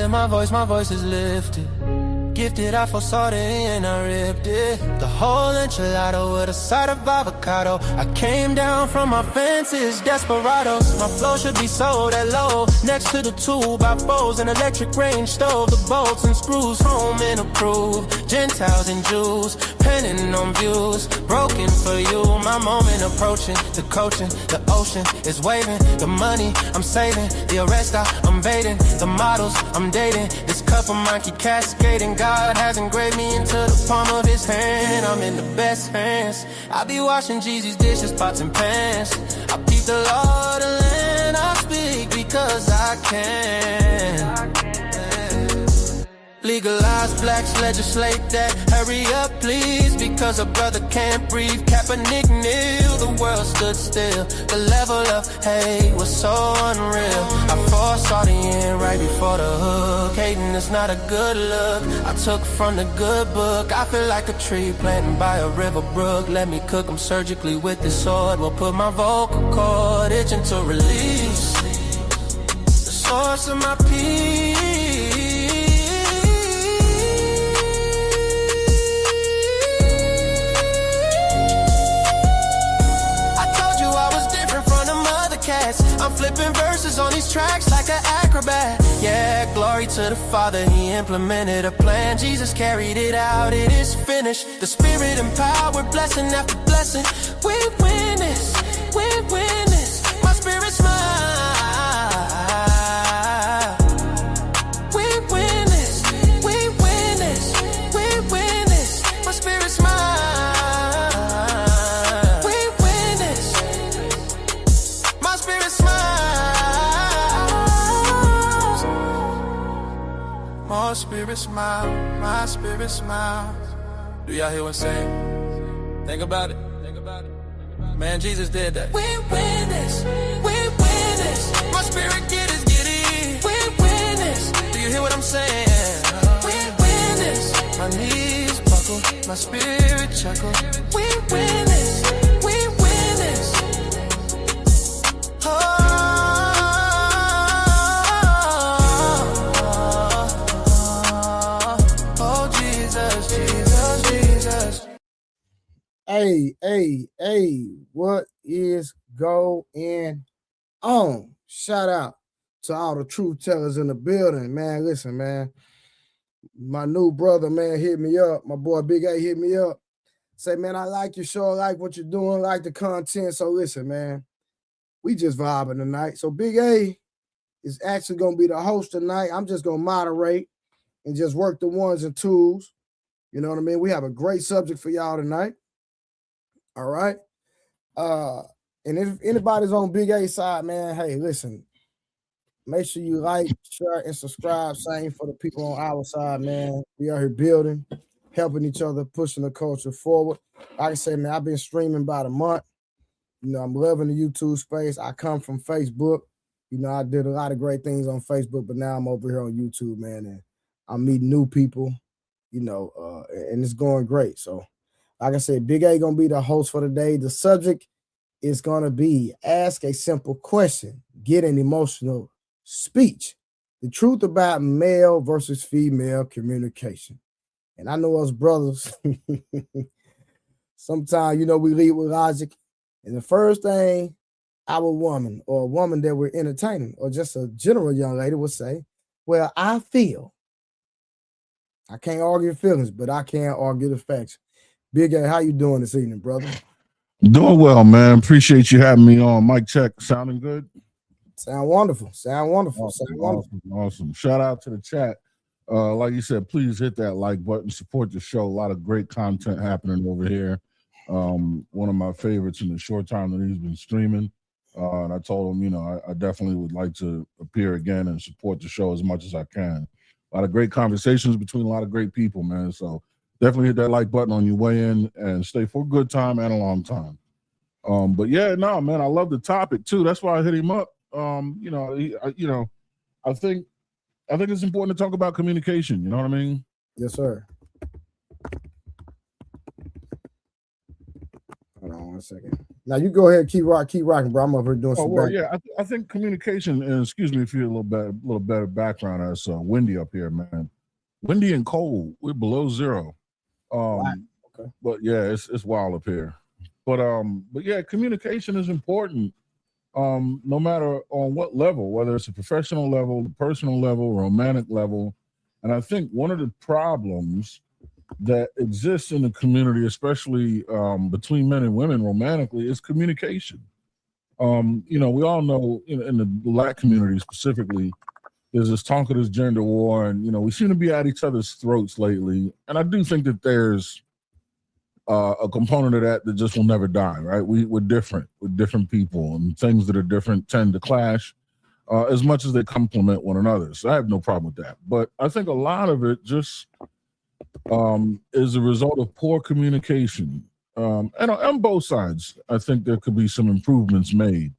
hear my voice is lifted. Gifted, I foresaw it and I ripped it. The whole enchilada with a side of avocado. I came down from my fences, desperados. My flow should be sold at low, next to the 2x4s, an electric range stove. The bolts and screws, home and approved. Gentiles and Jews, penning on views. Broken for you, my moment approaching. The coaching, the ocean is waving. The money I'm saving, the arrest I'm evading. The models I'm dating, this cup of mine keep cascading. God has engraved me into the palm of his hand. I'm in the best hands. I be washing Jeezy's dishes, pots and pans. I peep the law, the land. I speak because I can. Legalize blacks, legislate that. Hurry up, please, because a brother can't breathe. Kaepernick kneel, the world stood still. The level of hate was so unreal. I foresaw the end right before the hook. Hating is not a good look. I took from the good book. I feel like a tree planted by a river brook. Let me cook them surgically with this sword. Will put my vocal cord itching to release the source of my peace. I'm flipping verses on these tracks like an acrobat. Yeah, glory to the Father, he implemented a plan. Jesus carried it out, it is finished. The Spirit empowered, blessing after blessing. We win this, we win this. My spirit's mine. We win this, we win this, we win this. My spirit's mine. My spirit smile, my spirit smiles. Do y'all hear what I'm saying? Think about it. Think about it. Man, Jesus did that. We win this. We win this. My spirit get it. We win this. Do you hear what I'm saying? We win this. My knees buckle, my spirit chuckle. We win this. We win this. Oh. Hey, what is going on? Shout out to all the truth tellers in the building, man. Listen, man, my new brother, man, hit me up. My boy Big A hit me up. Say, man, I like your show, I like what you're doing, like the content. So listen, man, we just vibing tonight. So Big A is actually going to be the host tonight. I'm just going to moderate and just work the ones and twos. You know what I mean? We have a great subject for y'all tonight. All right. And if anybody's on Big A side, man, hey, listen, make sure you like, share, and subscribe. Same for the people on our side, man. We are here building, helping each other, pushing the culture forward. Like I say, man, I've been streaming about a month. You know, I'm loving the YouTube space. I come from Facebook. You know, I did a lot of great things on Facebook, but now I'm over here on YouTube, man, and I'm meeting new people, you know, and it's going great. So, like I said, Big A gonna be the host for the day. The subject is gonna be ask a simple question, get an emotional speech. The truth about male versus female communication. And I know us brothers, sometimes, you know, we lead with logic. And the first thing our woman or a woman that we're entertaining or just a general young lady would say, well, I feel. I can't argue feelings, but I can argue the facts. Big A, how you doing this evening, brother? Doing well, man. Appreciate you having me on. Mic check. Sounding good? Sound wonderful. Sound wonderful. Awesome. Shout out to the chat. Like you said, please hit that like button. Support the show. A lot of great content happening over here. One of my favorites in the short time that he's been streaming. And I told him, you know, I definitely would like to appear again and support the show as much as I can. A lot of great conversations between a lot of great people, man. So definitely hit that like button on your way in and stay for a good time and a long time. But yeah, no, man, I love the topic too. That's why I hit him up. I think it's important to talk about communication. You know what I mean? Yes, sir. Hold on 1 second. Now you go ahead, keep rocking, bro. I'm over here doing Oh some well, back. yeah. I think communication. And excuse me if you're a little better background. It's windy up here, man. Windy and cold. We're below zero. Wow. Okay. But yeah, it's wild up here. But yeah, communication is important. No matter on what level, whether it's a professional level, personal level, romantic level. And I think one of the problems that exists in the community, especially between men and women romantically, is communication. We all know in the Black community specifically, there's this talk of this gender war, and we seem to be at each other's throats lately. And I do think that there's a component of that just will never die, right? We're different. We're different people, and things that are different tend to clash as much as they complement one another. So I have no problem with that. But I think a lot of it just is a result of poor communication. And on both sides, I think there could be some improvements made.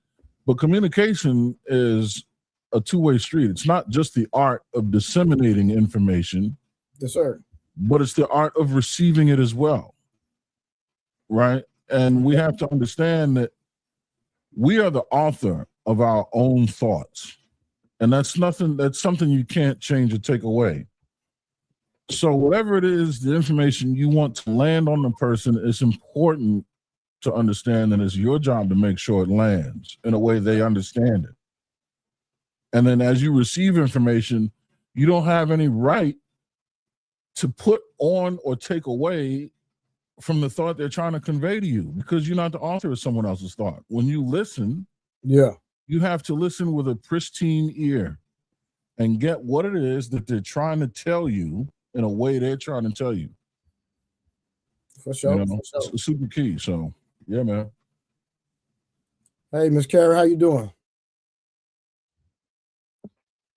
But communication is a two-way street. It's not just the art of disseminating information. Yes, sir. But it's the art of receiving it as well. Right? And we have to understand that we are the author of our own thoughts. And that's something you can't change or take away. So whatever it is, the information you want to land on the person, it's important to understand that it's your job to make sure it lands in a way they understand it. And then as you receive information, you don't have any right to put on or take away from the thought they're trying to convey to you, because you're not the author of someone else's thought. When you listen, you have to listen with a pristine ear and get what it is that they're trying to tell you in a way they're trying to tell you. For sure. It's super key. So, yeah, man. Hey, Miss Carrie, how you doing?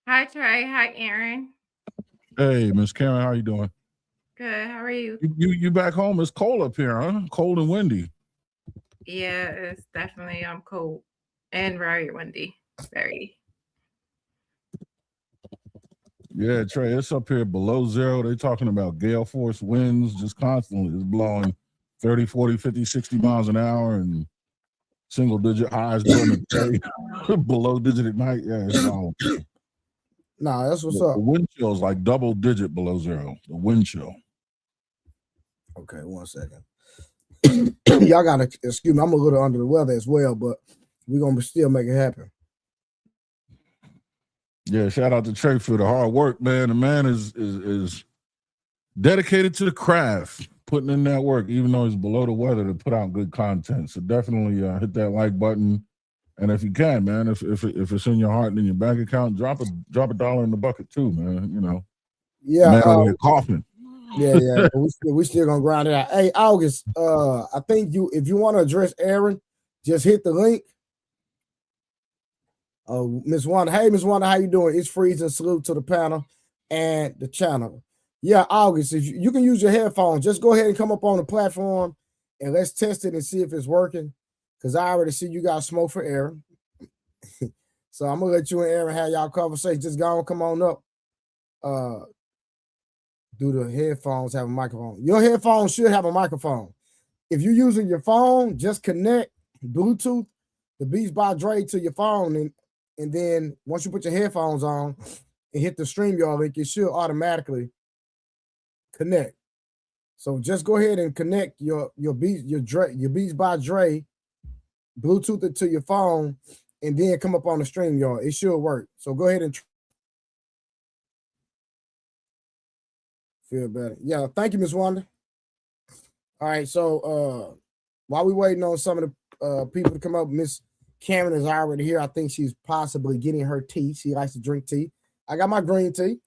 Hi, Trey. Hi, Aaron. Hey, Miss Karen, how you doing? Good. How are you? You back home? It's cold up here, huh? Cold and windy. Yeah, it's definitely cold and very windy. Very. Yeah, Trey, it's up here below zero. They're talking about gale force winds just constantly. It's blowing 30, 40, 50, 60 miles an hour and single digit highs during the day, below digit at night. Yeah, it's wild. Nah, that's what's up. The wind chill is like double digit below zero. The wind chill. Okay, 1 second. Y'all gotta excuse me. I'm a little under the weather as well, but we're gonna still make it happen. Yeah, shout out to Trey for the hard work, man. The man is dedicated to the craft, putting in that work, even though he's below the weather, to put out good content. So definitely hit that like button. And if you can, man, if it's in your heart and in your bank account, drop a dollar in the bucket too, man. Yeah, man over here coughing. Yeah. we still gonna grind it out. Hey, August, I think if you want to address Aaron, just hit the link. Miss Wanda, hey, Miss Wanda, how you doing? It's freezing. Salute to the panel and the channel. Yeah, August, if you can use your headphones, just go ahead and come up on the platform and let's test it and see if it's working. Because I already see you got smoke for Aaron. So I'm gonna let you and Aaron have y'all conversation. Just go on, come on up. Do the headphones have a microphone? Your headphones should have a microphone. If you're using your phone, just connect Bluetooth the Beats by Dre to your phone, and then once you put your headphones on and hit the StreamYard link, it should automatically connect. So just go ahead and connect your Beats by Dre, Bluetooth it to your phone, and then come up on the StreamYard. It should work. So go ahead and feel better. Yeah, thank you, Miss Wanda. All right, so while we waiting on some of the people to come up, Miss Karen is already here. I think she's possibly getting her tea. She likes to drink tea. I got my green tea.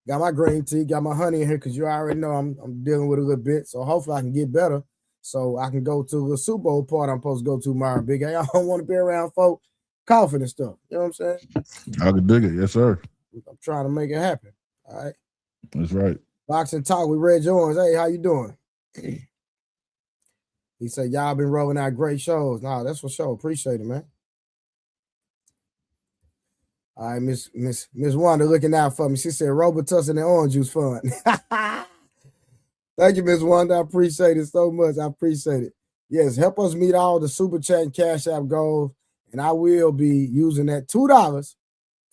Got my honey in here because you already know I'm dealing with a little bit. So hopefully I can get better so I can go to the Super Bowl party I'm supposed to go to tomorrow. Big A. I don't want to be around folk coughing and stuff. You know what I'm saying? I can dig it. Yes, sir. I'm trying to make it happen. All right. That's right. Boxing Talk with Red Jones. Hey, how you doing? He said, y'all been rolling out great shows. Nah, that's for sure. Appreciate it, man. All right, Miss Wanda looking out for me. She said, Robitussin and orange juice fun. Thank you, Miss Wanda. I appreciate it so much. I appreciate it. Yes, help us meet all the super chat and cash app goals. And I will be using that $2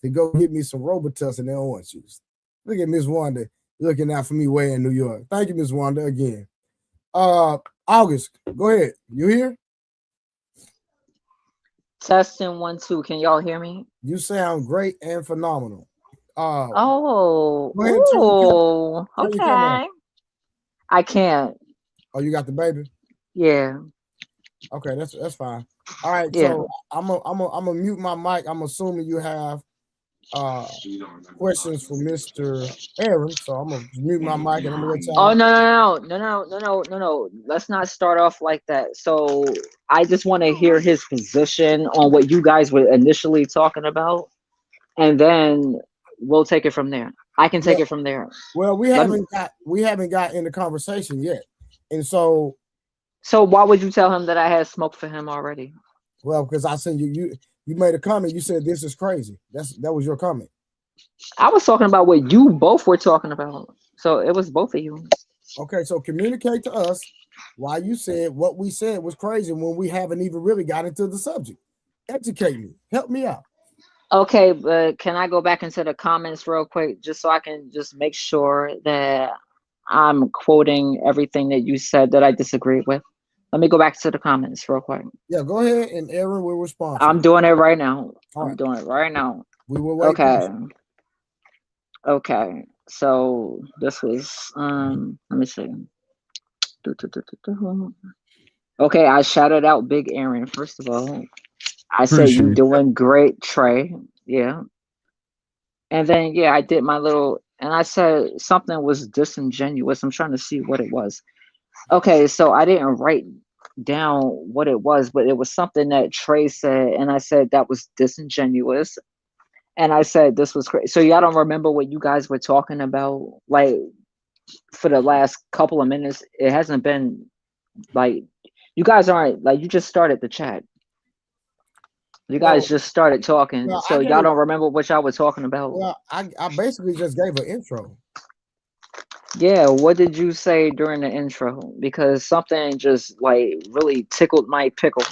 to go get me some Robitussin and orange juice. Look at Miss Wanda looking out for me way in New York. Thank you, Miss Wanda, again. August, go ahead. You here? Testing 1 2. Can y'all hear me? You sound great and phenomenal. Oh, go ahead and turn your camera okay. I can't. Oh, you got the baby? Yeah. Okay, that's fine. All right, Yeah. so I'm gonna mute my mic. I'm assuming you have questions for Mr. Aaron, so I'm gonna mute my mic and I'm gonna let y'all. Oh no. Let's not start off like that. So I just want to hear his position on what you guys were initially talking about, and then we'll take it from there. I can take it from there. Well, we haven't got in the conversation yet, and so why would you tell him that I had smoked for him already? Well, because I said you made a comment. You said this is crazy. That was your comment. I was talking about what you both were talking about. So it was both of you. Okay, so communicate to us why you said what we said was crazy when we haven't even really got into the subject. Educate me. Help me out. Okay, but can I go back into the comments real quick just so I can just make sure that I'm quoting everything that you said that I disagree with? Let me go back to the comments real quick. Yeah, go ahead, and Aaron will respond. I'm doing it right now. Doing it right now. We will wait. Okay. So this was let me see. Okay, I shouted out Big Aaron first of all. I said you doing great, Trey. Yeah. And then I did my little, and I said something was disingenuous. I'm trying to see what it was. Okay, so I didn't write down what it was, but it was something that Trey said, and I said that was disingenuous. And I said this was crazy. So y'all don't remember what you guys were talking about, like for the last couple of minutes? It hasn't been like you guys aren't like you just started the chat. You guys just started talking, so y'all don't remember what y'all were talking about. Well, I basically just gave an intro. Yeah, what did you say during the intro? Because something just like really tickled my pickle.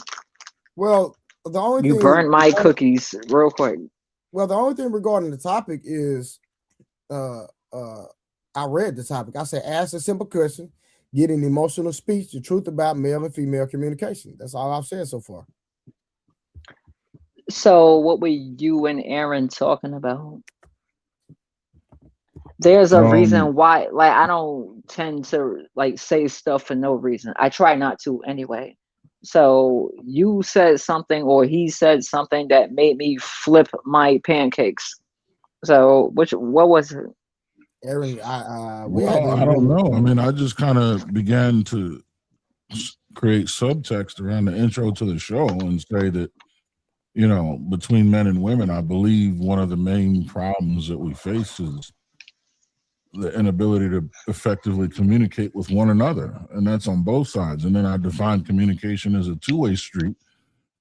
Well, the only thing you burned my cookies real quick. Well, the only thing regarding the topic is, I read the topic. I said, ask a simple question, get an emotional speech, the truth about male and female communication. That's all I've said so far. So what were you and Aaron talking about? There's a reason why, like, I don't tend to like say stuff for no reason. I try not to anyway. So you said something, or he said something that made me flip my pancakes. So what was it? Aaron, I don't know. I mean, I just kind of began to create subtext around the intro to the show and say that, between men and women, I believe one of the main problems that we face is the inability to effectively communicate with one another, and that's on both sides. And then I define communication as a two-way street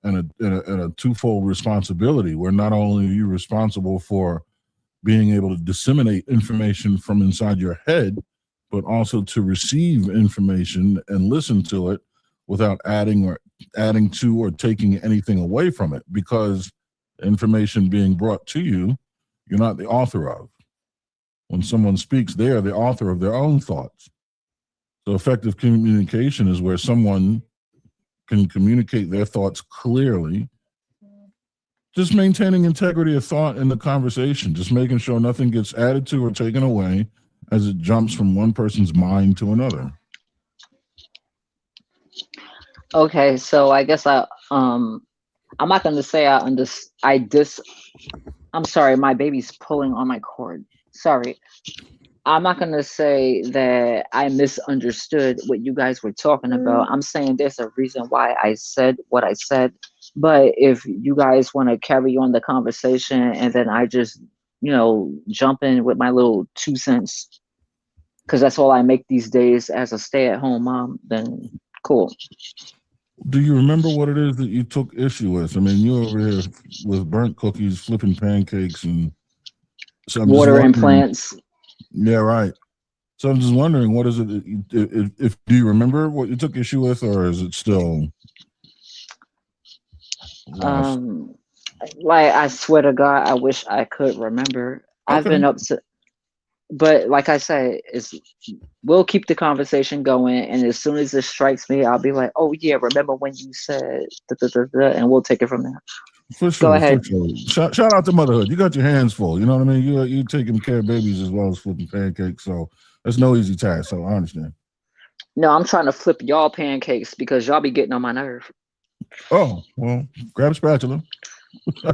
and a twofold responsibility, where not only are you responsible for being able to disseminate information from inside your head, but also to receive information and listen to it without adding to or taking anything away from it, because information being brought to you, you're not the author of. When someone speaks, they are the author of their own thoughts. So effective communication is where someone can communicate their thoughts clearly, just maintaining integrity of thought in the conversation, just making sure nothing gets added to or taken away as it jumps from one person's mind to another. Okay, so I guess I'm not going to say I'm sorry, my baby's pulling on my cord. Sorry. I'm not going to say that I misunderstood what you guys were talking about. I'm saying there's a reason why I said what I said. But if you guys want to carry on the conversation and then I just, jump in with my little 2 cents, because that's all I make these days as a stay-at-home mom, then cool. Do you remember what it is that you took issue with? I mean, you're over here with burnt cookies, flipping pancakes, and watering plants. Yeah, right. So I'm just wondering, what is it? If do you remember what you took issue with, or is it still lost? Like I swear to God, I wish I could remember. I've Okay. been up to, but like I said, we'll keep the conversation going, and as soon as it strikes me, I'll be like, "Oh yeah, remember when you said," da, da, da, da, and we'll take it from there. For Go sure, for ahead. sure. Shout out to motherhood. You got your hands full. You know what I mean? You taking care of babies as well as flipping pancakes. So that's no easy task. So I understand. No, I'm trying to flip y'all pancakes because y'all be getting on my nerve. Oh well, grab a spatula.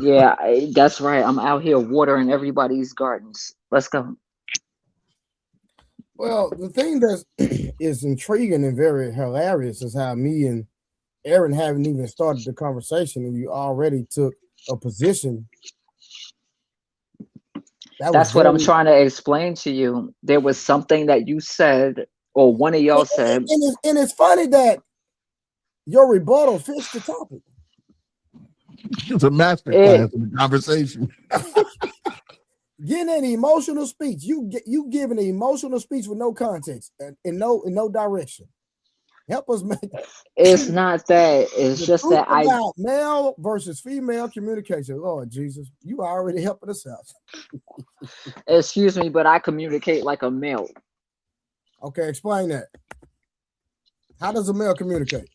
Yeah, that's right. I'm out here watering everybody's gardens. Let's go. Well, the thing that is intriguing and very hilarious is how me and Aaron haven't even started the conversation, and you already took a position. That's what I'm trying to explain to you. There was something that you said, or one of y'all said. And it's funny that your rebuttal fits the topic. It's a master class in the conversation. Getting an emotional speech. You give an emotional speech with no context and in no direction. Help us make it. It's not that. It's just that about male versus female communication. Lord Jesus, you are already helping us out. Excuse me, but I communicate like a male. Okay, explain that. How does a male communicate?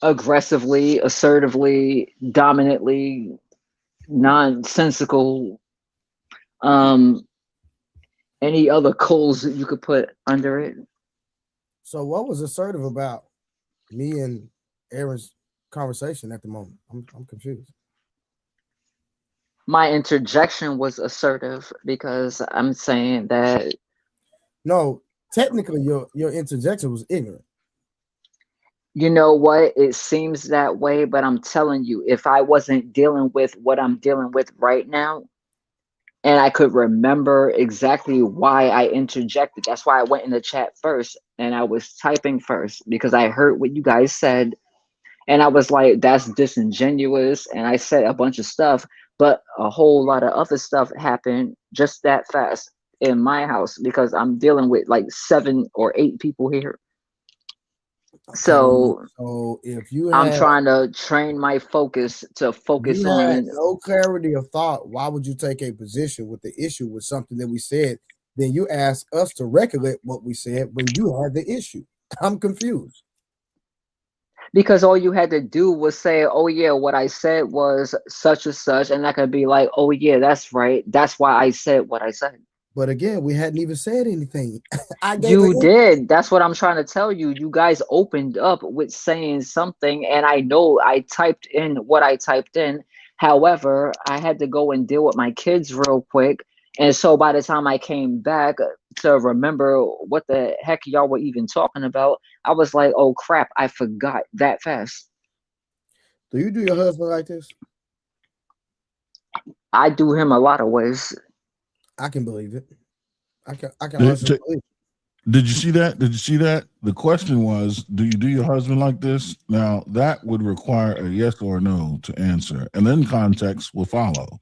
Aggressively, assertively, dominantly, nonsensical. Any other coals that you could put under it. So what was assertive about me and Aaron's conversation at the moment? I'm confused. My interjection was assertive because I'm saying that. No, technically your interjection was ignorant. You know what? It seems that way, but I'm telling you, if I wasn't dealing with what I'm dealing with right now, and I could remember exactly why I interjected. That's why I went in the chat first and I was typing first because I heard what you guys said. And I was like, that's disingenuous. And I said a bunch of stuff, but a whole lot of other stuff happened just that fast in my house because I'm dealing with like 7 or 8 people here. Okay, so if you I'm trying to train my focus to focus on no clarity of thought, why would you take a position with the issue with something that we said? Then you ask us to recollect what we said when you had the issue. I'm confused. Because all you had to do was say, oh yeah, what I said was such and such, and I could be like, oh yeah, that's right. That's why I said what I said. But again, we hadn't even said anything. You did. That's what I'm trying to tell you. You guys opened up with saying something, and I know I typed in what I typed in. However, I had to go and deal with my kids real quick. And so by the time I came back to remember what the heck y'all were even talking about, I was like, oh crap, I forgot that fast. Do you do your husband like this? I do him a lot of ways. I can believe it. I can believe it. Did you see that? Did you see that? The question was, do you do your husband like this? Now, that would require a yes or no to answer, and then context will follow.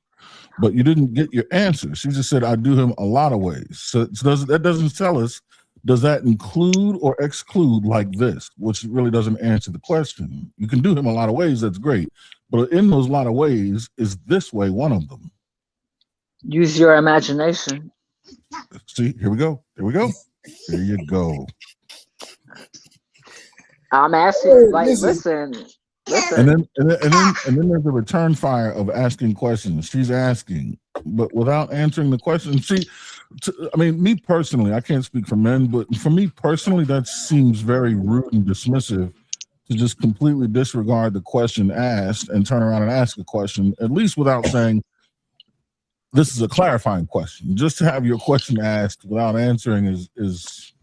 But you didn't get your answer. She just said, I do him a lot of ways. So that doesn't tell us, does that include or exclude like this, which really doesn't answer the question. You can do him a lot of ways, that's great. But in those lot of ways, is this way one of them? Use your imagination. See, here we go. There we go. There you go. I'm asking, like, listen. And then there's a return fire of asking questions. She's asking, but without answering the question. See, I mean, me personally, I can't speak for men, but for me personally, that seems very rude and dismissive to just completely disregard the question asked and turn around and ask a question, at least without saying, this is a clarifying question. Just to have your question asked without answering is.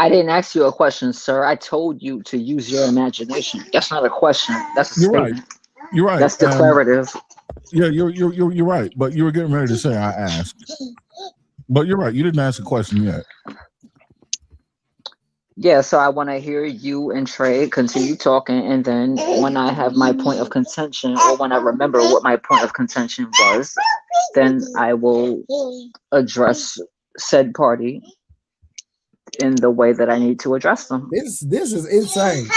I didn't ask you a question, sir. I told you to use your imagination. That's not a question. That's a statement. Right. You're right. That's declarative. Yeah, you're right. But you were getting ready to say I asked. But you're right. You didn't ask a question yet. Yeah, so I want to hear you and Trey continue talking, and then when I have my point of contention, or when I remember what my point of contention was, then I will address said party. in the way that I need to address them. This is insane.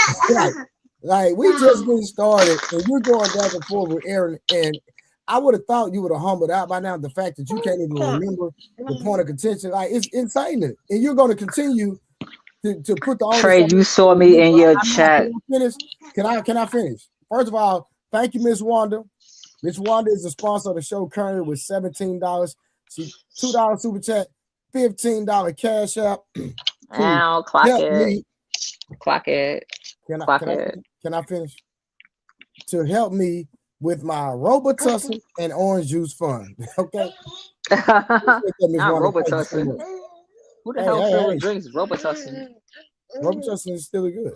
like we just getting started, and you're going back and forth with Aaron. And I would have thought you would have humbled out by now. The fact that you can't even remember the point of contention, like it's insane. And you're going to continue to put the Trey, you saw me in your chat. Can I finish? First of all, thank you, Miss Wanda. Miss Wanda is the sponsor of the show currently with $17. She $2 super chat, $15 cash app. Now clock it. Clock it. Can I finish? To help me with my Robitussin and orange juice fund. Okay. Not Robitussin. Who the hell still drinks Robitussin? Robitussin is still good.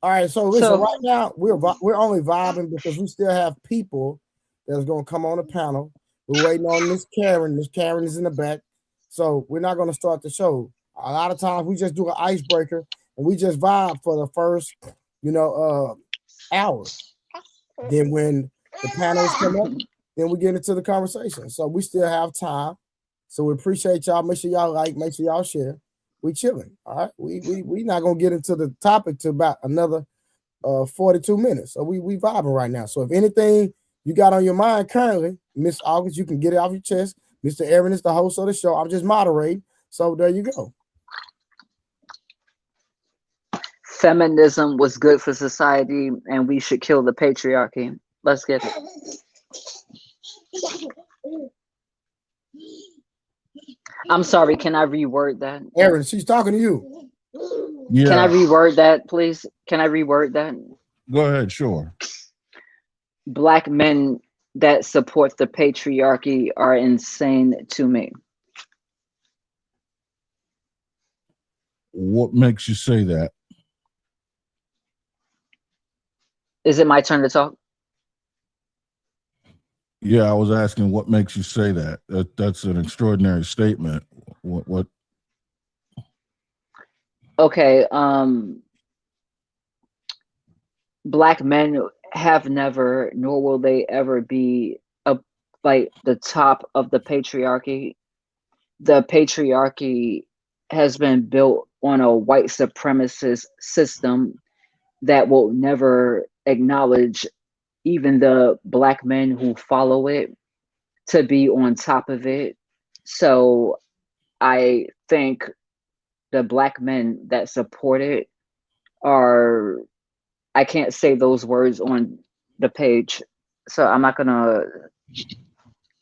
All right, so listen, right now we're only vibing because we still have people that's gonna come on the panel. We're waiting on Miss Karen. Miss Karen is in the back, so we're not gonna start the show. A lot of times we just do an icebreaker and we just vibe for the first, hour. Then when the panels come up, then we get into the conversation. So we still have time. So we appreciate y'all. Make sure y'all like, make sure y'all share. We chilling. All right. We not gonna get into the topic to about another 42 minutes. So we vibing right now. So if anything you got on your mind currently, Miss August, you can get it off your chest. Mr. Aaron is the host of the show. I'm just moderating. So there you go. Feminism was good for society and we should kill the patriarchy. Let's get it. I'm sorry, can I reword that? Aaron, she's talking to you. Yeah. Can I reword that, please? Can I reword that? Go ahead, sure. Black men that support the patriarchy are insane to me. What makes you say that? Is it my turn to talk? Yeah, I was asking what makes you say that. That's an extraordinary statement. What? Okay, Black men have never, nor will they ever be like the top of the patriarchy. The patriarchy has been built on a white supremacist system that will never acknowledge even the Black men who follow it to be on top of it. So I think the Black men that support it are, I can't say those words on the page, so I'm not gonna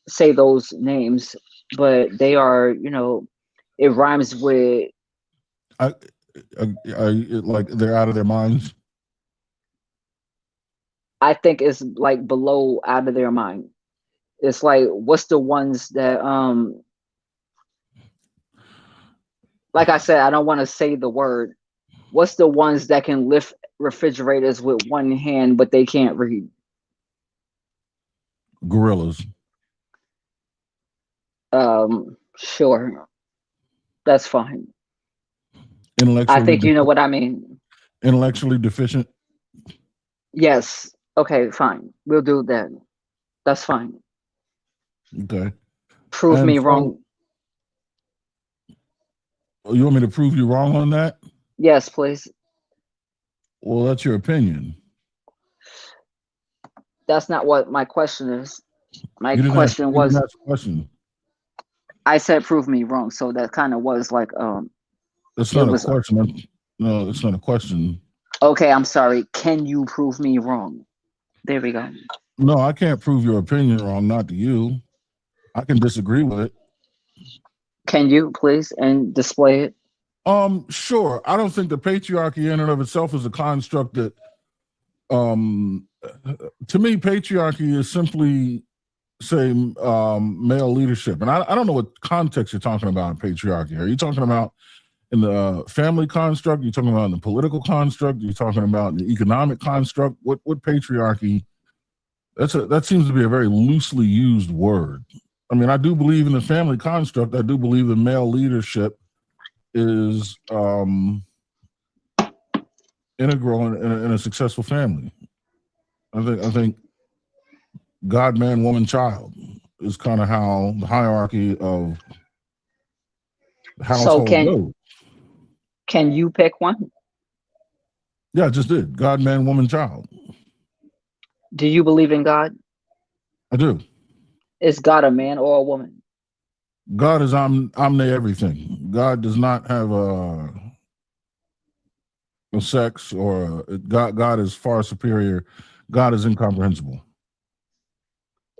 say those names, but they are, it rhymes with. Like they're out of their minds? I think it's like below out of their mind. It's like, what's the ones that, like I said, I don't want to say the word. What's the ones that can lift refrigerators with one hand, but they can't read? Gorillas. Sure. That's fine. Intellectually I think you know what I mean. Intellectually deficient? Yes. Okay, fine. We'll do that. That's fine. Okay. Prove me wrong. You want me to prove you wrong on that? Yes, please. Well, that's your opinion. That's not what my question is. My You didn't question was, ask a question. I said prove me wrong, so that kind of was like That's not a question. No, it's not a question. Okay, I'm sorry. Can you prove me wrong? There we go. No, I can't prove your opinion wrong, not to you. I can disagree with it. Can you please and display it? Sure. I don't think the patriarchy in and of itself is a construct that to me, patriarchy is simply say male leadership. And I don't know what context you're talking about in patriarchy. Are you talking about in the family construct? You're talking about in the political construct? You're talking about in the economic construct? What patriarchy? That seems to be a very loosely used word. I mean, I do believe in the family construct. I do believe that male leadership is integral in a successful family. I think God, man, woman, child is kind of how the hierarchy of household goes. Can you pick one? Yeah, I just did. God, man, woman, child. Do you believe in God? I do. Is God a man or a woman? God is omni everything. God does not have a sex or God. God is far superior. God is incomprehensible.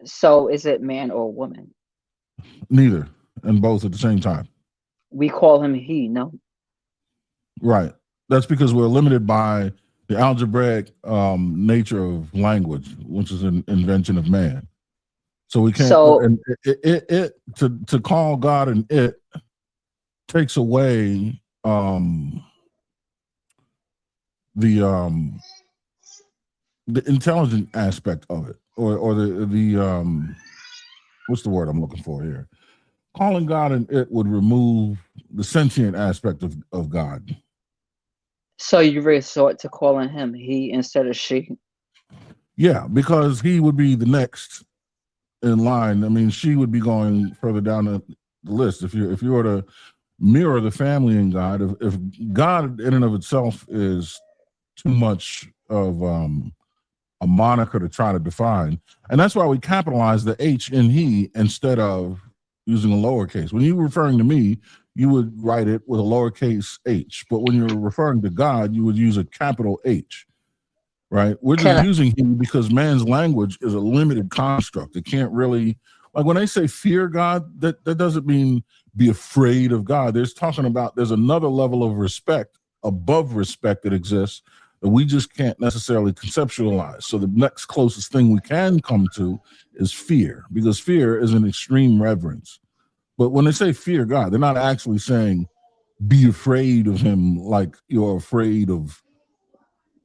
So is it man or woman? Neither, and both at the same time. We call him he, no? Right. That's because we're limited by the algebraic nature of language, which is an invention of man. So we can't. So And to call God an it takes away the intelligent aspect of it, or the what's the word I'm looking for here? Calling God an it would remove the sentient aspect of God. so you resort to calling him he instead of she? Yeah, because he would be the next in line. I mean, she would be going further down the list. If you were to mirror the family in God, if God in and of itself is too much of a moniker to try to define, and that's why we capitalize the H in he instead of using a lowercase. When you're referring to me, you would write it with a lowercase h, but when you're referring to God, you would use a capital H. Right? We're just Can I, using he because man's language is a limited construct. It can't really, like when they say fear God, that doesn't mean be afraid of God. There's another level of respect above respect that exists that we just can't necessarily conceptualize. So the next closest thing we can come to is fear, because fear is an extreme reverence. But when they say fear God, they're not actually saying be afraid of him like you're afraid of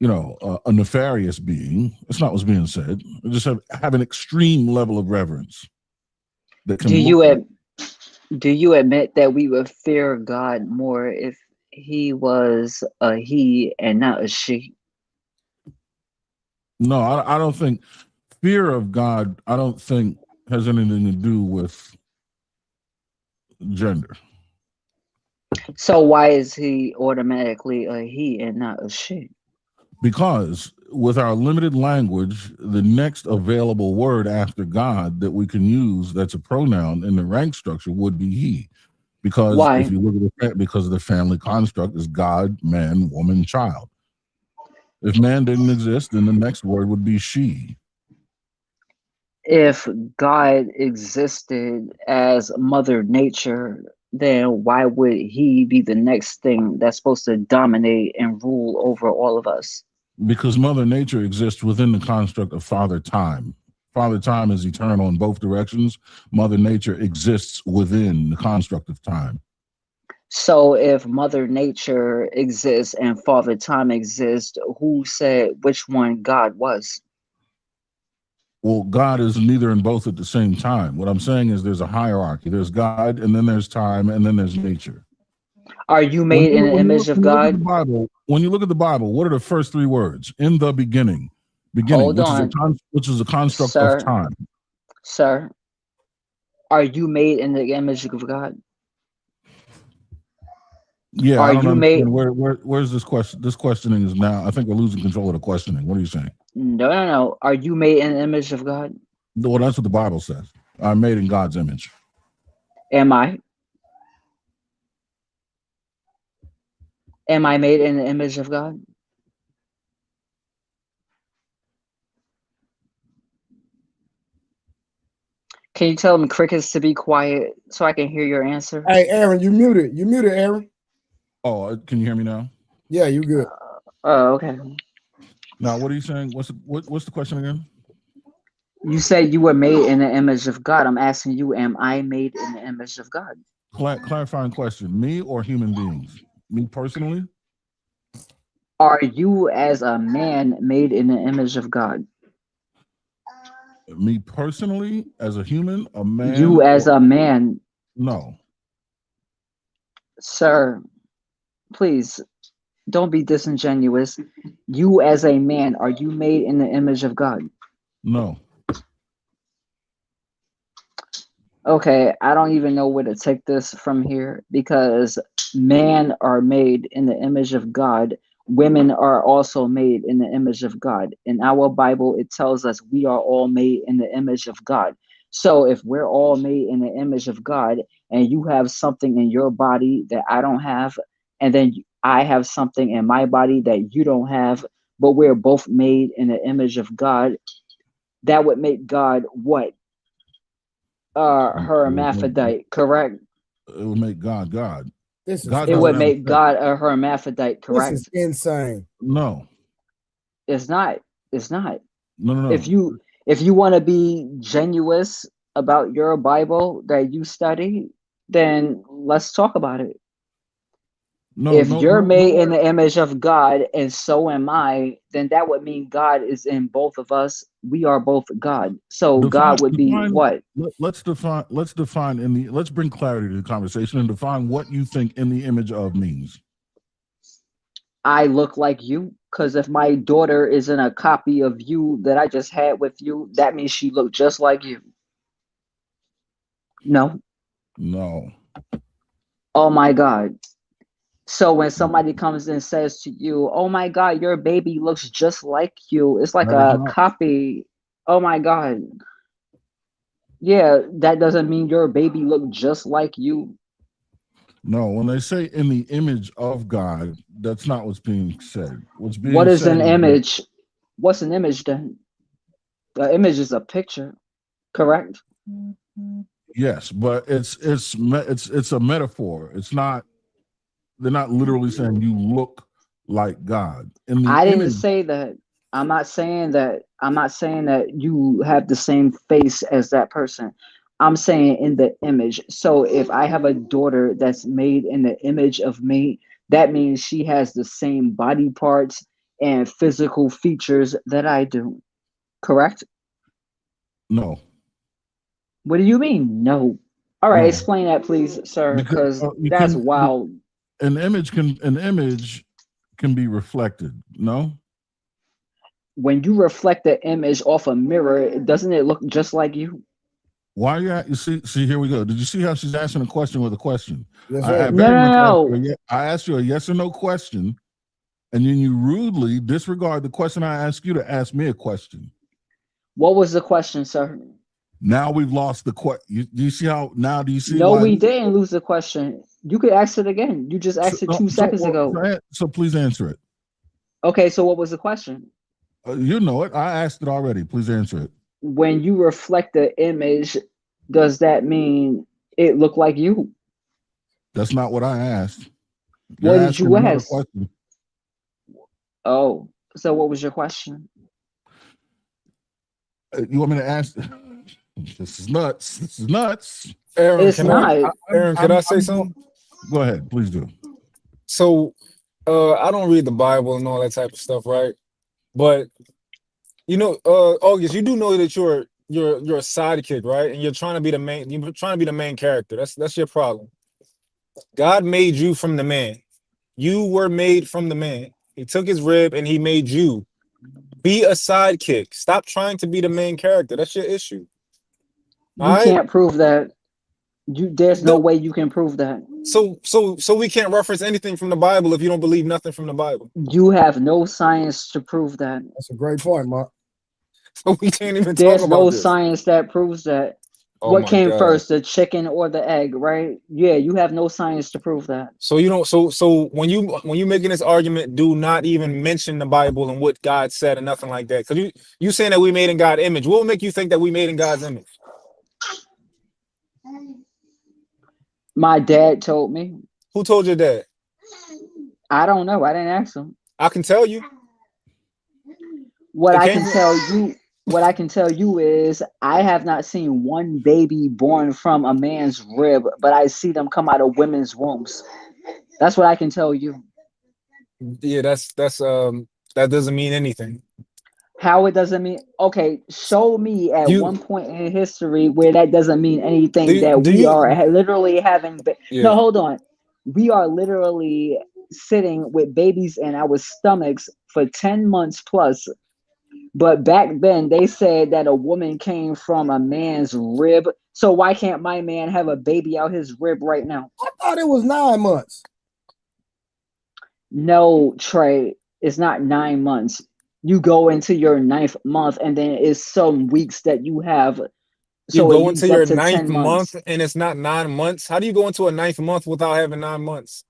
a nefarious being. That's not what's being said. We just have an extreme level of reverence that do can you look. do you admit that we would fear God more if he was a he and not a she? No, I don't think fear of God. I don't think has anything to do with gender. So why is he automatically a he and not a she? Because with our limited language, the next available word after God that we can use that's a pronoun in the rank structure would be he. Because if Why? you look at because of the family construct is God, man, woman, child. If man didn't exist, then the next word would be she. If God existed as Mother Nature, then why would he be the next thing that's supposed to dominate and rule over all of us? Because Mother Nature exists within the construct of Father Time. Father Time is eternal in both directions. Mother Nature exists within the construct of time. So if Mother Nature exists and Father Time exists, who said which one God was? Well, God is neither and both at the same time. What I'm saying is there's a hierarchy. There's God, and then there's time, and then there's nature. Are you made in the image of When you look at the God? Bible, what are the first three words? In the beginning, Hold which is on, a construct of sir. time. Sir, are you made in the image of God? Yeah, I Are don't you made? understand where's this question. This questioning is now. I think we're losing control of the questioning. What are you saying? No, no, no. Are you made in the image of God? Well, that's what the Bible says. I'm made in God's image. Am I? Am I made in the image of God? Can you tell them crickets to be quiet so I can hear your answer? Hey, Aaron, you muted. You muted, Aaron. Oh, can you hear me now? Yeah, you good. Oh, okay. Now, what are you saying? What's the question again? You said you were made in the image of God. I'm asking you, am I made in the image of God? Clarifying question: me or human beings? Me personally? Are you as a man made in the image of God? Me personally, as a human, a man, You as or a man, no? sir, please don't be disingenuous. You as a man, are you made in the image of God? No. Okay, I don't even know where to take this from here because man are made in the image of God, women are also made in the image of God. In our Bible, it tells us we are all made in the image of God. So if we're all made in the image of God, and you have something in your body that I don't have, and then I have something in my body that you don't have, but we're both made in the image of God, that would make God what? Hermaphrodite, correct? It would make God God. This is God It doesn't would have a make sex. God a hermaphrodite, this is correct? insane. No, It's not. It's not. no. If you want to be genuine about your Bible that you study, then let's talk about it. No, If no, you're no, no. made in the image of God and so am I, then that would mean God is in both of us. We are both God. So God would be Define. what? Let's define. Let's bring clarity to the conversation and define what you think in the image of means. I look like you. Because if my daughter is in a copy of you that I just had with you, that means she looked just like you. No. No. Oh my God. So when somebody comes and says to you, "Oh my God, your baby looks just like you," it's like That is a not. copy. Oh my God. Yeah, that doesn't mean your baby looked just like you. No, when they say in the image of God, that's not what's being said. What's What being is said an is that image? What's an image then? The image is a picture, correct? yes, but it's a metaphor. It's not. They're not literally saying you look like God in the I didn't image. say that. I'm not saying that. I'm not saying that you have the same face as that person. I'm saying in the image. So if I have a daughter that's made in the image of me, that means she has the same body parts and physical features that I do. Correct? No, What do you mean? No. All right, no, explain that, please, sir, because because you that's can. wild. An image can be reflected. No, When you reflect the image off a mirror, doesn't it look just like you? why are you at? You see. Here we go. Did you see how she's asking a question with a question? Yes, I sir. No, very no, much asked you. no. I asked you a yes or no question, and then you rudely disregard the question I asked you to ask me a question. What was the question, sir? Now we've lost the question. Do you see how? Now do you see No, why? we didn't lose the question. You could ask it again. You just So, asked it no, 2 seconds ago. so please answer it. Okay, so what was the question? You know it. I asked it already. Please answer it. When you reflect the image, does that mean it looked like you? That's not what I asked. You're What did asking you another ask? question. Oh, so what was your question? You want me to ask? This is nuts. This is nuts. Aaron, It's can I? not. Aaron, could I say something? Go ahead, please do. So, I don't read the Bible and all that type of stuff, right? But August, you do know that you're a sidekick, right? And you're trying to be the main. You're trying to be the main character. That's your problem. God made you from the man. You were made from the man. He took his rib and he made you. Be a sidekick. Stop trying to be the main character. That's your issue. All You right. can't prove that. There's no No, way you can prove that. so we can't reference anything from the Bible if you don't believe nothing from the Bible. You have no science to prove that. That's a great point, Mark. So we can't even talk There's about no this. science that proves that. Oh What my came God. first, the chicken or the egg, right? Yeah, you have no science to prove that. So you don't so when you making this argument, do not even mention the Bible and what God said and nothing like that. Because you saying that we made in God's image. What will make you think that we made in God's image? My dad told me. Who told you that? I don't know. I didn't ask him. I can tell you. What It I came can from tell you, what I can tell you is I have not seen one baby born from a man's rib, but I see them come out of women's wombs. That's what I can tell you. yeah, that doesn't mean anything. How it doesn't mean okay, show me at You one point in history where that doesn't mean do anything you, that do we are you literally having no, yeah. hold on. We are literally sitting with babies in our stomachs for 10 months plus. But back then they said that a woman came from a man's rib. So why can't my man have a baby out his rib right now? I thought it was 9 months. No, Trey, it's not 9 months. You go into your ninth month, and then it's some weeks that you have, You so it go into leads up your to ninth 10 month months. and it's not 9 months. How do you go into a ninth month without having 9 months?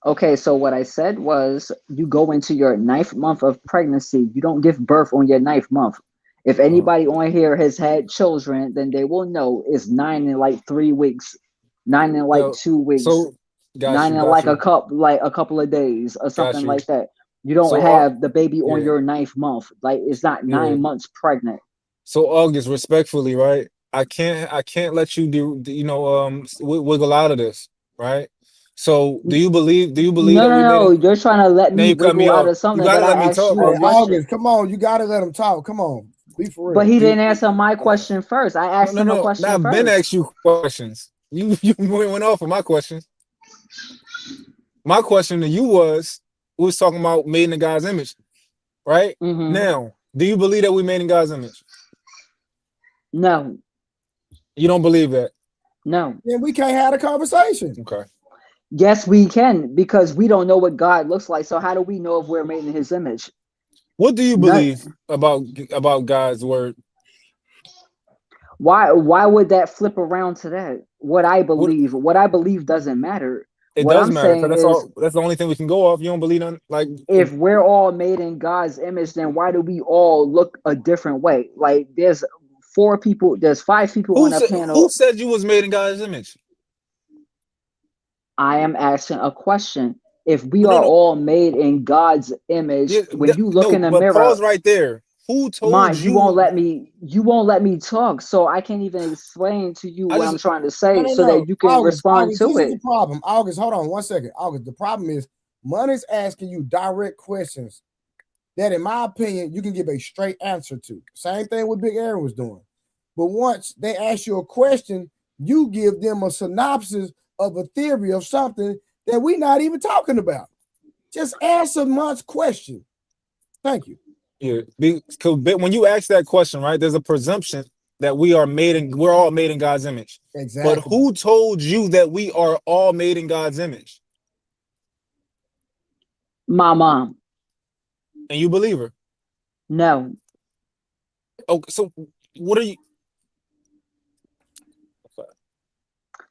Okay, so what I said was you go into your ninth month of pregnancy. You don't give birth on your ninth month. If anybody on here has had children, then they will know it's 9 and like 3 weeks, 9 and like Yo, 2 weeks, so got nine you, and got like you, a couple of days or got something you. like that. You don't So have the baby on yeah, your ninth month. Like it's not yeah. 9 months pregnant. So August, respectfully, right? I can't let you wiggle out of this, right? So do you believe No, that no, we made no. it? You're trying to let Now me you cut me wiggle out off. of You something, but gotta let I me asked talk, you a Hey, August. question. August, come on, you gotta let him talk. Come on, be for But real. he Do didn't answer my question first. I no asked no him a no. Now question I've been first. asked you questions. You went off of my questions. My question to you was, we was talking about made in God's image, right? Mm-hmm. Now, do you believe that we made in God's image? No, You don't believe that? no. Then we can't have a conversation. Okay. Yes, we can because we don't know what God looks like. So how do we know if we're made in His image? What do you Not believe about God's word? why? Why would that flip around to that? What I What believe. What I believe doesn't matter. it What does I'm matter because saying that's is, all. That's the only thing we can go off. You don't believe on like if we're all made in God's image, then why do we all look a different way? Like there's 4 people. There's 5 people on a who panel. said you was made in God's image? I am asking a question. If we No, are no, all made in God's image, yeah, when you look no. in the But mirror, pause right there. Who told mind you? you won't let me talk, so I can't even explain to you I what just I'm trying to No, say no, so no. that you can August, respond August, to this is the it. problem. August, hold on 1 second. August, the problem is Money's asking you direct questions that, in my opinion, you can give a straight answer to. Same thing what Big Aaron was doing. But once they ask you a question, you give them a synopsis of a theory of something that we're not even talking about. Just answer Month's question. Thank you. yeah. When you ask that question, right? There's a presumption that we're all made in God's image. But Exactly. who told you that we are all made in God's image? My mom. And you believe her? No. Okay, so what are you?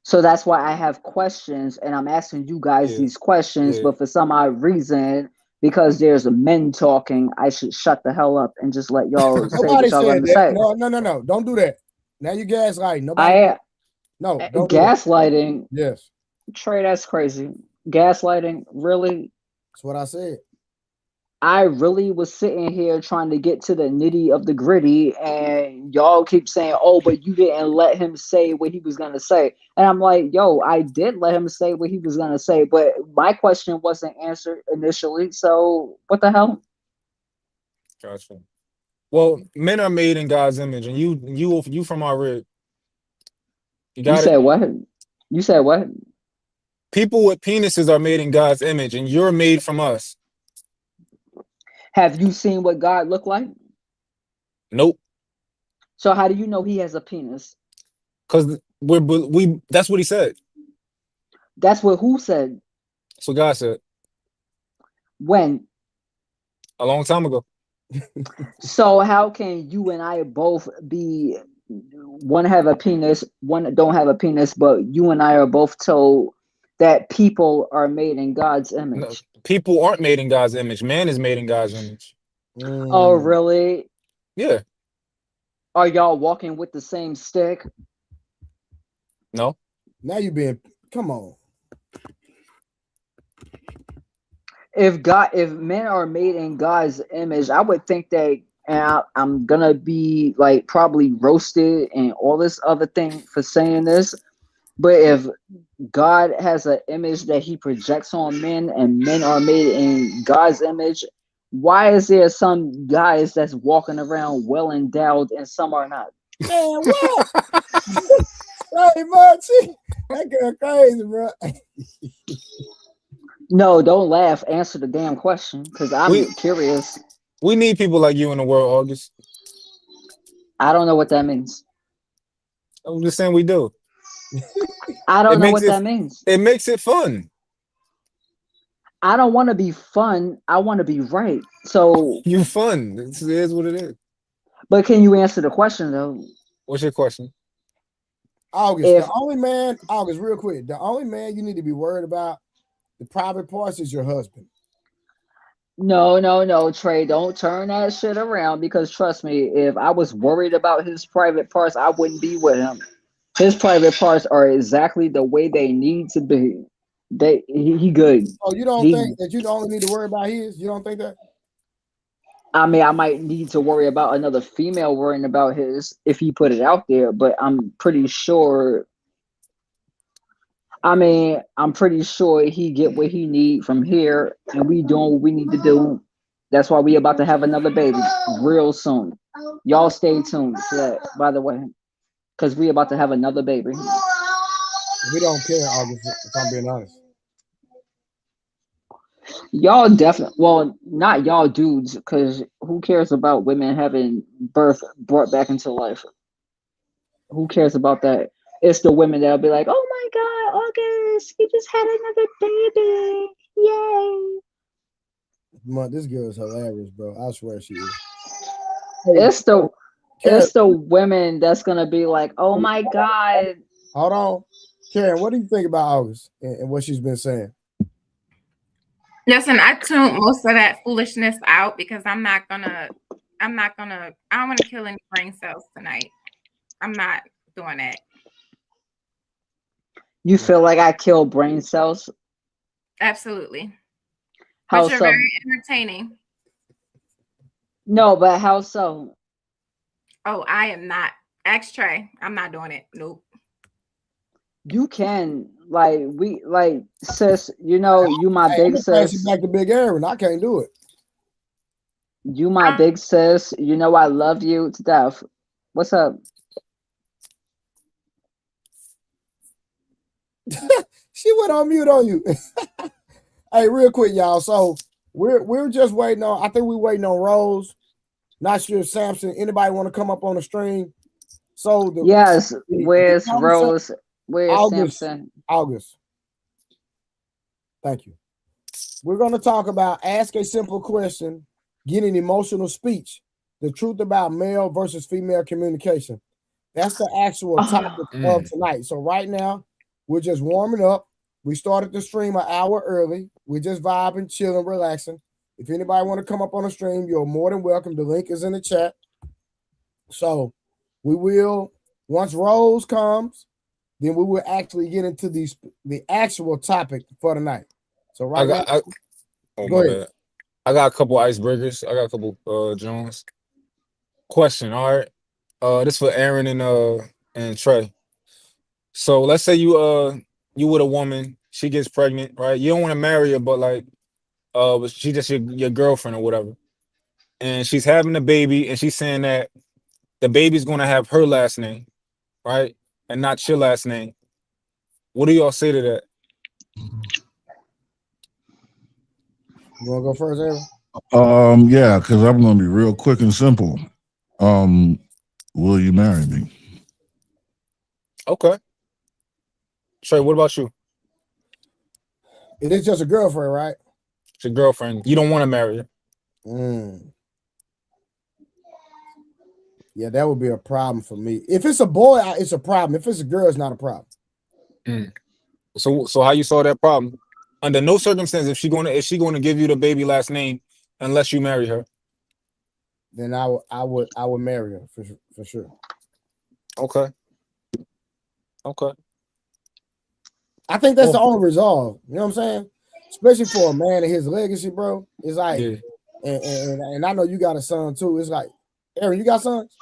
So that's why I have questions and I'm asking you guys Yeah, these questions, yeah. but for some odd reason, because there's men talking, I should shut the hell up and just let y'all say Nobody what y'all said gonna that. say. No, no, no, no. Don't do that. Now you gaslighting. Nobody. I No, don't do that. gaslighting. Yes, Trey, that's crazy. Gaslighting, really? that's what I said. I really was sitting here trying to get to the nitty of the gritty, and y'all keep saying, "Oh, but you didn't let him say what he was gonna say." And I'm like, "Yo, I did let him say what he was gonna say, but my question wasn't answered initially. So what the hell?" Gotcha. Well, men are made in God's image, and you from our rib. You You got said it. what? You said what? People with penises are made in God's image, and you're made from us. Have you seen what God looked like? Nope. So how do you know he has a penis? Because we that's what he said. That's what who said? That's what God said When? a long time ago. So how can you and I both be one have a penis, one don't have a penis, but you and I are both told that people are made in God's No, image? people aren't made in God's image. Man is made in God's image. Oh, Mm. really? Yeah. Are y'all walking with the same stick? No. Now you being. Come on. If men are made in God's image, I would think that, and I'm gonna be like probably roasted and all this other thing for saying this, but if God has an image that he projects on men and men are made in God's image, why is there some guys that's walking around well endowed and some are not? Man, what? Hey, Munchie. That girl crazy, bro. No, don't laugh. Answer the damn question because I'm We curious. we need people like you in the world, August. I don't know what that means. I'm just saying we do. I It don't know makes what it that means. it makes it fun. I don't want to be fun. I want to be right. So, You fun. It is what it is. but can you answer the question though? What's your question? August, If August, real quick, the only man you need to be worried about the private parts is your husband. no, Trey, don't turn that shit around because trust me, if I was worried about his private parts, I wouldn't be with him. His private parts are exactly the way they need to be. He good. Oh, you don't He think that you only need to worry about his? You don't think that? I mean, I might need to worry about another female worrying about his if he put it out there, but I'm pretty sure. I mean, I'm pretty sure he get what he need from here, and we doing what we need to do. That's why we about to have another baby real soon. Y'all stay tuned for that, by the way, because we about to have another baby. We don't care, August, if I'm being honest. Y'all definitely, well, not y'all dudes, because who cares about women having birth brought back into life? Who cares about that? It's the women that'll be like, "Oh my God, August, you just had another baby! Yay!" This girl is hilarious, bro. I swear she is. It's the Karen, it's the women that's gonna be like, "Oh my God." hold on. Karen, what do you think about August and what she's been saying? Listen, I tuned most of that foolishness out because I don't want to kill any brain cells tonight. I'm not doing that. You feel like I kill brain cells? Absolutely. How But you're so? very entertaining. No, but how so? Oh, I am not. Ask Trey. I'm not doing it. Nope. You can like sis, you know, you my Hey, I'm big gonna pass it sis. back to Big Aaron. I can't do it. You my big sis. You know I love you to death. What's up? She went on mute on you. Hey, real quick, y'all. So we're just waiting on. I think we're waiting on Rose. Not sure if Samson. Anybody want to come up on the stream? So Yes, the where's conversation- Rose? Where's August. Samson? August. Thank you. We're going to talk about ask a simple question, getting emotional speech, the truth about male versus female communication. That's the actual topic of tonight. So right now, we're just warming up. We started the stream an hour early. We're just vibing, chilling, relaxing. If anybody want to come up on the stream, you're more than welcome. The link is in the chat. So we will, once Rose comes, then we will actually get into the actual topic for the night. So right now, go ahead. I got a couple icebreakers. I got a couple Jones. Question, all right. This for Aaron and Trey. So let's say you with a woman, she gets pregnant, right? You don't want to marry her, but like she just your girlfriend or whatever. And she's having a baby, and she's saying that the baby's gonna have her last name, right? And not your last name. What do y'all say to that? You want to go first, Aaron? Yeah, because I'm gonna be real quick and simple. Will you marry me? Okay. Trey, what about you? It is just a girlfriend, right? It's your girlfriend. You don't want to marry her. Yeah, that would be a problem for me. If it's a boy, it's a problem. If it's a girl, it's not a problem. So how you saw that problem? Under no circumstance, is she gonna give you the baby last name unless you marry her? Then I would marry her for sure. Okay. I think that's the only resolve. You know what I'm saying? Especially for a man and his legacy, bro. It's like, and I know you got a son too. It's like, Aaron, you got sons?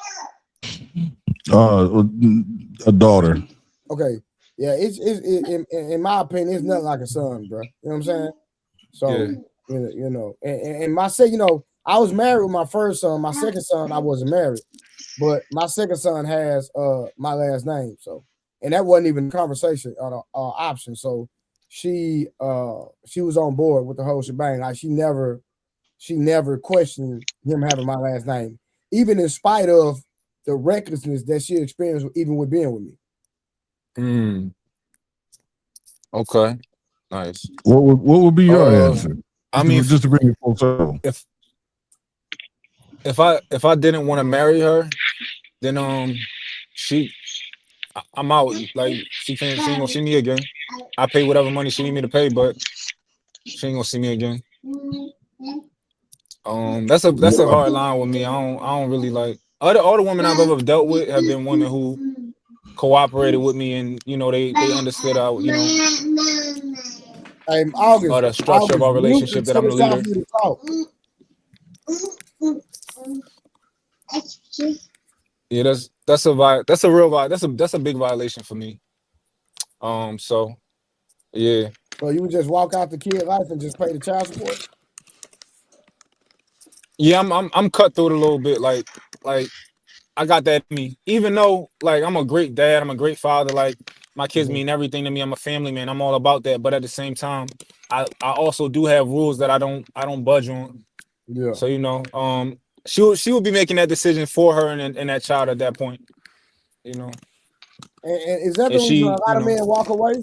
A daughter. Okay. Yeah, it's in my opinion, it's nothing like a son, bro. You know what I'm saying? So you know, and my second, you know, I was married with my first son. My second son, I wasn't married, but my second son has my last name. So, and that wasn't even a conversation or option. So she was on board with the whole shebang. Like she never questioned him having my last name, even in spite of the recklessness that she experienced even with being with me. Okay. Nice. What would be your answer? I mean, just to bring it full circle. If I didn't want to marry her, then I'm out. Like she ain't gonna see me again. I pay whatever money she need me to pay, but she ain't gonna see me again. That's a hard line with me. I don't really like all the women I've ever dealt with have been women who cooperated with me, and they understood how Hey, August, the structure of our mute relationship, that until I'm the it's time leader. for you to talk. Yeah, that's a real that's a big violation for me. So yeah. So you would just walk out the kid life and just pay the child support? Yeah, I'm cut through it a little bit. Like I got that in me. Even though like I'm a great dad, I'm a great father. Like my kids mean everything to me. I'm a family man. I'm all about that. But at the same time, I also do have rules that I don't budge on. Yeah. So she would be making that decision for her and that child at that point. And is that the reason a lot of men walk away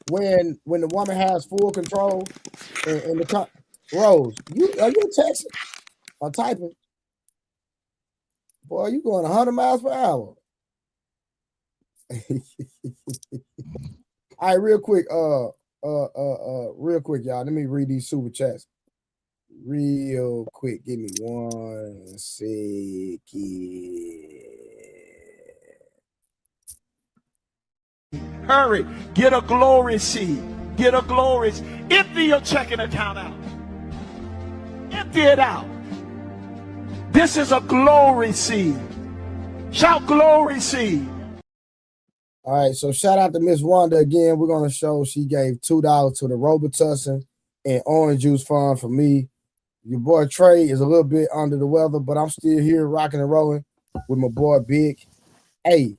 when the woman has full control in the Rose? Are you texting or typing? Boy, you going 100 miles per hour. All right, real quick, y'all. Let me read these super chats. Real quick. Give me 1 second. Hurry, get a glory seed. Get a glory. Empty your checking account out. Empty it out. This is a glory seed. Shout glory seed. All right, so shout out to Miss Wanda again. We're gonna show she gave $2 to the Robitussin and Orange Juice Fund for me. Your boy Trey is a little bit under the weather, but I'm still here rocking and rolling with my boy Big. Hey,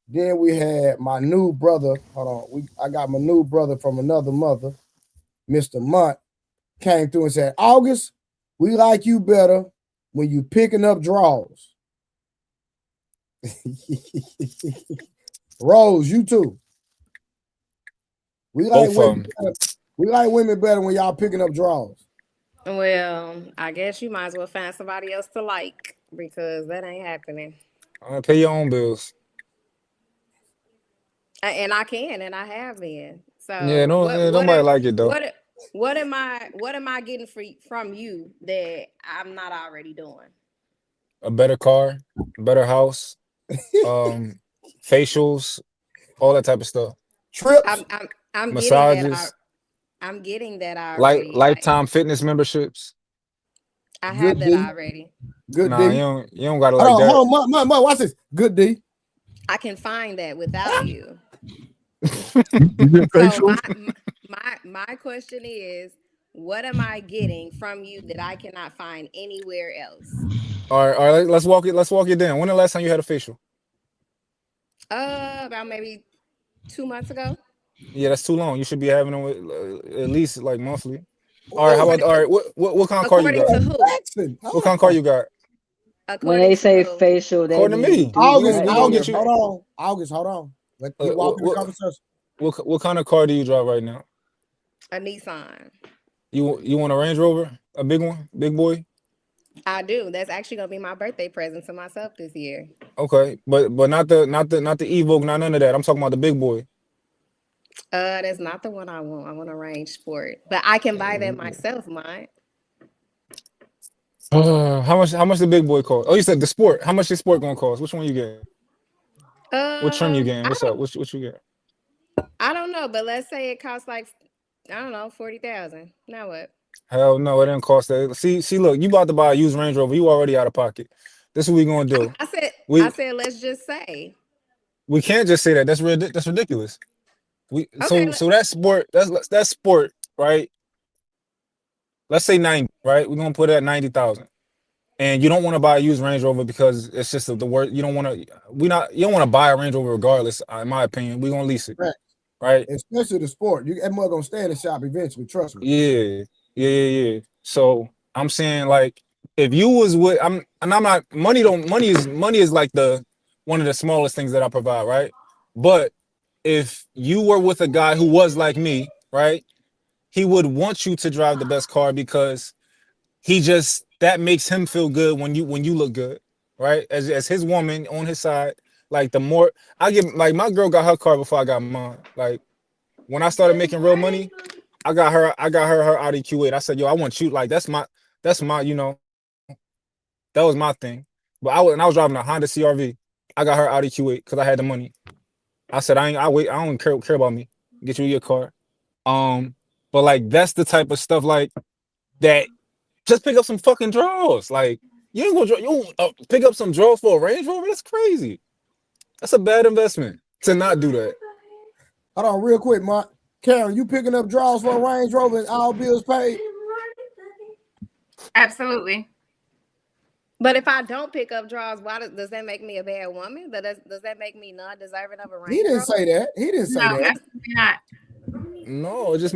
then we had my new brother. Hold on, I got my new brother from another mother, Mr. Munt, came through and said, August, we like you better when you picking up draws. Rose, you too. We like women better when y'all picking up draws. Well, I guess you might as well find somebody else to like, because that ain't happening. Pay your own bills. And I can, and I have been. So yeah, nobody like it though. What am I getting from you that I'm not already doing? A better car, a better house, facials, all that type of stuff. Trips, I'm massages. I'm getting that already. Lifetime fitness memberships. I have that already. Good nah, D. You don't gotta like that. Hold on, watch this. Good D. I can find that without you. So my question is, what am I getting from you that I cannot find anywhere else? All right. Let's walk it down. When the last time you had a facial? About maybe 2 months ago. Yeah, that's too long. You should be having them at least like monthly. All right, how about what kind of car you got? What kind of car you got? When they say facial, they according to me. August, hold on. Let's walk in the conversation. What kind of car do you drive right now? A Nissan. You want a Range Rover? A big one? Big boy? I do. That's actually gonna be my birthday present to myself this year. Okay, but not the Evoque, not none of that. I'm talking about the big boy. That's not the one I want. I want a Range Sport, but I can buy that myself, Mike. How much the big boy cost? Oh, you said the Sport. How much the Sport gonna cost? Which one you getting? What trim you getting? What's up? What you get? I don't know, but let's say it costs like, I don't know, 40,000. Now what? Hell no, it didn't cost that. See, look, you about to buy a used Range Rover. You already out of pocket. This is what we gonna do. I said, let's just say. We can't just say that. That's ridiculous. So that Sport, right? Let's say 90, right? We're gonna put it at 90,000. And you don't want to buy a used Range Rover because it's just the word. You don't want to. You don't want to buy a Range Rover regardless. In my opinion, we're gonna lease it, right? Especially the Sport. That mother gonna stay in the shop eventually. Trust me. Yeah. So I'm saying, like, if you was with, I'm not. Money is like one of the smallest things that I provide, right? But if you were with a guy who was like me, right, he would want you to drive the best car because that makes him feel good when you look good, right? As his woman on his side, like the more I get, like my girl got her car before I got mine. Like when I started making real money, I got her her Audi Q8. I said, yo, I want you, like that's my, that was my thing. But I was driving a Honda CRV. I got her Audi Q8 because I had the money. I said, I don't care about me. Get you your car. But like that's the type of stuff like that. Just pick up some fucking drawers. Like you ain't gonna pick up some drawers for a Range Rover. That's crazy. That's a bad investment to not do that. Hold on, real quick, Mark. Karen, you picking up drawers for a Range Rover and all bills paid? Absolutely. But if I don't pick up drawers, why does that make me a bad woman? Does that make me not deserving of a Range He didn't Rover? say that. He didn't say No, that. absolutely not. No, it just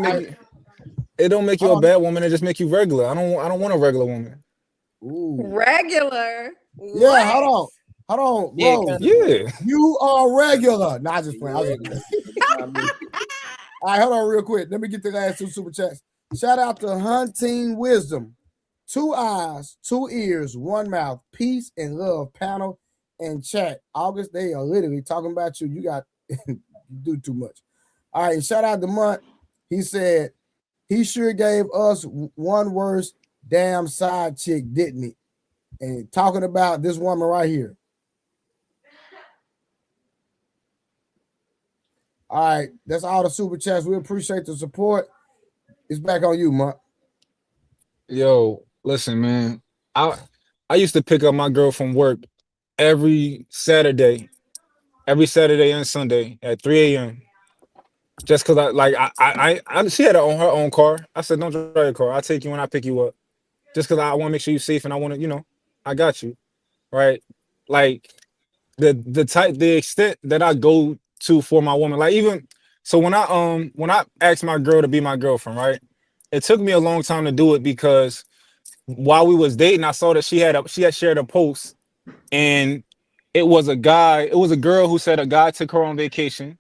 it don't make you a bad woman. It just make you regular. I don't want a regular woman. Ooh. Regular? Yeah, hold on, Rose. Yeah. You are regular. Nah, I just playing. All right, hold on real quick. Let me get the last 2 super chats. Shout out to Hunting Wisdom. 2 eyes, 2 ears, 1 mouth, peace and love panel and chat. August, they are literally talking about you. You got you do too much. All right, shout out to Munt. He said he sure gave us one worse damn side chick, didn't he? And talking about this woman right here. All right, that's all the super chats. We appreciate the support. It's back on you, Munt. Yo, listen, man. I used to pick up my girl from work every Saturday and Sunday at 3 a.m. Just cause she had her own car. I said, don't drive your car. I'll take you when I pick you up. Just cause I want to make sure you're safe and I want to, I got you. Right. Like the extent that I go to for my woman, like even so when I asked my girl to be my girlfriend, right? It took me a long time to do it because while we was dating, I saw that she had shared a post and it was a girl who said a guy took her on vacation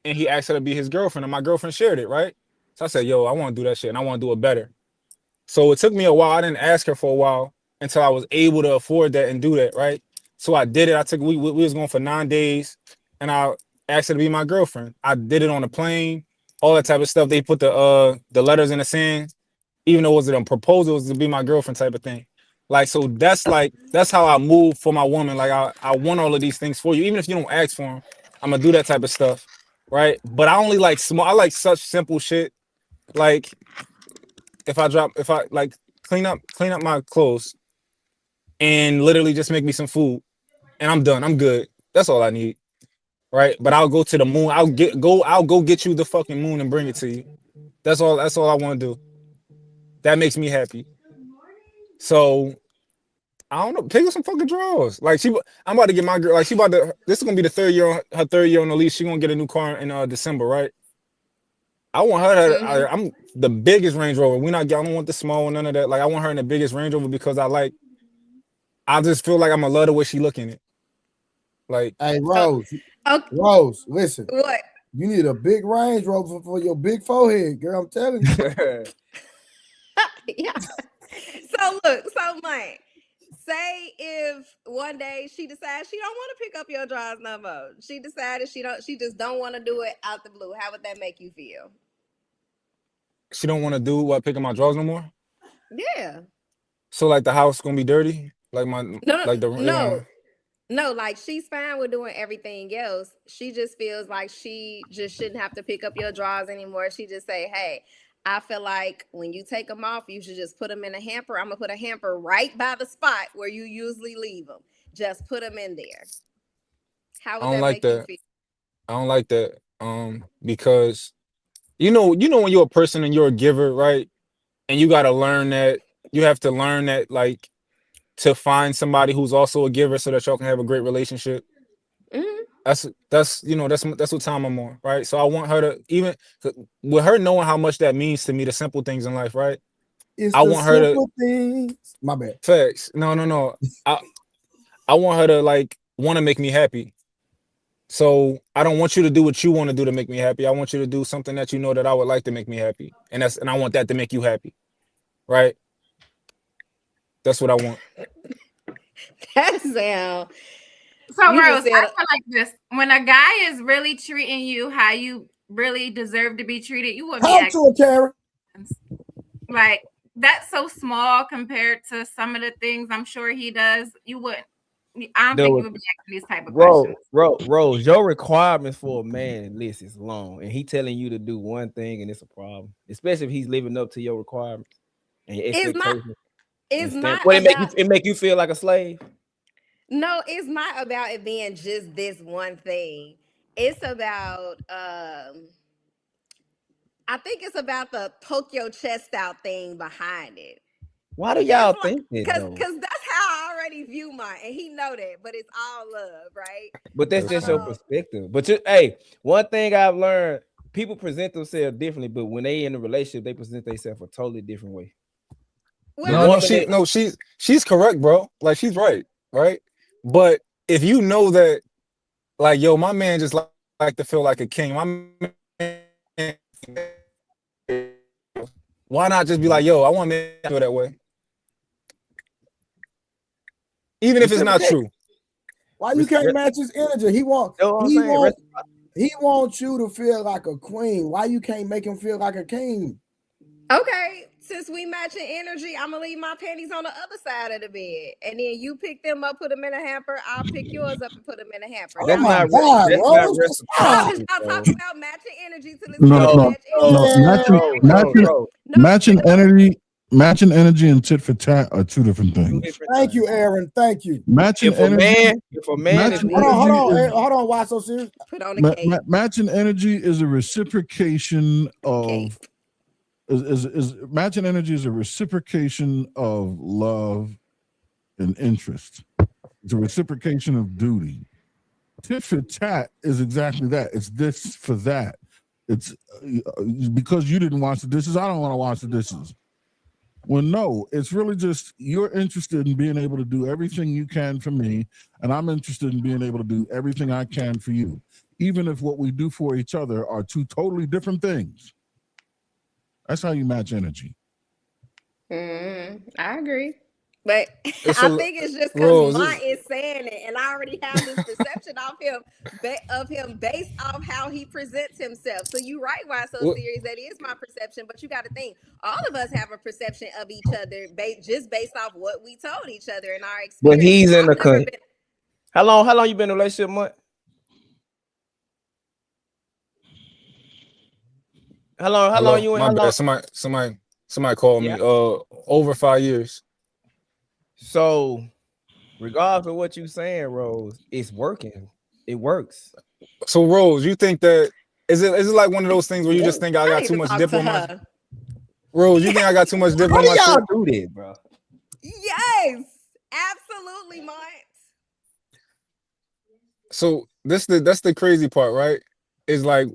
and he asked her to be his girlfriend and my girlfriend shared it, right? So I said, yo, I want to do that shit and I want to do it better. So it took me a while. I didn't ask her for a while until I was able to afford that and do that, right? So I did it. We was going for 9 days and I asked her to be my girlfriend. I did it on the plane, all that type of stuff. They put the letters in the sand, even though it was a proposal, it was to be my girlfriend type of thing. That's how I move for my woman. Like I want all of these things for you. Even if you don't ask for them, I'm gonna do that type of stuff, right? But I only like I like such simple shit. Like if I like clean up my clothes and literally just make me some food and I'm done. I'm good. That's all I need. Right? But I'll go to the moon. I'll go get you the fucking moon and bring it to you. That's all I want to do. That makes me happy. So I don't know. Pick up some fucking drawers. Like I'm about to get my girl. Like this is gonna be her third year on the lease. She gonna get a new car in December, right? I want her to. I'm the biggest Range Rover. I don't want the small one, none of that. Like I want her in the biggest Range Rover because I just feel like I'm gonna love the way she look in it. Like, hey, Rose. Okay. Rose, listen. What? You need a big Range Rover for your big forehead, girl. I'm telling you. Yeah. So Mike, say if one day she decides she don't want to pick up your drawers no more. She decided she just don't want to do it out the blue. How would that make you feel? She don't want to do what, pick up my drawers no more? Yeah. So like the house gonna be dirty? Like No, like she's fine with doing everything else. She just feels like she just shouldn't have to pick up your drawers anymore. She just say, hey, I feel like when you take them off, you should just put them in a hamper. I'm going to put a hamper right by the spot where you usually leave them. Just put them in there. How would that make you feel? I don't like that. Because you know when you're a person and you're a giver, right? And you got to learn that. You have to learn that, like, to find somebody who's also a giver so that y'all can have a great relationship. Mm-hmm. That's what time I'm on, right? So I want her to, even with her knowing how much that means to me, the simple things in life, right? I want her to things. My bad. Facts. No. I want her to like want to make me happy. So I don't want you to do what you want to do to make me happy. I want you to do something that you know that I would like to make me happy. And I want that to make you happy. Right? That's what I want. That sound. So You Rose, just I said feel like this. When a guy is really treating you how you really deserve to be treated, you wouldn't be Talk to her, Karen. like that's so small compared to some of the things I'm sure he does. You wouldn't. I don't think you would be asking these type of questions. Rose, your requirements for a man list is long, and he telling you to do one thing, and it's a problem, especially if he's living up to your requirements and your it's not. expectations. It's not What about. it make you feel like a slave? No, it's not about it being just this one thing. It's about I think it's about the poke your chest out thing behind it. Why do y'all It's think that though? Because that's how I already view mine, and he know that. But it's all love, right? But that's just your perspective. But hey, one thing I've learned: people present themselves differently, but when they in a relationship, they present themselves a totally different way. Well, She's correct, bro. Like she's right? But if you know that, like, yo, my man just like to feel like a king. My man, why not just be like, yo, I want me to feel that way, even if it's not true. Why you can't match his energy? He wants you to feel like a queen. Why you can't make him feel like a king? Okay, since we matching energy, I'm gonna leave my panties on the other side of the bed, and then you pick them up, put them in a hamper. I'll pick yours up and put them in a hamper. That's not reciprocity. I'll talk about matching energy till it's Matching energy and tit for tat are two different things. Thank you, Aaron. Thank you. Matching energy. Hold on. Why so serious? Put on the cake. Matching energy is a reciprocation of. Matching energy is a reciprocation of love and interest. It's a reciprocation of duty. Tit for tat is exactly that. It's this for that. It's because you didn't wash the dishes, I don't want to wash the dishes. Well, no, it's really just you're interested in being able to do everything you can for me, and I'm interested in being able to do everything I can for you, even if what we do for each other are two totally different things. That's how you match energy. I agree. But I think it's just because mine is saying it, and I already have this perception of him based off how he presents himself. So you're right, why it's so serious. That is my perception. But you got to think, all of us have a perception of each other just based off what we told each other in our experience. But he's in the country. How long you been in a relationship, Month? How long you in? My bad. Somebody called me. Over 5 years. So, regardless of what you saying, Rose, it's working. It works. So, Rose, you think that is it like one of those things where you just think I got too much dip on my Rose? You think I got too much dip on my y'all do this, bro? Yes, absolutely, Mike. So that's the crazy part, right? Is like,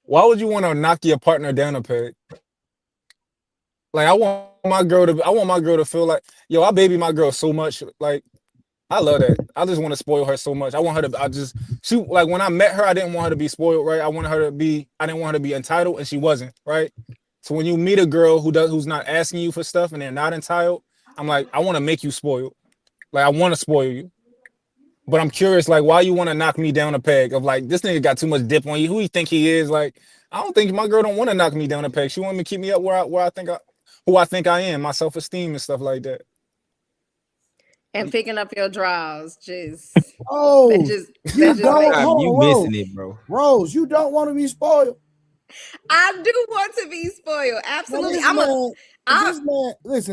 why would you want to knock your partner down a peg? Like, I want my girl to feel like, yo, I baby my girl so much. Like, I love that. I just want to spoil her so much. I want her to. Like when I met her, I didn't want her to be spoiled, right? I didn't want her to be entitled, and she wasn't, right? So when you meet a girl who's not asking you for stuff and they're not entitled, I'm like, I want to make you spoiled. Like, I want to spoil you. But I'm curious, like, why you want to knock me down a peg of like, this nigga got too much dip on you. Who you think he is? Like, I don't think my girl don't want to knock me down a peg. She want me to keep me up who I think I am, my self-esteem and stuff like that. And picking up your drawers, just you missing it, bro. Rose, you don't want to be spoiled. I do want to be spoiled. Absolutely.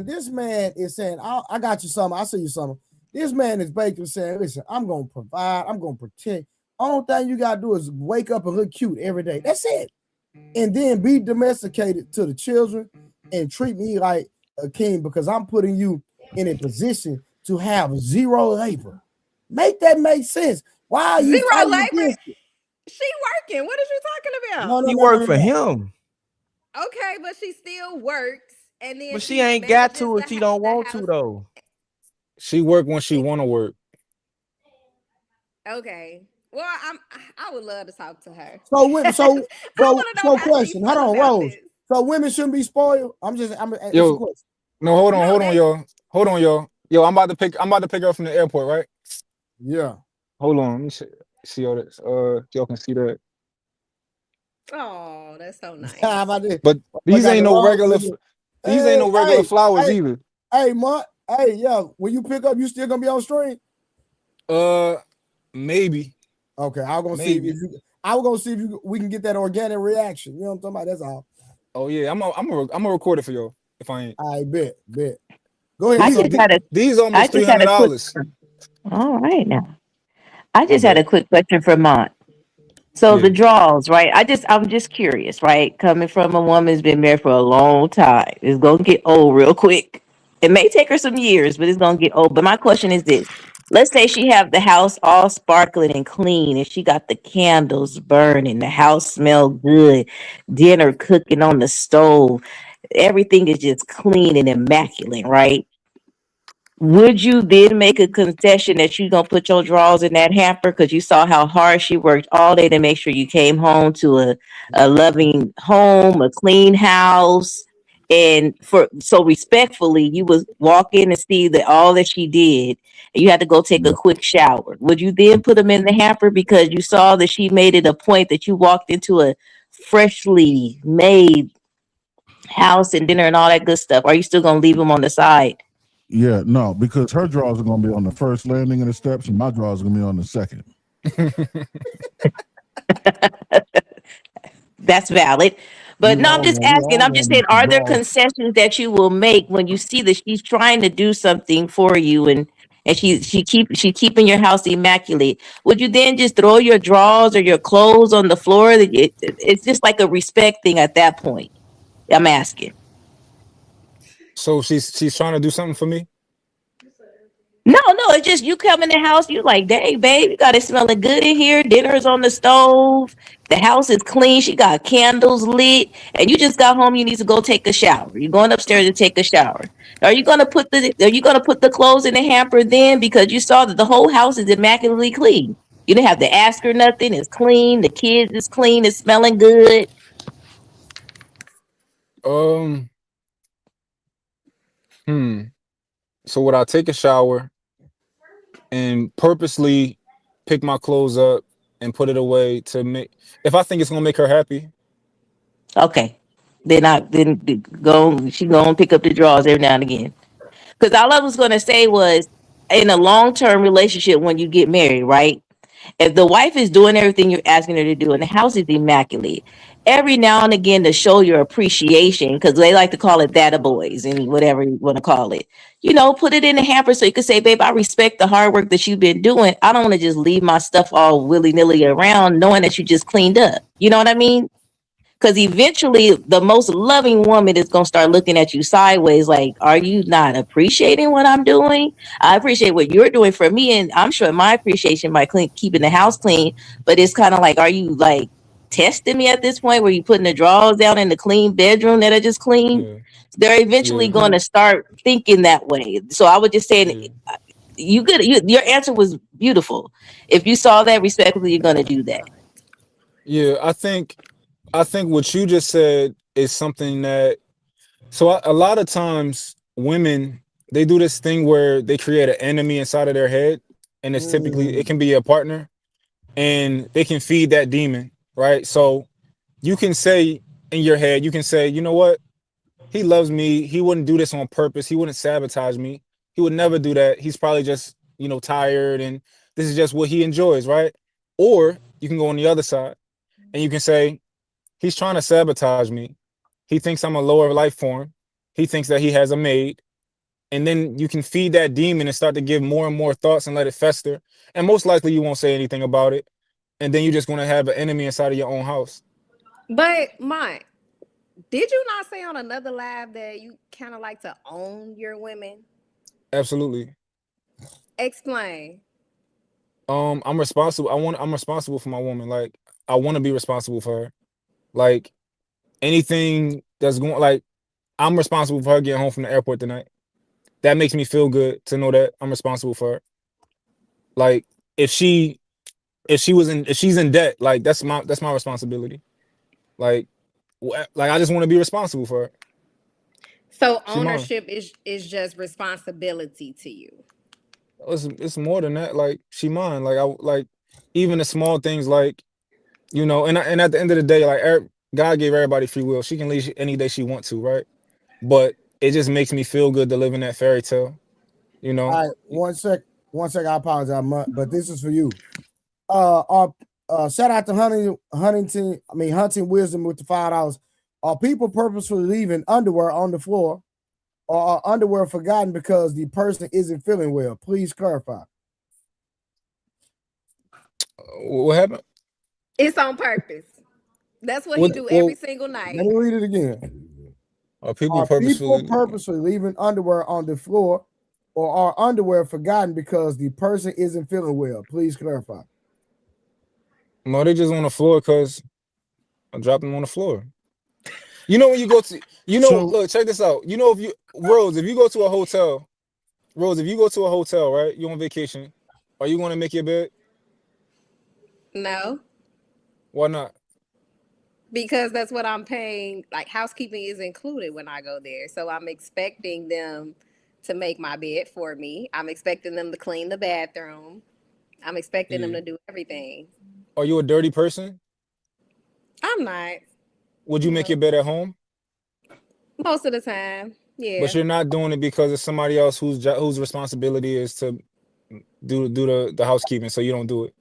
This man is saying, I got you something. I'll see you something. This man is basically saying, listen, I'm going to provide. I'm going to protect. Only thing you got to do is wake up and look cute every day. That's it. And then be domesticated to the children and treat me like a king because I'm putting you in a position to have zero labor. Make that make sense. Why are you zero labor? She working. What are you talking about? He worked for him. Okay, but she still works. And then but she ain't got to if she don't want to, though. She work when she want to work. Okay. Well, I would love to talk to her. So women, I want to know how she question. Hold feel on, about Rose. this. So women shouldn't be spoiled. It's a Yo, question. no, hold No, on, y'all. Hold on, y'all. Yo, I'm about to pick her up from the airport, right? Yeah. Hold on, let me see all this. Y'all can see that. Oh, that's so nice. How about this? But I these got ain't the no wrong regular. nigga. These ain't no regular flowers hey, either. Hey, Mutt. Hey, yeah. When you pick up, you still gonna be on stream? Maybe. Okay, I was gonna see if we can get that organic reaction. You know what I'm talking about? That's all. Oh yeah, I'm gonna record it for y'all if I ain't. I bet. Go ahead. These almost $300. All right now. I My just had bad. a quick question for Mont. So Yeah. the draws, right? I'm just curious, right? Coming from a woman who's been married for a long time, it's gonna get old real quick. It may take her some years, but it's gonna get old. But my question is this: let's say she have the house all sparkling and clean, and she got the candles burning, the house smell good, dinner cooking on the stove, everything is just clean and immaculate, right? Would you then make a concession that you gonna put your drawers in that hamper because you saw how hard she worked all day to make sure you came home to a loving home, a clean house, and for so respectfully, you would walk in and see that all that she did, and you had to go take a Yeah. quick shower. Would you then put them in the hamper because you saw that she made it a point that you walked into a freshly made house and dinner and all that good stuff? Or are you still gonna leave them on the side? Yeah, no, because her drawers are going to be on the first landing of the steps, and my drawers are going to be on the second. That's valid. But no, I'm just We asking. all I'm going just to need saying, some are there drawers. concessions that you will make when you see that she's trying to do something for you and she keeping your house immaculate? Would you then just throw your drawers or your clothes on the floor? It's just like a respect thing at that point. I'm asking. So she's trying to do something for me. No, it's just you come in the house, you like, dang, babe, you got it smelling good in here. Dinner's on the stove. The house is clean. She got candles lit, and you just got home. You need to go take a shower. You're going upstairs to take a shower. Are you gonna put the clothes in the hamper then because you saw that the whole house is immaculately clean? You didn't have to ask her nothing. It's clean. The kids is clean. It's smelling good. Um. So would I take a shower and purposely pick my clothes up and put it away to make if I think it's gonna make her happy? Okay, then go. She gonna pick up the drawers every now and again. Because all I was going to say was, in a long term relationship, when you get married, right? If the wife is doing everything you're asking her to do and the house is immaculate, every now and again to show your appreciation, because they like to call it that boys and whatever you want to call it, put it in the hamper so you can say, babe, I respect the hard work that you've been doing. I don't want to just leave my stuff all willy nilly around knowing that you just cleaned up. You know what I mean? Because eventually, the most loving woman is going to start looking at you sideways like, are you not appreciating what I'm doing? I appreciate what you're doing for me. And I'm sure my appreciation by keeping the house clean. But it's kind of like, are you like testing me at this point where you putting the drawers down in the clean bedroom that I just cleaned? Yeah. They're eventually Yeah. going to start thinking that way. So I would just say, Yeah. your answer was beautiful. If you saw that respectfully, you're going to do that. Yeah. I think what you just said is something that a lot of times women they do this thing where they create an enemy inside of their head, and it's typically it can be a partner, and they can feed that demon, right? So you can say in your head, you can say, you know what? He loves me. He wouldn't do this on purpose. He wouldn't sabotage me. He would never do that. He's probably just, tired and this is just what he enjoys, right? Or you can go on the other side and you can say, he's trying to sabotage me. He thinks I'm a lower life form. He thinks that he has a maid. And then you can feed that demon and start to give more and more thoughts and let it fester. And most likely you won't say anything about it. And then you're just going to have an enemy inside of your own house. But Mike, did you not say on another live that you kind of like to own your women? Absolutely. Explain. I'm responsible. I'm responsible for my woman. Like, I want to be responsible for her. Like, anything that's going, like, I'm responsible for her getting home from the airport tonight. That makes me feel good to know that I'm responsible for her. Like, if she if she's in debt, like that's my responsibility. Like I just want to be responsible for her. So She mine. ownership is just responsibility to you. It's more than that. Like she mine. Like I like even the small things, like and at the end of the day, like God gave everybody free will. She can leave any day she want to, right? But it just makes me feel good to live in that fairy tale. All right, one sec. I apologize, but this is for you. Shout out to hunting wisdom with the $5. Are people purposefully leaving underwear on the floor, or are underwear forgotten because the person isn't feeling well? Please clarify. What happened? It's on purpose. That's what he do every single night. Let me read it again. Are people purposefully leaving underwear on the floor, or are underwear forgotten because the person isn't feeling well? Please clarify. No, they just on the floor because I dropped them on the floor. When you go to, look, check this out. If you go to a hotel, right? You're on vacation. Are you going to make your bed? No. Why not? Because that's what I'm paying. Like housekeeping is included when I go there. So I'm expecting them to make my bed for me. I'm expecting them to clean the bathroom. I'm expecting them to do everything. Are you a dirty person? I'm not. Would you make your bed at home? Most of the time, yeah. But you're not doing it because it's somebody else whose responsibility is to do the housekeeping, so you don't do it.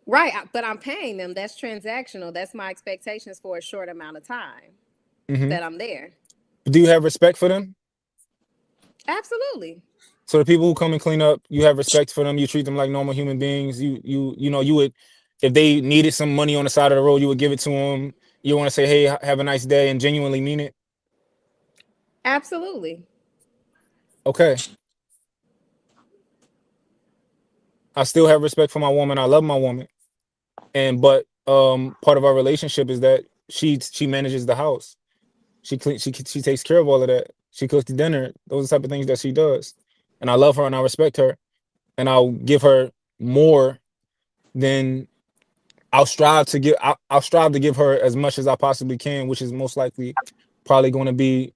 Right, but I'm paying them. That's transactional. That's my expectations for a short amount of time that I'm there. Do you have respect for them? Absolutely. So the people who come and clean up, you have respect for them. You treat them like normal human beings. You would, if they needed some money on the side of the road, you would give it to them. You want to say, hey, have a nice day, and genuinely mean it? Absolutely. Okay. I still have respect for my woman. I love my woman. But part of our relationship is that she manages the house. She takes care of all of that. She cooks the dinner. Those are the type of things that she does. And I love her and I respect her. And I'll give her more than I'll strive to give her as much as I possibly can, which is most likely probably going to be,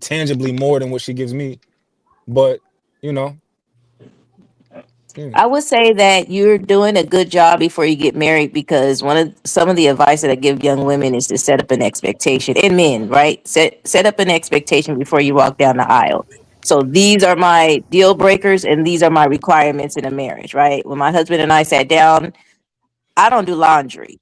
tangibly more than what she gives me. But, I would say that you're doing a good job before you get married, because some of the advice that I give young women is to set up an expectation, and men, right? Set up an expectation before you walk down the aisle. So these are my deal breakers and these are my requirements in a marriage, right? When my husband and I sat down, I don't do laundry.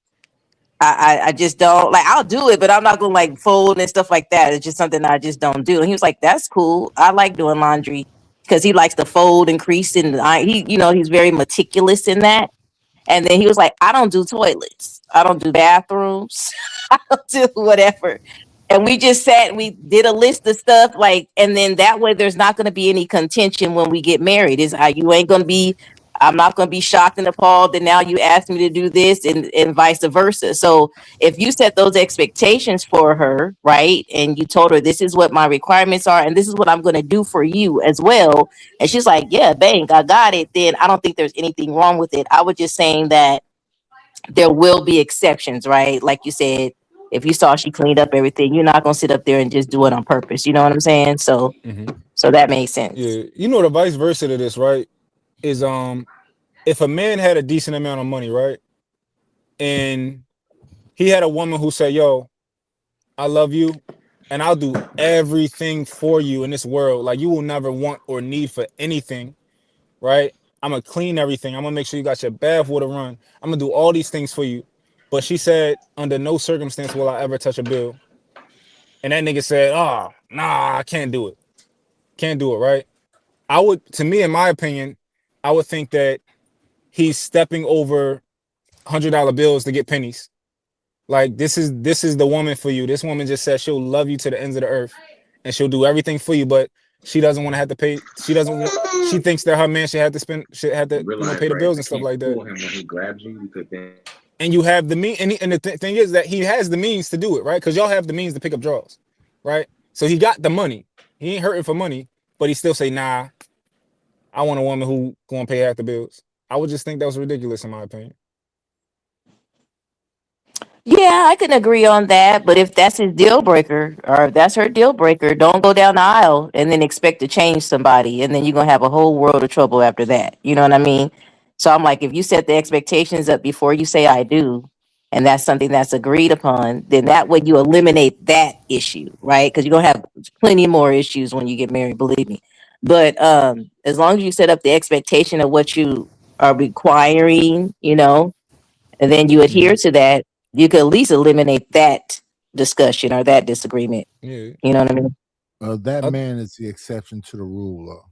I just don't, like, I'll do it, but I'm not gonna like fold and stuff like that. It's just something I just don't do. And he was like, that's cool. I like doing laundry, because he likes to fold and crease, and he's very meticulous in that. And then he was like, I don't do toilets. I don't do bathrooms. I don't do whatever. And we just sat and we did a list of stuff, like, and then that way there's not going to be any contention when we get married. Is how you ain't going to be, I'm not going to be shocked and appalled that now you asked me to do this, and vice versa. So if you set those expectations for her, right, and you told her this is what my requirements are and this is what I'm going to do for you as well, and she's like, yeah, bang, I got it, then I don't think there's anything wrong with it. I was just saying that there will be exceptions, right? Like you said, if you saw she cleaned up everything, you're not going to sit up there and just do it on purpose. You know what I'm saying? So that makes sense. Yeah. The vice versa to this, right, is if a man had a decent amount of money, right, and he had a woman who said, yo, I love you and I'll do everything for you in this world, like you will never want or need for anything, right? I'm gonna clean everything. I'm gonna make sure you got your bath water run. I'm gonna do all these things for you. But she said, under no circumstance will I ever touch a bill. And that nigga said, oh, nah, I can't do it. Can't do it, right? To me, in my opinion, I would think that he's stepping over $100 bills to get pennies. Like, this is the woman for you. This woman just said she'll love you to the ends of the earth and she'll do everything for you, but she doesn't want to have to pay. She thinks that her man should have to pay the bills and stuff like that. Him when he grabs you, because then. And you have the means, and the thing is that he has the means to do it, right? Because y'all have the means to pick up draws, right? So he got the money. He ain't hurting for money, but he still say, nah, I want a woman who gonna pay half the bills. I would just think that was ridiculous in my opinion. Yeah, I can agree on that. But if that's his deal breaker or if that's her deal breaker, don't go down the aisle and then expect to change somebody. And then you're going to have a whole world of trouble after that. You know what I mean? So I'm like, if you set the expectations up before you say I do, and that's something that's agreed upon, then that way you eliminate that issue, right? Because you're going to have plenty more issues when you get married, believe me. But as long as you set up the expectation of what you are requiring, and then you adhere to that, you could at least eliminate that discussion or that disagreement. Yeah. You know what I mean? That I, man is the exception to the rule, though.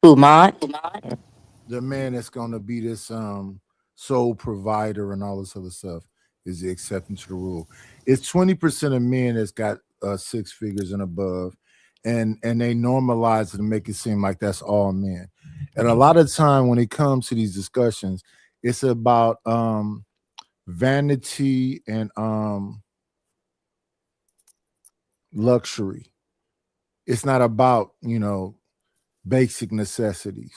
Who, Mont? The man that's going to be this sole provider and all this other stuff is the exception to the rule. It's 20% of men that's got six figures and above, and they normalize it and make it seem like that's all men. And a lot of time when it comes to these discussions, it's about vanity and luxury. It's not about, basic necessities.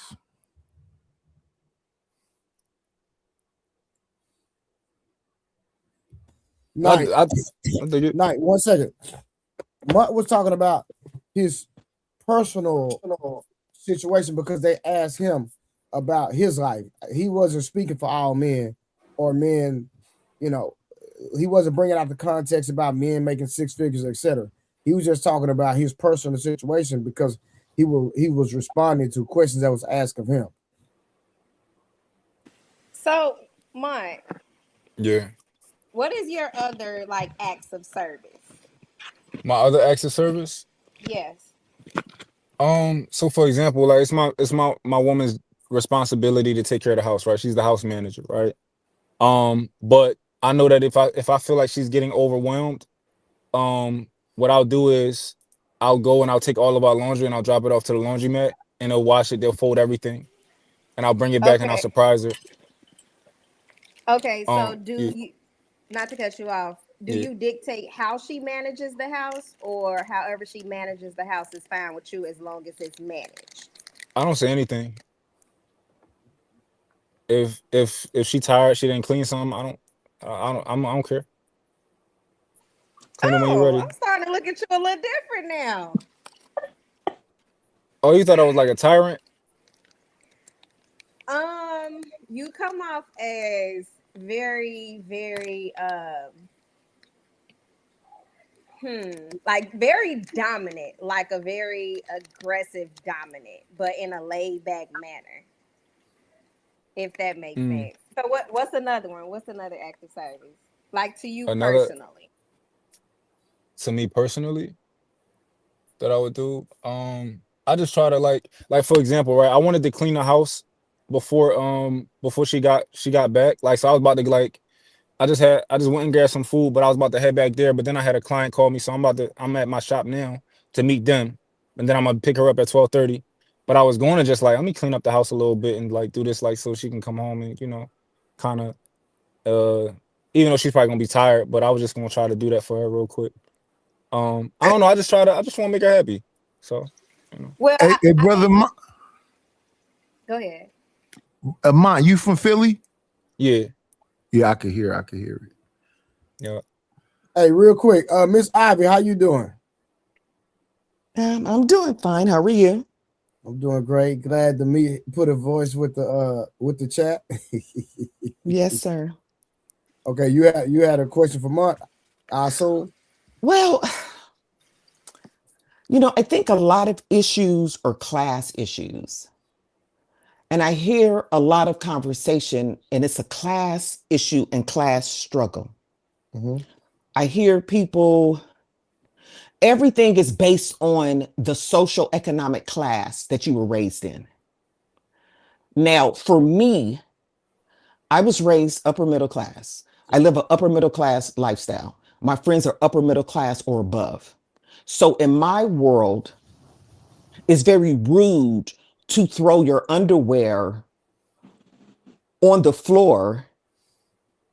Night, I think it. night. 1 second. Mutt was talking about his personal situation because they asked him about his life. He wasn't speaking for all men or men, he wasn't bringing out the context about men making six figures, etc. He was just talking about his personal situation because he was responding to questions that was asked of him. So, Mike, Yeah. what is your other like acts of service? My other acts of service. Yes. So for example, like it's my woman's responsibility to take care of the house, right? She's the house manager, right? But I know that if I feel like she's getting overwhelmed, what I'll do is I'll go and I'll take all of our laundry and I'll drop it off to the laundromat and they'll wash it, they'll fold everything, and I'll bring it back and I'll Okay. surprise her. Okay. So, do Yeah, you, not to cut you off, do yeah. you dictate how she manages the house, or however she manages the house is fine with you as long as it's managed? I don't say anything. If she tired, she didn't clean something, I don't care. Clean it when you're Oh, ready. I'm starting to look at you a little different now. Oh, you thought I was like a tyrant? You come off as very, very, like very dominant, like a very aggressive dominant, but in a laid back manner, if that makes Mm. sense. So what's another one? What's another act of service? Like to you Another personally. to me personally that I would do. I just try to like for example, right? I wanted to clean the house before she got back. Like so I was about to like I just went and grabbed some food, but I was about to head back there. But then I had a client call me, so I'm at my shop now to meet them, and then I'm gonna pick her up at 12:30. But I was going to just like let me clean up the house a little bit and like do this like so she can come home and kind of even though she's probably gonna be tired, but I was just gonna try to do that for her real quick. I don't know. I just want to make her happy. So, Well, Hey, brother, go ahead. Mont, you from Philly? Yeah, Yeah, I could hear it. yeah. Hey, real quick, Miss Ivy, how you doing? I'm doing fine. How are you? I'm doing great. Glad to put a voice with the chat. Yes, sir. Okay, you had a question for Mark, I assume. Well, I think a lot of issues are class issues. And I hear a lot of conversation, and it's a class issue and class struggle. Mm-hmm. I hear people, everything is based on the social economic class that you were raised in. Now, for me, I was raised upper middle class. I live an upper middle class lifestyle. My friends are upper middle class or above. So in my world, it's very rude to throw your underwear on the floor.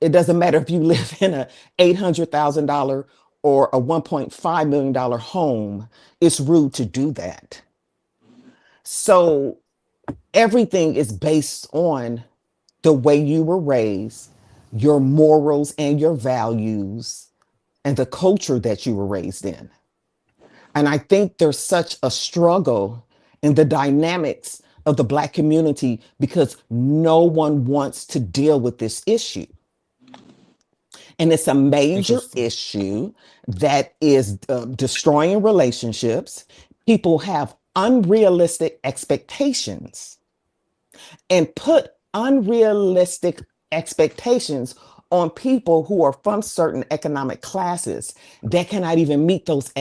It doesn't matter if you live in a $800,000 or a $1.5 million home. It's rude to do that. So everything is based on the way you were raised, your morals and your values, and the culture that you were raised in. And I think there's such a struggle in the dynamics of the Black community because no one wants to deal with this issue. And it's a major Interesting. issue that is destroying relationships. People have unrealistic expectations and put unrealistic expectations on people who are from certain economic classes that cannot even meet those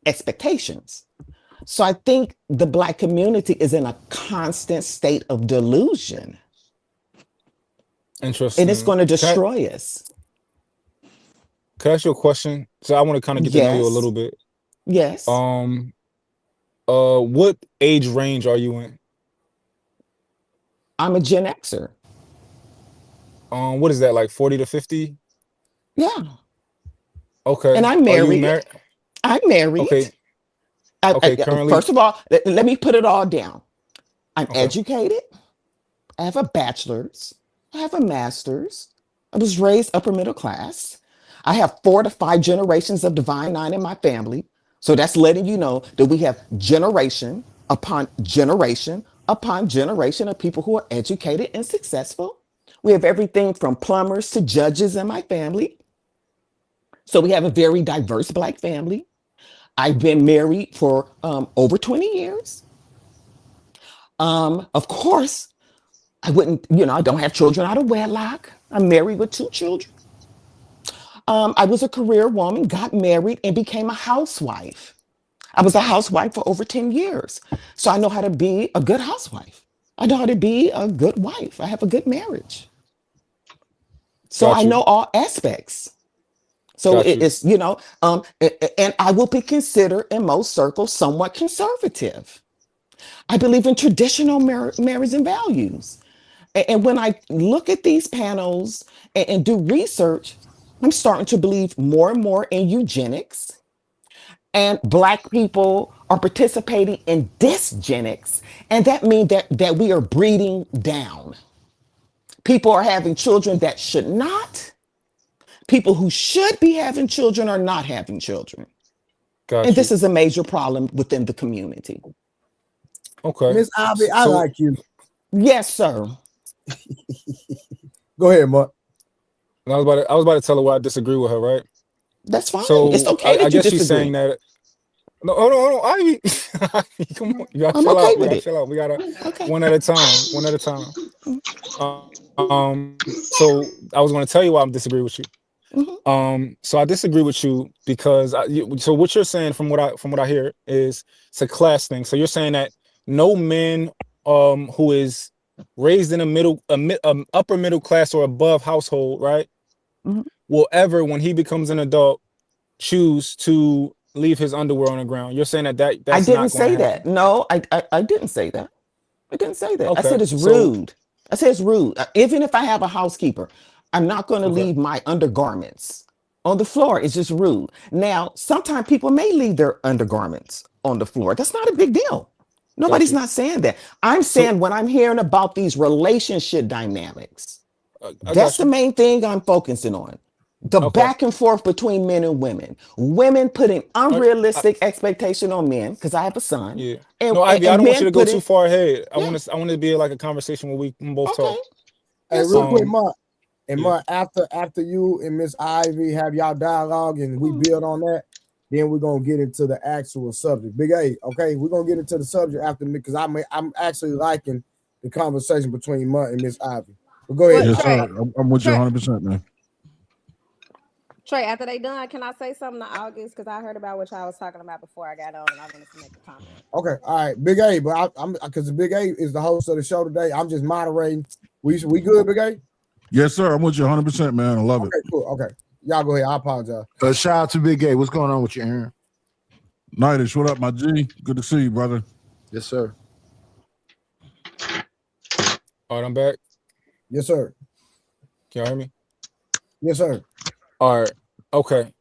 expectations. So I think the Black community is in a constant state of delusion, Interesting. and it's going to destroy us. Can I ask you a question? So I want to kind of get to know you a little bit. Yes. What age range are you in? I'm a Gen Xer. What is that, like 40 to 50? Yeah. Okay. And I'm Are you married. married? I'm married. Okay. Okay, currently. First of all, let me put it all down. I'm Okay. educated. I have a bachelor's. I have a master's. I was raised upper middle class. I have 4 to 5 generations of Divine Nine in my family. So that's letting you know that we have generation upon generation upon generation of people who are educated and successful. We have everything from plumbers to judges in my family. So we have a very diverse Black family. I've been married for over 20 years. Of course, I wouldn't, I don't have children out of wedlock. I'm married with 2 children. I was a career woman, got married, and became a housewife. I was a housewife for over 10 years. So I know how to be a good housewife. I know how to be a good wife. I have a good marriage. So I know all aspects. So it's, and I will be considered in most circles somewhat conservative. I believe in traditional marriage and values. And when I look at these panels and do research, I'm starting to believe more and more in eugenics. And Black people are participating in dysgenics. And that means that we are breeding down. People are having children that should not. People who should be having children are not having children. And this is a major problem within the community. Okay. Miss Ivy, I like you. Yes, sir. Go ahead, Mark. I was about to tell her why I disagree with her, right? That's fine. So It's okay that I you guess disagree. she's saying that. No, hold on, Ivy. Come on, you gotta chill out. We gotta chill out. We gotta one at a time. One at a time. So I was going to tell you why I'm disagree with you. So I disagree with you because so what you're saying from what I hear is it's a class thing. So you're saying that no man who is raised in a upper middle class or above household, right, will ever, when he becomes an adult, choose to leave his underwear on the ground. You're saying that's I didn't not say going to that. happen. No, I didn't say that. I didn't say that. I Okay, said it's so- rude. I said it's rude. Even if I have a housekeeper, I'm not going to leave my undergarments on the floor. It's just rude. Now, sometimes people may leave their undergarments on the floor. That's not a big deal. Nobody's not saying that. I'm saying when I'm hearing about these relationship dynamics, that's the main thing I'm focusing on. The back and forth between men and women. Women putting unrealistic expectation on men, because I have a son. Yeah. And, No, Ivy, and I don't want you to go putting- too far ahead. I want to be like a conversation where we can both talk. Hey, real quick, Mark. And Mark, after you and Miss Ivy have y'all dialogue and we build on that, then we're gonna get into the actual subject. Big A, okay, we're gonna get into the subject after me because I'm actually liking the conversation between Mark and Miss Ivy. But go ahead. Yes, sir. I'm with you 100%, man. Trey, after they done, can I say something to August? Because I heard about what y'all was talking about before I got on, and I wanted to make a comment. Okay, all right, Big A, but I'm because Big A is the host of the show today. I'm just moderating. We good, Big A? Yes, sir. I'm with you 100%, man. I love it. Okay, cool. Okay, y'all go ahead. I apologize. Shout out to Big A. What's going on with you, Aaron? Nightish, what up, my G? Good to see you, brother. Yes, sir. All right, I'm back. Yes, sir. Can y'all hear me? Yes, sir. All right. Okay.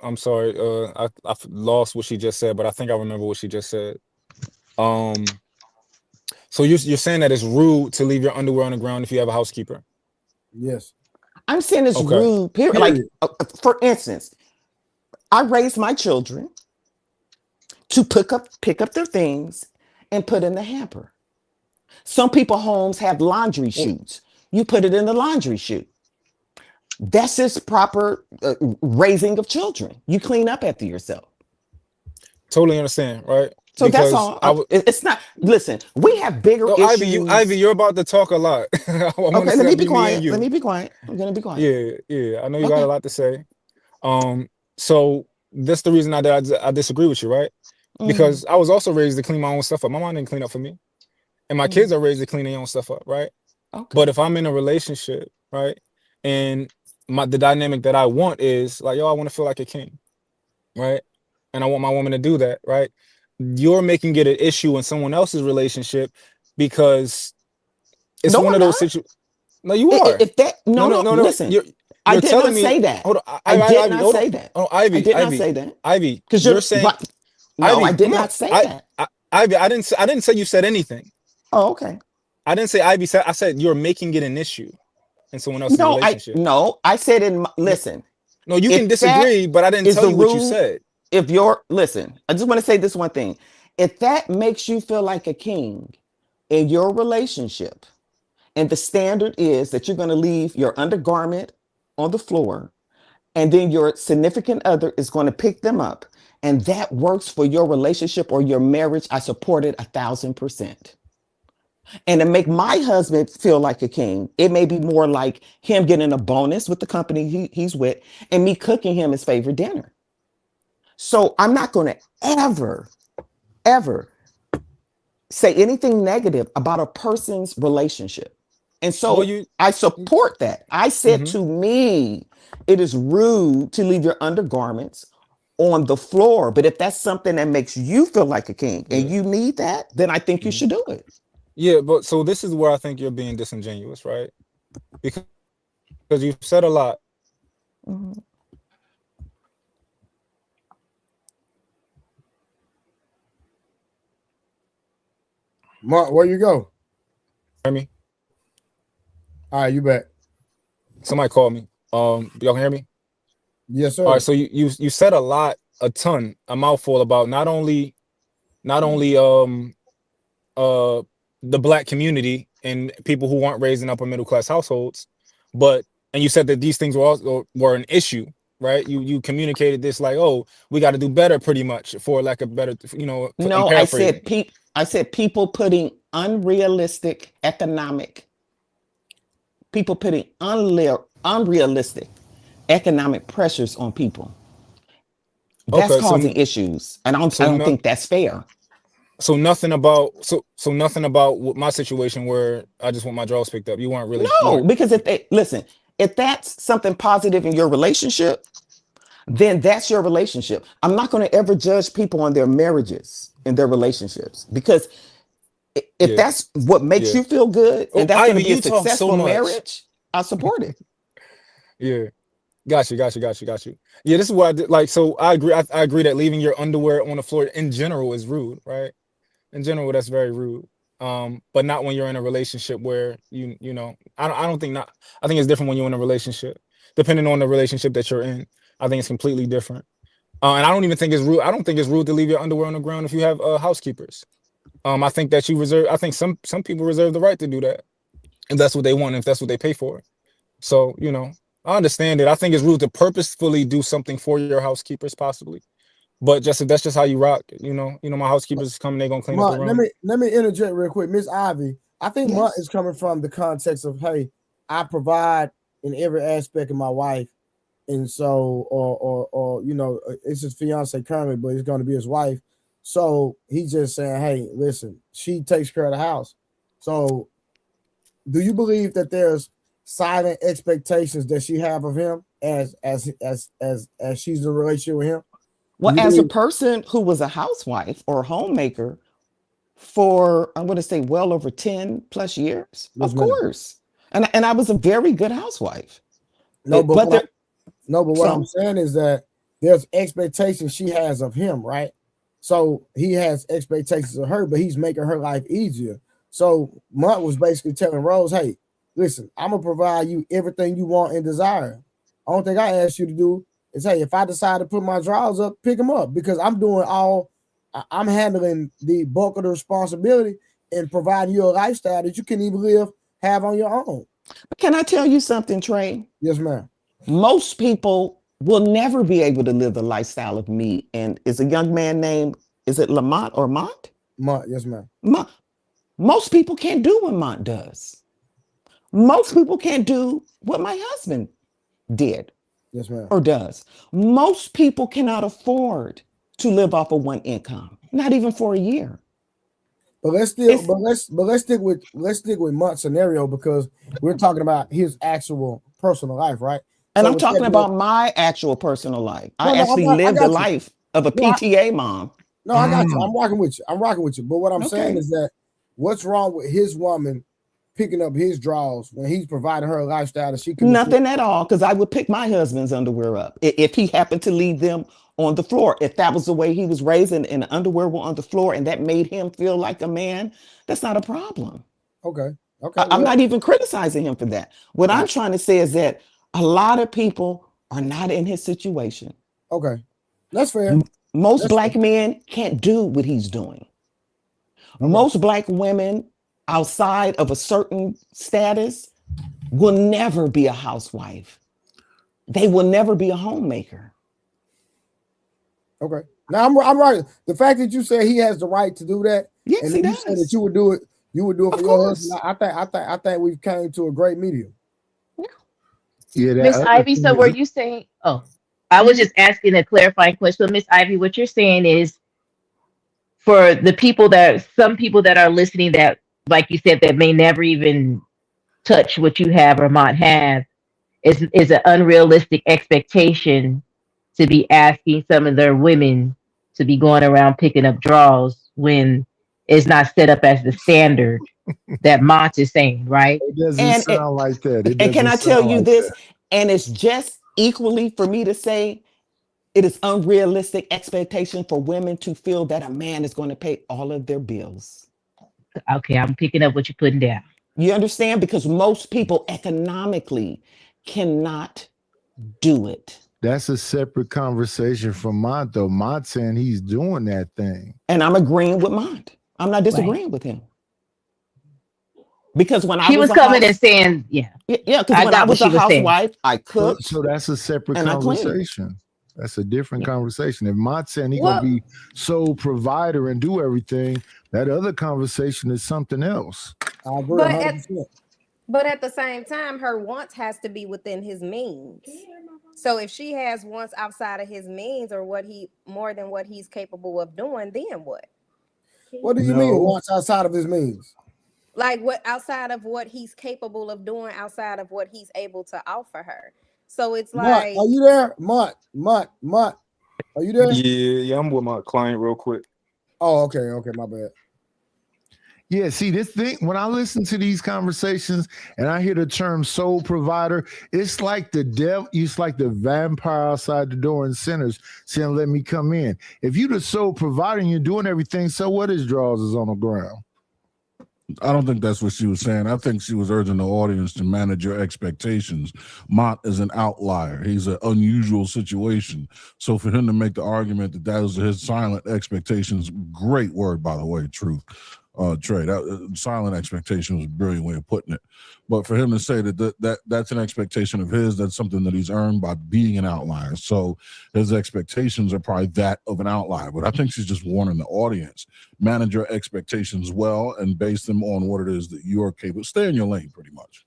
I'm sorry. I lost what she just said, but I think I remember what she just said. So you're saying that it's rude to leave your underwear on the ground if you have a housekeeper? Yes. I'm saying it's Okay. rude. Period. Like, for instance, I raised my children to pick up their things and put in the hamper. Some people homes have laundry chutes. You put it in the laundry chute. That's just proper raising of children. You clean up after yourself. Totally understand, right? So that's all. It's not. Listen, we have bigger issues. Ivy, you're about to talk a lot. I want Okay, to let me be be quiet. you. Let me be quiet. I'm gonna be quiet. Yeah. I know you got a lot to say. So that's the reason I disagree with you, right? Because I was also raised to clean my own stuff up. My mom didn't clean up for me, and my kids are raised to clean their own stuff up, right? Okay. But if I'm in a relationship, right, and the dynamic that I want is like, yo, I want to feel like a king, right? And I want my woman to do that, right? You're making it an issue in someone else's relationship because it's one of those situations. No, you are. If that no. Listen, I did not say that. Hold on, I did not say that. Oh, Ivy, I did not say that. Ivy, because you're saying. No, Ivy, I did not say that. Ivy, I didn't say you said anything. Oh, okay. I didn't say Ivy said. I said you're making it an issue in someone else's relationship. I said listen. No, you can disagree, but I didn't tell you what you said. Listen, I just want to say this one thing. If that makes you feel like a king in your relationship, and the standard is that you're going to leave your undergarment on the floor, and then your significant other is going to pick them up, and that works for your relationship or your marriage, I support it 1,000%. And to make my husband feel like a king, it may be more like him getting a bonus with the company he's with and me cooking him his favorite dinner. So I'm not going to ever say anything negative about a person's relationship. And so I support that. I said to me, it is rude to leave your undergarments on the floor. But if that's something that makes you feel like a king and you need that, then I think you should do it. Yeah, but so this is where I think you're being disingenuous, right? Because you've said a lot. Mark, where you go? Hear me? All right, you back. Somebody called me. Y'all can hear me? Yes, sir. All right, so you said a mouthful about not only the Black community and people who weren't raised in upper middle class households, and you said that these things were an issue, right? You communicated this like, oh, we got to do better, pretty much, for like a better, No, I said people putting unrealistic economic pressures on people. That's causing issues, and I don't think that's fair. So nothing about my situation where I just want my drawers picked up. You weren't really because if that's something positive in your relationship, then that's your relationship. I'm not going to ever judge people on their marriages and their relationships, because if that's what makes you feel good and that's going to be a successful marriage, I support it. Yeah. Got you. Yeah, this is what I did. Like, so I agree. I agree that leaving your underwear on the floor in general is rude, right? In general, that's very rude. But not when you're in a relationship where I think it's different when you're in a relationship. Depending on the relationship that you're in, I think it's completely different. And I don't even think it's rude. I don't think it's rude to leave your underwear on the ground if you have housekeepers. I think that I think some people reserve the right to do that if that's what they want, if that's what they pay for. So, I understand it. I think it's rude to purposefully do something for your housekeepers, possibly. But if that's just how you rock, my housekeepers come, they're gonna clean up the room. Let me interject real quick, Miss Ivy. I think Mark is coming from the context of, hey, I provide in every aspect of my wife, and so, or it's his fiance currently, but it's going to be his wife. So he's just saying, hey, listen, she takes care of the house. So, do you believe that there's silent expectations that she have of him as she's in a relationship with him? Well, as a person who was a housewife or a homemaker for, I'm going to say, well over 10 plus years, of course. And I was a very good housewife. What I'm saying is that there's expectations she has of him, right? So he has expectations of her, but he's making her life easier. So Mont was basically telling Rose, hey, listen, I'm gonna provide you everything you want and desire. Only thing I ask you to do is, hey, if I decide to put my drawers up, pick them up, because I'm handling the bulk of the responsibility and providing you a lifestyle that you can even have on your own. Can I tell you something, Trey? Yes, ma'am. Most people will never be able to live the lifestyle of me. And is a young man named, is it Lamont or Mont? Mont, yes, ma'am. Mont. Most people can't do what Mont does. Most people can't do what my husband did. Yes, ma'am. Or does. Most people cannot afford to live off of one income, not even for a year. But let's stick with Mont's scenario, because we're talking about his actual personal life, right? And so I'm talking about my actual personal life. I lived the life of a PTA mom. No, I got you. I'm rocking with you. But what I'm saying is that what's wrong with his woman picking up his drawers when he's providing her a lifestyle that she can nothing at all, because I would pick my husband's underwear up if he happened to leave them on the floor. If that was the way he was raised and the underwear were on the floor and that made him feel like a man, that's not a problem. Okay. I'm not even criticizing him for that. What I'm trying to say is that a lot of people are not in his situation. Okay. That's fair. Most black men can't do what he's doing. Okay. Most black women outside of a certain status will never be a housewife. They will never be a homemaker. Okay. Now I'm right. The fact that you say he has the right to do that, yes, and he you does. say that you would do it for your husband. I think we've came to a great medium. Yeah, Miss Ivy, so were you saying, I was just asking a clarifying question. So Miss Ivy, what you're saying is, for some people that are listening that, like you said, that may never even touch what you have or might have, is an unrealistic expectation to be asking some of their women to be going around picking up drawers when it's not set up as the standard that Mont is saying, right? It doesn't sound like that. And can I tell you this? And it's just equally for me to say, it is unrealistic expectation for women to feel that a man is going to pay all of their bills. Okay, I'm picking up what you're putting down. You understand? Because most people economically cannot do it. That's a separate conversation from Mont, though. Mont saying he's doing that thing. And I'm agreeing with Mont. I'm not disagreeing with him. Because when he was coming and saying, because when I was a housewife, I cooked. So that's a separate conversation. That's a different conversation. If Mott's saying he's gonna be sole provider and do everything, that other conversation is something else. I agree. But at the same time, her wants has to be within his means. So if she has wants outside of his means, or more than what he's capable of doing, then what? What do you mean wants outside of his means? Like what outside of what he's capable of doing, outside of what he's able to offer her. So it's like, Mont, are you there? Mont, are you there? Yeah, I'm with my client real quick. Oh, okay, my bad. Yeah, see, this thing, when I listen to these conversations and I hear the term sole provider, it's like the devil, it's like the vampire outside the door in Sinners saying, let me come in. If you're the sole provider and you're doing everything, so what his drawers is on the ground? I don't think that's what she was saying. I think she was urging the audience to manage your expectations. Mont is an outlier. He's an unusual situation. So for him to make the argument that was his silent expectations, great word, by the way, Truth. Trey, that silent expectation was a brilliant way of putting it. But for him to say that's an expectation of his, that's something that he's earned by being an outlier. So his expectations are probably that of an outlier. But I think she's just warning the audience, manage your expectations well and base them on what it is that you're capable. Stay in your lane, pretty much.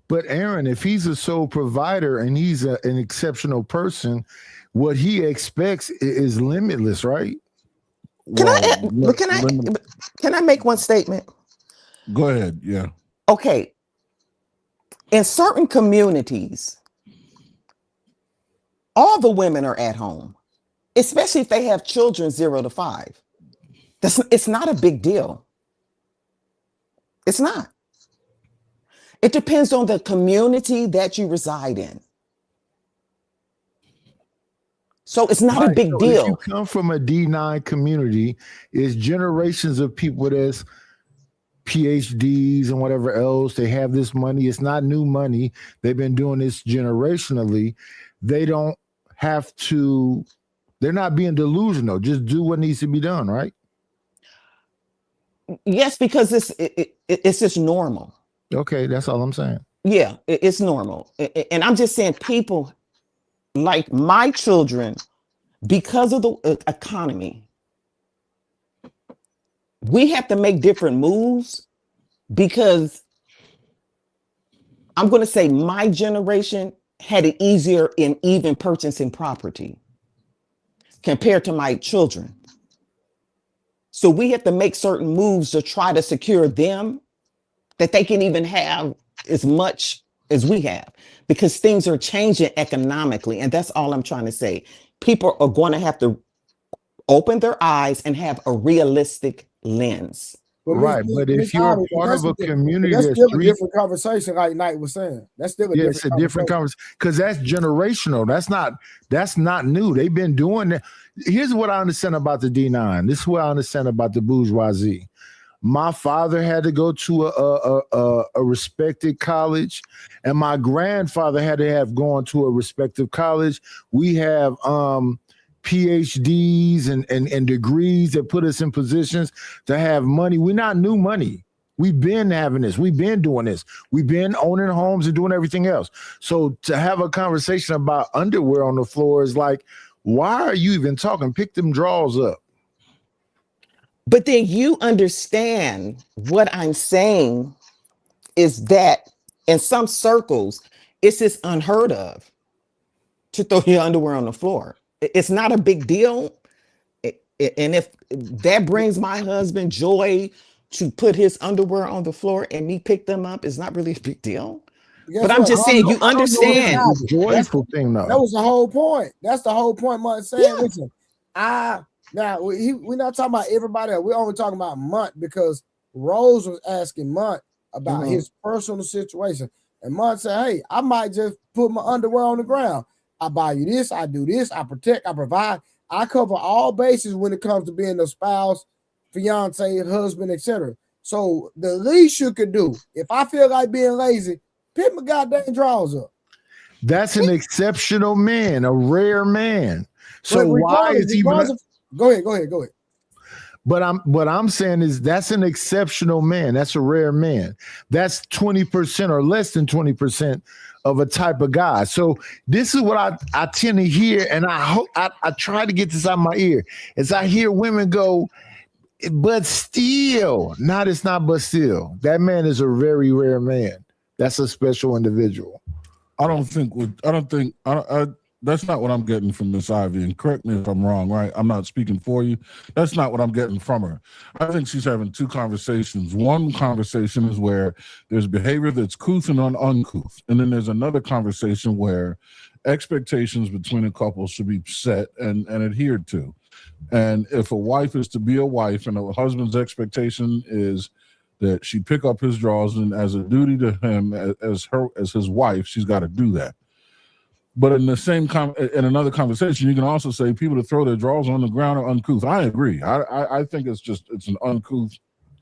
But Aaron, if he's a sole provider and he's an exceptional person, what he expects is limitless, right? Can I make one statement? Go ahead. Yeah. Okay. In certain communities, all the women are at home, especially if they have children 0 to 5. It's not a big deal. It's not. It depends on the community that you reside in. So it's not a big deal. If you come from a D9 community, it's generations of people that's PhDs and whatever else. They have this money. It's not new money. They've been doing this generationally. They don't have to, they're not being delusional. Just do what needs to be done, right? Yes, because it's just normal. Okay, that's all I'm saying. Yeah, it's normal. And I'm just saying people like my children, because of the economy, we have to make different moves because I'm going to say my generation had it easier in even purchasing property compared to my children. So we have to make certain moves to try to secure them that they can even have as much as we have, because things are changing economically. And that's all I'm trying to say. People are going to have to open their eyes and have a realistic lens. Right, but if you're part of a community, that's still a different conversation, like Knight was saying. That's still a different conversation because that's generational. That's not new. They've been doing that. Here's what I understand about the D9. This is what I understand about the bourgeoisie. My father had to go to a respected college, and my grandfather had to have gone to a respective college. We have PhDs and degrees that put us in positions to have money. We're not new money. We've been having this. We've been doing this. We've been owning homes and doing everything else. So to have a conversation about underwear on the floor is like, why are you even talking? Pick them drawers up. But then you understand what I'm saying is that in some circles, it's just unheard of to throw your underwear on the floor. It's not a big deal. And if that brings my husband joy to put his underwear on the floor and me pick them up, it's not really a big deal. But I'm just saying, you understand. It's a joyful thing, though. That was the whole point. That's the whole point. Munt saying, listen, now we're not talking about everybody else. We're only talking about Munt because Rose was asking Munt about his personal situation. And Munt said, hey, I might just put my underwear on the ground. I buy you this, I do this, I protect, I provide. I cover all bases when it comes to being a spouse, fiance, husband, etc. So the least you could do, if I feel like being lazy, pick my goddamn drawers up. That's an exceptional man, a rare man. So why is he? Go ahead. But what I'm saying is that's an exceptional man. That's a rare man. That's 20% or less than 20% of a type of guy. So this is what I tend to hear, and I hope I try to get this out of my ear. As I hear women go, but still, it's not, but still. That man is a very rare man. That's a special individual. That's not what I'm getting from Miss Ivy. And correct me if I'm wrong, right? I'm not speaking for you. That's not what I'm getting from her. I think she's having two conversations. One conversation is where there's behavior that's couth and uncouth. And then there's another conversation where expectations between a couple should be set and adhered to. And if a wife is to be a wife and a husband's expectation is that she pick up his drawers, and as a duty to him as his wife, she's got to do that. But in the same in another conversation, you can also say people to throw their drawers on the ground are uncouth. I agree. I think it's an uncouth,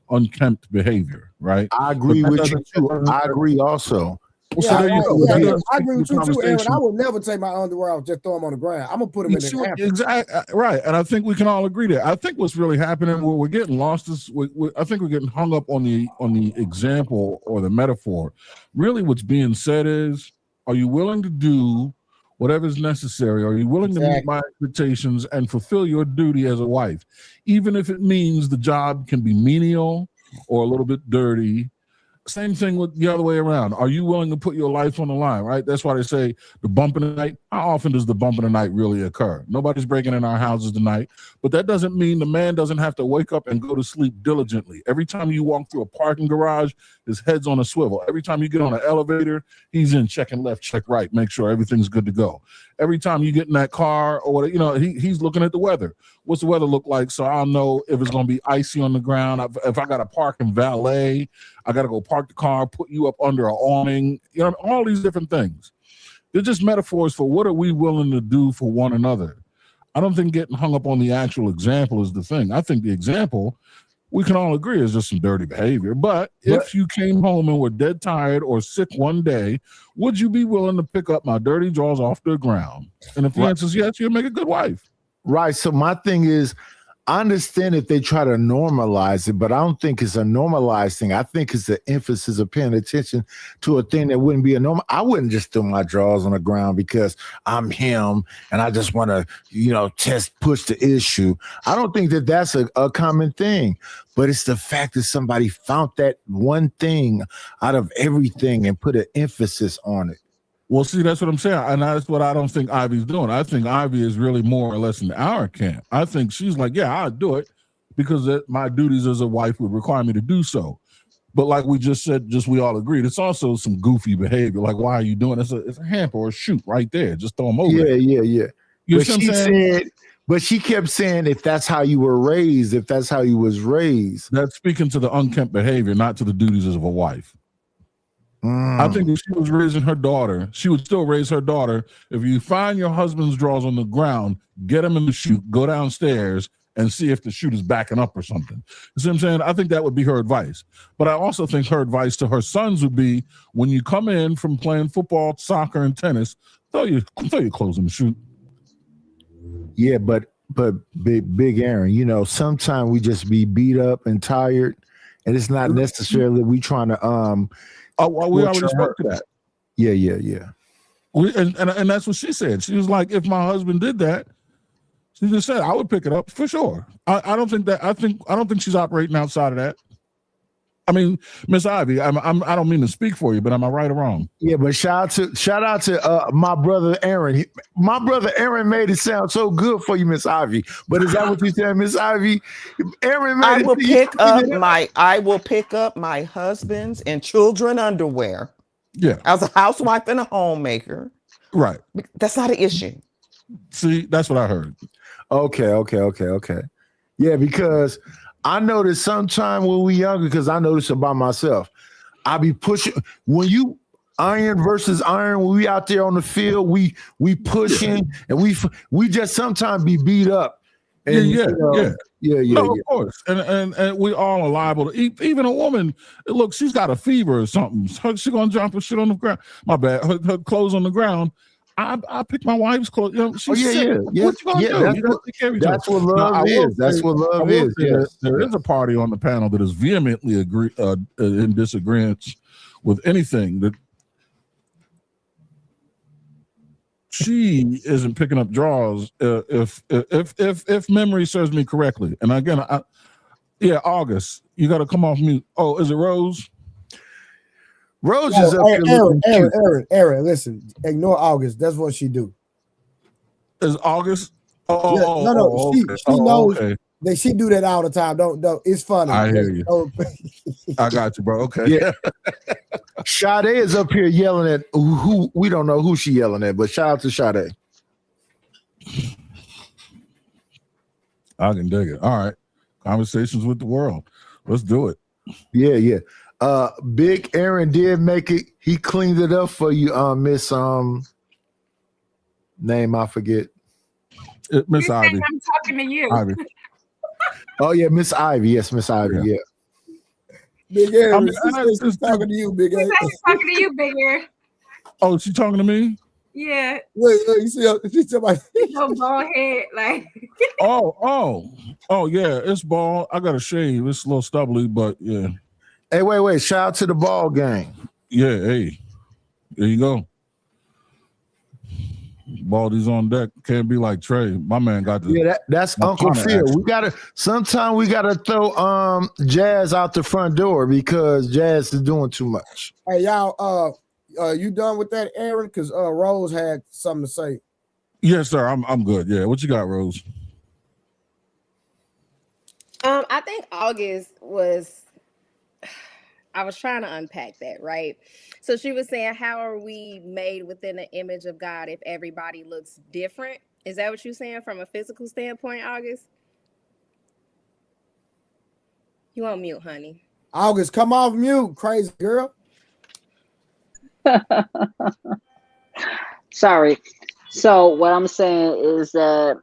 unkempt behavior, right? I agree with you too. I agree also. Yeah, I agree with you too, Aaron. I would never take my underwear off, just throw them on the ground. I'm gonna put them in the hamper. Exactly right, and I think we can all agree there. I think what's really happening, where we're getting lost is, I think we're getting hung up on the example or the metaphor. Really, what's being said is, are you willing to do whatever is necessary? Are you willing to meet my expectations and fulfill your duty as a wife, even if it means the job can be menial or a little bit dirty? Same thing with the other way around. Are you willing to put your life on the line, right? That's why they say the bump in the night. How often does the bump in the night really occur? Nobody's breaking in our houses tonight, but that doesn't mean the man doesn't have to wake up and go to sleep diligently. Every time you walk through a parking garage, his head's on a swivel. Every time you get on an elevator, he's in checking left, check right, make sure everything's good to go. Every time you get in that car or whatever, he's looking at the weather. What's the weather look like? So I'll know if it's going to be icy on the ground. If I got to park and valet, I got to go park the car, put you up under an awning, all these different things. They're just metaphors for what are we willing to do for one another. I don't think getting hung up on the actual example is the thing. I think the example we can all agree is just some dirty behavior. But if you came home and were dead tired or sick one day, would you be willing to pick up my dirty drawers off the ground? And if the answer is yes, you'll make a good wife. Right. So my thing is, I understand if they try to normalize it, but I don't think it's a normalized thing. I think it's the emphasis of paying attention to a thing that wouldn't be a normal. I wouldn't just throw my drawers on the ground because I'm him and I just want to, push the issue. I don't think that that's a common thing, but it's the fact that somebody found that one thing out of everything and put an emphasis on it. Well, see, that's what I'm saying. And that's what I don't think Ivy's doing. I think Ivy is really more or less in our camp. I think she's like, yeah, I'll do it because my duties as a wife would require me to do so. But like we just said, we all agreed, it's also some goofy behavior. Like, why are you doing this? It's a hamper or a shoot right there. Just throw them over there. Yeah. You but she said, but she kept saying, if that's how you were raised, if that's how you was raised. That's speaking to the unkempt behavior, not to the duties of a wife. I think if she was raising her daughter, she would still raise her daughter. If you find your husband's drawers on the ground, get him in the chute, go downstairs and see if the chute is backing up or something. You see what I'm saying? I think that would be her advice. But I also think her advice to her sons would be, when you come in from playing football, soccer, and tennis, throw your clothes in the chute. Yeah, but big Aaron, sometimes we just be beat up and tired, and it's not necessarily we trying to we already spoke to that. Yeah. And that's what she said. She was like, if my husband did that, she just said I would pick it up for sure. I don't think she's operating outside of that. I mean, Miss Ivy, I don't mean to speak for you, but am I right or wrong? Yeah, but shout out to my brother Aaron. My brother Aaron made it sound so good for you, Miss Ivy. But is that what you said, Miss Ivy? Aaron made I will pick up my husband's and children underwear. Yeah. As a housewife and a homemaker. Right. That's not an issue. See, that's what I heard. Okay. Yeah, because I noticed sometime when we younger, because I noticed about myself, I be pushing when you iron versus iron. When we out there on the field, we pushing and we just sometimes be beat up. And, Yeah. No, of course. And we all are liable to even a woman. Look, she's got a fever or something. She's gonna drop her shit on the ground. My bad. Her clothes on the ground. I pick my wife's clothes. She's sick. What you gonna do? That's what love is. That's what love is. There is a party on the panel that is vehemently in disagreement with anything that she isn't picking up drawers. If memory serves me correctly, and again, August, you got to come off mute. Oh, is it Rose? Rose is up here. Aaron, listen, ignore August. That's what she do. Is August? She knows that she do that all the time. Don't. It's funny. I hear you. I got you, bro. Okay. Yeah. Sade is up here yelling at who we don't know who she yelling at, but shout out to Sade. I can dig it. All right. Conversations with the world. Let's do it. Yeah. Big Aaron did make it. He cleaned it up for you, Miss name I forget. Miss Ivy. I'm talking to you. Ivy. Oh yeah, Miss Ivy. Yes, Miss Ivy. Yeah. Big Aaron, she's talking to you, Big Aaron. She's talking to you, Big Aaron. Oh, she talking to me? Yeah. Look, you see, she's somebody. No bald head, like. Oh, yeah. It's bald. I got a shave. It's a little stubbly, but yeah. Hey, wait. Shout out to the ball gang. Yeah, hey. There you go. Baldy's on deck. Can't be like Trey. My man got the. Yeah, that's Uncle Phil. Sometimes we gotta throw Jazz out the front door because Jazz is doing too much. Hey, y'all, you done with that, Aaron? Because Rose had something to say. Yes, sir. I'm good. Yeah. What you got, Rose? I think August was. I was trying to unpack that, right? So she was saying, how are we made within the image of God if everybody looks different? Is that what you're saying from a physical standpoint, August? You on mute, honey. August, come off mute, crazy girl. Sorry. So what I'm saying is that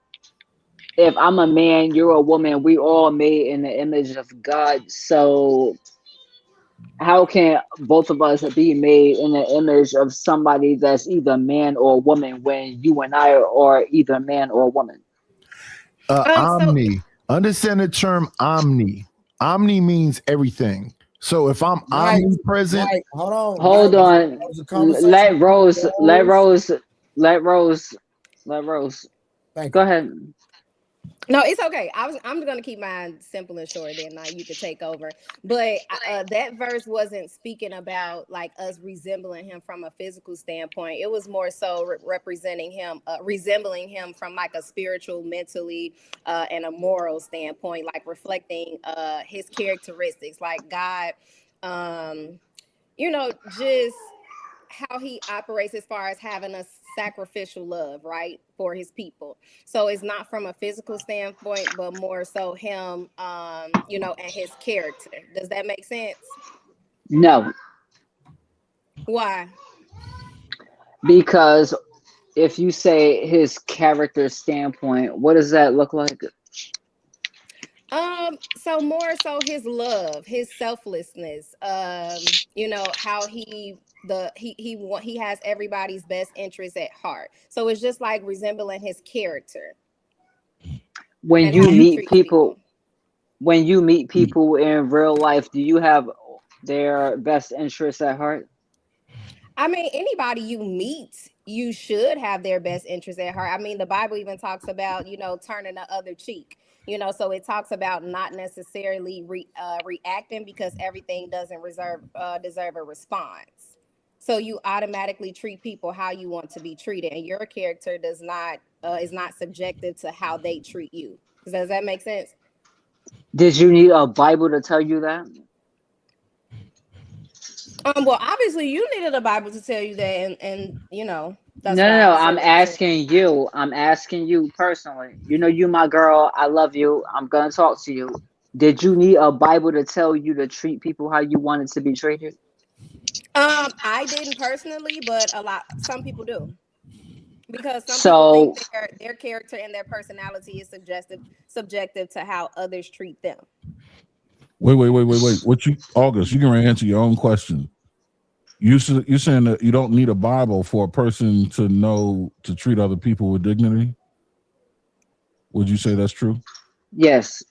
if I'm a man, you're a woman, we all made in the image of God. So how can both of us be made in the image of somebody that's either man or woman when you and I are either man or woman? So Omni. Understand the term omni. Omni means everything. So if I'm Night, omnipresent, night. Hold on, night. Hold on. That was a conversation. Let Rose, let Rose. Rose, let Rose, let Rose. Thank Go you. ahead. no, it's okay. I'm gonna keep mine simple and short. Then you could take over. But that verse wasn't speaking about like us resembling him from a physical standpoint. It was more so representing him, resembling him from like a spiritual, mentally, and a moral standpoint, like reflecting his characteristics, like God. Just how he operates as far as having a sacrificial love, right, for his people. So it's not from a physical standpoint, but more so him, and his character. Does that make sense? No, Why? because if you say his character standpoint, what does that look like? So more so his love, his selflessness, how he has everybody's best interest at heart. So it's just like resembling his character When and you how he meet treats people. when you meet people in real life, do you have their best interests at heart? I mean, anybody you meet, you should have their best interest at heart. I mean, the Bible even talks about, turning the other cheek. So it talks about not necessarily reacting because everything doesn't deserve a response. So you automatically treat people how you want to be treated, and your character is not subjective to how they treat you. Does that make sense? Did you need a Bible to tell you that? Well, obviously you needed a Bible to tell you that, and that's No, no, why no. I said I'm what I said. asking you. I'm asking you personally. You my girl. I love you. I'm gonna talk to you. Did you need a Bible to tell you to treat people how you wanted to be treated? I didn't personally, but some people do, because some people think So their character and their personality is subjective to how others treat them. Wait. What you, August? You can answer your own question. You're saying that you don't need a Bible for a person to know to treat other people with dignity? Would you say that's true? yes.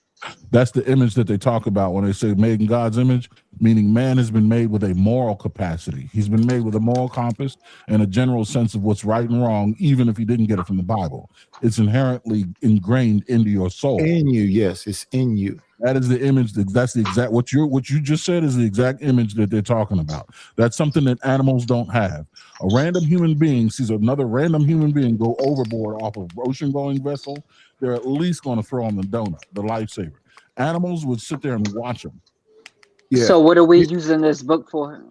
That's the image that they talk about when they say made in God's image, meaning man has been made with a moral capacity. He's been made with a moral compass and a general sense of what's right and wrong, even if he didn't get it from the Bible. It's inherently ingrained into your soul. in you, yes, it's in you. That is the image. That's the exact what you just said is the exact image that they're talking about. That's something that animals don't have. A random human being sees another random human being go overboard off of ocean-going vessel. They're at least going to throw on the donut, the lifesaver. Animals would sit there and watch them. Yeah. So what are we using this book for?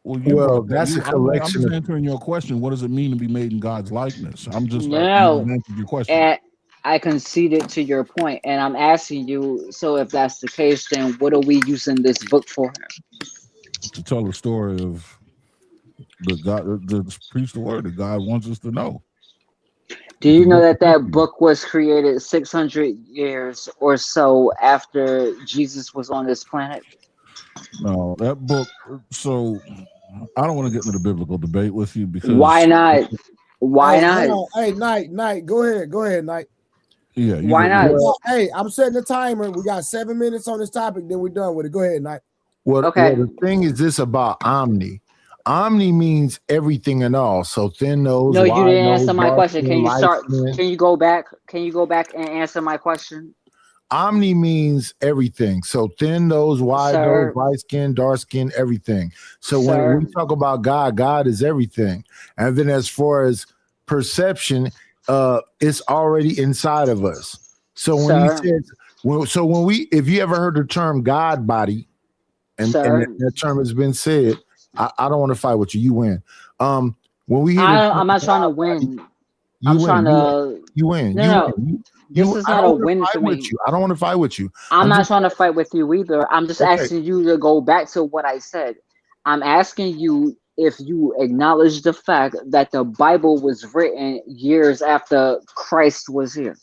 Well, that's a I'm collection just of. answering your question. What does it mean to be made in God's likeness? I'm just you No. answered your question. And I conceded to your point, and I'm asking you. So if that's the case, then what are we using this book for? To tell the story of the God, to preach the word that God wants us to know. Do you know that book was created 600 years or so after Jesus was on this planet? No, that book. So I don't want to get into the biblical debate with you because Why not? Why not? Hold on. Hey, Night. Go ahead, Night. Yeah, Why not? Well, hey, I'm setting the timer. We got 7 minutes on this topic, then we're done with it. Go ahead, Night. Well, Okay. the thing is this about omni. Omni means everything and all. So thin nose, No, you wide didn't nose, answer my dark question. skin, Can you light start? skin. Can you go back? Can you go back and answer my question? Omni means everything. So thin nose, wide Sir. nose, light skin, dark skin, everything. So Sir. when we talk about God, God is everything. And then as far as perception, it's already inside of us. So when he Sir. says, if you ever heard the term God body, and that term has been said, I don't want to fight with you. You win. When we hear I'm not trying to win. I'm trying to. You win. No. This is not a win for me. I don't want to fight with you. I'm not trying to fight with you either. I'm just asking you to go back to what I said. I'm asking you if you acknowledge the fact that the Bible was written years after Christ was here.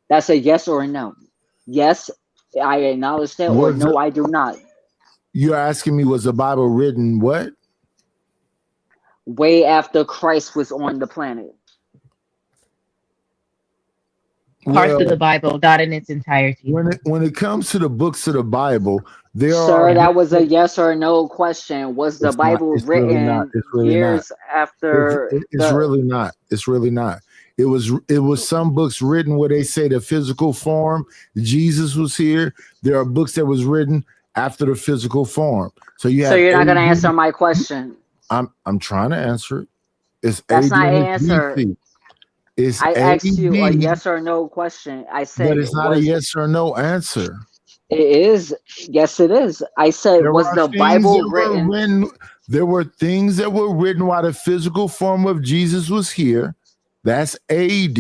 That's a yes or a no. Yes, I acknowledge that, or no, I do not. You're asking me, was the Bible written what? Way after Christ was on the planet. Parts of the Bible, not in its entirety. When it comes to the books of the Bible, Sir, that was a yes or no question. Was the Bible written years after? It's really not. It's really not. It was some books written where they say the physical form, Jesus was here. There are books that was written after the physical form. So you're not going to answer my question. I'm trying to answer it. That's not an answer. I asked you a yes or no question. I said, but it's not a yes or no answer. It is. Yes, it is. I said, was the Bible written? There were things that were written while the physical form of Jesus was here. That's AD.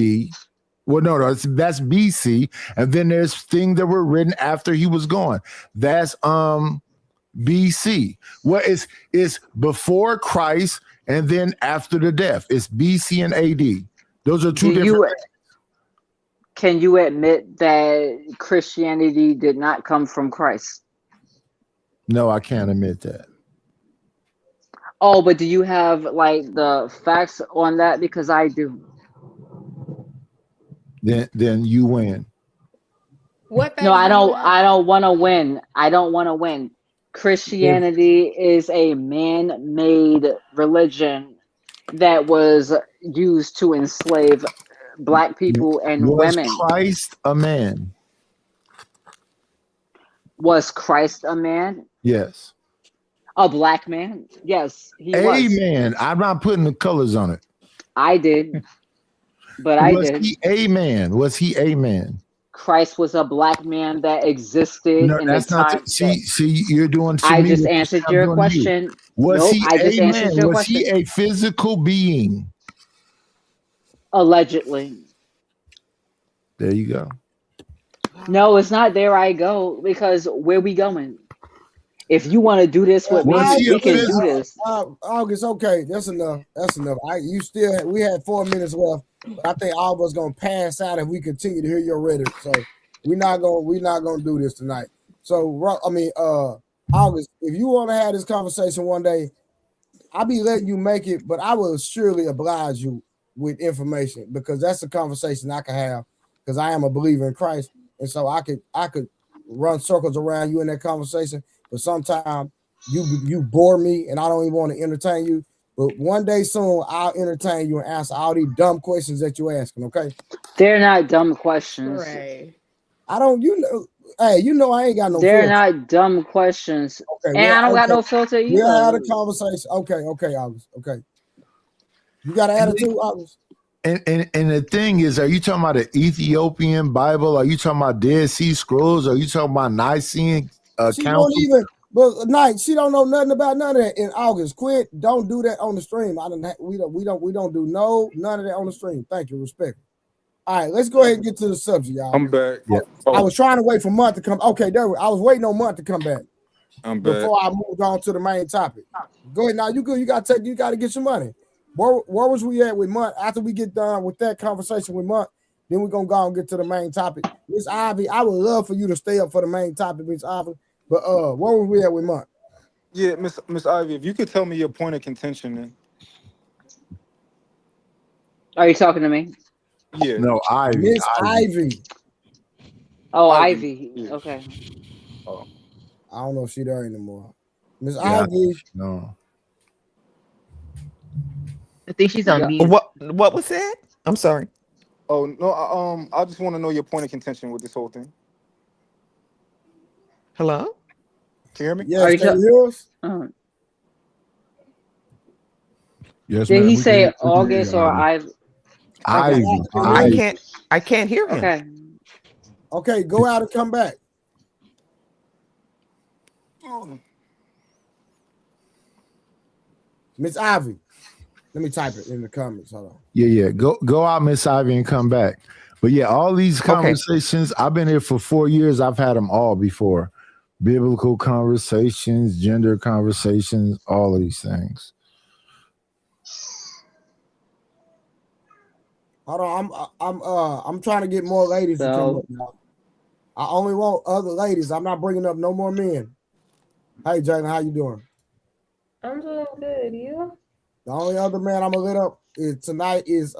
Well, no, that's BC. And then there's things that were written after he was gone. That's BC. Well, it's before Christ and then after the death. It's BC and AD. Those are two different. Can you admit that Christianity did not come from Christ? No, I can't admit that. Oh, but do you have like the facts on that? Because I do. Then you win. No, I don't want to win. I don't want to win. Christianity is a man-made religion that was used to enslave Black people and women. Was Christ a man? Was Christ a man? Yes. A Black man? Yes, he was. Amen. I'm not putting the colors on it. I did. But I did. Was he a man? Was he a man? Christ was a Black man that existed in the time. See, you're doing. I just answered your question. Was he a man? Was he a physical being? Allegedly. There you go. No, it's not there I go, because where we going? If you want to do this with me, we can do this. August, okay, that's enough. That's enough. We had 4 minutes left. But I think all of us gonna pass out if we continue to hear your rhetoric. So we're not gonna do this tonight. So August, if you want to have this conversation one day, I'll be letting you make it, but I will surely oblige you with information, because that's a conversation I can have, because I am a believer in Christ, and so I could run circles around you in that conversation. But sometimes you bore me, and I don't even want to entertain you. But one day soon, I'll entertain you and answer all these dumb questions that you're asking. Okay? They're not dumb questions. Right. I don't. Hey, I ain't got no. They're filter. not dumb questions, okay, and I don't got no filter either. We'll have a conversation. Okay, August. Okay. You got an attitude, August? And the thing is, are you talking about the Ethiopian Bible? Are you talking about Dead Sea Scrolls? Are you talking about Nicene Council? She don't know nothing about none of that. In August, quit. Don't do that on the stream. We don't do none of that on the stream. Thank you, respect. All right, let's go ahead and get to the subject, y'all. I'm back. Yeah. I was trying to wait for Month to come. Okay, there. I was waiting on Month to come back. I'm back. Before I moved on to the main topic. Go ahead now. You good? You got to get your money. Where was we at with Month? After we get done with that conversation with Month, then we're gonna go and get to the main topic. Miss Ivy, I would love for you to stay up for the main topic, Miss Ivy. But where was we at with Month? Yeah, Miss Ivy, if you could tell me your point of contention, then. Are you talking to me? Yeah. No, Ivy. Miss Ivy. Oh, Ivy. Yeah. Okay. Oh. I don't know if she's there anymore. Miss Ivy. No. I think she's on mute. What was that? I'm sorry. Oh no. I just want to know your point of contention with this whole thing. Hello. Can you hear me? Yes, can you hear us? Yes, did he say August or Ivy? Ivy. I can't hear him. Okay, go out and come back. Miss Ivy. Let me type it in the comments. Hold on. Yeah. Go out, Miss Ivy, and come back. But yeah, all these conversations, I've been here for 4 years. I've had them all before. Biblical conversations, gender conversations, all of these things. Hold on, I'm trying to get more ladies to come up, y'all. I only want other ladies. I'm not bringing up no more men. Hey, Jalen, how you doing? I'm doing good. You? The only other man I'm gonna let up tonight is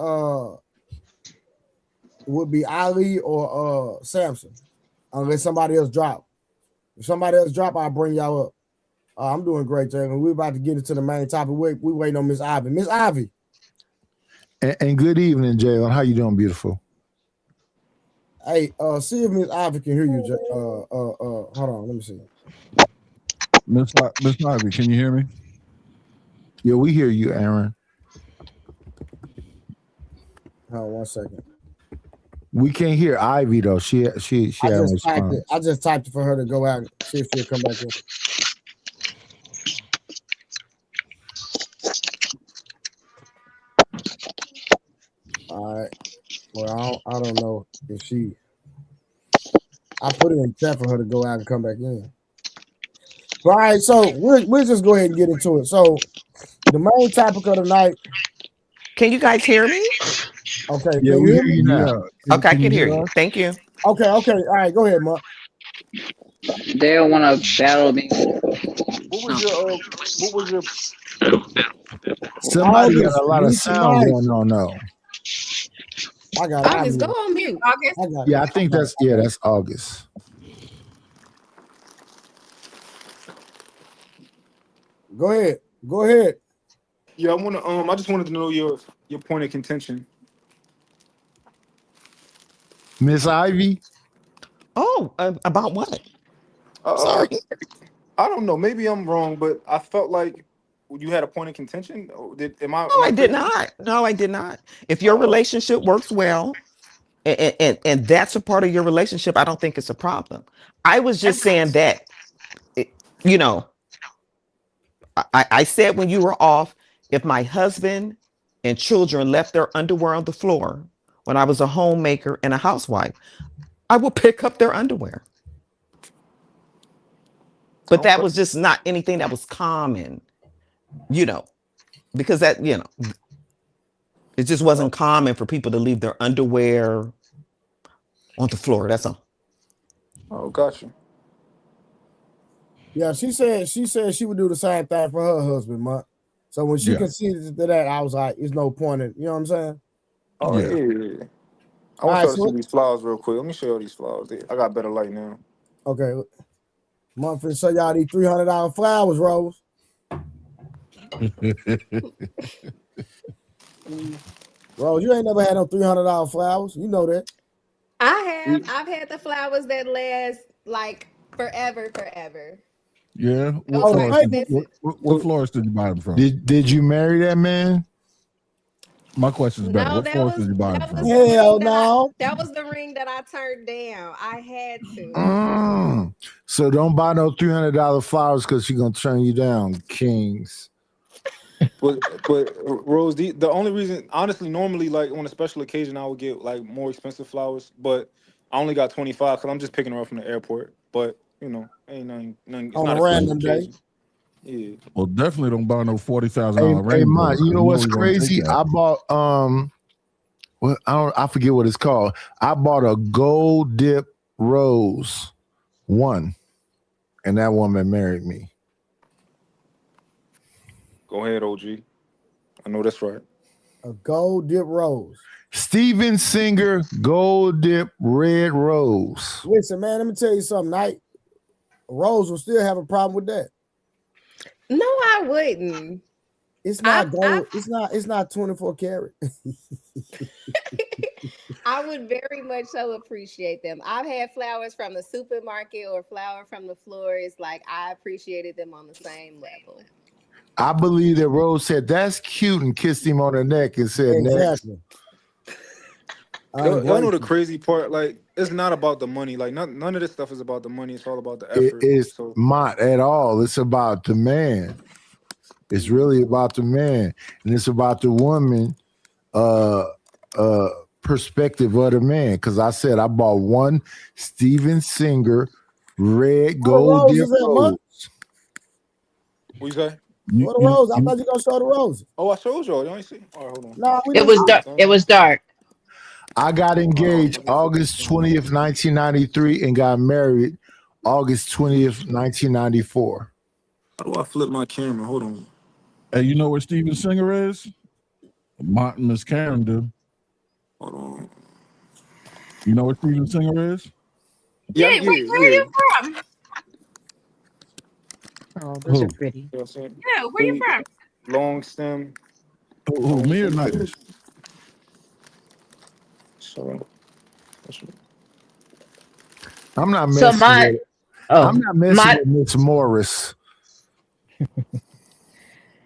would be Ali or Samson, unless somebody else drop. If somebody else drop, I'll bring y'all up. I'm doing great, Jalen. We're about to get into the main topic. We waiting on Miss Ivy. Miss Ivy. And good evening, Jalen. How you doing, beautiful? Hey, see if Miss Ivy can hear you. Hold on, let me see. Miss Ivy, can you hear me? Yeah, we hear you, Aaron. Hold on 1 second. We can't hear Ivy though. She I just typed it. I just typed it for her to go out and see if she'll come back in. All right. Well, I don't know if she. I put it in chat for her to go out and come back in. All right, so we'll just go ahead and get into it. So the main topic of the night. Can you guys hear me? Okay. Yeah, can we you hear you now. Okay, I can hear you. Thank you. Okay. All right, go ahead, Mark. They don't want to battle me. What was your Somebody August, got a lot of sound going on though. I got it. August, go on mute. August. Yeah, I think that's August. Go ahead. Yeah, I just wanted to know your point of contention. Miss Ivy? Oh, about what? Sorry. I don't know. Maybe I'm wrong, but I felt like you had a point of contention. No, I did not. No, I did not. If your relationship works well, and that's a part of your relationship, I don't think it's a problem. I was just saying that, you know, I said when you were off, if my husband and children left their underwear on the floor when I was a homemaker and a housewife, I would pick up their underwear. But that was just not anything that was common, because that, it just wasn't common for people to leave their underwear on the floor. That's all. Oh, gotcha. Yeah, she said she would do the same thing for her husband, Mark. So when she conceded to that, I was like, "There's no point in," you know what I'm saying? Oh yeah. I want y'all to see these flowers real quick. Let me show you these flowers. I got better light now. Okay, Mark, finna show y'all these $300 flowers, Rose. Rose, you ain't never had no $300 flowers. You know that. I have. I've had the flowers that last like forever. Yeah. What florist did you buy them from? Did you marry that man? My question is better. No, What florist did you buy them from? Hell no. That was the ring that I turned down. I had to. So don't buy no $300 flowers because she's gonna turn you down, kings. But Rose, the only reason, honestly, normally like on a special occasion I would get like more expensive flowers, but I only got 25 because I'm just picking her up from the airport. But ain't nothing. It's on not a random day. Yeah. Well, definitely don't buy no $40,000 ring. Hey, Ma, you know what's crazy? I bought I forget what it's called. I bought a gold dip rose one, and that woman married me. Go ahead, OG. I know that's right. A gold dip rose. Steven Singer gold dip red rose. Listen, man, let me tell you something. Rose will still have a problem with that. No, I wouldn't. It's not gold. It's not 24 karat. I would very much so appreciate them. I've had flowers from the supermarket or flower from the florist. Like I appreciated them on the same level. I believe that Rose said that's cute and kissed him on the neck and said, exactly. Y'all know the crazy part? Like, it's not about the money. Like, none of this stuff is about the money. It's all about the effort. It's not at all. It's about the man. It's really about the man, and it's about the woman perspective of the man. Because I said I bought one Steven Singer red gold dip rose. What you say? What the rose? I thought you were gonna show the roses. Oh, I showed y'all. You ain't see? All right, hold on. No, it was dark. I got engaged August 20th, 1993, and got married August 20th, 1994. How do I flip my camera? Hold on. Hey, you know where Steven Singer is? Martin Miss Karen do. Hold on. You know where Steven Singer is? Yeah, wait, where are you from? Oh, those are pretty. You know what I'm saying? Yeah, where you from? Long stem. Who, me or Nice? So, I'm not So messing my, with oh, I'm not messing my, with Miss Morris.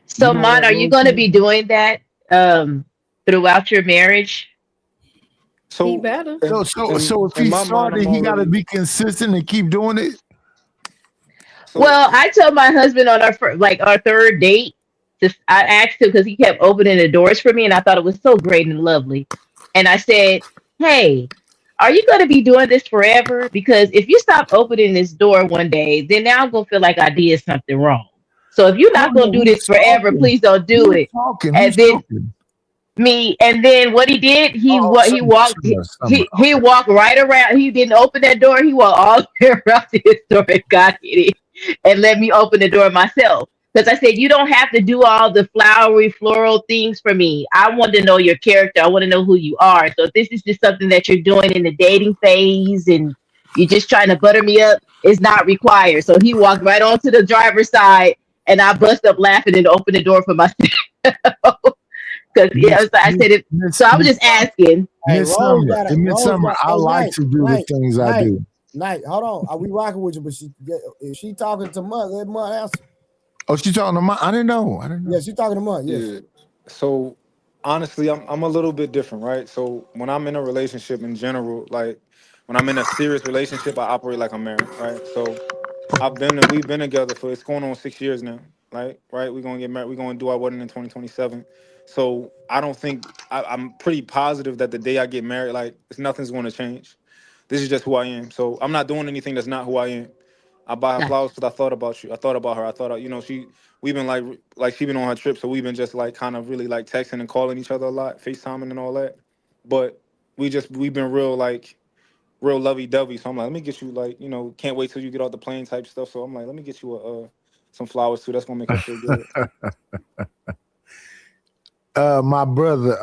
so You know Mon, that, are you Rose? going to be doing that throughout your marriage? He so, better. So if in he my mind, started, I'm he got to already. be consistent and keep doing it. So, Well, I told my husband on our third date, I asked him because he kept opening the doors for me, and I thought it was so great and lovely. And I said, "Hey, are you going to be doing this forever? Because if you stop opening this door one day, then now I'm going to feel like I did something wrong. So if you're I not don't going know to do this who's forever, talking. please don't do Who's it." talking? And Who's then talking? me, and then what he did, Oh, he walked Summer. he walked right around. He didn't open that door. He walked all the way around to his door and got in it and let me open the door myself. Because I said, you don't have to do all the flowery floral things for me. I want to know your character. I want to know who you are. So if this is just something that you're doing in the dating phase and you're just trying to butter me up, it's not required. So he walked right onto the driver's side and I bust up laughing and opened the door for myself. Because yeah, Miss so I said it. Miss So I was Miss just asking. Hey, Miss Rose Summer. got it. And Miss Rose Summer, got. I Hey, like to do the things I do. Night, hold on. We rocking with you, but if she talking to Mud, let Mud answer. Oh, she's talking to my. I didn't know. Yeah, she talking to Mud. Yes. yeah. So, honestly, I'm a little bit different, right? So when I'm in a relationship in general, like when I'm in a serious relationship, I operate like I'm married, right? So we've been together for it's going on 6 years now, right? Right? We're gonna get married. We're gonna do our wedding in 2027. So I don't think I'm pretty positive that the day I get married, like nothing's gonna change. This is just who I am. So I'm not doing anything that's not who I am. I buy her Gotcha. flowers because I thought about you. I thought about her. I thought, we've been like she been on her trip, so we've been just like kind of really like texting and calling each other a lot, FaceTiming and all that. But we've been real lovey dovey. So I'm like, let me get you like, can't wait till you get off the plane type stuff. So I'm like, let me get you some flowers too. That's gonna make her feel good. My brother,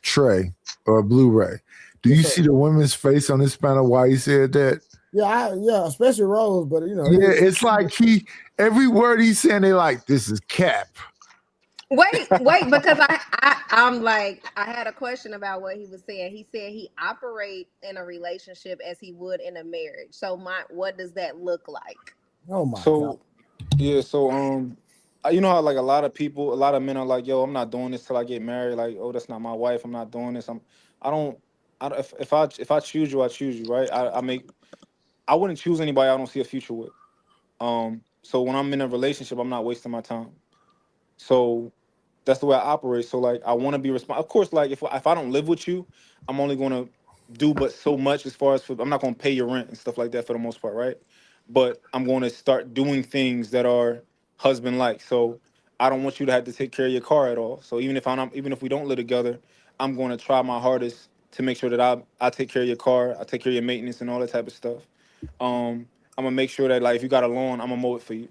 Trey or Blu-ray. Do you see the women's face on this panel? Why he said that? Yeah, especially Rose, but Yeah, it's like every word he's saying, they like, this is cap. Wait, because I'm like, I had a question about what he was saying. He said he operate in a relationship as he would in a marriage. So what does that look like? Oh my God. So yeah, so you know how like a lot of men are like, yo, I'm not doing this till I get married. Like, oh, that's not my wife. I'm not doing this. If I choose you, I choose you, right? I wouldn't choose anybody I don't see a future with. So when I'm in a relationship, I'm not wasting my time. So that's the way I operate. So like I want to be responsible. Of course, like if I don't live with you, I'm only gonna do but so much as far as I'm not gonna pay your rent and stuff like that for the most part, right? But I'm gonna start doing things that are husband like. So I don't want you to have to take care of your car at all. So even if we don't live together, I'm gonna try my hardest to make sure that I take care of your car, I take care of your maintenance and all that type of stuff. I'm gonna make sure that like if you got a lawn, I'm gonna mow it for you.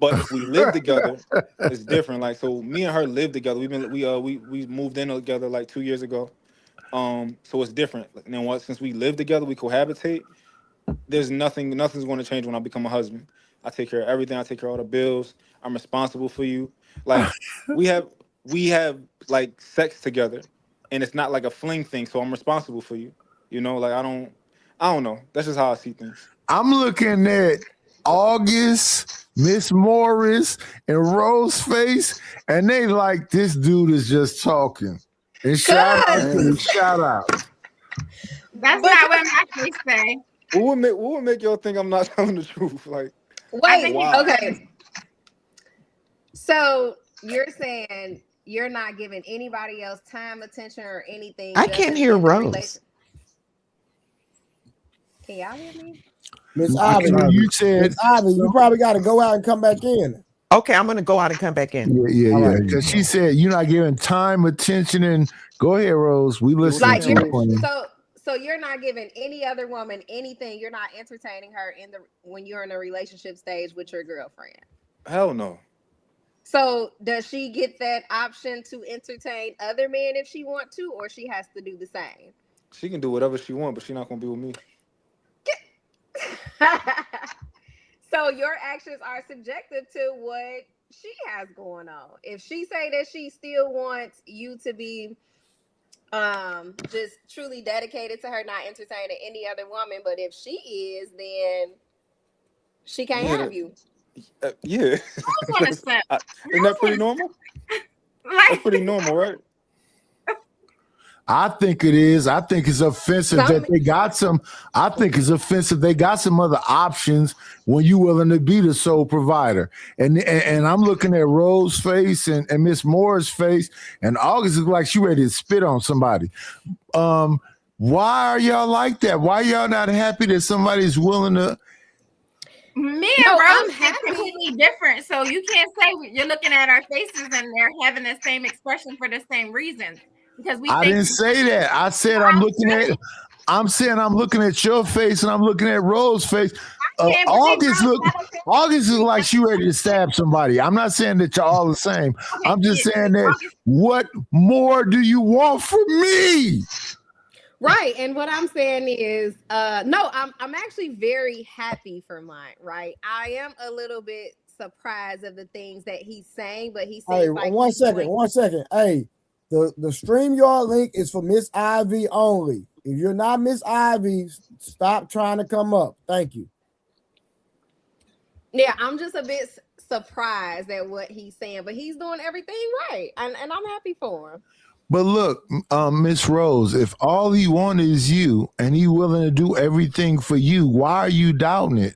But if we live together, it's different. Like so, me and her live together. We moved in together like 2 years ago. So it's different. And then since we live together, we cohabitate. Nothing's going to change when I become a husband. I take care of everything. I take care of all the bills. I'm responsible for you. Like we have like sex together, and it's not like a fling thing. So I'm responsible for you. Like I don't know. That's just how I see things. I'm looking at August, Miss Morris, and Rose face, and they like this dude is just talking. And shout out. That's not what my face say. What would make y'all think I'm not telling the truth? Like, wait, wow. Okay. So you're saying you're not giving anybody else time, attention, or anything? I can't hear Rose. Can y'all hear me? Miss Ivy, you probably got to go out and come back in. Okay, I'm gonna go out and come back in. Yeah. Because she said you're not giving time, attention, and Go ahead, Rose. We listen Like to you. so you're not giving any other woman anything. You're not entertaining her when you're in a relationship stage with your girlfriend. Hell no. So does she get that option to entertain other men if she want to, or she has to do the same? She can do whatever she wants, but she's not gonna be with me. So your actions are subjective to what she has going on. If she say that she still wants you to be just truly dedicated to her, not entertaining any other woman, but if she is, then she can't have you. Yeah. Isn't that pretty normal? That's pretty normal, right? I think it is. I think it's offensive that they got some. I think it's offensive they got some other options when you willing to be the sole provider. And I'm looking at Rose's face and Miss Moore's face, and August is like she ready to spit on somebody. Why are y'all like that? Why y'all not happy that somebody's willing to? Me and Rose are completely different, so you can't say you're looking at our faces and they're having the same expression for the same reasons. Because I didn't say that. I said I'm saying I'm looking at your face and I'm looking at Rose's face. August is like she ready to stab somebody. I'm not saying that you're all the same. I'm just saying that what more do you want from me? Right. And what I'm saying is, no, I'm actually very happy for mine, right? I am a little bit surprised of the things that he's saying, but he says like one second. Hey, the StreamYard link is for Miss Ivy only. If you're not Miss Ivy, stop trying to come up. Thank you. Yeah, I'm just a bit surprised at what he's saying, but he's doing everything right. And I'm happy for him. But look, Miss Rose, if all he wanted is you and he willing to do everything for you, why are you doubting it?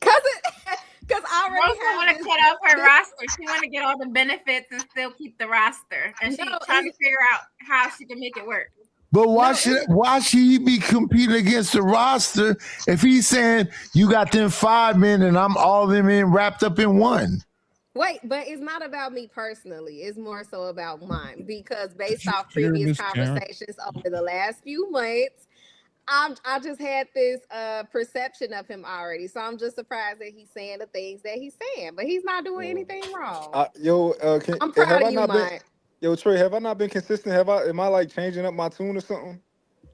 Because I already want to cut off her roster. She want to get all the benefits and still keep the roster. And she's trying to figure out how she can make it work. But why should he be competing against the roster if he's saying you got them 5 men and I'm all them in wrapped up in one? Wait, but it's not about me personally. It's more so about mine because based off previous conversations over the last few months, I just had this perception of him already. So I'm just surprised that he's saying the things that he's saying, but he's not doing anything wrong. I'm proud of you, Mike. Yo, Trey, have I not been consistent? Am I like changing up my tune or something?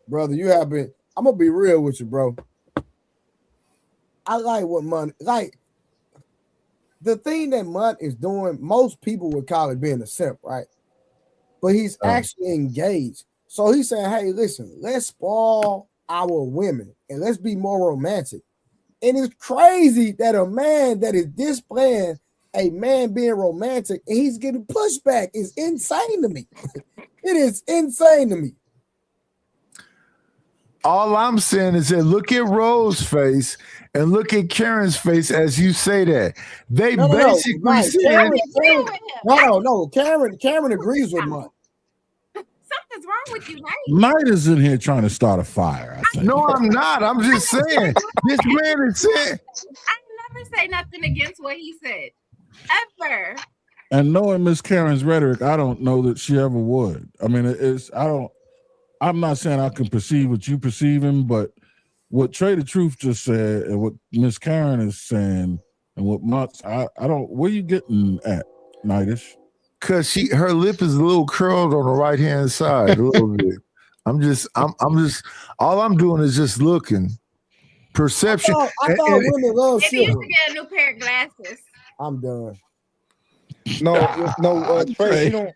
Brother, you have been. I'm gonna be real with you, bro. I like what money like. The thing that Mutt is doing, most people would call it being a simp, right? But he's actually engaged. So he's saying, hey, listen, let's spoil our women and let's be more romantic. And it's crazy that a man that is displaying a man being romantic and he's getting pushback is insane to me. It is insane to me. All I'm saying is that look at Rose's face and look at Karen's face as you say that. They basically saying Karen agrees with Mike. Something's wrong with you, Knight. Knight is in here trying to start a fire, I think. No, I'm not. I'm just saying. This man is saying. I never say nothing against what he said. Ever. And knowing Miss Karen's rhetoric, I don't know that she ever would. I mean, I'm not saying I can perceive what you perceiving, but what Trey the Truth just said and what Miss Karen is saying and what Mutt's, I don't, where you getting at, Knightish? Because her lip is a little curled on the right hand side a little bit. I'm just all I'm doing is just looking. Perception. I thought women love maybe silver. you should get a new pair of glasses. I'm done. No, Trey, you don't.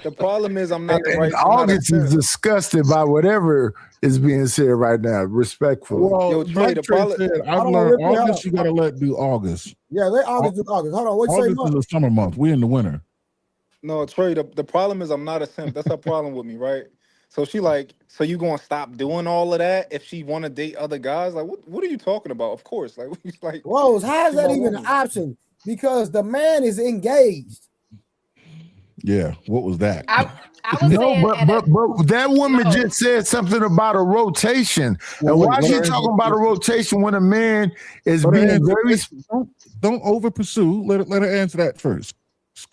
The problem is I'm not the right. August is disgusted by whatever is being said right now. Respectfully. Well, Trey, the problem said, I've learned August. You gotta let do August. Yeah, let August do August. Hold on, what you say? August is a summer month. We in the winter. No, Trey. The problem is I'm not a simp. That's her problem with me, right? So she like, so you gonna stop doing all of that if she want to date other guys? Like, what are you talking about? Of course, like Rose, how is that even an option? Because the man is engaged. Yeah, what was that? I was saying but that woman just said something about a rotation. And why is she talking about a rotation when a man is being very? Don't over pursue. Let her answer that first.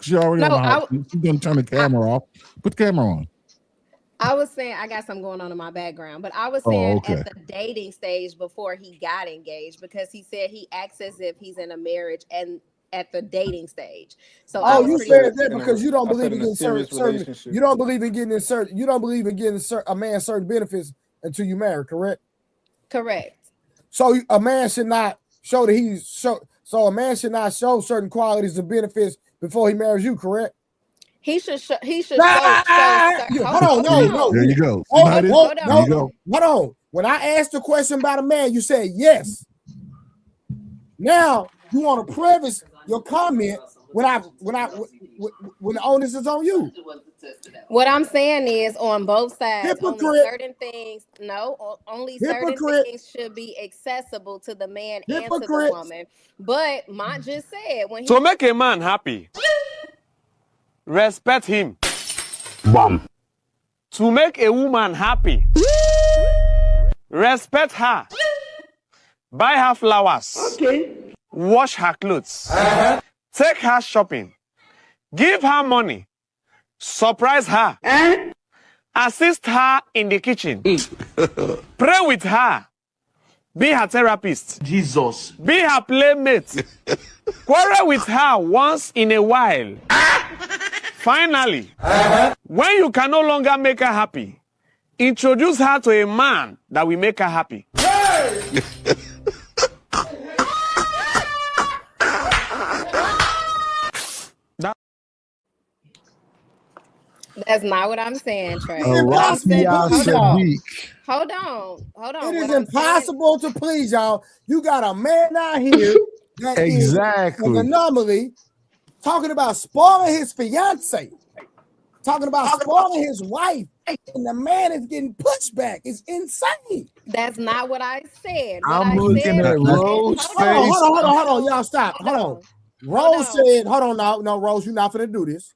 She already on No, the hot seat. She's gonna turn the camera off. Put the camera on. I was saying I got something going on in my background, but I was Oh, saying okay. at the dating stage before he got engaged, because he said he acts as if he's in a marriage and at the dating stage. So I Oh, was you pretty said that because you don't I believe said in in a getting serious certain. relationship. You don't believe in getting you don't believe in getting a man certain benefits until you marry. Correct. correct. So a man should not show that he's so. So a man should not show certain qualities and benefits before he marries you. Correct. He should show. He should Hold on, no. There you go. Hold There on. you go. Hold on. When I asked the question about a man, you said yes. Now you want to preface your comment when the onus is on you. What I'm saying is, on both sides, Hypocrite. only certain things. No, only certain Hypocrite. things should be accessible to the man and to the Hypocrite. woman. But Mont just said when he To make a man happy, respect him. Bam. To make a woman happy, respect her. Buy her flowers. Okay. Wash her clothes. Take her shopping. Give her money. Surprise her. Assist her in the kitchen. Pray with her. Be her therapist. Jesus. Be her playmate. Quarrel with her once in a while. Finally, when you can no longer make her happy, introduce her to a man that will make her happy. That's not what I'm saying, Trey. Hold on. It is impossible to please y'all. You got a man out here that is an anomaly, talking about spoiling his fiance, talking about spoiling his wife, and the man is getting pushed back. It's insane. That's not what I said. I'm looking at Rose face. Hold on, y'all stop. Hold on. Rose said, hold on, no, Rose, you're not gonna do this.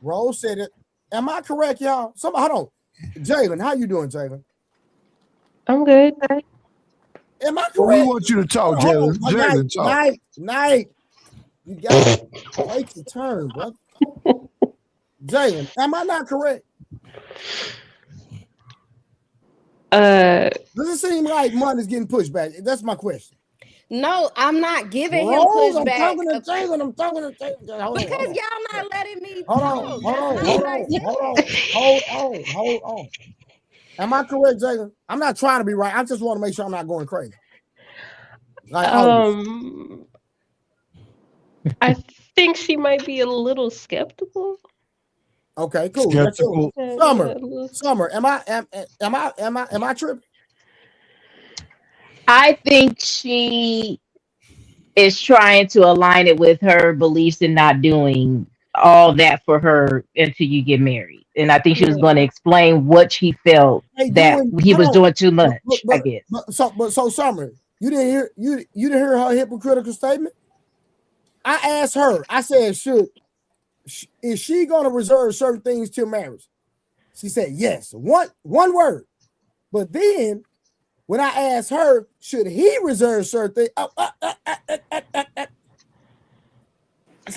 Rose said it. Am I correct, y'all? Hold on. Jalen, how you doing, Jalen? I'm good. Am I correct? We want you to talk, Jalen. Jalen, talk. Night. You got to wait your turn, brother. Jalen, am I not correct? Does it seem like money is getting pushed back? That's my question. No, I'm not giving him Rose, pushback. I'm talking to Jalen. Because y'all not letting me. Hold on. Am I correct, Jalen? I'm not trying to be right. I just want to make sure I'm not going crazy. I think she might be a little skeptical. Okay, cool. Skeptical. Summer. Am I tripping? I think she is trying to align it with her beliefs and not doing all that for her until you get married. And I think she was going to explain what she felt that he was doing too much. I guess. So Summer, you didn't hear her hypocritical statement? I asked her. I said, is she going to reserve certain things till marriage? She said yes. One word. But then when I asked her, should he reserve certain things?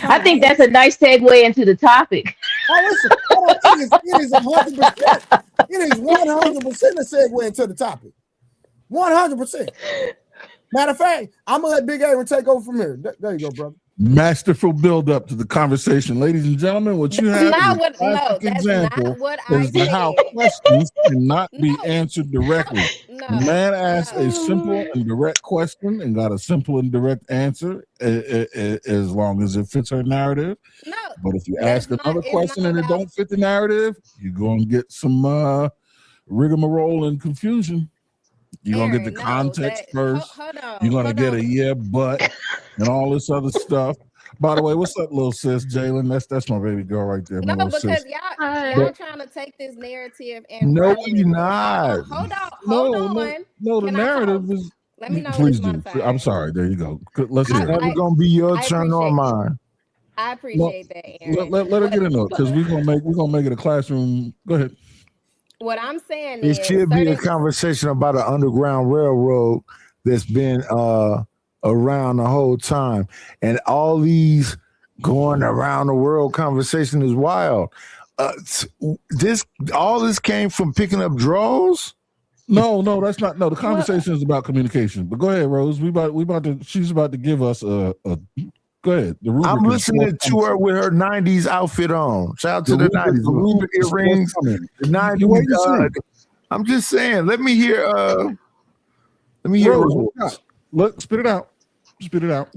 I think that's a nice segue into the topic. Listen, it is 100%. It is 100% a segue into the topic. 100%. Matter of fact, I'm gonna let Big Aaron take over from here. There you go, brother. Masterful build up to the conversation, ladies and gentlemen. What you have that's not what I is how questions cannot be answered directly. The man asked a simple and direct question and got a simple and direct answer, as long as it fits her narrative. But if you ask another question and it don't fit the narrative, you're gonna get some rigmarole and confusion. You're gonna get the context first. You're gonna get a yeah, but, and all this other stuff. By the way, what's up, little sis, Jalen? That's my baby girl right there. No, because sis. y'all trying to take this narrative and no, you're not. Hold on. No, the narrative is. Let me know. Please do. I'm sorry. There you go. Let's hear it. It's never gonna be your turn or mine. I appreciate that, Aaron. Let her get into it because we're gonna make it a classroom. Go ahead. What I'm saying is, it should be a conversation about an underground railroad that's been around the whole time, and all these going around the world conversation is wild. All this came from picking up draws. No, that's not. No, the conversation is about communication. But go ahead, Rose. She's about to give us a go ahead. The rubric. I'm listening to her with her '90s outfit on. Shout out to the '90s. The rubric earrings. The '90s. I'm just saying. Let me hear. Rose. Look, spit it out. Spit it out.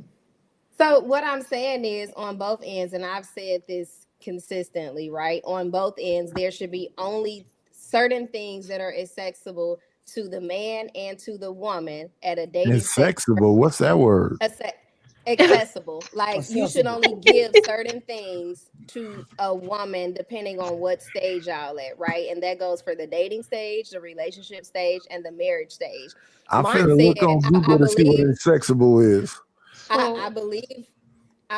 So what I'm saying is, on both ends, and I've said this consistently, right? On both ends, there should be only certain things that are accessible to the man and to the woman at a dating accessible. What's that word? Accessible. Like you should only give certain things to a woman depending on what stage y'all at, right? And that goes for the dating stage, the relationship stage, and the marriage stage. I'm finna look on Google to see what accessible is. I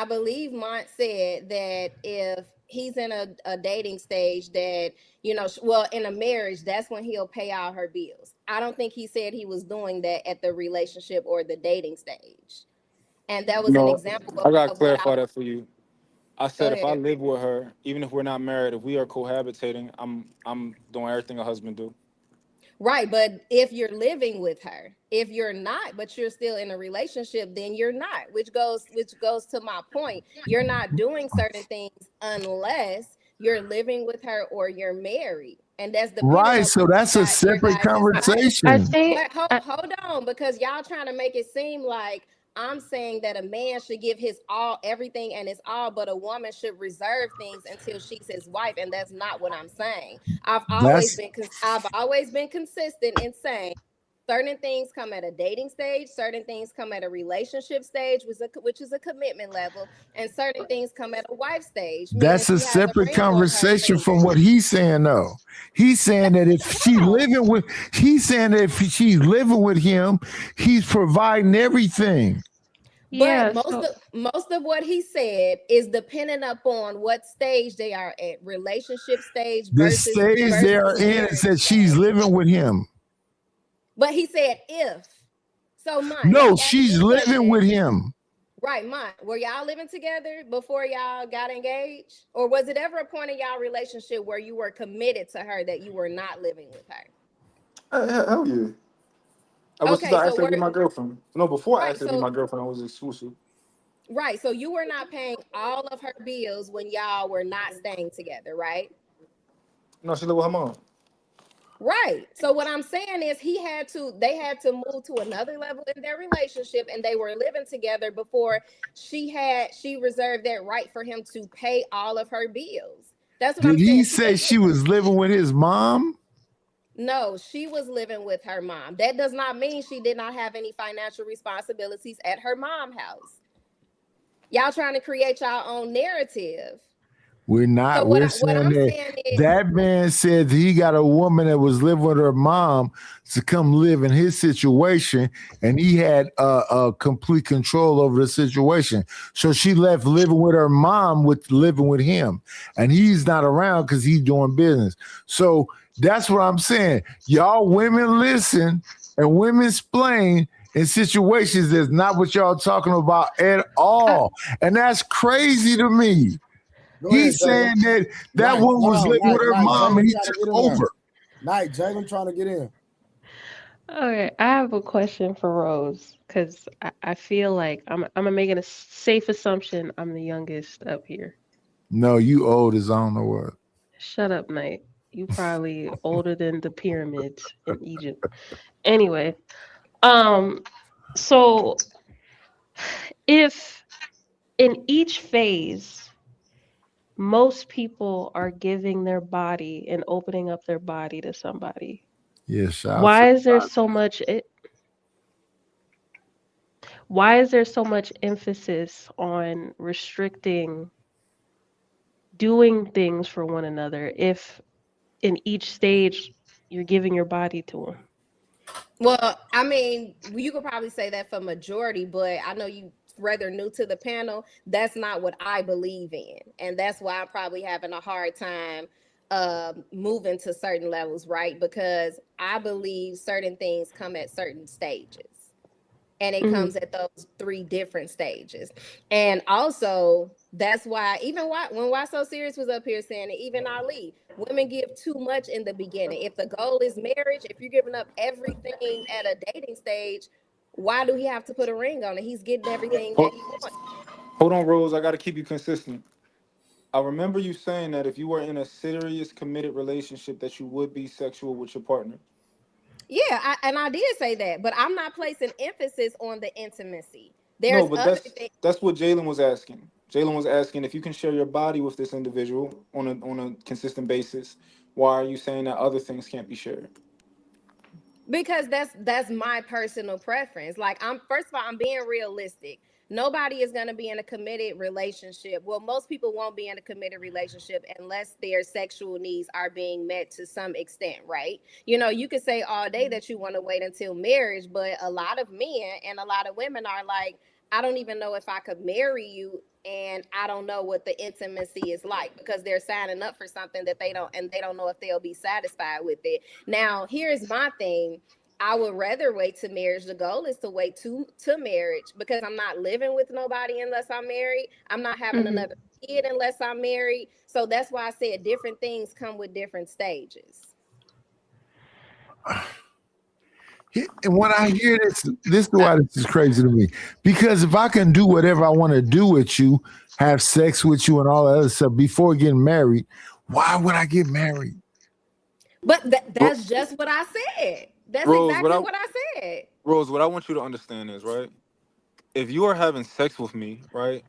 believe Mont said that if he's in a dating stage that, in a marriage, that's when he'll pay all her bills. I don't think he said he was doing that at the relationship or the dating stage. And that was an example. I gotta clarify that for you. I said if I live with her, even if we're not married, if we are cohabitating, I'm doing everything a husband do. Right, but if you're living with her, if you're not, but you're still in a relationship, then you're not, which goes to my point. You're not doing certain things unless you're living with her or you're married. And that's the right. So that's a separate conversation. I think, hold on, because y'all trying to make it seem like I'm saying that a man should give his all, everything and his all, but a woman should reserve things until she's his wife, and that's not what I'm saying. I've always been consistent in saying certain things come at a dating stage, certain things come at a relationship stage, which is a commitment level, and certain things come at a wife stage. That's a separate conversation from what he's saying, though. He's saying that if she's living with him, he's providing everything. But most of what he said is dependent upon what stage they are at, relationship stage. The stage they are in is that she's living with him. But he said if. So Mike. No, she's living with him. Right, Mike. Were y'all living together before y'all got engaged? Or was it ever a point in y'all relationship where you were committed to her that you were not living with her? Hell yeah. I was asked to be my girlfriend. No, before I asked to be my girlfriend, I was exclusive. Right. So you were not paying all of her bills when y'all were not staying together, right? No, she lived with her mom. Right. So what I'm saying is they had to move to another level in their relationship, and they were living together before she reserved that right for him to pay all of her bills. That's what I'm saying. Did he say she was living with his mom? No, she was living with her mom. That does not mean she did not have any financial responsibilities at her mom's house. Y'all trying to create y'all own narrative. We're not. So we're saying that man said he got a woman that was living with her mom to come live in his situation, and he had a complete control over the situation. So she left living with her mom living with him, and he's not around because he's doing business. So that's what I'm saying. Y'all women listen and women explain in situations that's not what y'all talking about at all, and that's crazy to me. He's saying that woman was living with her mom and he took over. Jalen trying to get in. Okay, I have a question for Rose because I feel like I'm making a safe assumption I'm the youngest up here. No, you old as I don't know what. Shut up, Knight. You probably older than the pyramids in Egypt. Anyway, so if in each phase most people are giving their body and opening up their body to somebody. Yes. Why is there so much emphasis on restricting doing things for one another if in each stage you're giving your body to them? Well, I mean, you could probably say that for majority, but I know you rather new to the panel. That's not what I believe in, and that's why I'm probably having a hard time moving to certain levels, right? Because I believe certain things come at certain stages, and it comes at those 3 different stages. And also That's why when Why So Serious was up here saying it, even Ali, women give too much in the beginning. If the goal is marriage, if you're giving up everything at a dating stage, why do he have to put a ring on it? He's getting everything that he wants. Hold on, Rose. I got to keep you consistent. I remember you saying that if you were in a serious, committed relationship, that you would be sexual with your partner. Yeah, I did say that, but I'm not placing emphasis on the intimacy. No, There's but other things. that's what Jalen was asking. Jalen was asking if you can share your body with this individual on a consistent basis. Why are you saying that other things can't be shared? Because that's my personal preference. Like, I'm first of all, I'm being realistic. Nobody is going to be in a committed relationship. Well, most people won't be in a committed relationship unless their sexual needs are being met to some extent, right? You could say all day that you want to wait until marriage, but a lot of men and a lot of women are like, I don't even know if I could marry you, and I don't know what the intimacy is like, because they're signing up for something that they don't know if they'll be satisfied with it. Now, here's my thing. I would rather wait to marriage. The goal is to wait to marriage, because I'm not living with nobody unless I'm married. I'm not having another kid unless I'm married. So that's why I said different things come with different stages. And when I hear this is why this is crazy to me. Because if I can do whatever I want to do with you, have sex with you and all that other stuff before getting married, why would I get married? But that's just what I said. That's Rose, exactly what I said. Rose, what I want you to understand is, right, if you are having sex with me, right,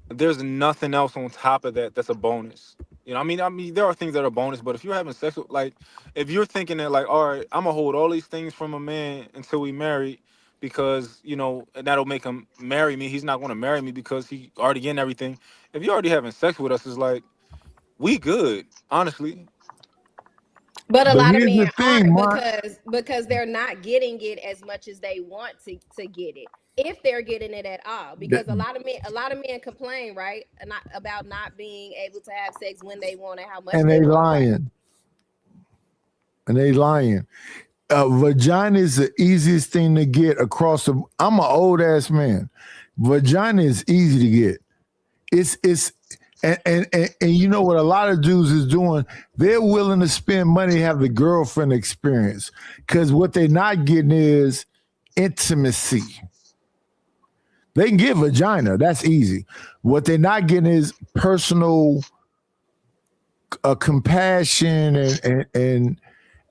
there's nothing else on top of that that's a bonus. I mean, there are things that are bonus, but if you're having sex with, like, if you're thinking that, like, all right, I'm gonna hold all these things from a man until we marry, because that'll make him marry me. He's not gonna marry me because he already getting everything. If you're already having sex with us, it's like we good, honestly. But a But lot of here's the men thing, aren't, Mark. because they're not getting it as much as they want to get it, if they're getting it at all. Because a lot of men complain, right, about not being able to have sex when they want it, how much And they they want it. lying. And they lying. Vagina is the easiest thing to get across the. I'm an old ass man. Vagina is easy to get. It's and you know what a lot of dudes is doing? They're willing to spend money to have the girlfriend experience, because what they're not getting is intimacy. They can get vagina, that's easy. What they're not getting is personal compassion and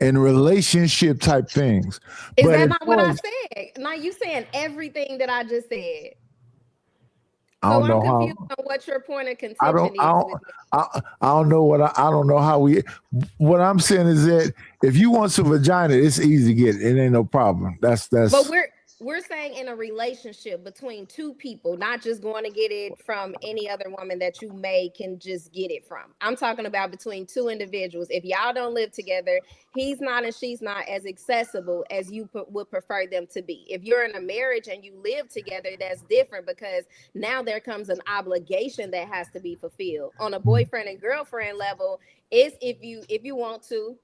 relationship type things. Is But that as not what far I as, said? Now you saying everything that I just said. I So don't I'm know confused how. on what your point of I don't. contention I is don't. with me. I don't know I don't know how we. What I'm saying is that if you want some vagina, it's easy to get. It ain't no problem. But That's. we're saying in a relationship between two people, not just going to get it from any other woman that you can just get it from. I'm talking about between two individuals. If y'all don't live together, he's not and she's not as accessible as you would prefer them to be. If you're in a marriage and you live together, that's different, because now there comes an obligation that has to be fulfilled. On a boyfriend and girlfriend level, it's if you want to,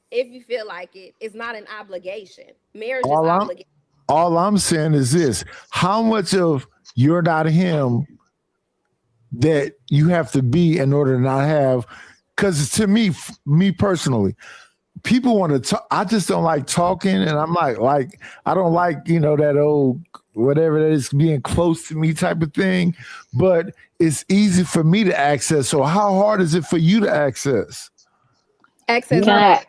if you feel like it. It's not an obligation. Marriage is All I'm obligation. all I'm saying is this: how much of you're not him that you have to be in order to not have? Because to me personally, people want to talk. I just don't like talking, and I'm like I don't like that old whatever that is, being close to me type of thing. But it's easy for me to access. So how hard is it for you to access? Access Can I? what?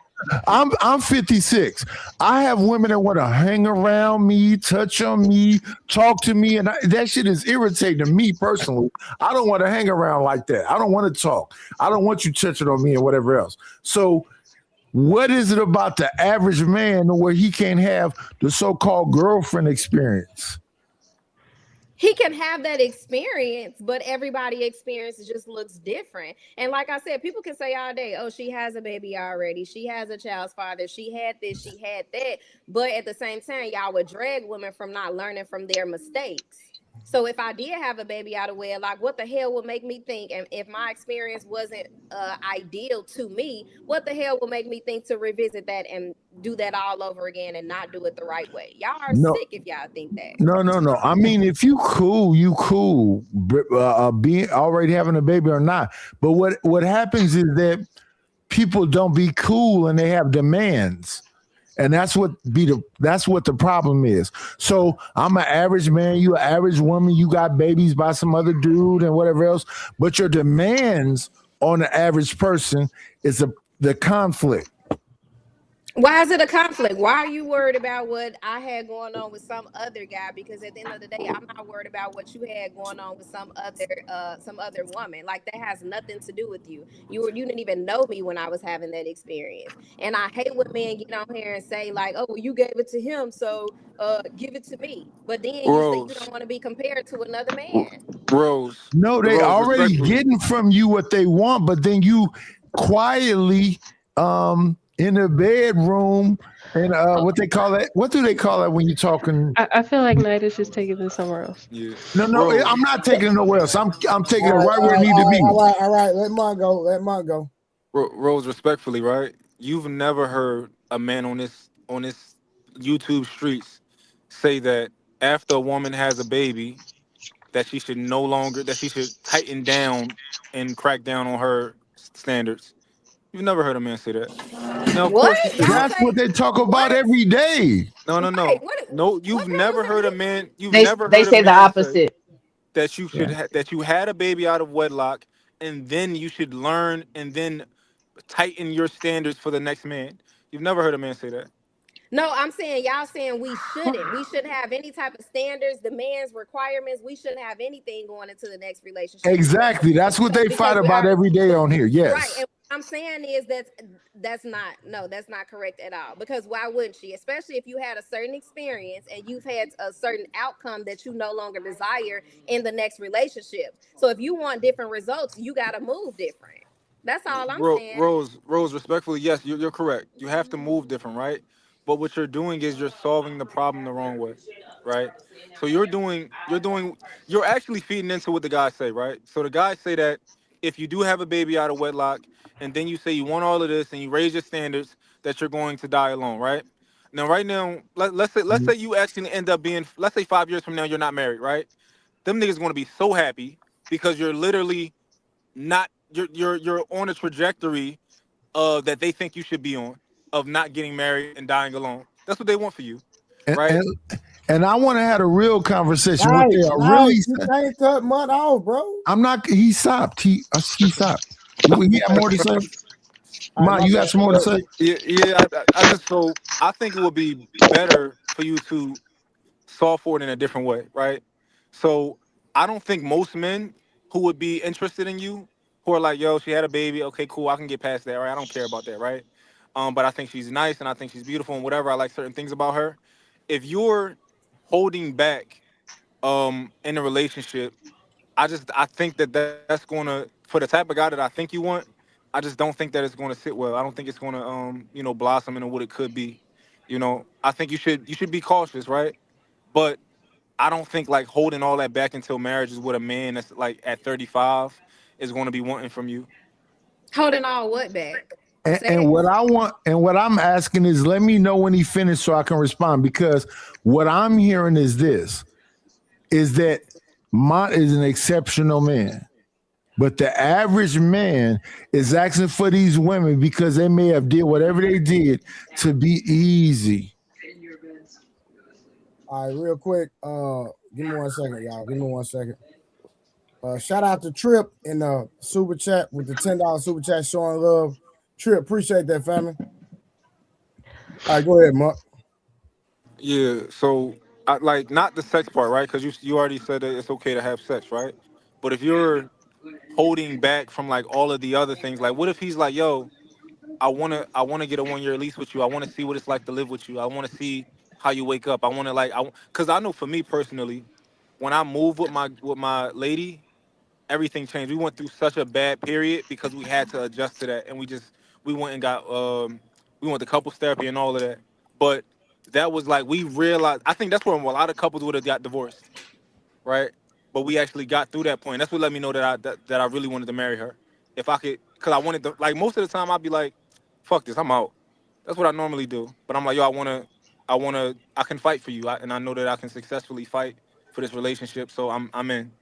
I'm 56. I have women that want to hang around me, touch on me, talk to me, and that shit is irritating to me personally. I don't want to hang around like that. I don't want to talk. I don't want you touching on me and whatever else. So what is it about the average man where he can't have the so-called girlfriend experience? He can have that experience, but everybody experience just looks different. And like I said, people can say all day, oh, she has a baby already, she has a child's father, she had this, she had that. But at the same time, y'all would drag women from not learning from their mistakes. So if I did have a baby out of wedlock, what the hell would make me think? And if my experience wasn't ideal to me, what the hell would make me think to revisit that and do that all over again and not do it the right way? Y'all are No, sick if y'all think that. no. I mean, if you cool, you cool. Being already having a baby or not. But what happens is that people don't be cool and they have demands. And that's what the problem is. So I'm an average man, you an average woman, you got babies by some other dude and whatever else, but your demands on the average person is the conflict. Why is it a conflict? Why are you worried about what I had going on with some other guy? Because at the end of the day, I'm not worried about what you had going on with some other woman. Like that has nothing to do with you. You didn't even know me when I was having that experience. And I hate when men get on here and say like, "Oh, well, you gave it to him, so give it to me." But then you say you don't Rose, want to be compared to another man. Rose, No, they Rose, already respectfully. getting from you what they want, but then you quietly in the bedroom and what they call it? What do they call it when you're talking? I feel like Nidus is taking this somewhere else. Yeah, No, I'm Rose, not taking it nowhere else. I'm taking it All right, right all where it right, need to be. all right. Let mine go. Let mine go. Rose, respectfully, right? You've never heard a man on this YouTube streets say that after a woman has a baby, that she should no longer that she should tighten down and crack down on her standards. You've never heard a man say that. Now, of What course, you should. y'all That's what say? they talk about What? every day. No, no, Right? no, What? no. What You've the hell never does that heard a mean? man. You've They never they heard a say the man say opposite. that you should Yeah. that you had a baby out of wedlock, and then you should learn and then tighten your standards for the next man. You've never heard a man say that. No, I'm saying y'all saying we shouldn't. We shouldn't have any type of standards, demands, requirements. We shouldn't have anything going into the next relationship Exactly. That's what they fight because we about already every day on here. right. Yes. And what I'm saying is that's not no, that's not correct at all. Because why wouldn't she? Especially if you had a certain experience and you've had a certain outcome that you no longer desire in the next relationship. So if you want different results, you got to move different. That's all I'm saying. Rose, respectfully, yes, you're correct. You have to move different, right? But what you're doing is you're solving the problem the wrong way, right? So you're actually feeding into what the guys say, right? So the guys say that if you do have a baby out of wedlock, and then you say you want all of this, and you raise your standards, that you're going to die alone, right? Now, right now, let's say you actually end up being, let's say 5 years from now, you're not married, right? Them niggas going to be so happy because you're literally not you're on a trajectory that they think you should be on, of not getting married and dying alone. That's what they want for you, And right? and, and I want to have a real conversation. What they Nice, are nice. really You can't cut mud off, bro. I'm not he stopped. He stopped. He had more to say. All right, Ma, my you got bad. some more to say? Yeah. I just I think it would be better for you to solve for it in a different way, right? So I don't think most men who would be interested in you, who are like, yo, she had a baby, okay, cool, I can get past that, right? I don't care about that, right? But I think she's nice and I think she's beautiful and whatever. I like certain things about her. If you're holding back in a relationship, I think that that's gonna, for the type of guy that I think you want, I just don't think that it's gonna sit well. I don't think it's gonna blossom into what it could be. I think you should be cautious, right? But I don't think like holding all that back until marriage is what a man that's like at 35 is going to be wanting from you. Holding all what back? And what Sex? I want and what I'm asking is let me know when he finished so I can respond because what I'm hearing is that Mont is an exceptional man. But the average man is asking for these women because they may have did whatever they did to be easy. All right, real quick. Give me 1 second, y'all. Give me 1 second. Shout out to Trip in the super chat with the $10 super chat showing love. Trip, appreciate that, family. All right, go ahead, Mark. Yeah. So I like not the sex part, right? Because you already said that it's okay to have sex, right? But if you're holding back from like all of the other things, like what if he's like, yo, I wanna get a 1 year lease with you. I want to see what it's like to live with you. I want to see how you wake up. I want to because I know for me personally, when I moved with my lady, everything changed. We went through such a bad period because we had to adjust to that, and we went and got we went to couples therapy and all of that. But that was like we realized. I think that's where a lot of couples would have got divorced, right? But we actually got through that point. That's what let me know that I really wanted to marry her. If I could, because I wanted to, like most of the time I'd be like, fuck this, I'm out. That's what I normally do. But I'm like, yo, I can fight for you, and I know that I can successfully fight for this relationship. So I'm in.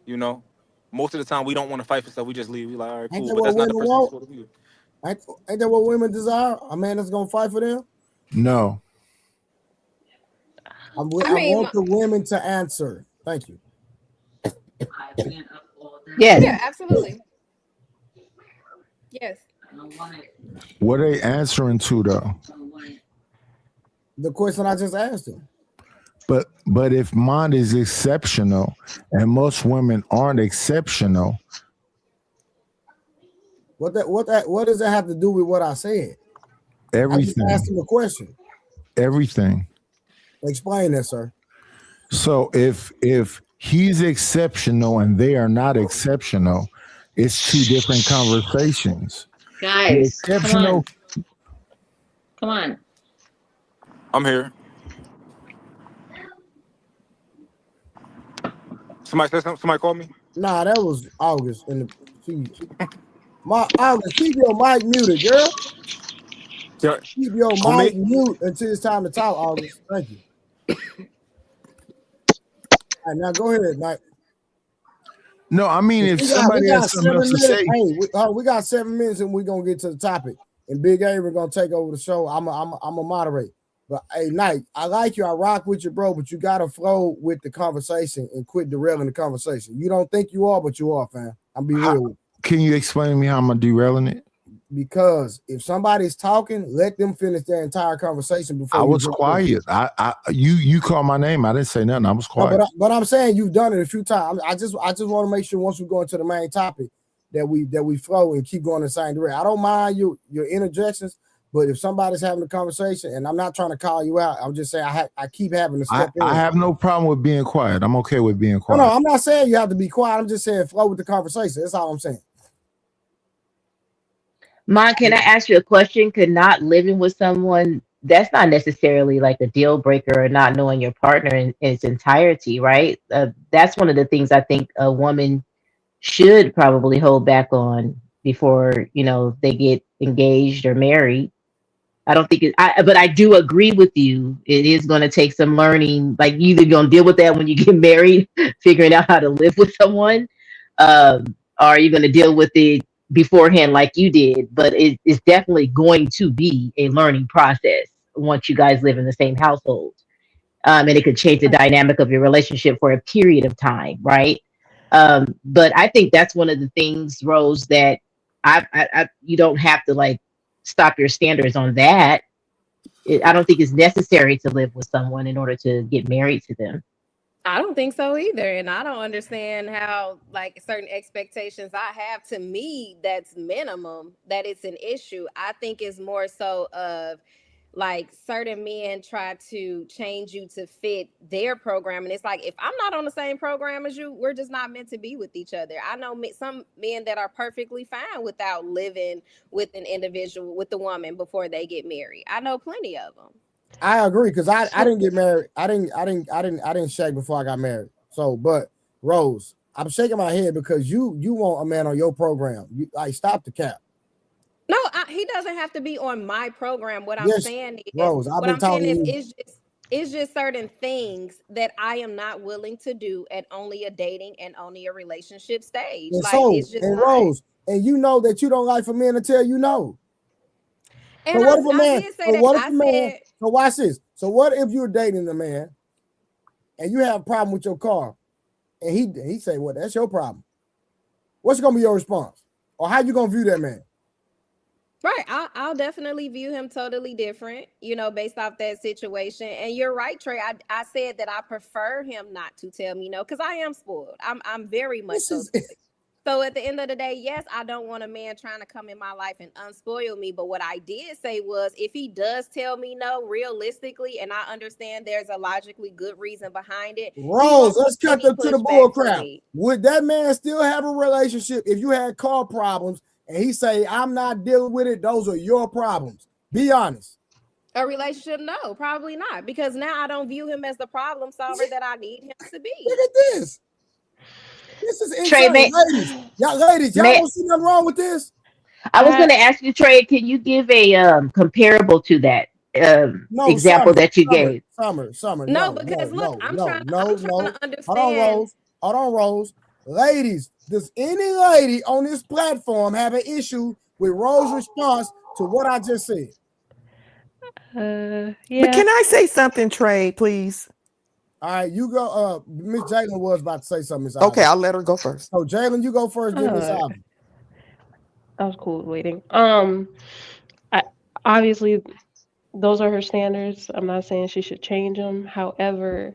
You know, most of the time we don't want to fight for stuff. We just leave. We like, all right, Ain't cool. that But what that's not the women person you're want? supposed to be. Ain't that what women desire? A man that's gonna fight for them? No. I want the women to answer. Thank you. Yes. Yeah, absolutely. Yes. What are they answering to though? The question I just asked him. But if mine is exceptional and most women aren't exceptional, what does that have to do with what I said? everything. I just asked him a question. Everything. Explain that, sir. So if he's exceptional and they are not exceptional, it's two different conversations. Guys, exceptional. Come on. I'm here. Somebody said something? Somebody called me? Nah, that was August in the August, keep your mic muted, girl. Yeah. Keep your mic mute until it's time to talk, August. Thank you. All right, now go ahead, Mike. No, I mean if somebody has something else to say. Hey, we got 7 minutes and we're gonna get to the topic. And Big A, we're gonna take over the show. I'm a moderate. But hey, Knight, I like you. I rock with you, bro. But you gotta flow with the conversation and quit derailing the conversation. You don't think you are, but you are, fam. I'm be real with you. Can you explain to me how I'm derailing it? Because if somebody's talking, let them finish their entire conversation before. I was quiet. You called my name. I didn't say nothing. I was quiet. No, but I'm saying you've done it a few times. I just want to make sure once we go into the main topic that we flow and keep going in the same direction. I don't mind your interjections, but if somebody's having a conversation, and I'm not trying to call you out, I'm just saying I keep having to step in. I have no problem with being quiet. I'm okay with being quiet. No, I'm not saying you have to be quiet. I'm just saying flow with the conversation. That's all I'm saying. Mom, can I ask you a question? Could not living with someone, that's not necessarily like a deal breaker or not knowing your partner in its entirety, right? That's one of the things I think a woman should probably hold back on before, they get engaged or married. I don't think but I do agree with you. It is going to take some learning. Like you either going to deal with that when you get married, figuring out how to live with someone, or you're going to deal with it beforehand like you did. But it's definitely going to be a learning process once you guys live in the same household. And it could change the dynamic of your relationship for a period of time, right? But I think that's one of the things, Rose, that you don't have to like stop your standards on that. I don't think it's necessary to live with someone in order to get married to them. I don't think so either. And I don't understand how like certain expectations I have, to me, that's minimum, that it's an issue. I think it's more so of like certain men try to change you to fit their program. And it's like, if I'm not on the same program as you, we're just not meant to be with each other. I know some men that are perfectly fine without living with an individual, with the woman before they get married. I know plenty of them. I agree, because I didn't get married. I didn't shake before I got married. So, but Rose, I'm shaking my head because you want a man on your program. Stop the cap. No, he doesn't have to be on my program. What I'm saying is, Rose, it's just certain things that I am not willing to do at only a dating and only a relationship stage. And it's just Rose, and you know that you don't like for men to tell you no. And so what if a man? Did say that. So watch this. So what if you're dating a man, and you have a problem with your car, and he say, "Well, that's your problem." What's gonna be your response, or how you gonna view that man? Right. I'll definitely view him totally different, based off that situation. And you're right, Trey. I said that I prefer him not to tell me no, because I am spoiled. I'm very much so. So at the end of the day, yes, I don't want a man trying to come in my life and unspoil me. But what I did say was, if he does tell me no, realistically, and I understand there's a logically good reason behind it. Rose, let's cut them to the bull crap. Would that man still have a relationship if you had car problems and he say, "I'm not dealing with it"? Those are your problems. Be honest. A relationship? No, probably not. Because now I don't view him as the problem solver that I need him to be. Look at this. This is Trey, insane, ladies. Y'all don't see nothing wrong with this. I was going to ask you, Trey, can you give a comparable to that No, example that you gave? Summer. No, because look, I'm trying to understand. Hold on, Rose. Ladies, does any lady on this platform have an issue with Rose's response to what I just said? Yeah. But can I say something, Trey, please? All right, you go. Miss Jalen was about to say something. Miss Okay, I'll let her go first. So Jalen, you go first. Then Miss Ivy. I was cool with waiting. Obviously, those are her standards. I'm not saying she should change them. However,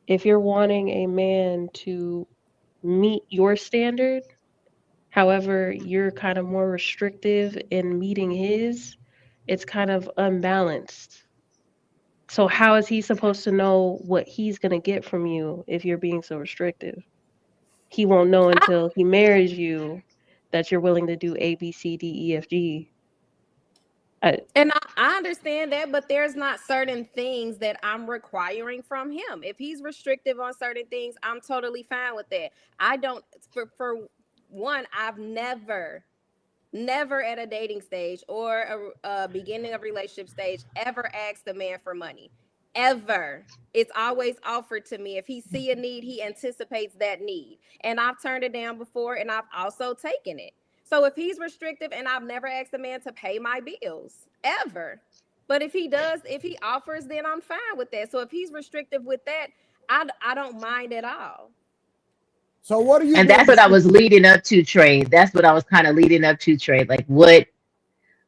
if you're wanting a man to meet your standard, however, you're kind of more restrictive in meeting his, it's kind of unbalanced. So how is he supposed to know what he's going to get from you if you're being so restrictive? He won't know until he marries you that you're willing to do A, B, C, D, E, F, G. And I understand that, but there's not certain things that I'm requiring from him. If he's restrictive on certain things, I'm totally fine with that. I don't, for one, I've never at a dating stage or a beginning of relationship stage ever asked a man for money. Ever. It's always offered to me. If he see a need, he anticipates that need. And I've turned it down before, and I've also taken it. So if he's restrictive, and I've never asked a man to pay my bills, ever. But if he does, if he offers, then I'm fine with that. So if he's restrictive with that, I don't mind at all. So what are you? And that's what I was leading up to, Trey. That's what I was kind of leading up to, Trey. Like what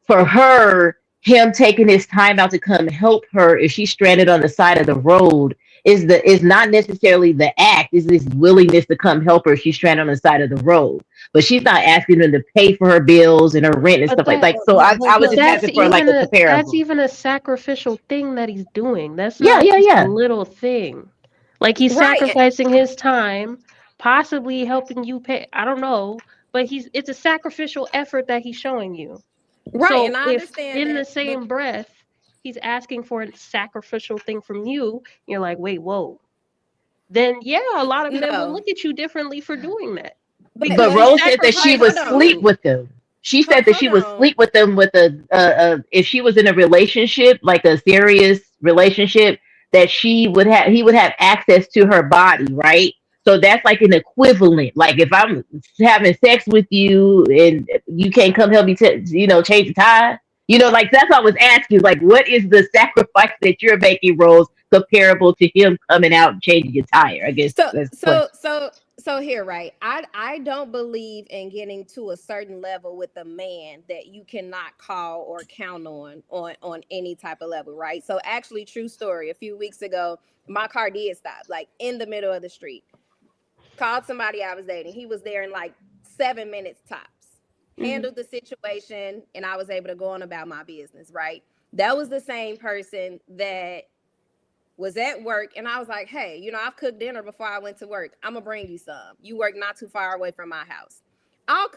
for her, him taking his time out to come help her if she's stranded on the side of the road is not necessarily the act, is this willingness to come help her if she's stranded on the side of the road. But she's not asking him to pay for her bills and her rent and stuff like so I was just asking for like a comparable. That's even a sacrificial thing that he's doing. That's not a little thing. Like he's sacrificing his time, possibly helping you pay. I don't know, but it's a sacrificial effort that he's showing you. Right, so and I understand in that, the same breath, he's asking for a sacrificial thing from you, you're like, wait, whoa. Then a lot of men will look at you differently for doing that. But Rose said that she would sleep with them. She said that she would sleep with them with if she was in a relationship, like a serious relationship, that he would have access to her body, right? So that's like an equivalent. Like if I'm having sex with you and you can't come help me change the tide, like that's what I was asking. Like, what is the sacrifice that you're making, Rose, comparable to him coming out and changing your tire? I guess. So here, right? I don't believe in getting to a certain level with a man that you cannot call or count on any type of level, right? So actually, true story. A few weeks ago, my car did stop, like in the middle of the street. Called somebody I was dating. He was there in like 7 minutes tops. Handled the situation, and I was able to go on about my business, right? That was the same person that was at work, and I was like, hey, I've cooked dinner before I went to work. I'm gonna bring you some. You work not too far away from my house. I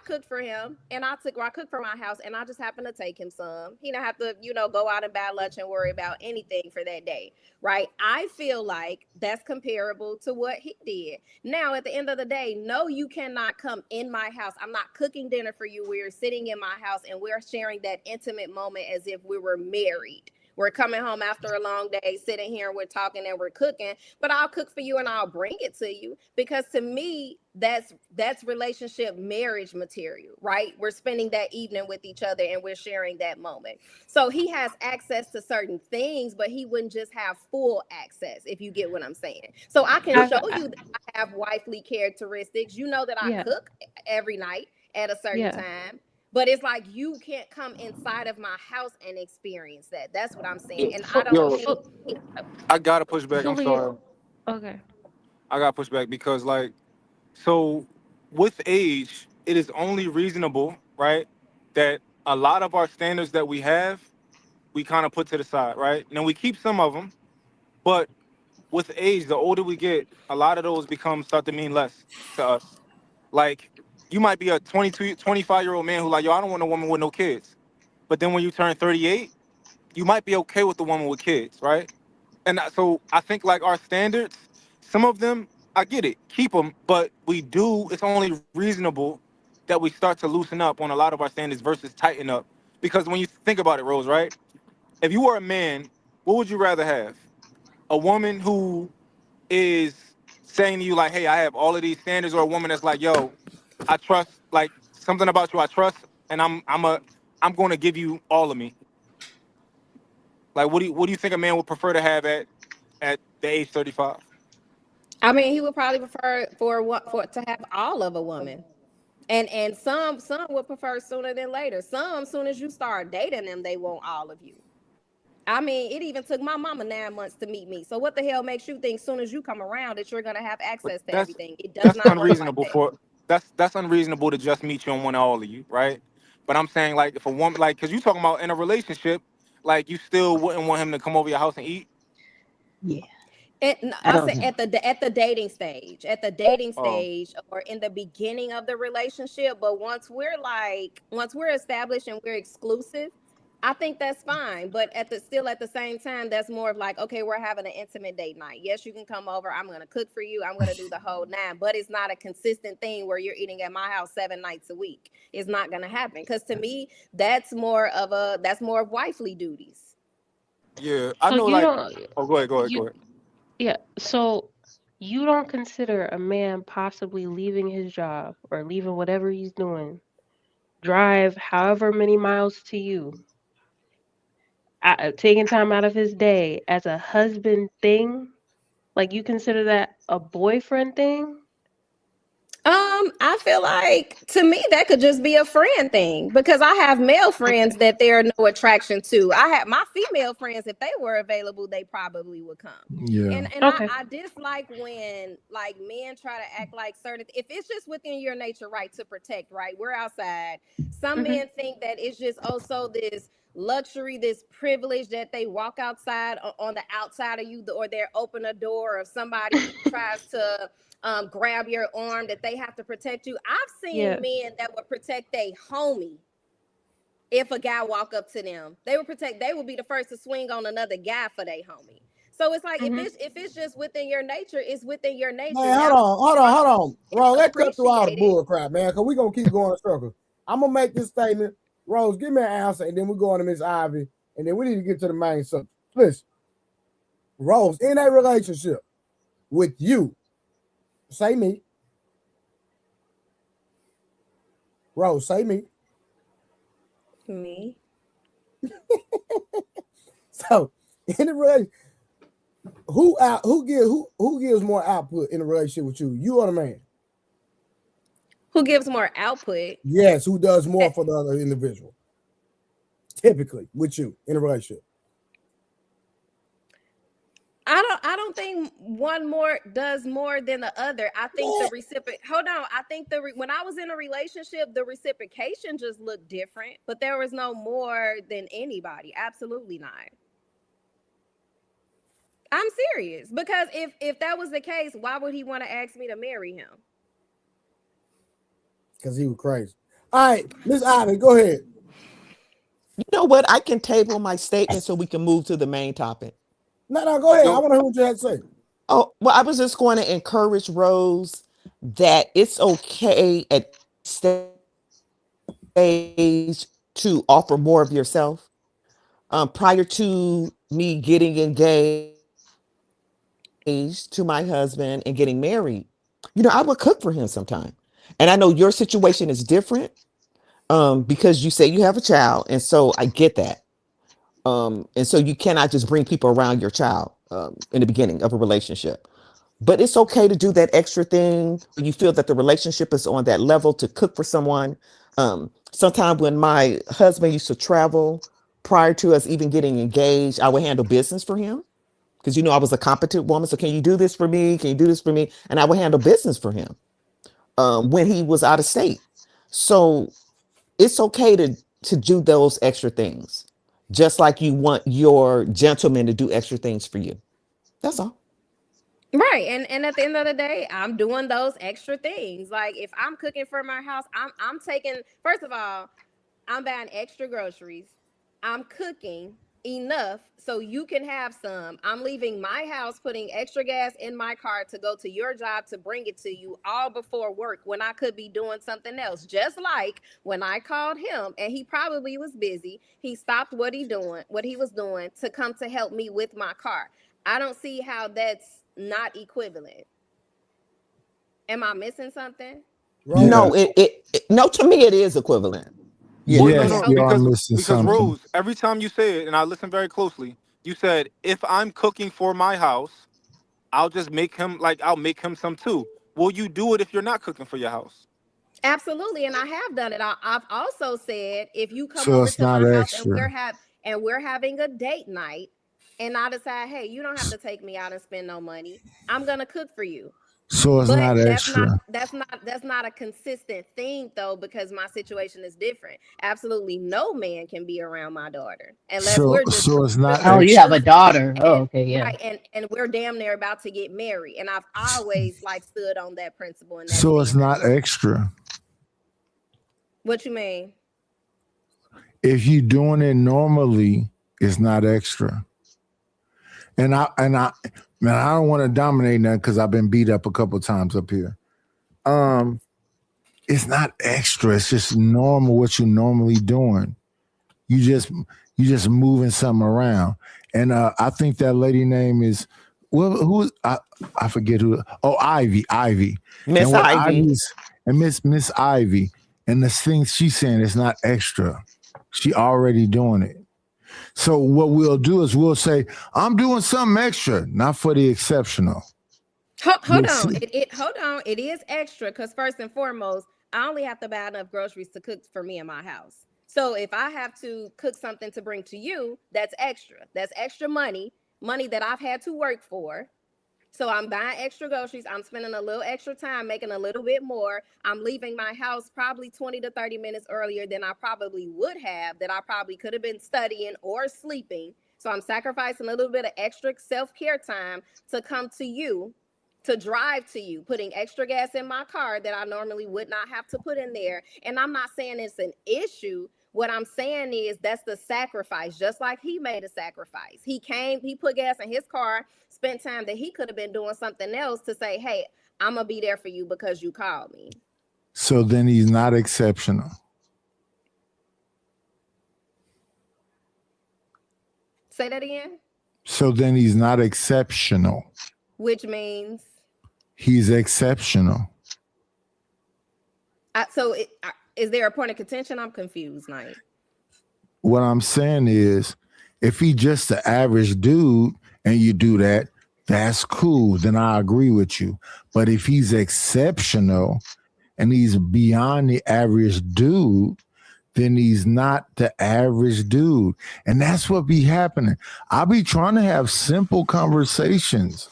cooked for him, and I cooked for my house, and I just happened to take him some. He don't have to, go out and buy lunch and worry about anything for that day, right? I feel like that's comparable to what he did. Now, at the end of the day, no, you cannot come in my house. I'm not cooking dinner for you. We're sitting in my house, and we're sharing that intimate moment as if we were married. We're coming home after a long day, sitting here, we're talking and we're cooking, but I'll cook for you and I'll bring it to you, because to me, that's relationship marriage material, right? We're spending that evening with each other and we're sharing that moment. So he has access to certain things, but he wouldn't just have full access, if you get what I'm saying. So I can show you that I have wifely characteristics. You know that I cook every night at a certain time. But it's like you can't come inside of my house and experience that. That's what I'm saying. And I don't I gotta push back. I'm sorry. Okay. I gotta push back because so with age, it is only reasonable, right, that a lot of our standards that we have, we kind of put to the side, right? Now we keep some of them, but with age, the older we get, a lot of those start to mean less to us. Like, you might be a 22, 25-year-old man who like, yo, I don't want a woman with no kids. But then when you turn 38, you might be okay with the woman with kids, right? And so I think like our standards, some of them, I get it, keep them, but we do. It's only reasonable that we start to loosen up on a lot of our standards versus tighten up. Because when you think about it, Rose, right? If you were a man, what would you rather have? A woman who is saying to you like, "Hey, I have all of these standards," or a woman that's like, "Yo, I trust like something about you. I trust, and I'm going to give you all of me." Like, what do you think a man would prefer to have at the age 35? I mean, he would probably prefer for what for to have all of a woman. And some would prefer sooner than later. Some soon as you start dating them, they want all of you. I mean, it even took my mama 9 months to meet me. So what the hell makes you think soon as you come around that you're gonna have But access to that's everything? It does that's not work like unreasonable that. for that's unreasonable to just meet you and want all of you, right? But I'm saying like if a woman like because you talking about in a relationship, like you still wouldn't want him to come over your house and eat. Yeah, I I don't say know. at the dating Oh stage, or in the beginning of the relationship. But once we're established and we're exclusive, I think that's fine. But at the same time, that's more of like, okay, we're having an intimate date night. Yes, you can come over. I'm gonna cook for you. I'm gonna do the whole nine. But it's not a consistent thing where you're eating at my house 7 nights a week. It's not gonna happen. Because to me, that's more of wifely duties. yeah, I So know. you Like, don't oh, go ahead, go ahead, you go ahead. yeah, so you don't consider a man possibly leaving his job or leaving whatever he's doing, drive however many miles to you, taking time out of his day as a husband thing? Like you consider that a boyfriend thing? I feel like to me that could just be a friend thing because I have male friends that there are no attraction to. I have my female friends, if they were available, they probably would come. Yeah. Okay. I dislike when like men try to act like certain if it's just within your nature, right, to protect, right? We're outside. Some Mhm. men think that it's just also this luxury, this privilege that they walk outside on the outside of you, or they open a door, or if somebody tries to grab your arm, that they have to protect you. I've Yeah. seen men that would protect a homie if a guy walk up to them. They would be the first to swing on another guy for their homie. So it's like Mhm. if it's just within your nature, it's within your nature. Man, Now hold on. Bro, let's cut through all the appreciate it. bull crap, man, because we're going to keep going in circles. I'm going to make this statement. Rose, give me an answer, and then we go on to Miss Ivy, and then we need to get to the main subject. Listen, Rose, in a relationship with you, say me. Rose, say me. Me. So, in a relationship, who gives more output in a relationship with you or the man? Who gives more output? Yes, who does Eh, more for the other individual? Typically, with you in a relationship. I don't think one more does more than the other. I think the reciproc hold on. I think when I was in a relationship, the reciprocation just looked different, but there was no more than anybody. Absolutely not. I'm serious. Because if that was the case, why would he want to ask me to marry him? Because he was crazy. All right, Miss Ivy, go ahead. You know what? I can table my statement so we can move to the main topic. No, go ahead. I Yo, want to hear what you had to say. Oh, well, I was just going to encourage Rose that it's okay at stage to offer more of yourself. Prior to me getting engaged to my husband and getting married, I would cook for him sometime. And I know your situation is different because you say you have a child. And so I get that. And so you cannot just bring people around your child in the beginning of a relationship. But it's okay to do that extra thing when you feel that the relationship is on that level to cook for someone. Sometime when my husband used to travel prior to us even getting engaged, I would handle business for him because I was a competent woman. So can you do this for me? Can you do this for me? And I would handle business for him when he was out of state. So it's okay to do those extra things, just like you want your gentleman to do extra things for you. That's all. Right. And at the end of the day, I'm doing those extra things. Like if I'm cooking for my house, I'm taking first of all, I'm buying extra groceries. I'm cooking. enough so you can have some. I'm leaving my house, putting extra gas in my car to go to your job to bring it to you all before work when I could be doing something else. Just like when I called him and he probably was busy, he stopped what he was doing to come to help me with my car. I don't see how that's not equivalent. Am I missing something? No, no, to me it is equivalent. Yeah. Well, no, Yeah. Yes, no, you are because missing because something. Rose, every time you say it, and I listen very closely, you said if I'm cooking for my house, I'll just make him I'll make him some too. Will you do it if you're not cooking for your house? Absolutely, and I have done it. I've also said if you come So over it's to not my house and extra. we're having a date night, and I decide, hey, you don't have to take me out and spend no money. I'm gonna cook for you. So it's But not extra. that's not a consistent thing though, because my situation is different. Absolutely no man can be around my daughter unless So we're just so it's not Oh, you have a extra. daughter. Oh, and okay, yeah. right and we're damn near about to get married. And I've always like stood on that principle and that So it's standard. not extra. What you mean? If you doing it normally, it's not extra. And I man, I don't want to dominate that because I've been beat up a couple times up here. Um, it's not extra. It's just normal what you normally doing. You just you just moving something around. And I think that lady name is well, I forget who. Oh, Ivy. And Miss what Ivy. Ivy's and Miss Ivy and the things she's saying is not extra. She already doing it. So what we'll do is we'll say, I'm doing something extra, not for the exceptional. Hold We'll on. see. Hold on. It is extra because first and foremost, I only have to buy enough groceries to cook for me in my house. So if I have to cook something to bring to you, that's extra. That's extra money, money that I've had to work for. So I'm buying extra groceries. I'm spending a little extra time making a little bit more. I'm leaving my house probably 20 to 30 minutes earlier than I probably would have, that I probably could have been studying or sleeping. So I'm sacrificing a little bit of extra self-care time to come to you, to drive to you, putting extra gas in my car that I normally would not have to put in there. And I'm not saying it's an issue. What I'm saying is that's the sacrifice, just like he made a sacrifice. He came, he put gas in his car, spent time that he could have been doing something else to say, hey, I'm going to be there for you because you called me. So then he's not exceptional. Say that again. So then he's not exceptional. Which means? He's exceptional. Is there a point of contention? I'm confused, Knight. What I'm saying is, if he just the average dude and you do that, that's cool. Then I agree with you. But if he's exceptional and he's beyond the average dude, then he's not the average dude. And that's what be happening. I be trying to have simple conversations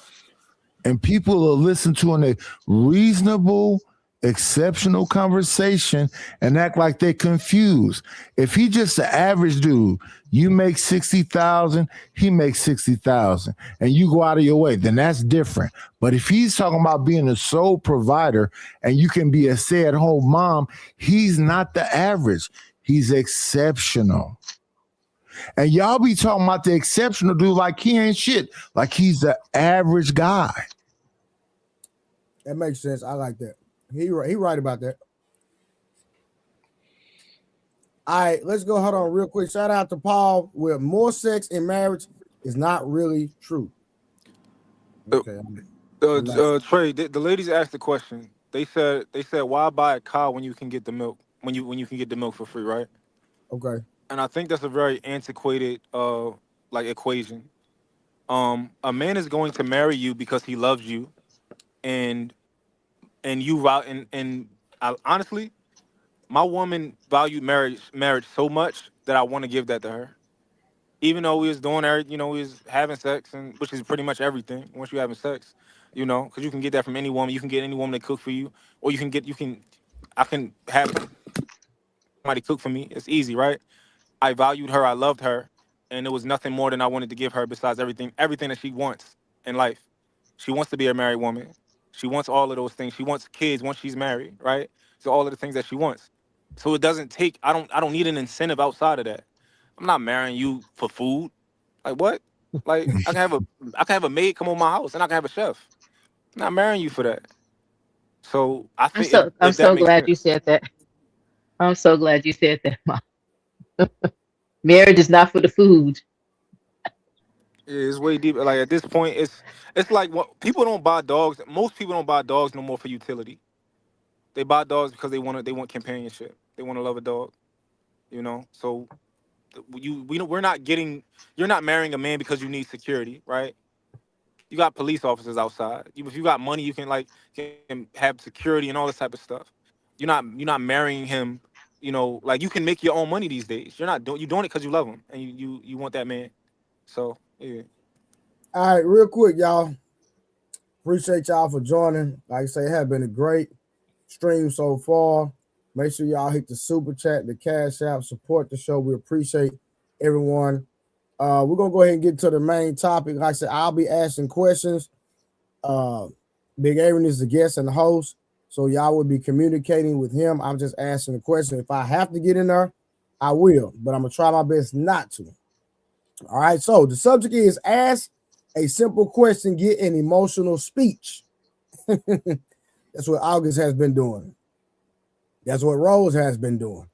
and people will listen to a reasonable, exceptional conversation and act like they're confused. If he just an average dude, you make 60,000, he makes 60,000, and you go out of your way, then that's different. But if he's talking about being a sole provider and you can be a stay-at-home mom, he's not the average. He's exceptional. And y'all be talking about the exceptional dude like he ain't shit, like he's the average guy. That makes sense. I like that. He right about that. All right, let's go. Hold on real quick. Shout out to Paul with more sex in marriage is not really true. Okay. Trey, the ladies asked the question. They said why buy a cow when you can get the milk when you can get the milk for free, right? Okay. And I think that's a very antiquated equation. A man is going to marry you because he loves you, and you and I, honestly, my woman valued marriage so much that I want to give that to her. Even though we was doing everything, we was having sex, and which is pretty much everything. Once you're having sex, because you can get that from any woman. You can get any woman to cook for you, or I can have somebody cook for me. It's easy, right? I valued her, I loved her, and there was nothing more than I wanted to give her besides everything that she wants in life. She wants to be a married woman. She wants all of those things. She wants kids once she's married, right? So all of the things that she wants. So it doesn't take. I don't need an incentive outside of that. I'm not marrying you for food. Like what? Like I can have a maid come on my house and I can have a chef. I'm not marrying you for that. So I think I'm if that so makes glad you sense. said that. I'm so glad you said that, Mom. Marriage is not for the food. Yeah, it's way deeper. Like at this point, it's like what people don't buy dogs. Most people don't buy dogs no more for utility. They buy dogs because they want companionship. They want to love a dog. You know. So we're not getting. You're not marrying a man because you need security, right? You got police officers outside. If you got money, you can have security and all this type of stuff. You're not marrying him. You know, like you can make your own money these days. You're doing it because you love him and you want that man. So yeah. All right, real quick, y'all. Appreciate y'all for joining. Like I say, it has been a great stream so far. Make sure y'all hit the super chat, the cash app, support the show. We appreciate everyone. We're gonna go ahead and get to the main topic. Like I said, I'll be asking questions. Big Aaron is the guest and the host, so y'all will be communicating with him. I'm just asking the question. If I have to get in there, I will, but I'm gonna try my best not to. All right. So the subject is ask a simple question, get an emotional speech. That's what August has been doing. That's what Rose has been doing.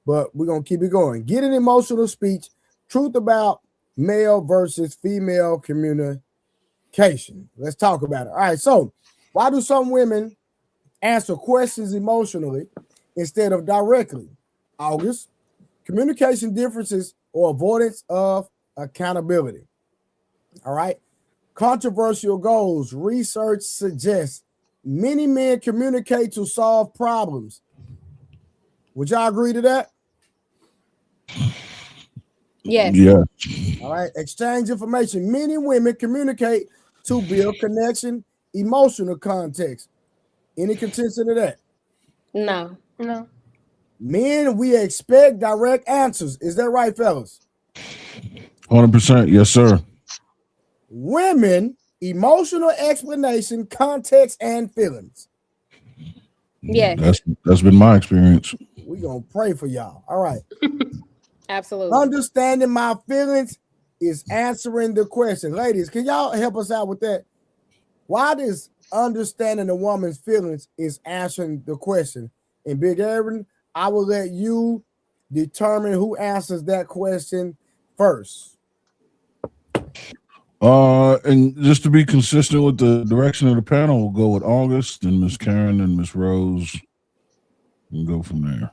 But we're going to keep it going. Get an emotional speech. Truth about male versus female communication. Let's talk about it. All right. So why do some women answer questions emotionally instead of directly? August, communication differences or avoidance of accountability. All right. Controversial goals. Research suggests many men communicate to solve problems. Would y'all agree to that? Yes. Yeah. All right. Exchange information. Many women communicate to build connection, emotional context. Any contention to that? No. No. Men, we expect direct answers. Is that right, fellas? 100%. Yes, sir. Women, emotional explanation, context, and feelings. Yes. That's been my experience. We're going to pray for y'all. All right. Absolutely. Understanding my feelings is answering the question. Ladies, can y'all help us out with that? Why does understanding a woman's feelings is answering the question? And Big Aaron, I will let you determine who answers that question first. And just to be consistent with the direction of the panel, we'll go with August and Miss Karen and Miss Rose and go from there.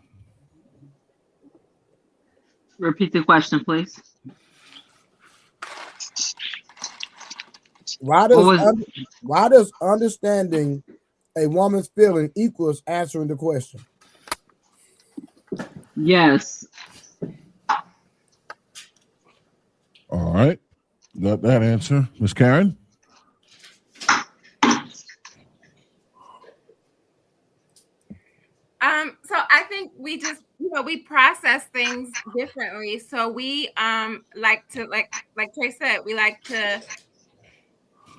Repeat the question, please. Why does understanding a woman's feeling equals answering the question? Yes. All right. Got that answer. Miss Karen? So I think we just, we process things differently. So we like to like Trey said, we like to,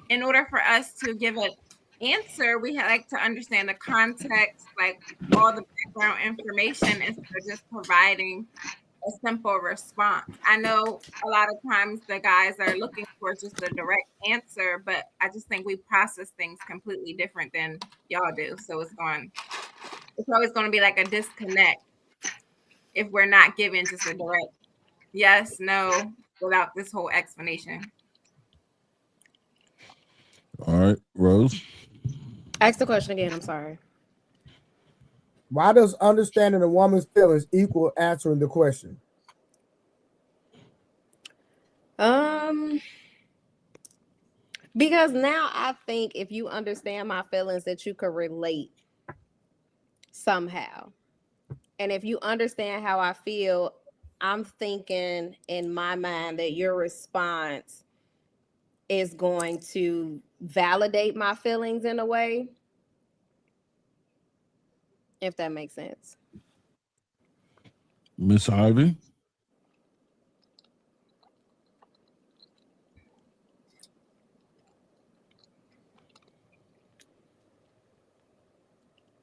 in order for us to give an answer, we like to understand the context, like all the background information, instead of just providing a simple response. I know a lot of times the guys are looking for just a direct answer, but I just think we process things completely different than y'all do. So it's always going to be like a disconnect if we're not given just a direct yes, no, without this whole explanation. All right, Rose. Ask the question again. I'm sorry. Why does understanding a woman's feelings equal answering the question? Because now I think if you understand my feelings, that you could relate somehow. And if you understand how I feel, I'm thinking in my mind that your response is going to validate my feelings in a way, if that makes sense. Miss Ivy?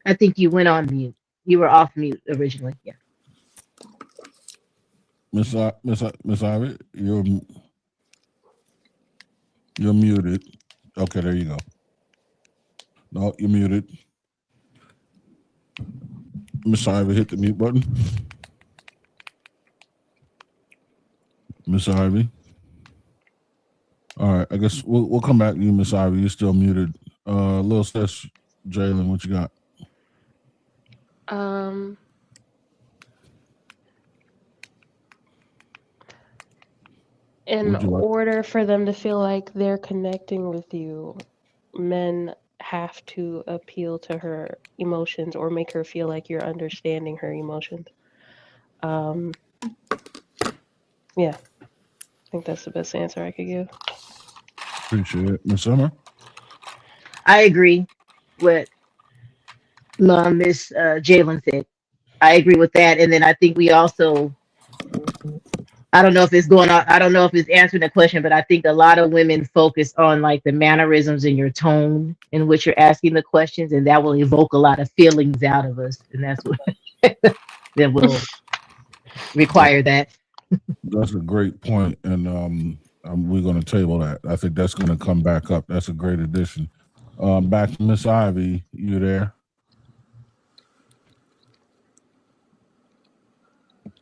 I think you went on mute. You were off mute originally. Yeah. Miss Ivy, you're You're muted. Okay, there you go. No, you're muted. Miss Ivy, hit the mute button. Miss Ivy. All right, I guess we'll come back to you, Miss Ivy. You're still muted. Lil Sis, Jalen, what you got? In order for them to feel like they're connecting with you, men have to appeal to her emotions or make her feel like you're understanding her emotions. Yeah, I think that's the best answer I could give. Appreciate it. Miss Summer? I agree with Miss Jalen said. I agree with that. And then I think we also, I don't know if it's going on, I don't know if it's answering the question, but I think a lot of women focus on like the mannerisms in your tone in which you're asking the questions, and that will evoke a lot of feelings out of us. And that's what that will require that. That's a great point, and we're going to table that. I think that's going to come back up. That's a great addition. Back to Miss Ivy. You there?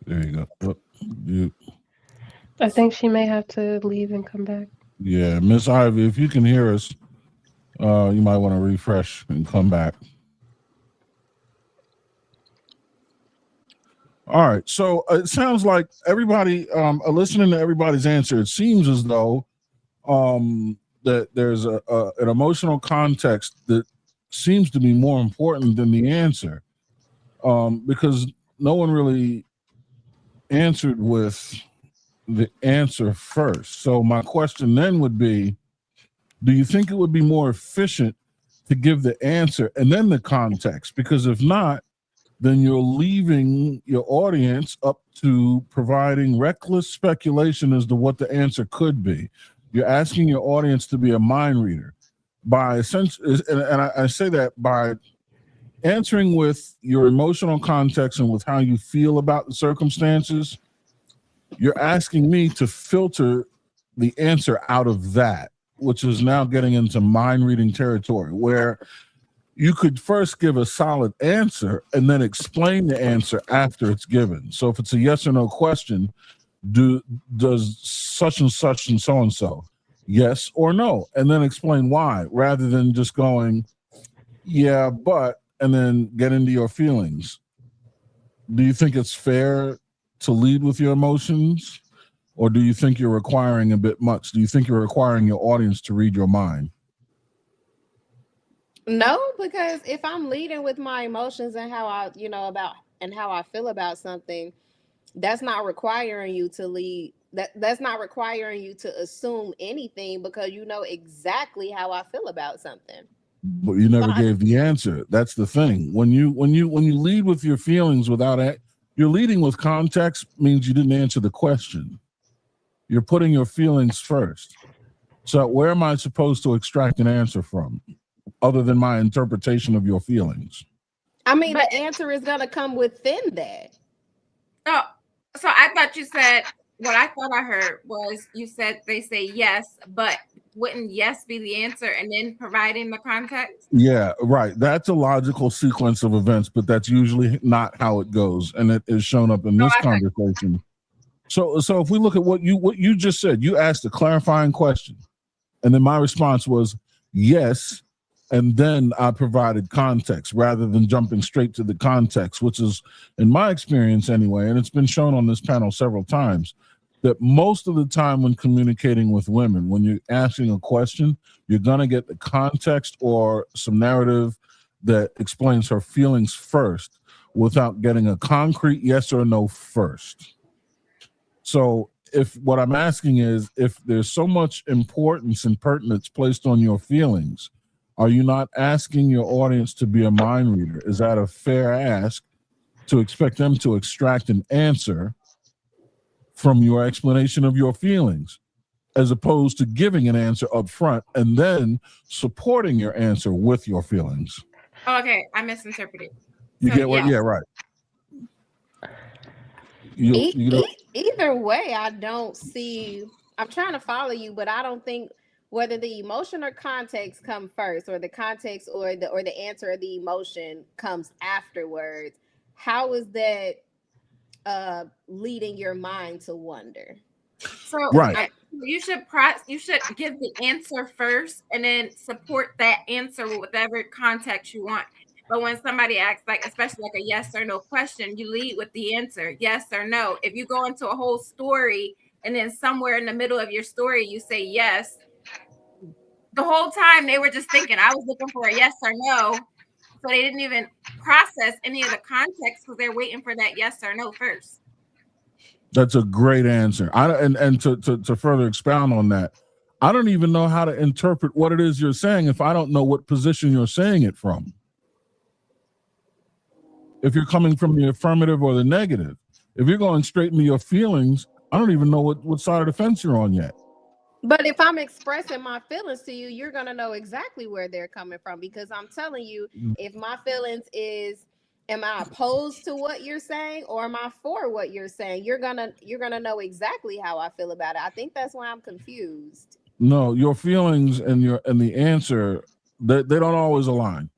There you go. Oh, I think she may have to leave and come back. Yeah, Miss Ivy, if you can hear us, you might want to refresh and come back. All right, so it sounds like everybody, listening to everybody's answer, it seems as though that there's an emotional context that seems to be more important than the answer, because no one really answered with the answer first. So my question then would be, do you think it would be more efficient to give the answer and then the context? Because if not, then you're leaving your audience up to providing reckless speculation as to what the answer could be. You're asking your audience to be a mind reader by essentially, and I say that by answering with your emotional context and with how you feel about the circumstances. You're asking me to filter the answer out of that, which is now getting into mind reading territory where you could first give a solid answer and then explain the answer after it's given. So if it's a yes or no question, does such and so, yes or no, and then explain why, rather than just going, yeah, but, and then get into your feelings. Do you think it's fair to lead with your emotions, or do you think you're requiring a bit much? Do you think you're requiring your audience to read your mind? No, because if I'm leading with my emotions and how I, how I feel about something, that's not requiring you to lead. That's not requiring you to assume anything because you know exactly how I feel about something. But you never gave the answer. That's the thing. When you lead with your feelings without it, you're leading with context means you didn't answer the question. You're putting your feelings first. So where am I supposed to extract an answer from, other than my interpretation of your feelings? I mean, the answer is going to come within that. Oh, so I thought you said, what I thought I heard was you said they say yes, but wouldn't yes be the answer and then providing the context? Yeah, right. That's a logical sequence of events, but that's usually not how it goes. And it is shown up in this conversation. So if we look at what you just said, you asked a clarifying question. And then my response was yes. And then I provided context rather than jumping straight to the context, which is, in my experience anyway, and it's been shown on this panel several times, that most of the time when communicating with women, when you're asking a question, you're going to get the context or some narrative that explains her feelings first without getting a concrete yes or no first. So if what I'm asking is, if there's so much importance and pertinence placed on your feelings, are you not asking your audience to be a mind reader? Is that a fair ask to expect them to extract an answer from your explanation of your feelings, as opposed to giving an answer up front and then supporting your answer with your feelings? Oh, okay, I misinterpreted. You get what? Yeah, right. Either way, I don't see. I'm trying to follow you, but I don't think whether the emotion or context come first, or the context or the answer or the emotion comes afterwards, how is that leading your mind to wonder? So Right. you should give the answer first and then support that answer with whatever context you want. But when somebody asks, like, especially like a yes or no question, you lead with the answer, yes or no. If you go into a whole story and then somewhere in the middle of your story you say yes, the whole time they were just thinking, I was looking for a yes or no. So they didn't even process any of the context because they're waiting for that yes or no first. That's a great answer. And to further expound on that, I don't even know how to interpret what it is you're saying if I don't know what position you're saying it from. If you're coming from the affirmative or the negative, if you're going straight into your feelings, I don't even know what side of the fence you're on yet. But if I'm expressing my feelings to you, you're gonna know exactly where they're coming from, because I'm telling you, if my feelings is, am I opposed to what you're saying or am I for what you're saying? You're gonna know exactly how I feel about it. I think that's why I'm confused. No, your feelings and the answer, they don't always align.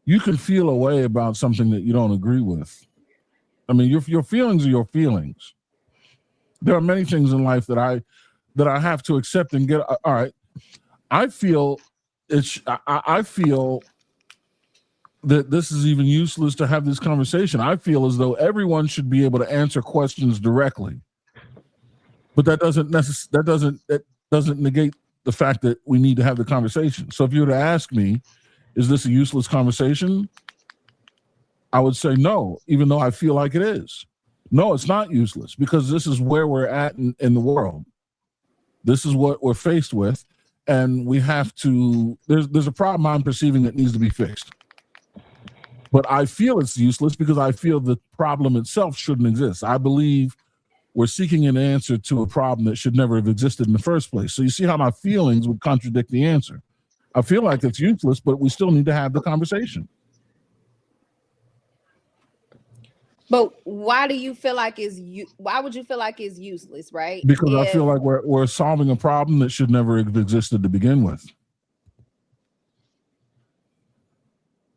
You can feel a way about something that you don't agree with. I mean, your feelings are your feelings. There are many things in life that I have to accept and get. All right, I feel I feel that this is even useless to have this conversation. I feel as though everyone should be able to answer questions directly, but that doesn't negate the fact that we need to have the conversation. So if you were to ask me, is this a useless conversation? I would say no, even though I feel like it is. No, it's not useless, because this is where we're at in the world. This is what we're faced with, and we have to, there's a problem I'm perceiving that needs to be fixed. But I feel it's useless because I feel the problem itself shouldn't exist. I believe we're seeking an answer to a problem that should never have existed in the first place. So you see how my feelings would contradict the answer. I feel like it's useless, but we still need to have the conversation. But why do you feel like why would you feel like it's useless, right? Because I feel like we're solving a problem that should never have existed to begin with.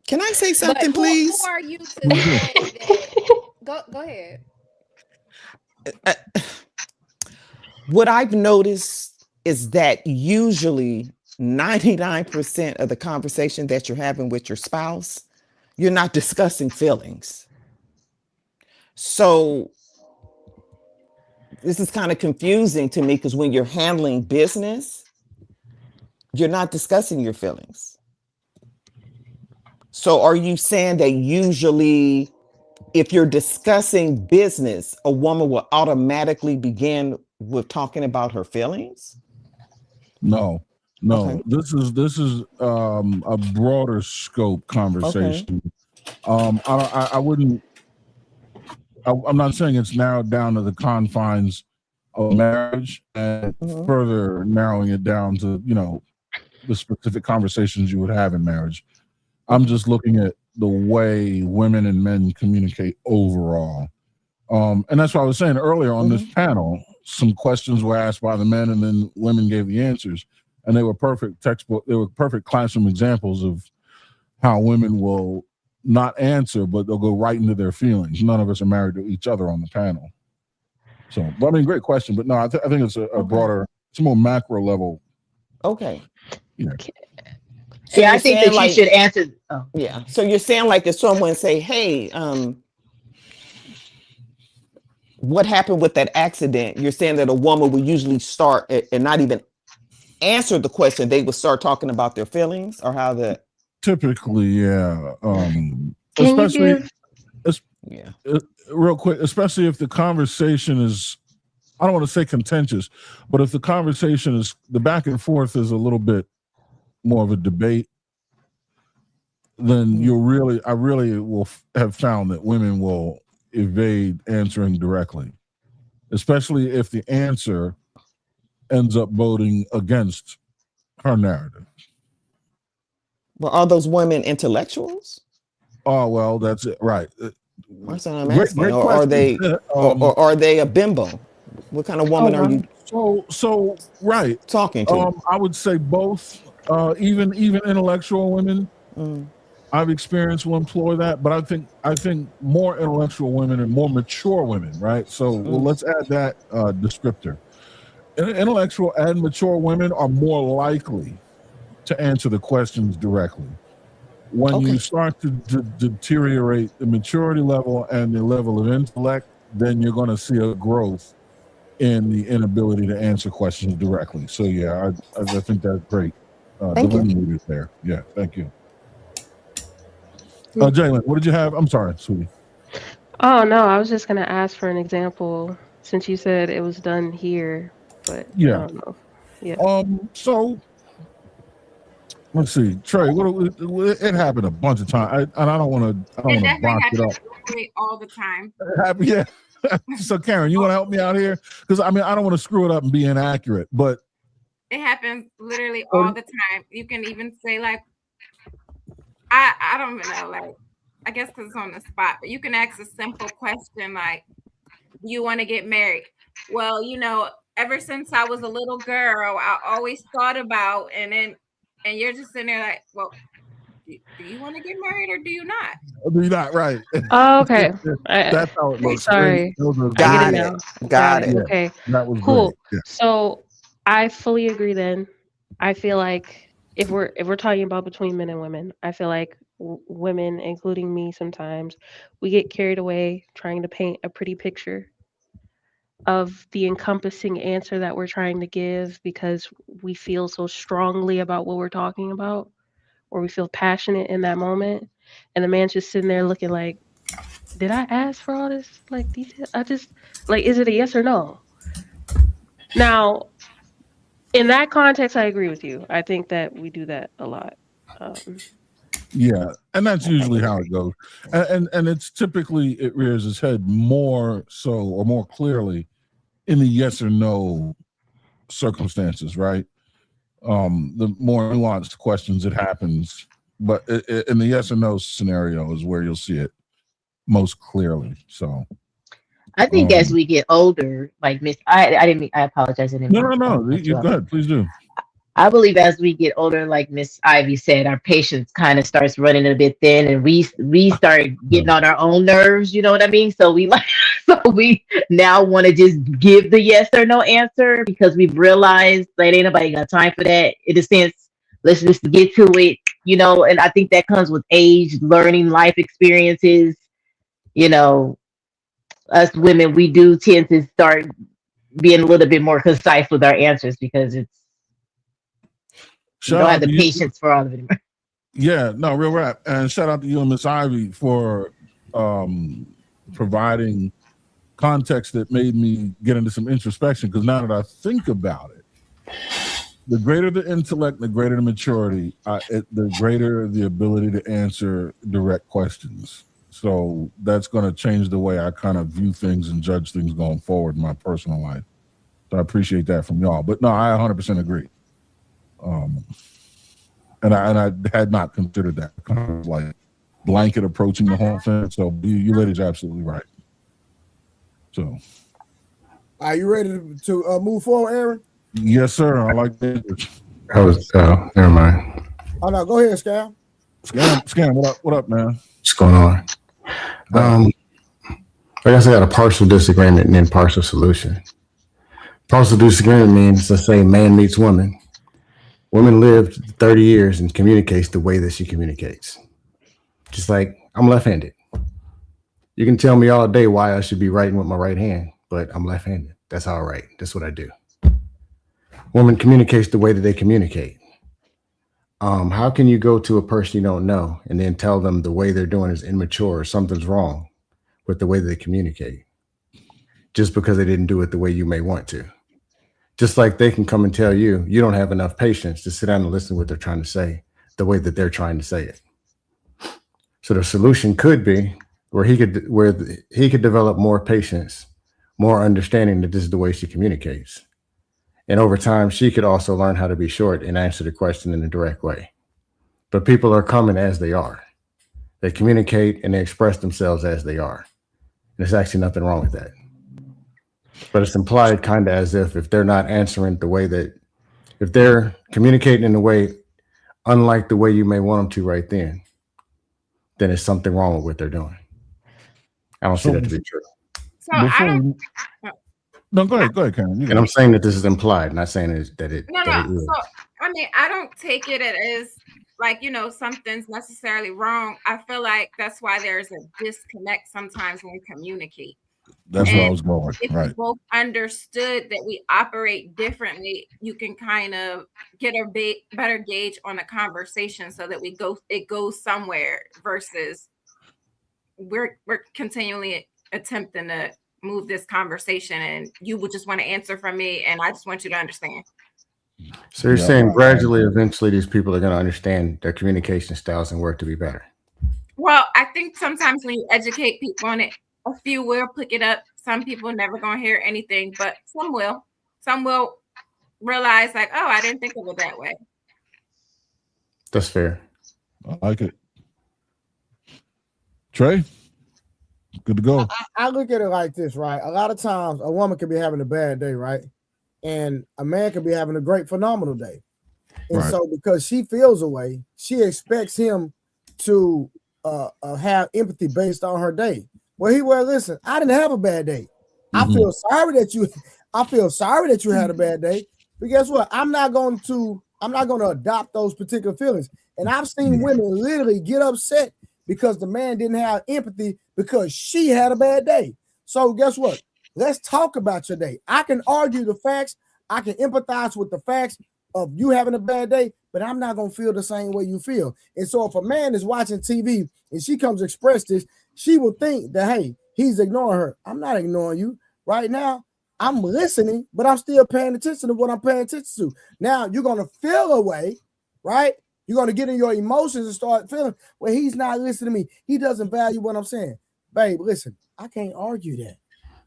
Can I say something, please? Who are you to say that? Go ahead. What I've noticed is that usually 99% of the conversation that you're having with your spouse, you're not discussing feelings. So this is kind of confusing to me, because when you're handling business, you're not discussing your feelings. So are you saying that usually if you're discussing business, a woman will automatically begin with talking about her feelings? No. Okay. This is a broader scope conversation. Okay. I wouldn't. I'm not saying it's narrowed down to the confines of marriage and further narrowing it down to, the specific conversations you would have in marriage. I'm just looking at the way women and men communicate overall. And that's what I was saying earlier on this panel. Some questions were asked by the men and then women gave the answers. And they were perfect classroom examples of how women will not answer, but they'll go right into their feelings. None of us are married to each other on the panel. So, but I mean, great question. But no, I think it's a broader, it's a more macro level. Okay. Yeah. So I think that you should answer. Oh. Yeah. So you're saying, like, if someone say, hey, what happened with that accident? You're saying that a woman would usually start and not even answer the question. They would start talking about their feelings, or how the. Typically, yeah. Especially, real quick, especially if the conversation is, I don't want to say contentious, but if the conversation is, the back and forth is a little bit more of a debate, then I really will have found that women will evade answering directly, especially if the answer ends up voting against her narrative. Well, are those women intellectuals? Oh, well, that's it, right. That's what I'm asking. Or are they, or are they a bimbo? What kind of woman are you So right. talking to? I would say both. Even intellectual women. I've experienced will employ that, but I think more intellectual women and more mature women, right? So let's add that descriptor. Intellectual and mature women are more likely to answer the questions directly. When you start to deteriorate the maturity level and the level of intellect, then you're going to see a growth in the inability to answer questions directly. So yeah, I think that's great. Thank you. Delineated there. Yeah, thank you. Jalen, what did you have? I'm sorry, sweetie. Oh no, I was just gonna ask for an example since you said it was done here, but I Yeah. don't know. Yeah. So let's see, Trey. It happened a bunch of times, and I don't want to It definitely box it up. happens literally all the time. Yeah. So Karen, you want to help me out here? Because I mean, I don't want to screw it up and be inaccurate, but It happens literally all the time. You can even say like, I don't even know, like, I guess because it's on the spot, but you can ask a simple question like, do you want to get married? Well, ever since I was a little girl, I always thought about, and you're just sitting there like, well, do you want to get married or do you not? You're not right. Oh, okay. That's how it looks. Sorry. I get it now. Got it. Okay. That was Cool. great. Yeah. So I fully agree then. I feel like if we're talking about between men and women, I feel like women, including me sometimes, we get carried away trying to paint a pretty picture of the encompassing answer that we're trying to give because we feel so strongly about what we're talking about or we feel passionate in that moment. And the man's just sitting there looking like, did I ask for all this like detail? I just like, is it a yes or no? Now, in that context, I agree with you. I think that we do that a lot. Yeah, and that's usually how it goes, and it's typically it rears its head more so or more clearly in the yes or no circumstances, right? The more nuanced questions it happens, but in the yes or no scenario is where you'll see it most clearly. So I think as we get older, like I didn't mean, I apologize. I didn't no, mean you go ahead, please do. I believe as we get older, like Miss Ivy said, our patience kind of starts running a bit thin, and we start getting on our own nerves. You know what I mean? So we now want to just give the yes or no answer because we've realized that ain't nobody got time for that. In a sense, let's just get to it. And I think that comes with age, learning, life experiences. Us women, we do tend to start being a little bit more concise with our answers because we don't have the patience for all of it. Yeah, no, real rap. And shout out to you and Miss Ivy for providing context that made me get into some introspection. Because now that I think about it, the greater the intellect, the greater the maturity, the greater the ability to answer direct questions. So that's going to change the way I kind of view things and judge things going forward in my personal life. So I appreciate that from y'all. But no, I 100% agree. And I had not considered that kind of like blanket approaching the whole thing. So you ladies are absolutely right. So, are you ready to move forward, Aaron? Yes, sir. I like that. Never mind. Oh no, go ahead, Scam. Scam, what up, man? What's going on? I guess I got a partial disagreement and then partial solution. Partial disagreement means, let's say, man meets woman. Woman lived 30 years and communicates the way that she communicates. Just like I'm left-handed. You can tell me all day why I should be writing with my right hand, but I'm left-handed. That's how I write. That's what I do. Woman communicates the way that they communicate. How can you go to a person you don't know and then tell them the way they're doing is immature or something's wrong with the way they communicate just because they didn't do it the way you may want to? Just like they can come and tell you, you don't have enough patience to sit down and listen to what they're trying to say the way that they're trying to say it. So the solution could be where he could develop more patience, more understanding that this is the way she communicates. And over time, she could also learn how to be short and answer the question in a direct way. But people are coming as they are. They communicate and they express themselves as they are. And there's actually nothing wrong with that. But it's implied kind of as if they're not answering the way that, if they're communicating in a way unlike the way you may want them to right then it's something wrong with what they're doing. I don't see that to be true. So I don't. No, go ahead, Karen. And I'm saying that this is implied, not saying that it. No. That it is. So I mean, I don't take it as like, something's necessarily wrong. I feel like that's why there's a disconnect sometimes when we communicate. That's where I was going. If right. we both understood that we operate differently, you can kind of get a better gauge on the conversation so that it goes somewhere versus we're continually attempting to move this conversation and you would just want to answer from me and I just want you to understand. So you're saying gradually, eventually these people are going to understand their communication styles and work to be better. Well, I think sometimes when you educate people on it, a few will pick it up. Some people never gonna hear anything, but some will. Some will realize like, oh, I didn't think of it that way. That's fair. I like it. Trey, good to go. I look at it like this, right? A lot of times a woman could be having a bad day, right? And a man could be having a great, phenomenal day. And so because she feels a way, she expects him to have empathy based on her day. Well, listen, I didn't have a bad day. I feel sorry that you had a bad day. But guess what? I'm not going to adopt those particular feelings. And I've seen women literally get upset because the man didn't have empathy because she had a bad day. So guess what? Let's talk about your day. I can argue the facts. I can empathize with the facts of you having a bad day, but I'm not going to feel the same way you feel. And so if a man is watching TV and she comes to express this, she will think that, hey, he's ignoring her. I'm not ignoring you right now. I'm listening, but I'm still paying attention to what I'm paying attention to. Now you're going to feel a way, right? You're going to get in your emotions and start feeling, well, he's not listening to me. He doesn't value what I'm saying. Babe, listen, I can't argue that.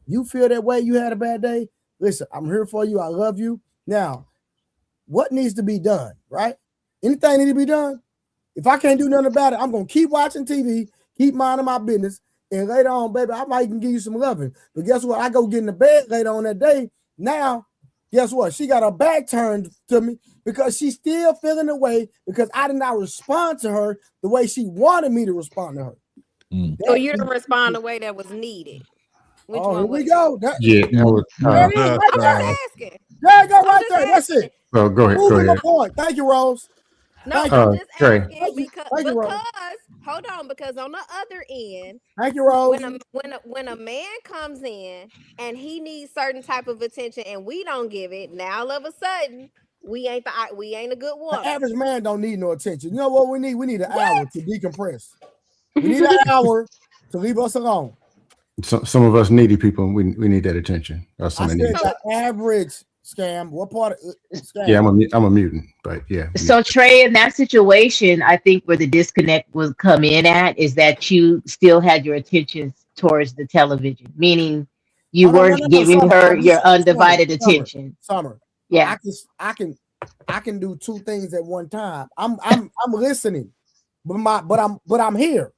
You feel that way, you had a bad day. Listen, I'm here for you. I love you. Now, what needs to be done, right? Anything need to be done? If I can't do nothing about it, I'm going to keep watching TV, keep minding my business, and later on, baby, I might even give you some loving. But guess what? I go get in the bed later on that day. Now, guess what? She got her back turned to me because she's still feeling the way because I did not respond to her the way she wanted me to respond to her. So you didn't respond the way that was needed. Which one here was we go. I'm just asking. There you go, right there. That's it. Oh, go ahead. Go ahead. Point. Thank you, Rose. No, Thank I'm you. just Trey. asking because Rose. hold on, because on the other end, thank you, Rose. When a man comes in and he needs certain type of attention and we don't give it, now all of a sudden we ain't a good one. The average man don't need no attention. You know what we need? We need an hour to decompress. We need an hour to leave us alone. Some of us needy people, we need that attention. I said the average scam. What part of scam? Yeah, I'm a mutant, but yeah. So Trey, in that situation, I think where the disconnect will come in at is that you still had your attention towards the television, meaning you weren't giving her your undivided attention. Summer. Yeah. I can do two things at one time. I'm listening, but I'm here.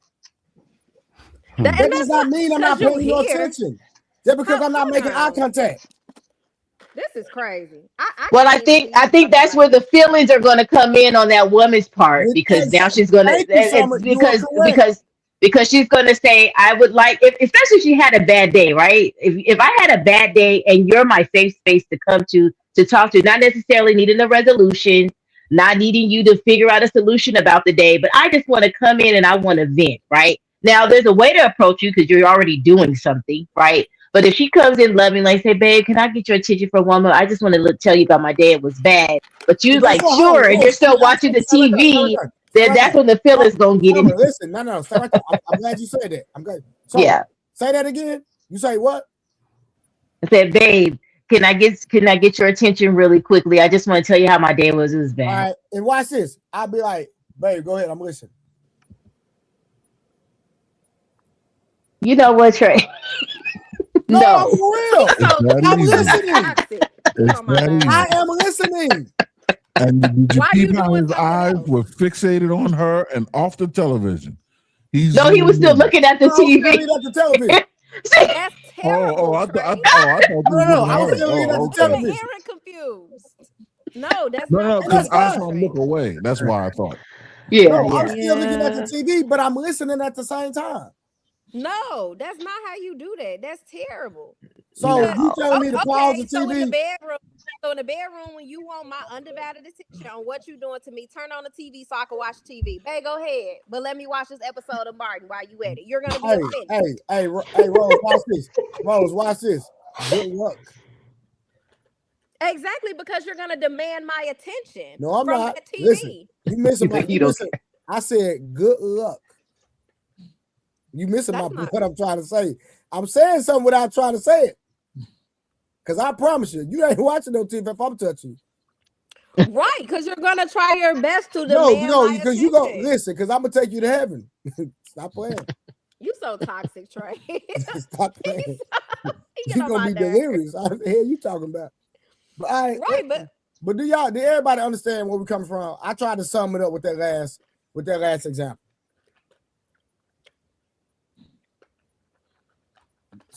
That does not mean I'm not paying no attention. Just because I'm not making eye contact. This is crazy. I think that's where the feelings are going to come in on that woman's part because now she's going to because she's going to say, I would like, especially if she had a bad day, right? If I had a bad day and you're my safe space to come to talk to, not necessarily needing a resolution, not needing you to figure out a solution about the day, but I just want to come in and I want to vent, right? Now, there's a way to approach you because you're already doing something, right? But if she comes in loving, like, say, babe, can I get your attention for one moment? I just want to tell you about my day. It was bad. But you like, sure, and you're still watching the TV, then that's when the feeling's going to get in. Listen, no. I'm glad you said that. I'm glad. So, yeah. Say that again. You say what? I said, babe, can I get your attention really quickly? I just want to tell you how my day was. It was bad. All right. And watch this. I'll be like, babe, go ahead. I'm listening. You know what, Trey? No, for real. I'm listening. I am listening. And did you keep how his eyes were fixated on her and off the television? He was still looking at the TV. At the television. That's terrible. I Trey. thought you was No, looking I at was her. still looking at Oh, the okay. Look at television. Aaron confused. No, that's No, not no, And because that's what I I'm saw fine. doing, him Trey. look away. That's why I thought. Yeah, No, I'm yeah. still looking at the Yeah. TV, but I'm listening at the same time. No, that's not how you do that. That's terrible. So Because you No. telling me to pause okay, the so in the TV? bedroom, when you want my undivided attention on what you doing to me, turn on the TV so I can watch TV. Babe, go ahead, but let me watch this episode of Martin while you at it. You're gonna be offended. Hey, Rose, watch this. Rose, watch this. Good luck. Exactly, because you're gonna demand my attention No, I'm from not. that TV. Listen, you missing my. You You don't missing. I said good luck. You missing That's my not what I'm trying to say. I'm saying something without trying to say it. Cause I promise you, you ain't watching no TV if I'm touching you. right, because you're gonna try your best to No, demand my because attention. you go listen. Cause I'm gonna take you to heaven. Stop playing. You so toxic, Trey. Stop playing. He You gonna be delirious. What the hell you talking about? But right, but did everybody understand where we coming from? I tried to sum it up with that last example.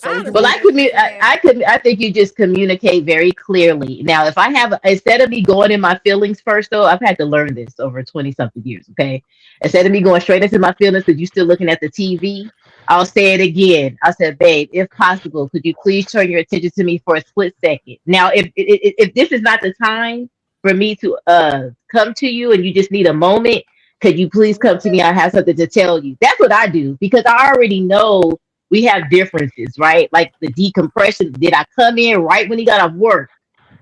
Well, I think you just communicate very clearly. Now, if I have, instead of me going in my feelings first, though, I've had to learn this over 20 something years. Okay. Instead of me going straight into my feelings because you're still looking at the TV, I'll say it again. I said, babe, if possible, could you please turn your attention to me for a split second? Now, if this is not the time for me to come to you and you just need a moment, could you please come to me? I have something to tell you. That's what I do because I already know we have differences, right? Like the decompression. Did I come in right when he got off work?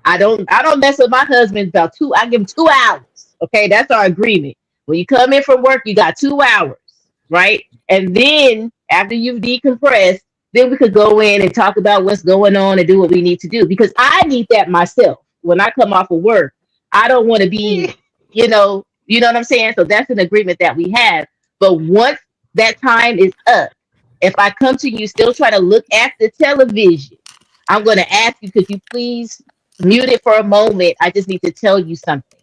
I don't mess with my husband about I give him 2 hours. Okay, that's our agreement. When you come in from work, you got 2 hours, right? And then after you've decompressed, then we could go in and talk about what's going on and do what we need to do. Because I need that myself. When I come off of work, I don't want to be, you know what I'm saying? So that's an agreement that we have. But once that time is up, if I come to you still try to look at the television, I'm going to ask you, could you please mute it for a moment? I just need to tell you something.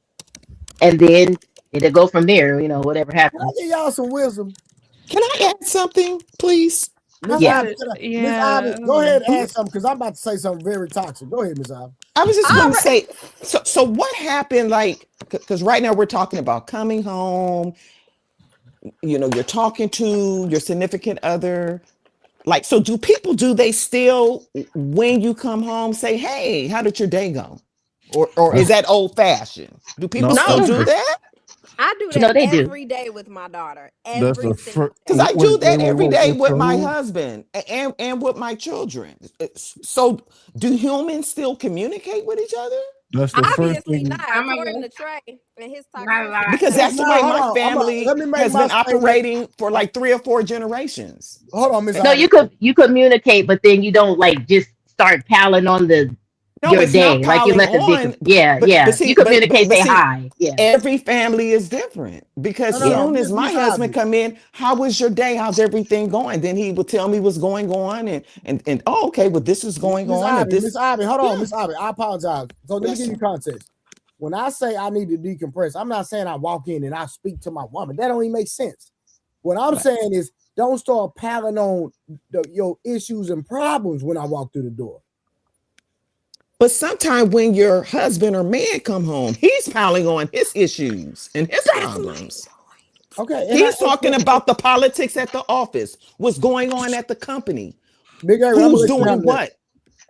And then it'll go from there, whatever Can happens. I give y'all some wisdom? Can I add something, please? Miss Ivy, go ahead and add something because I'm about to say something very toxic. Go ahead, Miss Ivy. I was just going to say, so what happened? Like, because right now we're talking about coming home. You're talking to your significant other. Like, so do they still, when you come home, say, hey, how did your day go? Or is that old fashioned? Do people still do that? I do that every day with my daughter. Every single day. Because I do that every day with my husband and with my children. So do humans still communicate with each other? That's the first thing. Not according to Trey and his toxicity. Because that's the way my family has been operating for like 3 or 4 generations. Hold on, Miss. No, you communicate, but then you don't like just start palling on your day. Like you let the but you communicate, say hi. Yeah. Every family is different because soon as my husband come in, how was your day? How's everything going? Then he would tell me what's going on and oh, okay, well, this is going on. Miss Ivy, hold on, Miss Ivy. I apologize. So let me give you context. When I say I need to decompress, I'm not saying I walk in and I speak to my woman. That don't even make sense. What I'm saying is don't start piling on your issues and problems when I walk through the door. But sometimes when your husband or man come home, he's piling on his issues and his problems. Okay. He's talking about the politics at the office, what's going on at the company, Big Area, who's doing what.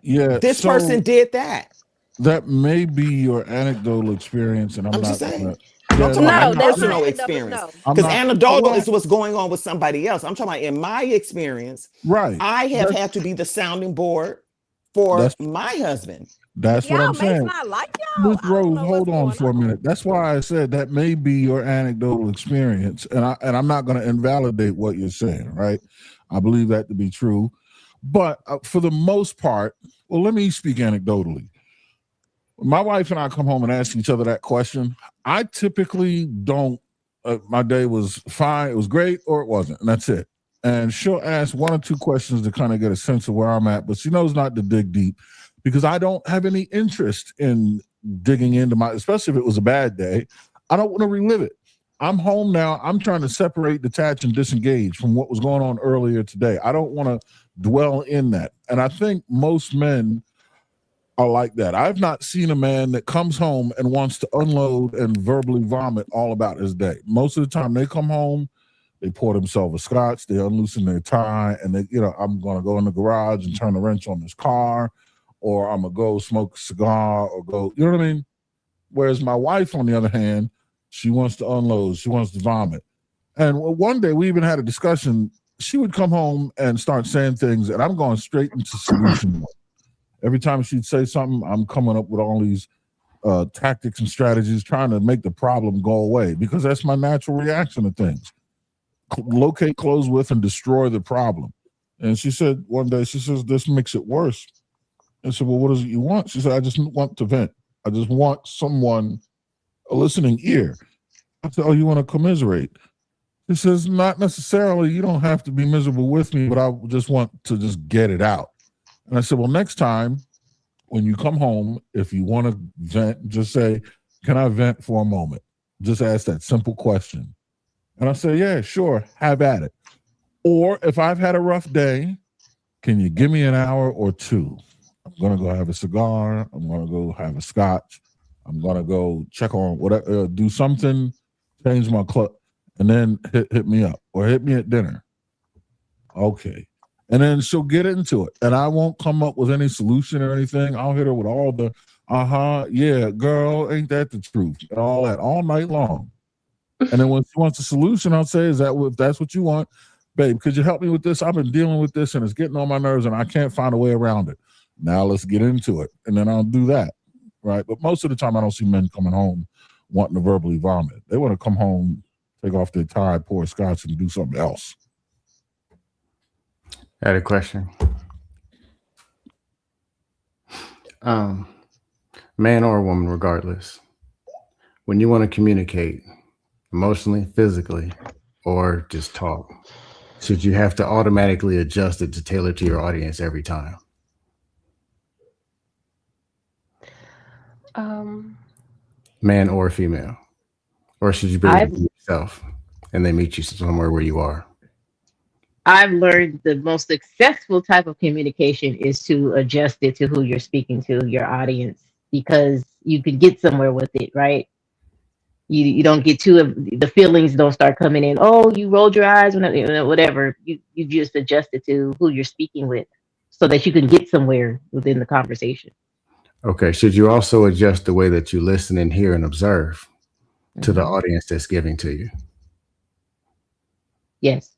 Yeah. This person did that. That may be your anecdotal experience, and I'm not just saying. That's my personal experience. Because anecdotal is what's going on with somebody else. I'm talking about in my experience, right? I have had to be the sounding board for my husband. That's what I'm saying. Not like y'all. Miss Rose, hold on for a minute. That's why I said that may be your anecdotal experience, and I'm not going to invalidate what you're saying, right? I believe that to be true, but for the most part, well, let me speak anecdotally. My wife and I come home and ask each other that question. I typically don't. My day was fine, it was great, or it wasn't, and that's it. And she'll ask 1 or 2 questions to kind of get a sense of where I'm at, but she knows not to dig deep. Because I don't have any interest in digging into especially if it was a bad day. I don't want to relive it. I'm home now. I'm trying to separate, detach, and disengage from what was going on earlier today. I don't want to dwell in that. And I think most men are like that. I've not seen a man that comes home and wants to unload and verbally vomit all about his day. Most of the time they come home, they pour themselves a scotch, they unloosen their tie, and they, I'm going to go in the garage and turn the wrench on this car, or I'm going to go smoke a cigar or go, you know what I mean? Whereas my wife, on the other hand, she wants to unload, she wants to vomit. And one day we even had a discussion. She would come home and start saying things, and I'm going straight into solution mode. Every time she'd say something, I'm coming up with all these tactics and strategies, trying to make the problem go away, because that's my natural reaction to things. Locate, close with, and destroy the problem. And she said one day, she says, this makes it worse. I said, well, what is it you want? She said, I just want to vent. I just want someone, a listening ear. I said, oh, you want to commiserate? She says, not necessarily. You don't have to be miserable with me, but I just want to just get it out. And I said, well, next time when you come home, if you want to vent, just say, can I vent for a moment? Just ask that simple question. And I say, yeah, sure, have at it. Or if I've had a rough day, can you give me an hour or two? I'm going to go have a cigar. I'm going to go have a scotch. I'm going to go check on whatever, do something, change my clothes, and then hit me up or hit me at dinner. Okay. And then she'll get into it. And I won't come up with any solution or anything. I'll hit her with all the, yeah, girl, ain't that the truth? And all that, all night long. And then when she wants a solution, I'll say, if that's what you want, babe, could you help me with this? I've been dealing with this and it's getting on my nerves and I can't find a way around it. Now let's get into it. And then I'll do that, right? But most of the time I don't see men coming home wanting to verbally vomit. They want to come home, take off their tie, pour a scotch, and do something else. I had a question. Man or woman, regardless, when you want to communicate emotionally, physically, or just talk, should you have to automatically adjust it to tailor to your audience every time? Man or female? Or should you be able to be yourself and they meet you somewhere where you are? I've learned the most successful type of communication is to adjust it to who you're speaking to, your audience, because you could get somewhere with it, right? You don't get the feelings don't start coming in. Oh, you rolled your eyes, whatever. You just adjust it to who you're speaking with, so that you can get somewhere within the conversation. Okay. Should you also adjust the way that you listen and hear and observe to the audience that's giving to you? Yes.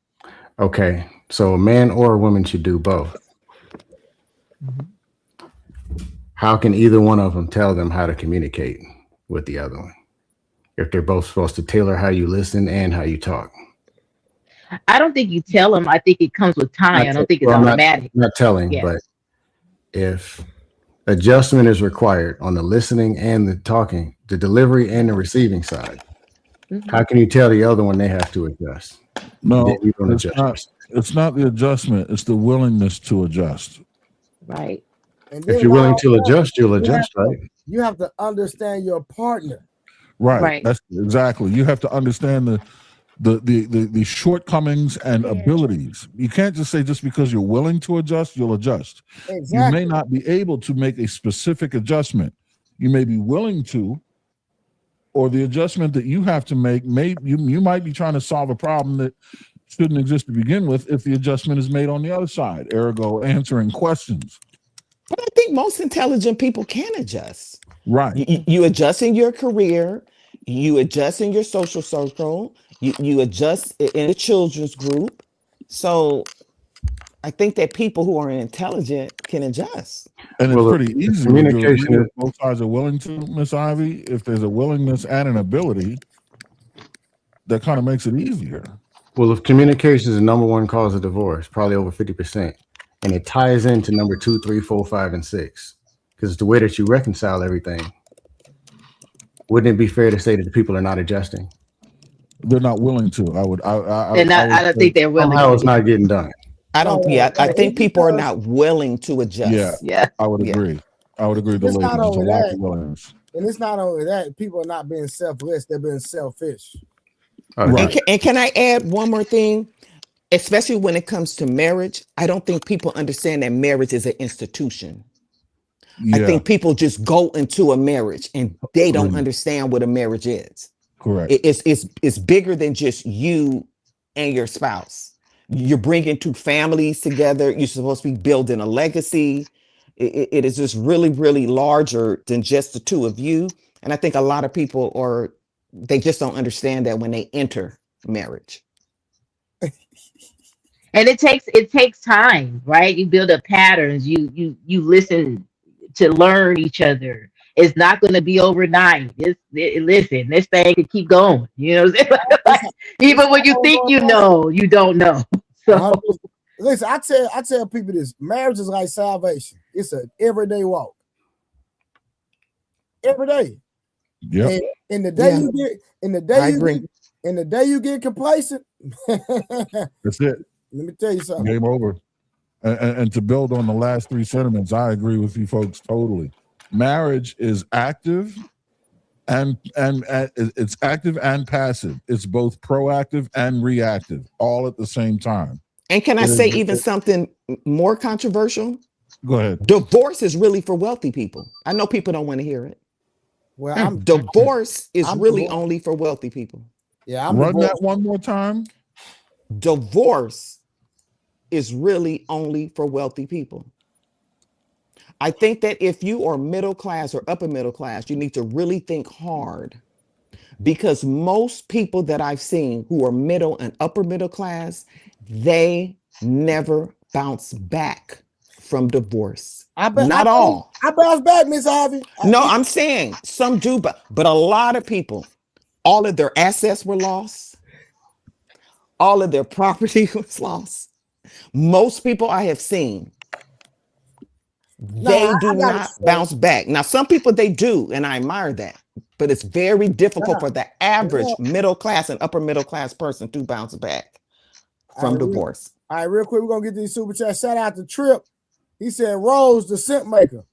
Okay. So a man or a woman should do both. How can either one of them tell them how to communicate with the other one if they're both supposed to tailor how you listen and how you talk? I don't think you tell them. I think it comes with time. I don't think it's automatic. Not telling, but if adjustment is required on the listening and the talking, the delivery and the receiving side, how can you tell the other one they have to adjust? No, it's not the adjustment. It's the willingness to adjust. Right. And if you're willing to adjust, you'll adjust, right? You have to understand your partner. Right. That's exactly. You have to understand the shortcomings and abilities. You can't just say just because you're willing to adjust, you'll adjust. Exactly. You may not be able to make a specific adjustment. You may be willing to, or the adjustment that you have to make, you might be trying to solve a problem that shouldn't exist to begin with if the adjustment is made on the other side, ergo answering questions. But I think most intelligent people can adjust. Right. You adjust in your career, you adjust in your social circle, you adjust in a children's group. So I think that people who are intelligent can adjust. And it's pretty easy. Communication, both sides are willing to, Miss Ivy. If there's a willingness and an ability, that kind of makes it easier. Well, if communication is the number one cause of divorce, probably over 50%, and it ties into number 2, 3, 4, 5, and 6, because it's the way that you reconcile everything. Wouldn't it be fair to say that the people are not adjusting? They're not willing to. I don't think they're willing. Somehow it's not getting done. I don't. I think people are not willing to adjust. Yeah. I would agree. I would agree. It's not only that, willingness. and it's not only that. People are not being selfless; they're being selfish. Right. And can I add one more thing? Especially when it comes to marriage, I don't think people understand that marriage is an institution. I Yeah. think people just go into a marriage and they don't Agreed. understand what a marriage is. Correct. It's bigger than just you and your spouse. You're bringing two families together. You're supposed to be building a legacy. It is just really, really larger than just the two of you. And I think a lot of people they just don't understand that when they enter marriage. And it takes time, right? You build up patterns. You listen to learn each other. It's not going to be overnight. Listen, this thing could keep going. You know what I'm saying? Like, even when you think you know, you don't know. So listen, I tell people this: marriage is like salvation. It's an everyday walk. Every day. Yep. And the day you get, and the day you get complacent, that's it. Let me tell you something. Game over. And to build on the last three sentiments, I agree with you folks totally. Marriage is active and it's active and passive. It's both proactive and reactive all at the same time. And can I say even something more controversial? Go ahead. Divorce is really for wealthy people. I know people don't want to hear it. Well, divorce is really only for wealthy people. Yeah, run that one more time. Divorce is really only for wealthy people. I think that if you are middle class or upper middle class, you need to really think hard, because most people that I've seen who are middle and upper middle class, they never bounce back from divorce. Not all. I bounce back, Miss Ivy. No, I'm saying some do, but a lot of people, all of their assets were lost. All of their property was lost. Most people I have seen, they do not bounce back. Now, some people they do, and I admire that, but it's very difficult for the average middle class and upper middle class person to bounce back from divorce. All right, real quick, we're gonna get these super chats. Shout out to Trip. He said, "Rose, the scent maker."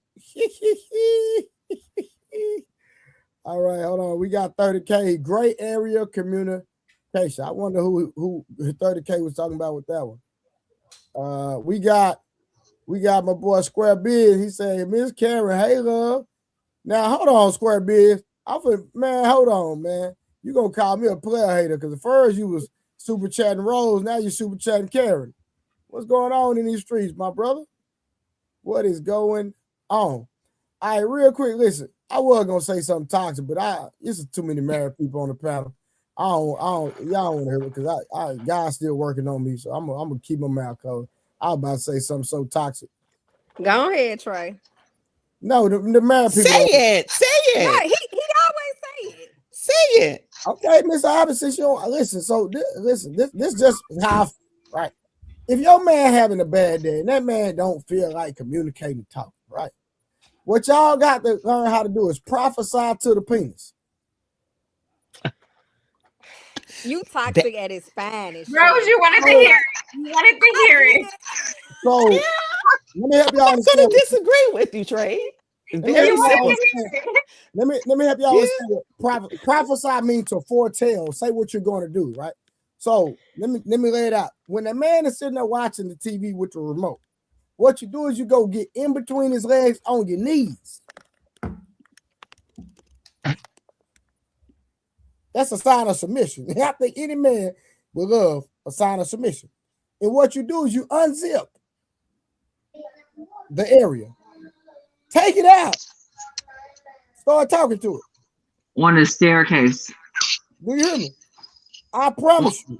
All right, hold on. We got 30K. Gray area communication. I wonder who 30K was talking about with that one. We got my boy Square Biz. He said, "Miss Karen, hey love." Now hold on, Square Biz. Man, hold on, man. You gonna call me a player hater because at first you was super chatting Rose, now you super chatting Karen. What's going on in these streets, my brother? What is going on? All right, real quick, listen. I was gonna say something toxic, but this is too many married people on the panel. Y'all don't want to hear it because God's still working on me, so I'm gonna keep my mouth closed. I was about to say something so toxic. Go ahead, Trey. No, the married people. Say it. No, he always say it. Say it. Okay, Miss Ivan, since you don't listen. So this just how right. If your man having a bad day and that man don't feel like communicating, talking, right? What y'all got to learn how to do is prophesy to the penis. You toxic at his finest. Rose, you wanted to hear it. You wanted to hear it. So let me help y'all. I'm gonna disagree with you, Trey. Let me help y'all understand. Prophesy means to foretell. Say what you're going to do, right? So let me lay it out. When a man is sitting there watching the TV with the remote, what you do is you go get in between his legs on your knees. That's a sign of submission. I think any man will love a sign of submission. And what you do is you unzip the area. Take it out. Start talking to it. On the staircase. Do you hear me? I promise you,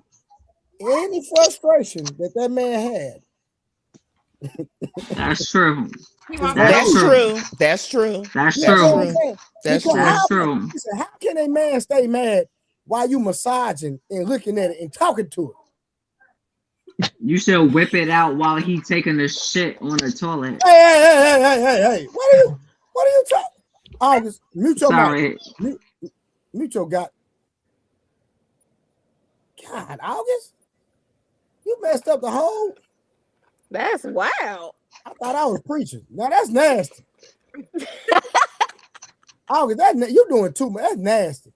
any frustration that man had. That's true. That's true. That's true. That's true. That's true. Listen, how can a man stay mad while you massaging and looking at it and talking to it? You should whip it out while he taking the shit on the toilet. Hey. What are you talking? August, mute your mic. Mute your God, August, you messed up the whole. That's wild. I thought I was preaching. Now that's nasty. August, you doing too much. That's nasty.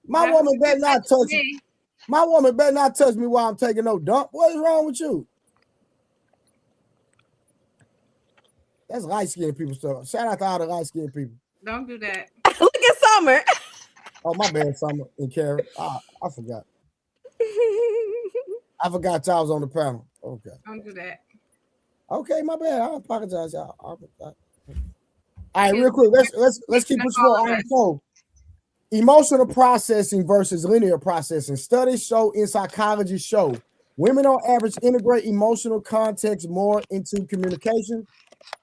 My woman better not touch you. My woman better not touch me while I'm taking no dump. What is wrong with you? That's light-skinned people stuff. Shout out to all the light-skinned people. Don't do that. Look at Summer. Oh, my bad, Summer and Karen. I forgot. I forgot y'all was on the panel. Okay. Don't do that. Okay, my bad. I apologize, y'all. All right, real quick. Let's keep pushing on. So, emotional processing versus linear processing. Studies show in psychology show women on average integrate emotional context more into communication.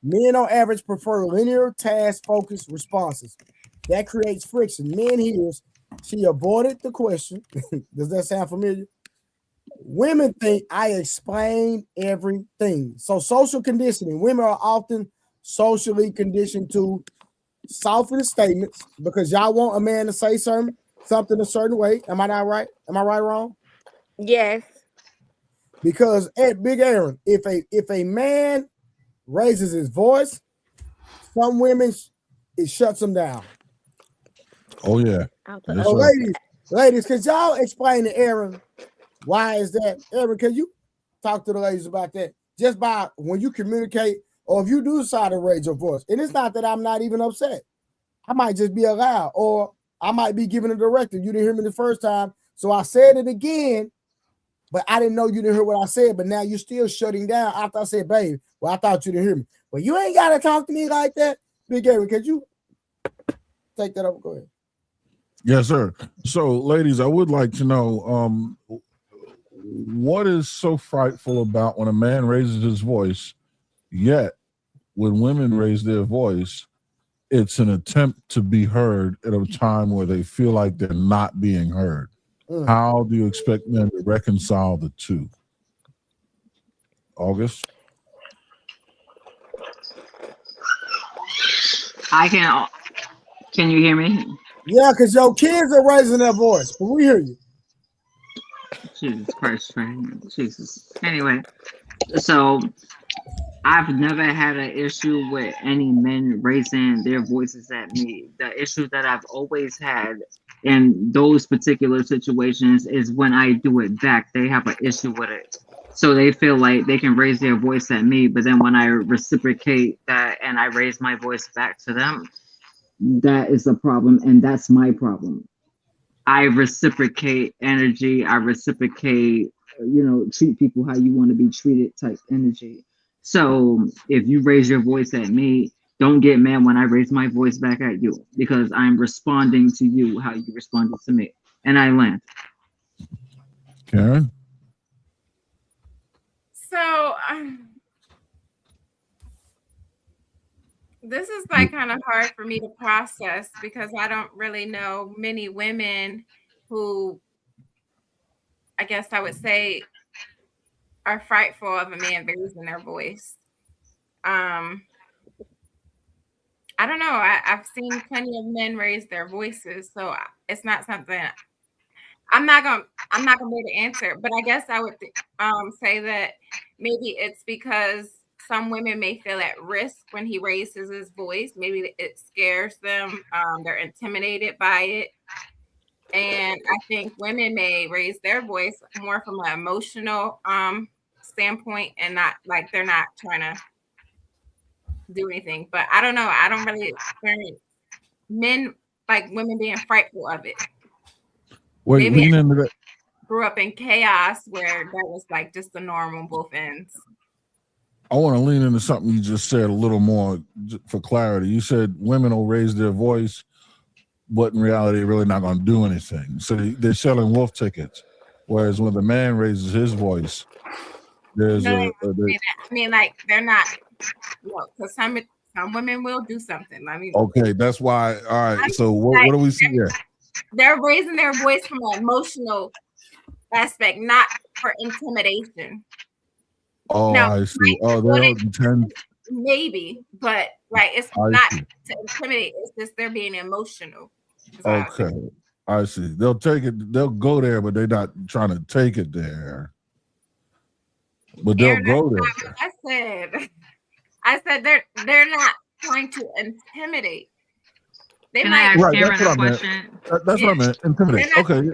Men on average prefer linear task-focused responses. That creates friction. Men hears she avoided the question. Does that sound familiar? Women think I explain everything. So social conditioning. Women are often socially conditioned to soften statements because y'all want a man to say something a certain way. Am I not right? Am I right or wrong? Yes. Because at Big Aaron, if a man raises his voice, some women it shuts them down. Oh yeah. So ladies, could y'all explain to Aaron why is that? Aaron, can you talk to the ladies about that? Just by when you communicate, or if you do decide to raise your voice, and it's not that I'm not even upset. I might just be allowed, or I might be giving a directive. You didn't hear me the first time, so I said it again, but I didn't know you didn't hear what I said. But now you're still shutting down after I said, babe, well, I thought you didn't hear me. Well, you ain't got to talk to me like that. Big Aaron, could you take that up? Go ahead. Yes, sir. So, ladies, I would like to know what is so frightful about when a man raises his voice, yet when women raise their voice, it's an attempt to be heard at a time where they feel like they're not being heard. How do you expect men to reconcile the two? August? Can you hear me? Yeah, because your kids are raising their voice, but we hear you. Jesus Christ, man. Jesus. Anyway, so I've never had an issue with any men raising their voices at me. The issue that I've always had in those particular situations is when I do it back, they have an issue with it. So they feel like they can raise their voice at me, but then when I reciprocate that and I raise my voice back to them, that is a problem, and that's my problem. I reciprocate energy. I reciprocate, treat people how you want to be treated type energy. So if you raise your voice at me, don't get mad when I raise my voice back at you, because I'm responding to you how you responded to me. And I land. Karen? So this is like kind of hard for me to process because I don't really know many women who, I guess I would say, are frightful of a man raising their voice. I don't know. I've seen plenty of men raise their voices, so it's not something I'm not gonna be able to answer. But I guess I would say that maybe it's because some women may feel at risk when he raises his voice. Maybe it scares them. They're intimidated by it. And I think women may raise their voice more from an emotional standpoint and not like they're not trying to do anything. But I don't know. I don't really experience men like women being frightful of it. Wait, Maybe lean into that. Grew up in chaos where that was like just the norm on both ends. I want to lean into something you just said a little more for clarity. You said women will raise their voice, but in reality, they're really not going to do anything. So they're selling wolf tickets. Whereas when the man raises his voice, there's I mean, like they're not, because some women will do something. I mean, okay, that's why. All right. So what do we see here? They're raising their voice from an emotional aspect, not for intimidation. Oh, now, I see. Oh, they'll intend. Maybe, but right, it's not to intimidate. It's just they're being emotional. Okay, I see. They'll take it. They'll go there, but they're not trying to take it there. But they'll go there. I said they're not trying to intimidate. They Can might. I ask Karen a question? That's what I meant. Intimidate. Okay.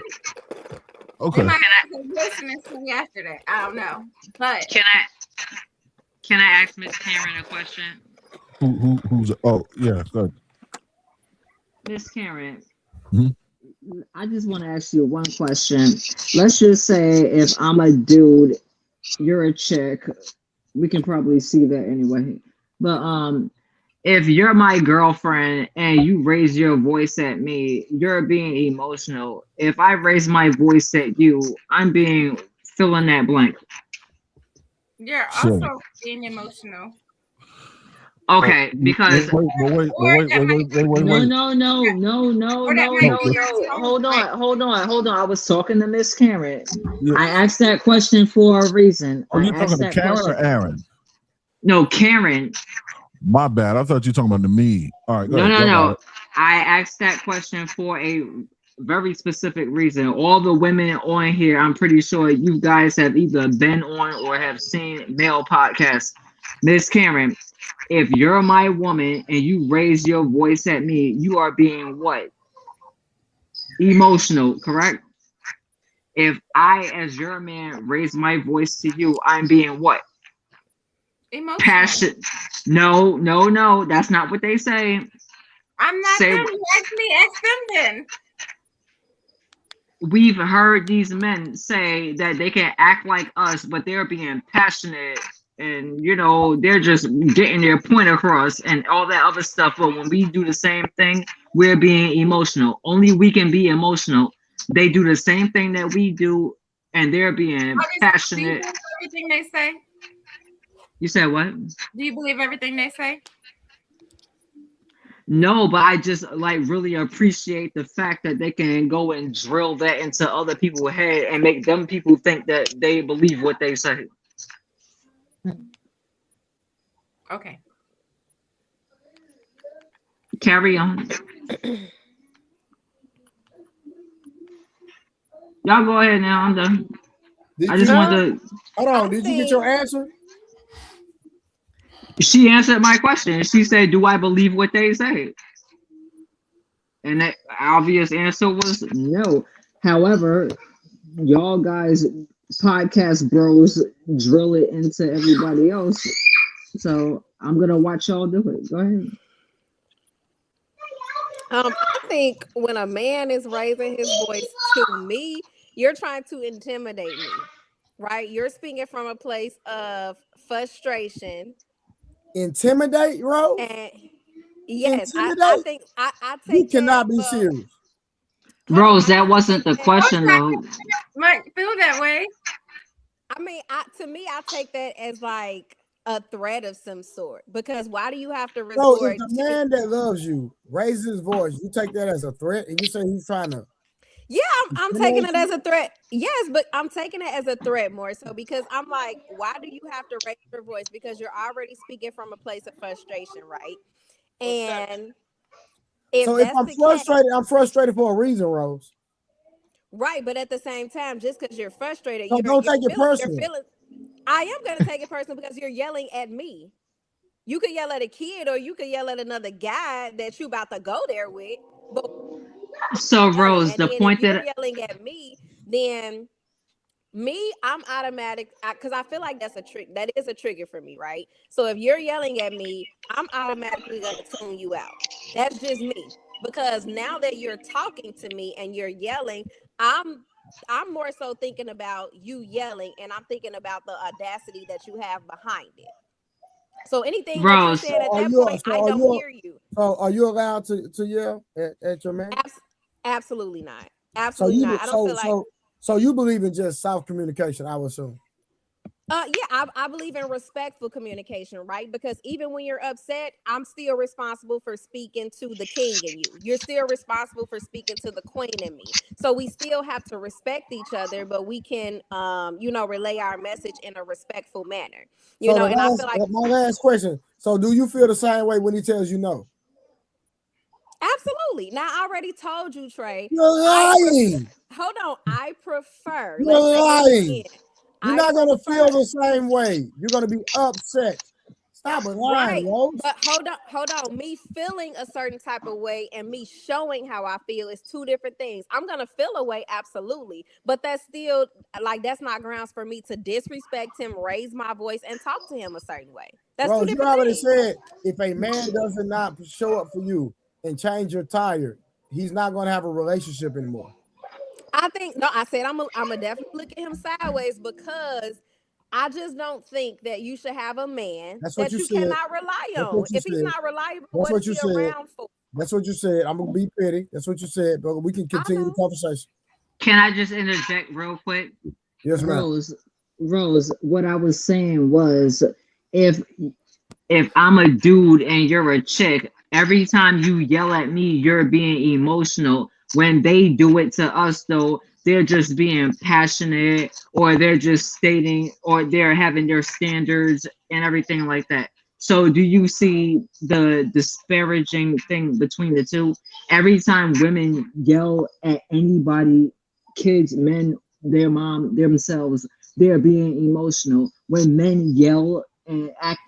Okay. We might have to listen to me after that. I don't know. But Can I ask Miss Cameron a question? Who's? Oh, yeah. Good. Miss Cameron, Mhm. I just want to ask you one question. Let's just say if I'm a dude, you're a chick. We can probably see that anyway. But if you're my girlfriend and you raise your voice at me, you're being emotional. If I raise my voice at you, I'm being fill in that blank. you're So, also being emotional. Okay, because wait. no. Hold on. I was talking to Miss Karen. Yeah. I asked that question for a reason. Are you talking to Karen or Aaron? No, Karen. My bad. I thought you were talking about me. All right, go ahead. No. I asked that question for a very specific reason. All the women on here, I'm pretty sure you guys have either been on or have seen male podcasts. Miss Karen, if you're my woman and you raise your voice at me, you are being what? Emotional, correct? If I, as your man, raise my voice to you, I'm being what? Emotional. Passion. No. That's not what they say. I'm not them. You ask me, ask them then. We've heard these men say that they can act like us, but they're being passionate and they're just getting their point across and all that other stuff. But when we do the same thing, we're being emotional. Only we can be emotional. They do the same thing that we do, and they're being passionate. Do you believe everything they say? You said what? Do you believe everything they say? No, but I just really appreciate the fact that they can go and drill that into other people's head and make them people think that they believe what they say. Okay. Carry on. Y'all go ahead now. I'm done. I just wanted to. Hold on. Did you get your answer? She answered my question. She said, "Do I believe what they say?" And the obvious answer was no. However, y'all guys, podcast bros, drill it into everybody else. So I'm gonna watch y'all do it. Go ahead. I think when a man is raising his voice to me, you're trying to intimidate me, right? You're speaking from a place of frustration. Intimidate, Rose? And yes, I think I take you cannot be serious. Rose, that wasn't the question though. Might feel that way. I mean, to me, I take that as like a threat of some sort, because why do you have to resort? So if the man that loves you raises his voice, you take that as a threat, and you say he's trying to. Yeah, I'm taking it as a threat. Yes, but I'm taking it as a threat more so, because I'm like, why do you have to raise your voice? Because you're already speaking from a place of frustration, right? And so if I'm frustrated, I'm frustrated for a reason, Rose. Right, but at the same time, just because you're frustrated, so don't take it personal. I am going to take it personal because you're yelling at me. You could yell at a kid, or you could yell at another guy that you about to go there with. But so Rose, the point that you're yelling at me, then I'm automatic, because I feel like that's a trick. That is a trigger for me, right? So if you're yelling at me, I'm automatically going to tune you out. That's just me, because now that you're talking to me and you're yelling, I'm more so thinking about you yelling, and I'm thinking about the audacity that you have behind it. So anything that you're saying at that point, I don't hear you. So are you allowed to yell at your man? Absolutely not. Absolutely not. I don't feel like. So you believe in just soft communication, I would assume. Yeah, I believe in respectful communication, right? Because even when you're upset, I'm still responsible for speaking to the king in you. You're still responsible for speaking to the queen in me. So we still have to respect each other, but we can, relay our message in a respectful manner. And I feel like my last question. So do you feel the same way when he tells you no? Absolutely. Now, I already told you, Trey. You're lying. Hold on. I prefer. You're lying. You're not going to feel the same way. You're going to be upset. Stop it, lying, Rose. But hold on. Me feeling a certain type of way and me showing how I feel is two different things. I'm gonna feel a way, absolutely, but that's still like that's not grounds for me to disrespect him, raise my voice, and talk to him a certain way. That's Rose, two you different already things. said if a man does not show up for you and change your tire, he's not gonna have a relationship anymore. I think no. I said I'm gonna definitely look at him sideways because I just don't think that you should have a man That's what that you you said. cannot rely That's on. what you If he's said. not reliable, That's what what is you he said. around for? That's what you said. I'm gonna be petty. That's what you said, but we can continue the conversation. Can I just interject real quick? Yes, ma'am. Rose, what I was saying was if I'm a dude and you're a chick, every time you yell at me, you're being emotional. When they do it to us, though, they're just being passionate, or they're just stating, or they're having their standards and everything like that. So do you see the disparaging thing between the two? Every time women yell at anybody, kids, men, their mom, themselves, they're being emotional. When men yell and act,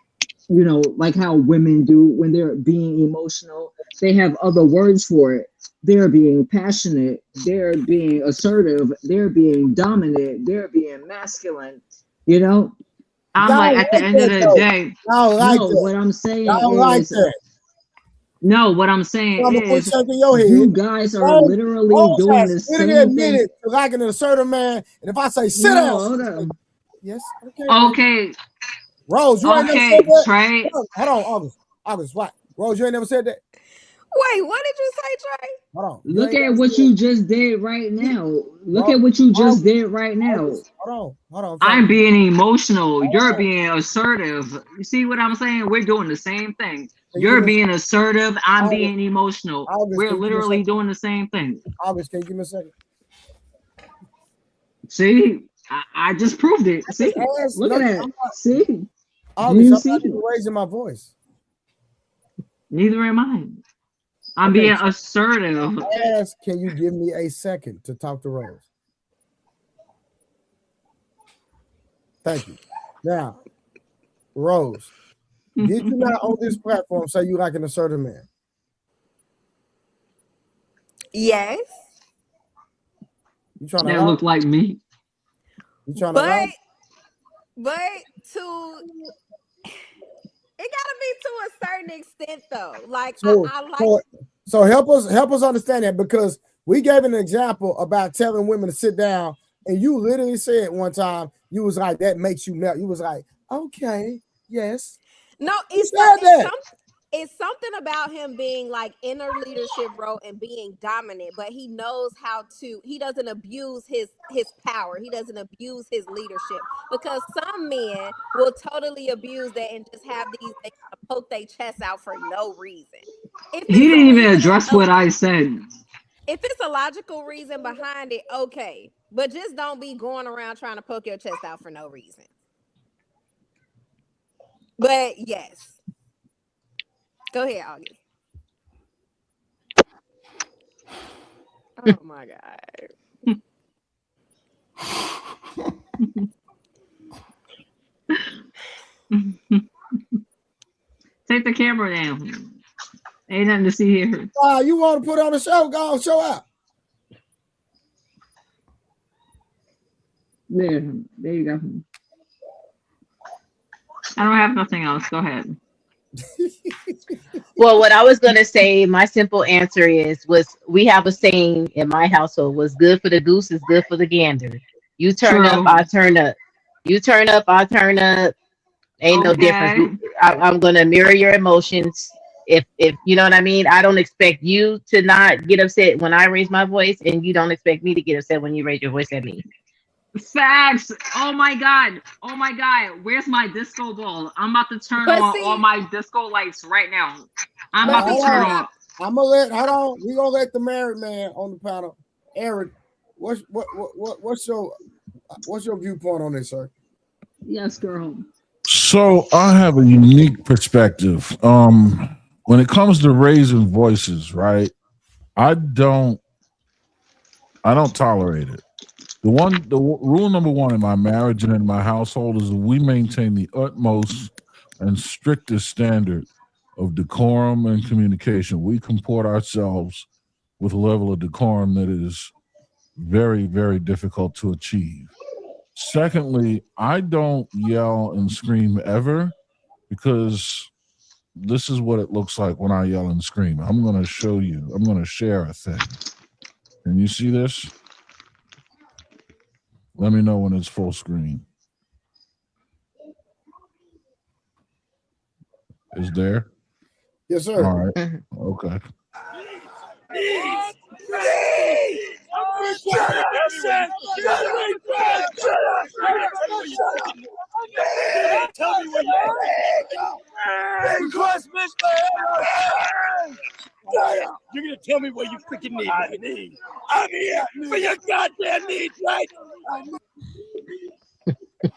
like how women do when they're being emotional, they have other words for it. They're being passionate, they're being assertive, they're being dominant, they're being masculine. I'm like, at the end of the day, what I'm saying is, no, what I'm saying is, you guys are literally doing the same thing. Like an assertive man, and if I say sit down, yes, okay. Rose, you ain't never Okay, said that. Trey. Hold on, August, what? Rose, you ain't never said that. Wait, what did you say, Trey? Hold on. Look at what you just did right now. Look at what you just did right now. Hold on. I'm being emotional. You're being assertive. You see what I'm saying? We're doing the same thing. You're being assertive. I'm being emotional. We're literally doing the same thing. August, can you give me a second? See, I just proved it. See, look at that. See, August, I'm not even raising my voice. Neither am I. I'm being assertive. Ask, can you give me a second to talk to Rose? Thank you. Now, Rose, did you not on this platform say you like an assertive man? Yes. You trying to look like me? You trying to lie? But it gotta be to a certain extent, though. Like I like. So help us understand that, because we gave an example about telling women to sit down, and you literally said one time you was like, that makes you melt. You was like, okay, yes. No, it's something about him being like in a leadership role and being dominant, but he knows how to. He doesn't abuse his power. He doesn't abuse his leadership, because some men will totally abuse that and just have they poke their chest out for no reason. He didn't even address what I said. If it's a logical reason behind it, okay, but just don't be going around trying to poke your chest out for no reason. But yes. Go ahead, August. Oh my God. Take the camera down. Ain't nothing to see here. You want to put on a show? Go on, show up. There you go. I don't have nothing else. Go ahead. Well, what I was gonna say, my simple answer was we have a saying in my household: "What's good for the goose is good for the gander." You turn up, I turn up. You turn up, I turn up. Ain't no difference. I'm gonna mirror your emotions. If you know what I mean, I don't expect you to not get upset when I raise my voice, and you don't expect me to get upset when you raise your voice at me. Facts. Oh my god. Where's my disco ball? I'm about to turn on all my disco lights right now. I'm about to turn on. I'm gonna we gonna let the married man on the panel. Eric, what's your viewpoint on this, sir? Yes, girl. So I have a unique perspective. When it comes to raising voices, right? I don't tolerate it. The rule number one in my marriage and in my household is that we maintain the utmost and strictest standard of decorum and communication. We comport ourselves with a level of decorum that is very, very difficult to achieve. Secondly, I don't yell and scream ever because this is what it looks like when I yell and scream. I'm going to show you. I'm going to share a thing. Can you see this? Let me know when it's full screen. Is there? Yes, sir. All right. Okay. Tell me where you're gonna tell me where you freaking need. I'm here for your goddamn needs, right?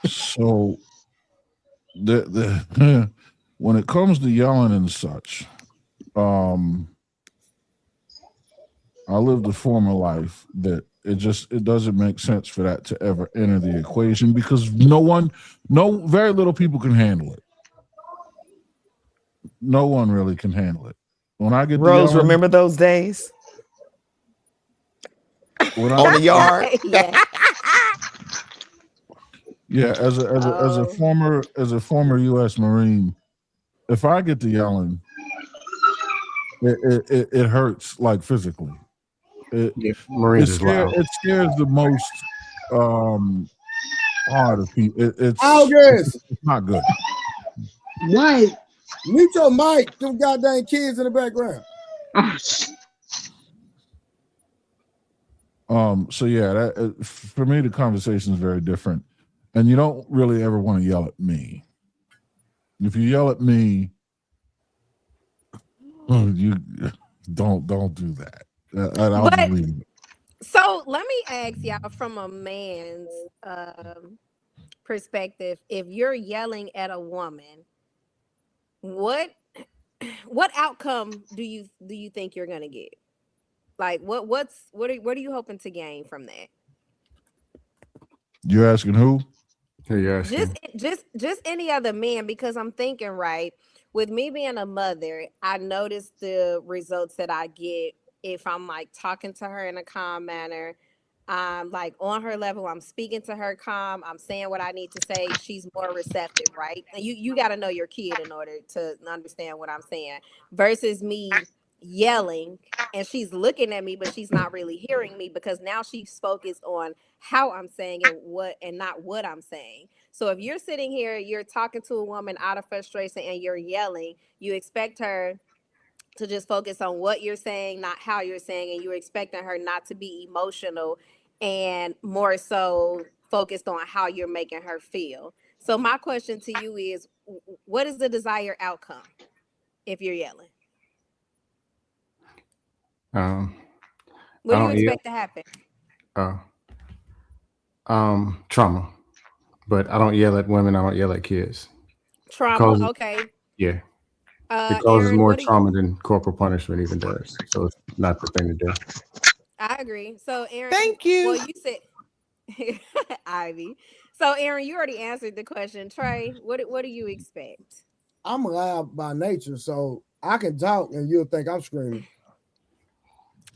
So the when it comes to yelling and such, I lived a former life that it doesn't make sense for that to ever enter the equation because very little people can handle it. No one really can handle it. When I get Rose, yelling, remember those days when on the yard? Yeah, as a former U.S. Marine, if I get to yelling, it hurts like physically. Marines is loud. It scares the most hard of people. August, it's not good. Mike, mute your mic. Them goddamn kids in the background. So yeah, for me the conversation is very different, and you don't really ever want to yell at me. If you yell at me, you don't do that. I'll just leave it. So let me ask y'all from a man's perspective: if you're yelling at a woman, what outcome do you think you're gonna get? Like what are you hoping to gain from that? You're asking who? Who you asking? Just any other man, because I'm thinking, right, with me being a mother, I notice the results that I get if I'm like talking to her in a calm manner. I'm like on her level, I'm speaking to her calm, I'm saying what I need to say, she's more receptive, right? And you got to know your kid in order to understand what I'm saying, versus me yelling and she's looking at me but she's not really hearing me because now she's focused on how I'm saying it, and not what I'm saying. So if you're sitting here, you're talking to a woman out of frustration and you're yelling, you expect her to just focus on what you're saying, not how you're saying, and you're expecting her not to be emotional and more so focused on how you're making her feel. So my question to you is, what is the desired outcome if you're yelling? What do you expect to happen? Trauma. But I don't yell at women. I don't yell at kids. Trauma. Okay. Yeah. It causes Aaron, more trauma than corporal punishment even does. So it's not the thing to do. I agree. So Aaron, thank you. Well, you said Ivy. So Aaron, you already answered the question. Trey, what do you expect? I'm loud by nature, so I can talk and you'll think I'm screaming.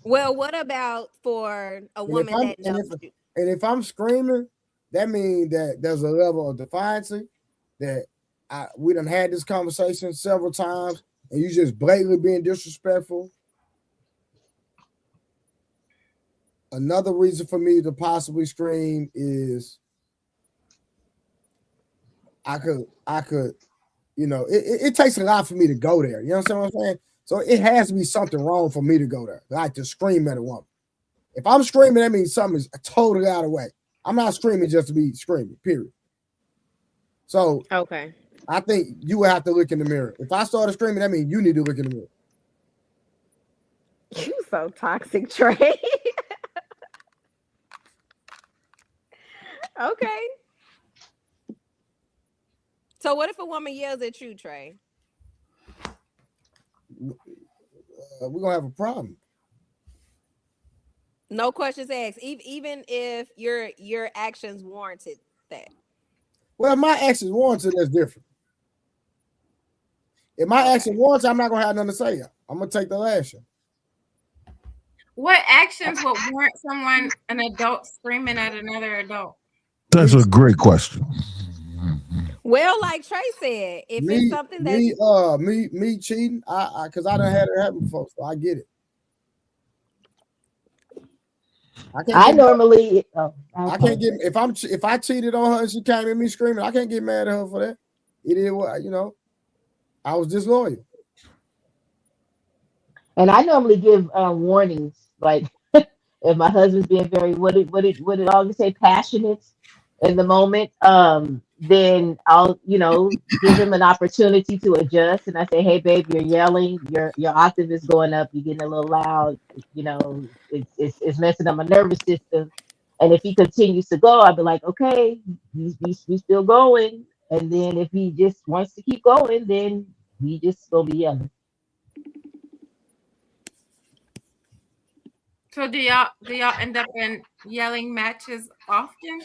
Well, what about for a woman that knows you? And if I'm screaming, that means that there's a level of defiance that we done had this conversation several times, and you just blatantly being disrespectful. Another reason for me to possibly scream is I could, it takes a lot for me to go there. You understand what I'm saying? So it has to be something wrong for me to go there, like to scream at a woman. If I'm screaming, that means something is totally out of whack. I'm not screaming just to be screaming, period. So okay, I think you would have to look in the mirror. If I started screaming, that means you need to look in the mirror. You so toxic, Trey. Okay. So what if a woman yells at you, Trey? We're going to have a problem. No questions asked, even if your actions warranted that. Well, my actions warranted, that's different. If my action once, I'm not gonna have nothing to say. I'm gonna take the action. What actions would warrant an adult screaming at another adult? That's a great question. Well, like Trey said, if it's something that me cheating, because I done had it happen before, so I get it. I normally, I can't get if I cheated on her and she came at me screaming, I can't get mad at her for that. It is what I was disloyal. And I normally give warnings, like if my husband's being very what it always say passionate in the moment, then I'll give him an opportunity to adjust, and I say, hey babe, you're yelling, your octave is going up, you're getting a little loud, it's messing up my nervous system. And if he continues to go, I'll be like, okay, we still going. And then if he just wants to keep going, then we just gonna be yelling. So do y'all end up in yelling matches often?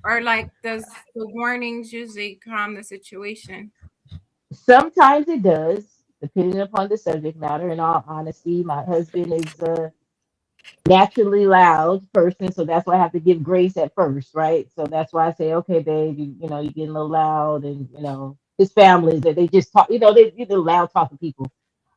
Or like does the warnings usually calm the situation? Sometimes it does, depending upon the subject matter. In all honesty, my husband is a naturally loud person, so that's why I have to give grace at first, right? So that's why I say, okay, babe, you're getting a little loud, and his family that they just talk, they're loud talking people.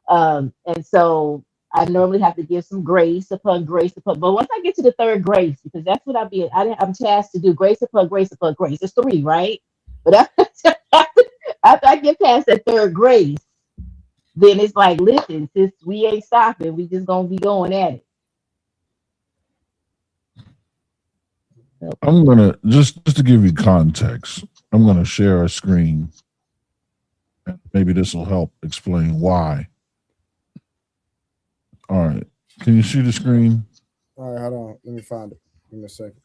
And so I normally have to give some grace upon grace upon. But once I get to the third grace, because that's what I'm tasked to do, grace upon grace upon grace. It's 3, right? But after I get past that third grace, then it's like, listen, since we ain't stopping, we just gonna be going at it. I'm gonna just to give you context. I'm gonna share a screen. Maybe this will help explain why. All right, can you see the screen? All right, hold on. Let me find it. Give me a second.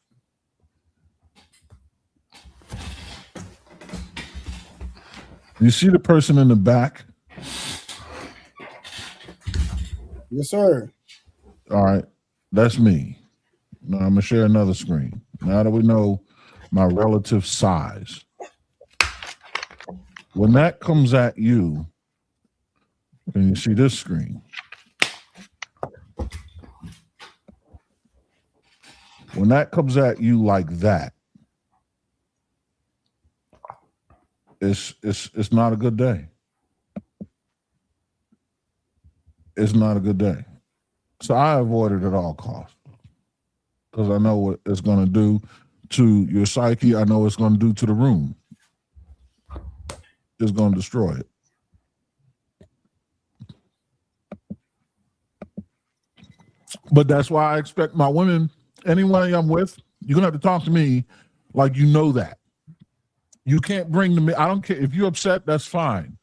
You see the person in the back? Yes, sir. All right, that's me. Now I'm gonna share another screen. Now that we know my relative size, when that comes at you, can you see this screen? When that comes at you like that, it's not a good day. It's not a good day. So I avoid it at all costs because I know what it's going to do to your psyche. I know what it's going to do to the room. It's going to destroy it. But that's why I expect my women, anyone I'm with, you're going to have to talk to me like you know that. You can't bring to me. I don't care if you're upset. That's fine.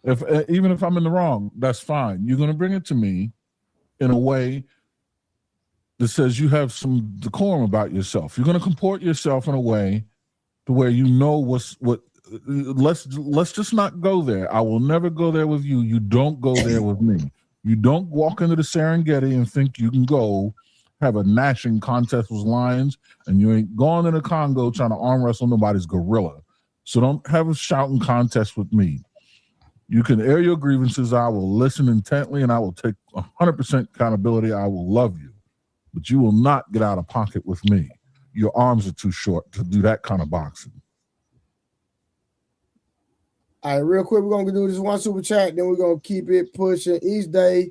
Even if I'm in the wrong, that's fine. You're going to bring it to me in a way that says you have some decorum about yourself. You're going to comport yourself in a way to where you know what. Let's just not go there. I will never go there with you. You don't go there with me. You don't walk into the Serengeti and think you can go have a gnashing contest with lions, and you ain't going in the Congo trying to arm wrestle nobody's gorilla. So don't have a shouting contest with me. You can air your grievances. I will listen intently, and I will take 100% accountability. I will love you, but you will not get out of pocket with me. Your arms are too short to do that kind of boxing. All right, real quick, we're gonna do this one super chat, then we're gonna keep it pushing. Each day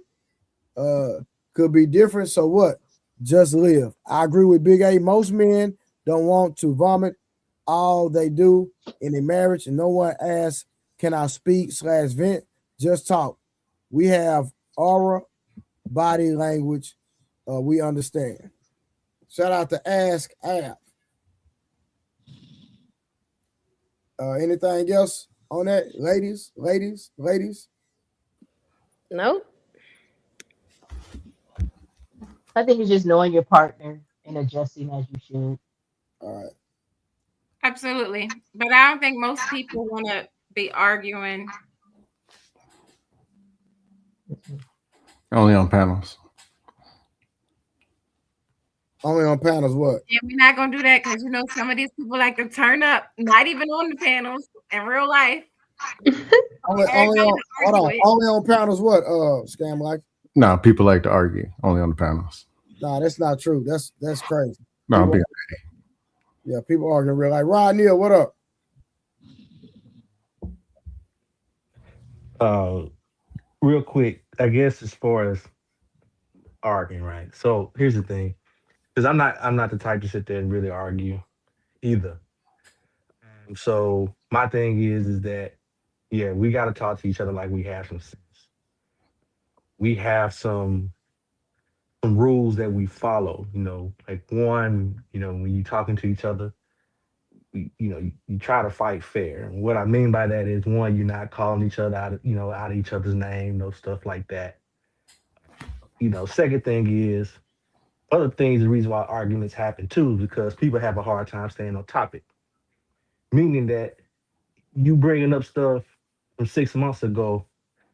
could be different. So what? Just live. I agree with Big A. Most men don't want to vomit all they do in a marriage, and no one asks, can I speak / vent? Just talk. We have aura, body language. We understand. Shout out to Ask App. Anything else on that, ladies? Nope. I think it's just knowing your partner and adjusting as you should. All right. Absolutely. But I don't think most people want to be arguing. Only on panels. Only on panels, what? Yeah, we're not going to do that because, some of these people like to turn up, not even on the panels in real life. Only on hold on. Only on panels. What? Scam like? No, people like to argue only on the panels. Nah, that's not true. That's crazy. No, I'm People, being yeah, people arguing real. Like Rod Neal, what up? Real quick, I guess as far as arguing, right? So here's the thing, because I'm not the type to sit there and really argue either. So my thing is that yeah, we got to talk to each other like we have some sense. We have some rules that we follow. Like one, when you talking to each other, you try to fight fair. And what I mean by that is one, you're not calling each other out of each other's name, no stuff like that. Second thing is other things. The reason why arguments happen too is because people have a hard time staying on topic. Meaning that you bringing up stuff from 6 months ago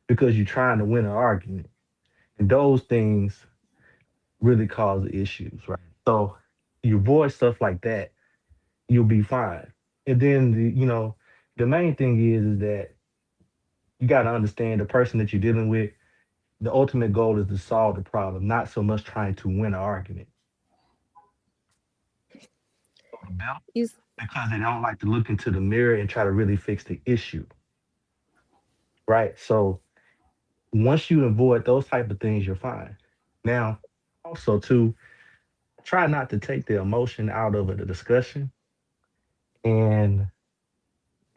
because you're trying to win an argument, and those things really cause issues, right? So you avoid stuff like that, you'll be fine. And then the main thing is that you got to understand the person that you're dealing with. The ultimate goal is to solve the problem, not so much trying to win an argument. You Because they don't like to look into the mirror and try to really fix the issue, right? So once you avoid those type of things, you're fine. Now, also too, try not to take the emotion out of the discussion. And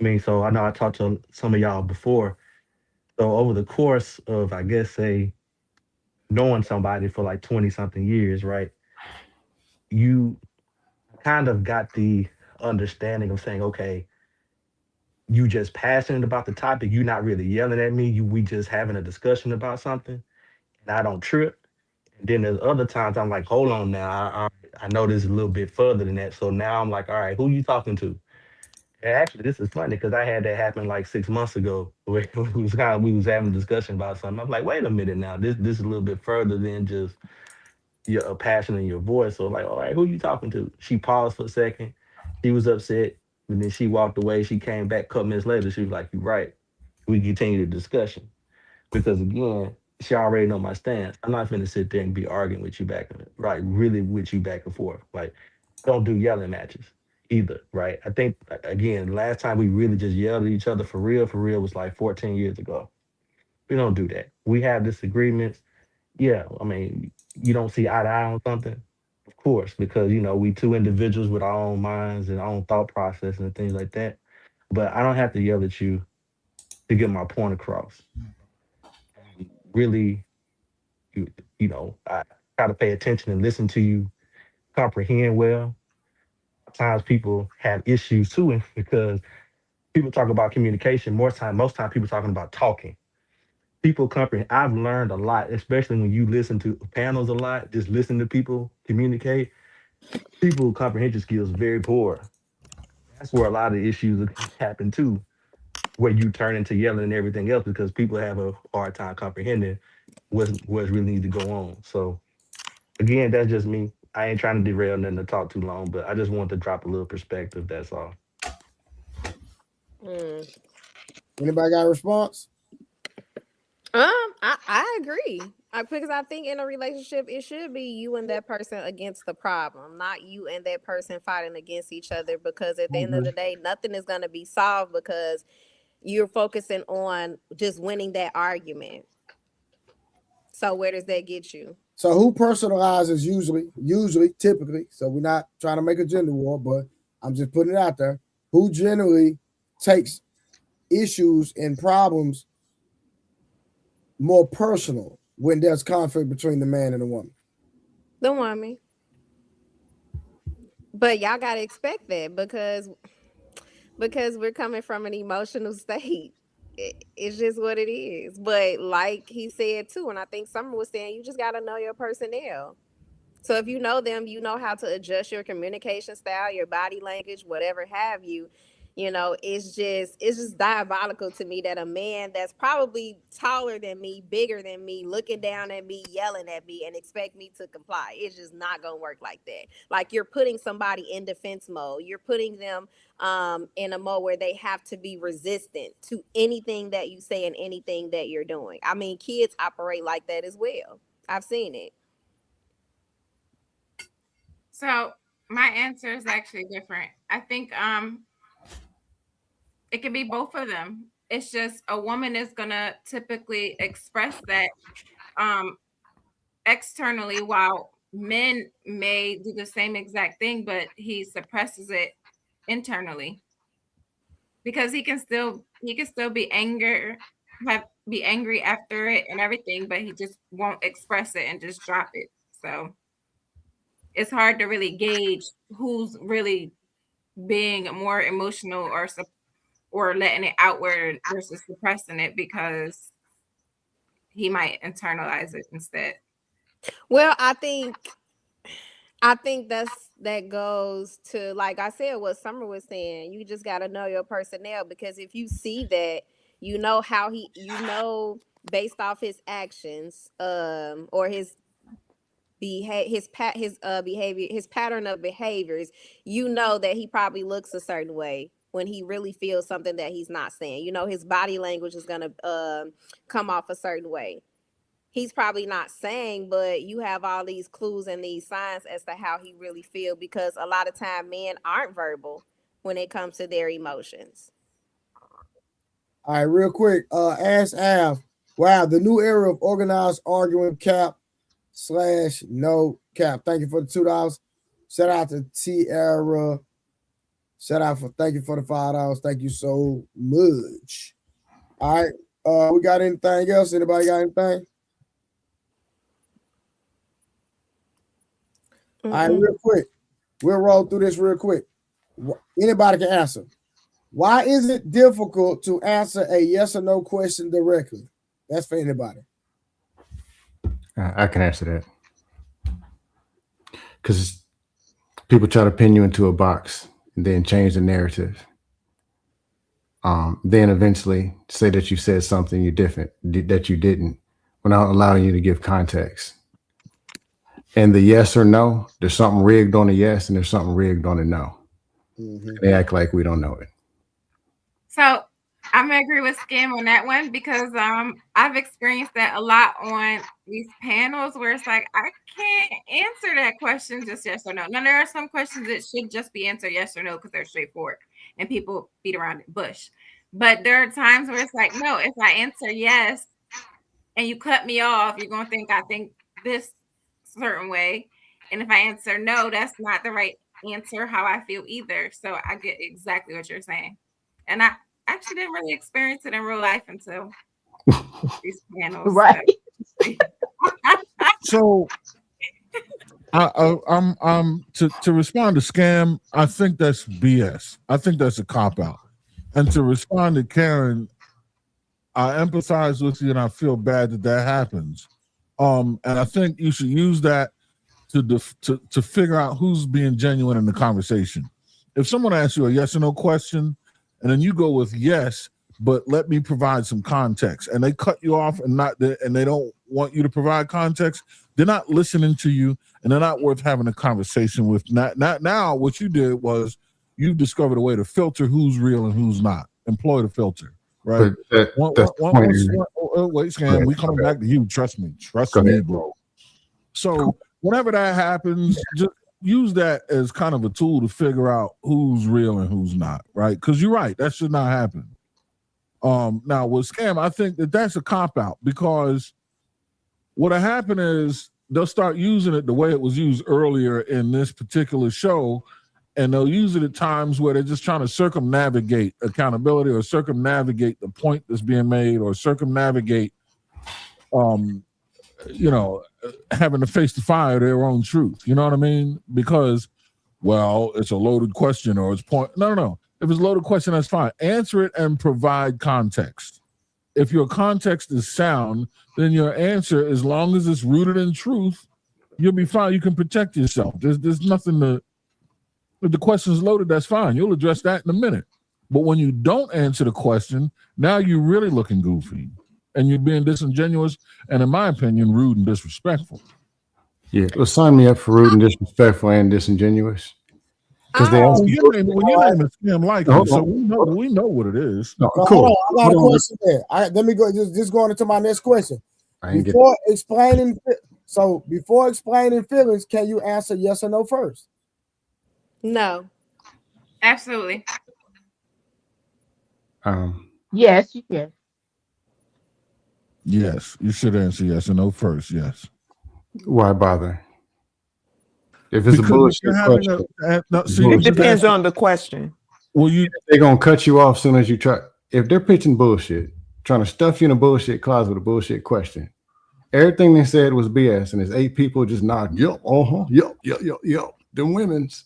I mean, so I know I talked to some of y'all before. So over the course of, I guess, say, knowing somebody for like 20 something years, right? You kind of got the understanding of saying, okay, you just passionate about the topic. You're not really yelling at me. We just having a discussion about something, and I don't trip. And then there's other times I'm like, hold on now. I know this is a little bit further than that. So now I'm like, all right, who you talking to? And actually, this is funny because I had that happen like 6 months ago, where we was having a discussion about something. I'm like, wait a minute now, this is a little bit further than just your passion in your voice. So like, all right, who you talking to? She paused for a second. She was upset, and then she walked away. She came back a couple minutes later. She was like, "You right." We continued the discussion because again, she already know my stance. I'm not finna sit there and be arguing with you back and right, really with you back and forth. Like, don't do yelling matches either, right? I think again, last time we really just yelled at each other for real was like 14 years ago. We don't do that. We have disagreements. Yeah, I mean, you don't see eye to eye on something, of course, because we two individuals with our own minds and our own thought process and things like that. But I don't have to yell at you to get my point across. Really, you I try to pay attention and listen to you, comprehend well. Sometimes people have issues too, because people talk about communication. Most time, people talking about talking. People comprehend. I've learned a lot, especially when you listen to panels a lot. Just listen to people communicate. People comprehension skills very poor. That's where a lot of issues happen too, where you turn into yelling and everything else because people have a hard time comprehending what's really need to go on. So again, that's just me. I ain't trying to derail nothing to talk too long, but I just want to drop a little perspective. That's all. Anybody got a response? I agree. Because I think in a relationship, it should be you and that person against the problem, not you and that person fighting against each other. Because at the end of the day, nothing is going to be solved because you're focusing on just winning that argument. So where does that get you? So who personalizes usually, typically? So we're not trying to make a gender war, but I'm just putting it out there. Who generally takes issues and problems more personal when there's conflict between the man and the woman? The woman. But y'all gotta expect that because we're coming from an emotional state. It's just what it is. But like he said too, and I think Summer was saying, you just gotta know your personnel. So if you know them, you know how to adjust your communication style, your body language, whatever have you. You know, it's just diabolical to me that a man that's probably taller than me, bigger than me, looking down at me, yelling at me, and expect me to comply. It's just not gonna work like that. Like, you're putting somebody in defense mode. You're putting them in a mode where they have to be resistant to anything that you say and anything that you're doing. I mean, kids operate like that as well. I've seen it. So my answer is actually different. I think it could be both of them. It's just a woman is gonna typically express that um externally, while men may do the same exact thing, but he suppresses it internally because he can still be angry after it and everything, but he just won't express it and just drop it. So it's hard to really gauge who's really being more emotional or letting it outward versus suppressing it, because he might internalize it instead. Well, I think that goes to, like I said, what Summer was saying. You just got to know your personnel, because if you see that, you know how based off his actions, or behavior, his pattern of behaviors, you know that he probably looks a certain way when he really feels something that he's not saying. You know, his body language is gonna come off a certain way. He's probably not saying, but you have all these clues and these signs as to how he really feel, because a lot of time men aren't verbal when it comes to their emotions. All right, real quick. Ask Av. Wow, the new era of organized arguing, cap / no cap. Thank you for the $2. Shout out to Tierra. Thank you for the $5. Thank you so much. All right. We got anything else? Anybody got anything? All right, real quick. We'll roll through this real quick. Anybody can answer. Why is it difficult to answer a yes or no question directly? That's for anybody. I can answer that. Because people try to pin you into a box and then change the narrative. Then eventually say that you said something you that you didn't, without allowing you to give context. And the yes or no, there's something rigged on a yes and there's something rigged on a no. Mm-hmm. They act like we don't know it. So I'm gonna agree with Skim on that one, because I've experienced that a lot on these panels where it's like, I can't answer that question just yes or no. Now, there are some questions that should just be answered yes or no because they're straightforward and people beat around the bush. But there are times where it's like, no, if I answer yes and you cut me off, you're gonna think I think this certain way. And if I answer no, that's not the right answer how I feel either. So I get exactly what you're saying. And I actually didn't really experience it in real life until these panels. Right. So I'm to respond to Scam, I think that's BS. I think that's a cop-out. And to respond to Karen, I empathize with you and I feel bad that happens. And I think you should use that to figure out who's being genuine in the conversation. If someone asks you a yes or no question, and then you go with yes, but let me provide some context, and they cut you off and they don't want you to provide context, they're not listening to you, and they're not worth having a conversation with. Not now. What you did was you discovered a way to filter who's real and who's not. Employ the filter, right? Wait, Scam, we coming back to you. Trust me, bro. So whenever that happens, just use that as kind of a tool to figure out who's real and who's not, right? Because you're right, that should not happen. Now with Scam, I think that's a cop-out, because what'll happen is they'll start using it the way it was used earlier in this particular show, and they'll use it at times where they're just trying to circumnavigate accountability or circumnavigate the point that's being made or circumnavigate having to face the fire of their own truth. You know what I mean? Because, well, it's a loaded question or it's point. No. If it's a loaded question, that's fine. Answer it and provide context. If your context is sound, then your answer, as long as it's rooted in truth, you'll be fine. You can protect yourself. There's nothing to. If the question's loaded, that's fine. You'll address that in a minute. But when you don't answer the question, now you're really looking goofy and you're being disingenuous and, in my opinion, rude and disrespectful. Yeah, well, sign me up for rude and disrespectful and disingenuous. Because they ask your name is Scam Likely, so we know what it is. No, cool. Hold on, I got a question there. Let me go. Just going into my next question. Before explaining feelings, can you answer yes or no first? No. Absolutely. Yes, you can. Yes, you should answer yes or no first. Yes. Why bother? If it's because a bullshit question, it depends on the question. Well, they're gonna cut you off as soon as you try. If they're pitching bullshit, trying to stuff you in a bullshit closet with a bullshit question, everything they said was BS, and there's 8 people just nod, yep, yep. Them women's.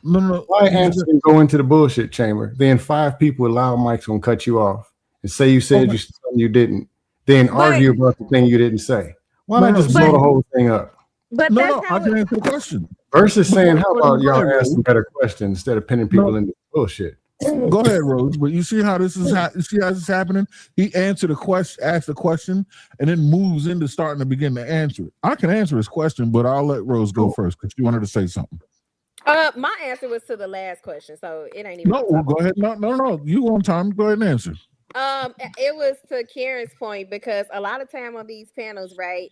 No. Why answer and go into the bullshit chamber? Then 5 people with loud mics gonna cut you off and say you said something you didn't. Then argue about the thing you didn't say. Why not just blow the whole thing up? But no, I can answer the question. Versus saying, how about y'all ask some better questions instead of pinning people into bullshit? Go ahead, Rose. But you see how this is happening? He answered a question, asked a question, and then moves into starting to begin to answer it. I can answer his question, but I'll let Rose go first because she wanted to say something. My answer was to the last question, so it ain't even. No, go ahead. No. You on time? Go ahead and answer. It was to Karen's point because a lot of time on these panels, right?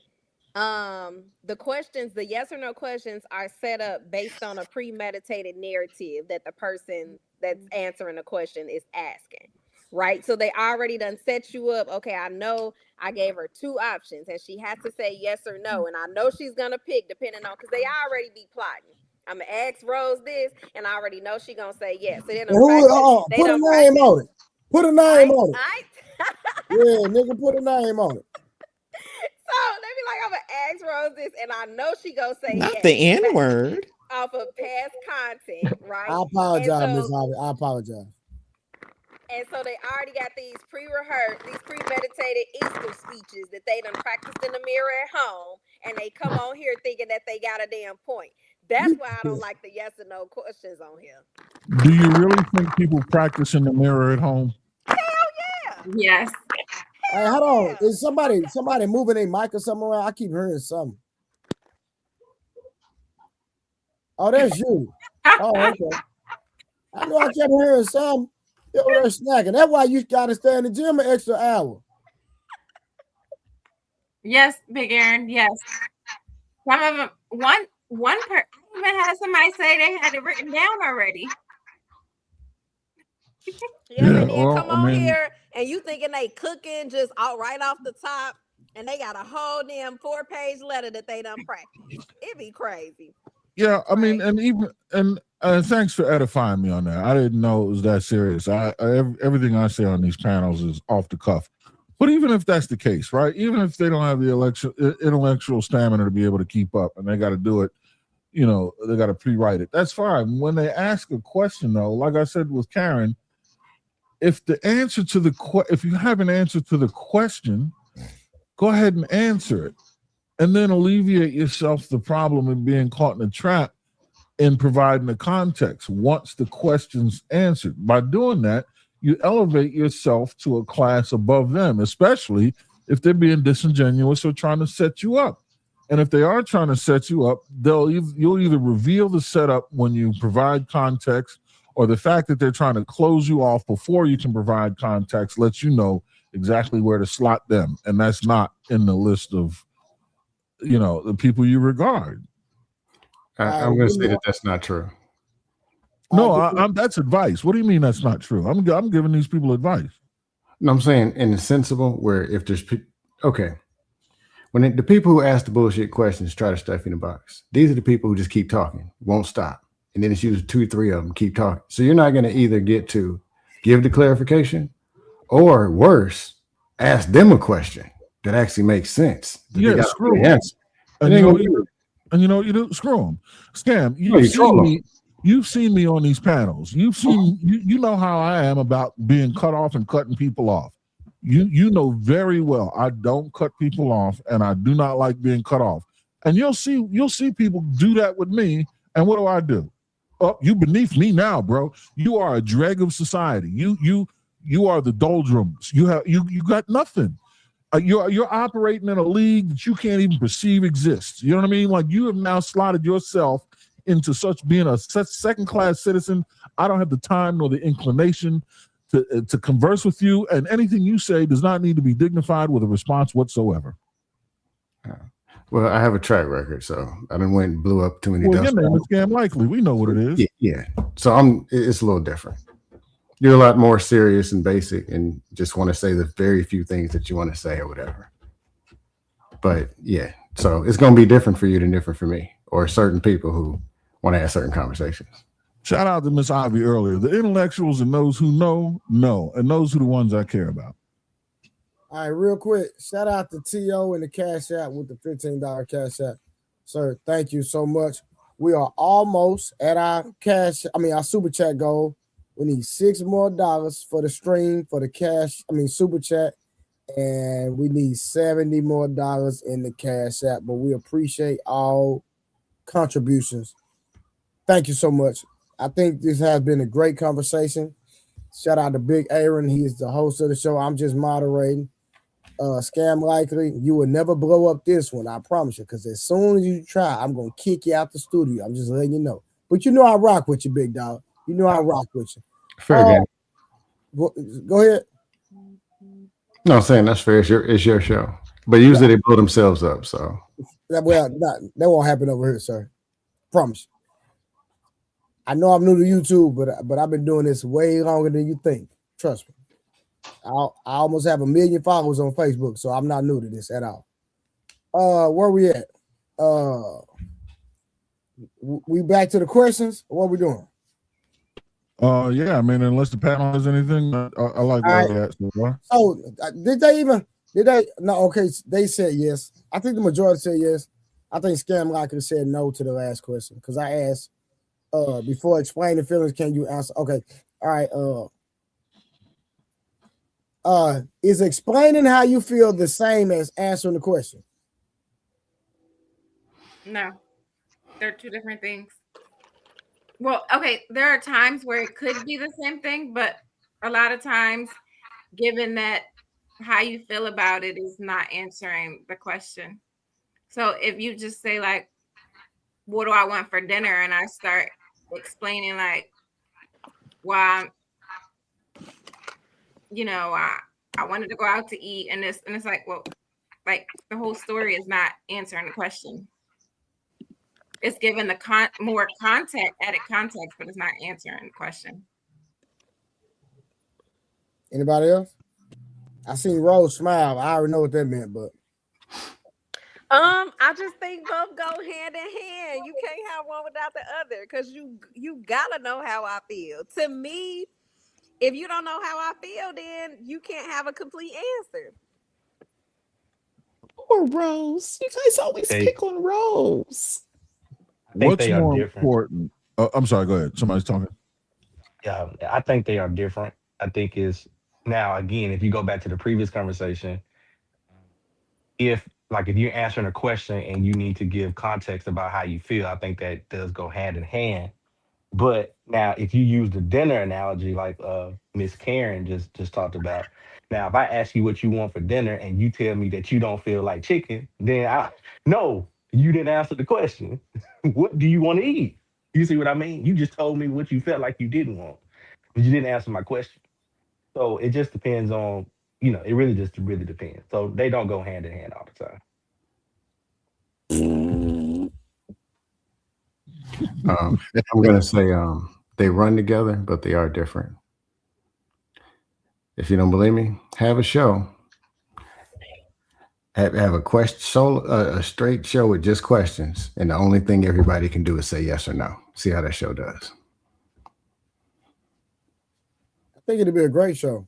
The questions, the yes or no questions, are set up based on a premeditated narrative that the person that's answering the question is asking, right? So they already done set you up. Okay, I know I gave her 2 options and she had to say yes or no, and I know she's gonna pick depending on because they already be plotting. I'm gonna ask Rose this, and I already know she gonna say yes. So then put a name on it. Put a name on it. Yeah, nigga, put a name on it. So they be like, I'm gonna ask Rose this, and I know she gonna say Not yes. the N-word. Off of past content, right? I apologize, Miss Ivy. I apologize. And so they already got these pre-rehearsed, these premeditated Easter speeches that they done practiced in the mirror at home, and they come on here thinking that they got a damn point. That's why I don't like the yes or no questions on here. Do you really think people practice in the mirror at home? Hell yeah. Yes. Hey, hold on. Is somebody moving a mic or something around? I keep hearing something. Oh, that's you. Oh, okay. I know I kept hearing something. Yo, they're snacking. That's why you gotta stay in the gym an extra hour. Yes, Big Aaron. Yes. Some of them. One person even had somebody say they had it written down already. And then come on here and you thinking they cooking just right off the top, and they got a whole damn 4-page letter that they done practiced. It'd be crazy. Yeah, I mean, and thanks for edifying me on that. I didn't know it was that serious. Everything I say on these panels is off the cuff. But even if that's the case, right? Even if they don't have the intellectual stamina to be able to keep up, and they got to do it, they got to pre-write it. That's fine. When they ask a question, though, like I said with Karen, if you have an answer to the question, go ahead and answer it, and then alleviate yourself the problem of being caught in a trap in providing the context once the question's answered. By doing that, you elevate yourself to a class above them, especially if they're being disingenuous or trying to set you up. And if they are trying to set you up, you'll either reveal the setup when you provide context, or the fact that they're trying to close you off before you can provide context lets you know exactly where to slot them. And that's not in the list of, the people you regard. I'm going to say that that's not true. No, that's advice. What do you mean that's not true? I'm giving these people advice. No, I'm saying in the sensible where if there's when the people who ask the bullshit questions try to stuff you in a box, these are the people who just keep talking, won't stop. And then it's usually 2 or 3 of them keep talking. So you're not going to either get to give the clarification or worse, ask them a question that actually makes sense. Yeah, screw them. And you know what you do? Screw them. Scam. You've seen me on these panels. You've seen you know how I am about being cut off and cutting people off. You know very well I don't cut people off, and I do not like being cut off. And you'll see people do that with me. And what do? Oh, you beneath me now, bro. You are a dreg of society. You are the doldrums. You got nothing. You're operating in a league that you can't even perceive exists. You know what I mean? Like, you have now slotted yourself into such being a such second-class citizen. I don't have the time nor the inclination to converse with you, and anything you say does not need to be dignified with a response whatsoever. Well, I have a track record, so I done went and blew up too many. Well, your name is Scam Likely. We know what it is. Yeah. So it's a little different. You're a lot more serious and basic, and just want to say the very few things that you want to say or whatever. But yeah, so it's going to be different for you than different for me, or certain people who want to have certain conversations. Shout out to Miss Ivy earlier. The intellectuals and those who know, and those are the ones I care about. All right, real quick, shout out to T.O. in the Cash App with the $15 Cash App. Sir, thank you so much. We are almost at our Super Chat goal. We need $6 more for the stream, for the Super Chat, and we need $70 more in the Cash App, but we appreciate all contributions. Thank you so much. I think this has been a great conversation. Shout out to Big Aaron. He is the host of the show. I'm just moderating. Scam Likely, you will never blow up this one, I promise you, because as soon as you try, I'm going to kick you out the studio. I'm just letting you know. But you know I rock with you, big dog. You know I rock with you. Fair game. Go ahead. No, I'm saying that's fair. It's your show. But usually they blow themselves up, so. That won't happen over here, sir. Promise. I know I'm new to YouTube, but I've been doing this way longer than you think. Trust me. I almost have 1 million followers on Facebook, so I'm not new to this at all. Where we at? We back to the questions? What are we doing? Yeah, I mean, unless the panel has anything, I like that. So, did they? No, okay, they said yes. I think the majority said yes. I think Scam Likely said no to the last question because I asked before explaining feelings, can you answer? Okay, all right. Is explaining how you feel the same as answering the question? No, they're two different things. Well, okay, there are times where it could be the same thing, but a lot of times, given that how you feel about it is not answering the question. So if you just say like, what do I want for dinner? And I start explaining like, why, I wanted to go out to eat and it's like, well, like the whole story is not answering the question. It's giving the more added context, but it's not answering the question. Anybody else? I seen Rose smile. I already know what that meant, but I just think both go hand in hand. You can't have one without the other because you gotta know how I feel. To me, if you don't know how I feel, then you can't have a complete answer. Or Rose. You guys always pick on Rose. What's more important? I'm sorry, go ahead. Somebody's talking. Yeah, I think they are different. I think is now again, if you go back to the previous conversation, if you're answering a question and you need to give context about how you feel, I think that does go hand in hand. But now if you use the dinner analogy like Miss Karen just talked about, now if I ask you what you want for dinner and you tell me that you don't feel like chicken, then you didn't answer the question. What do you want to eat? You see what I mean? You just told me what you felt like you didn't want, but you didn't answer my question. So it just depends on, it really depends. So they don't go hand in hand all the time. I'm going to say they run together, but they are different. If you don't believe me, have a show. Have a straight show with just questions, and the only thing everybody can do is say yes or no. See how that show does. I think it'd be a great show.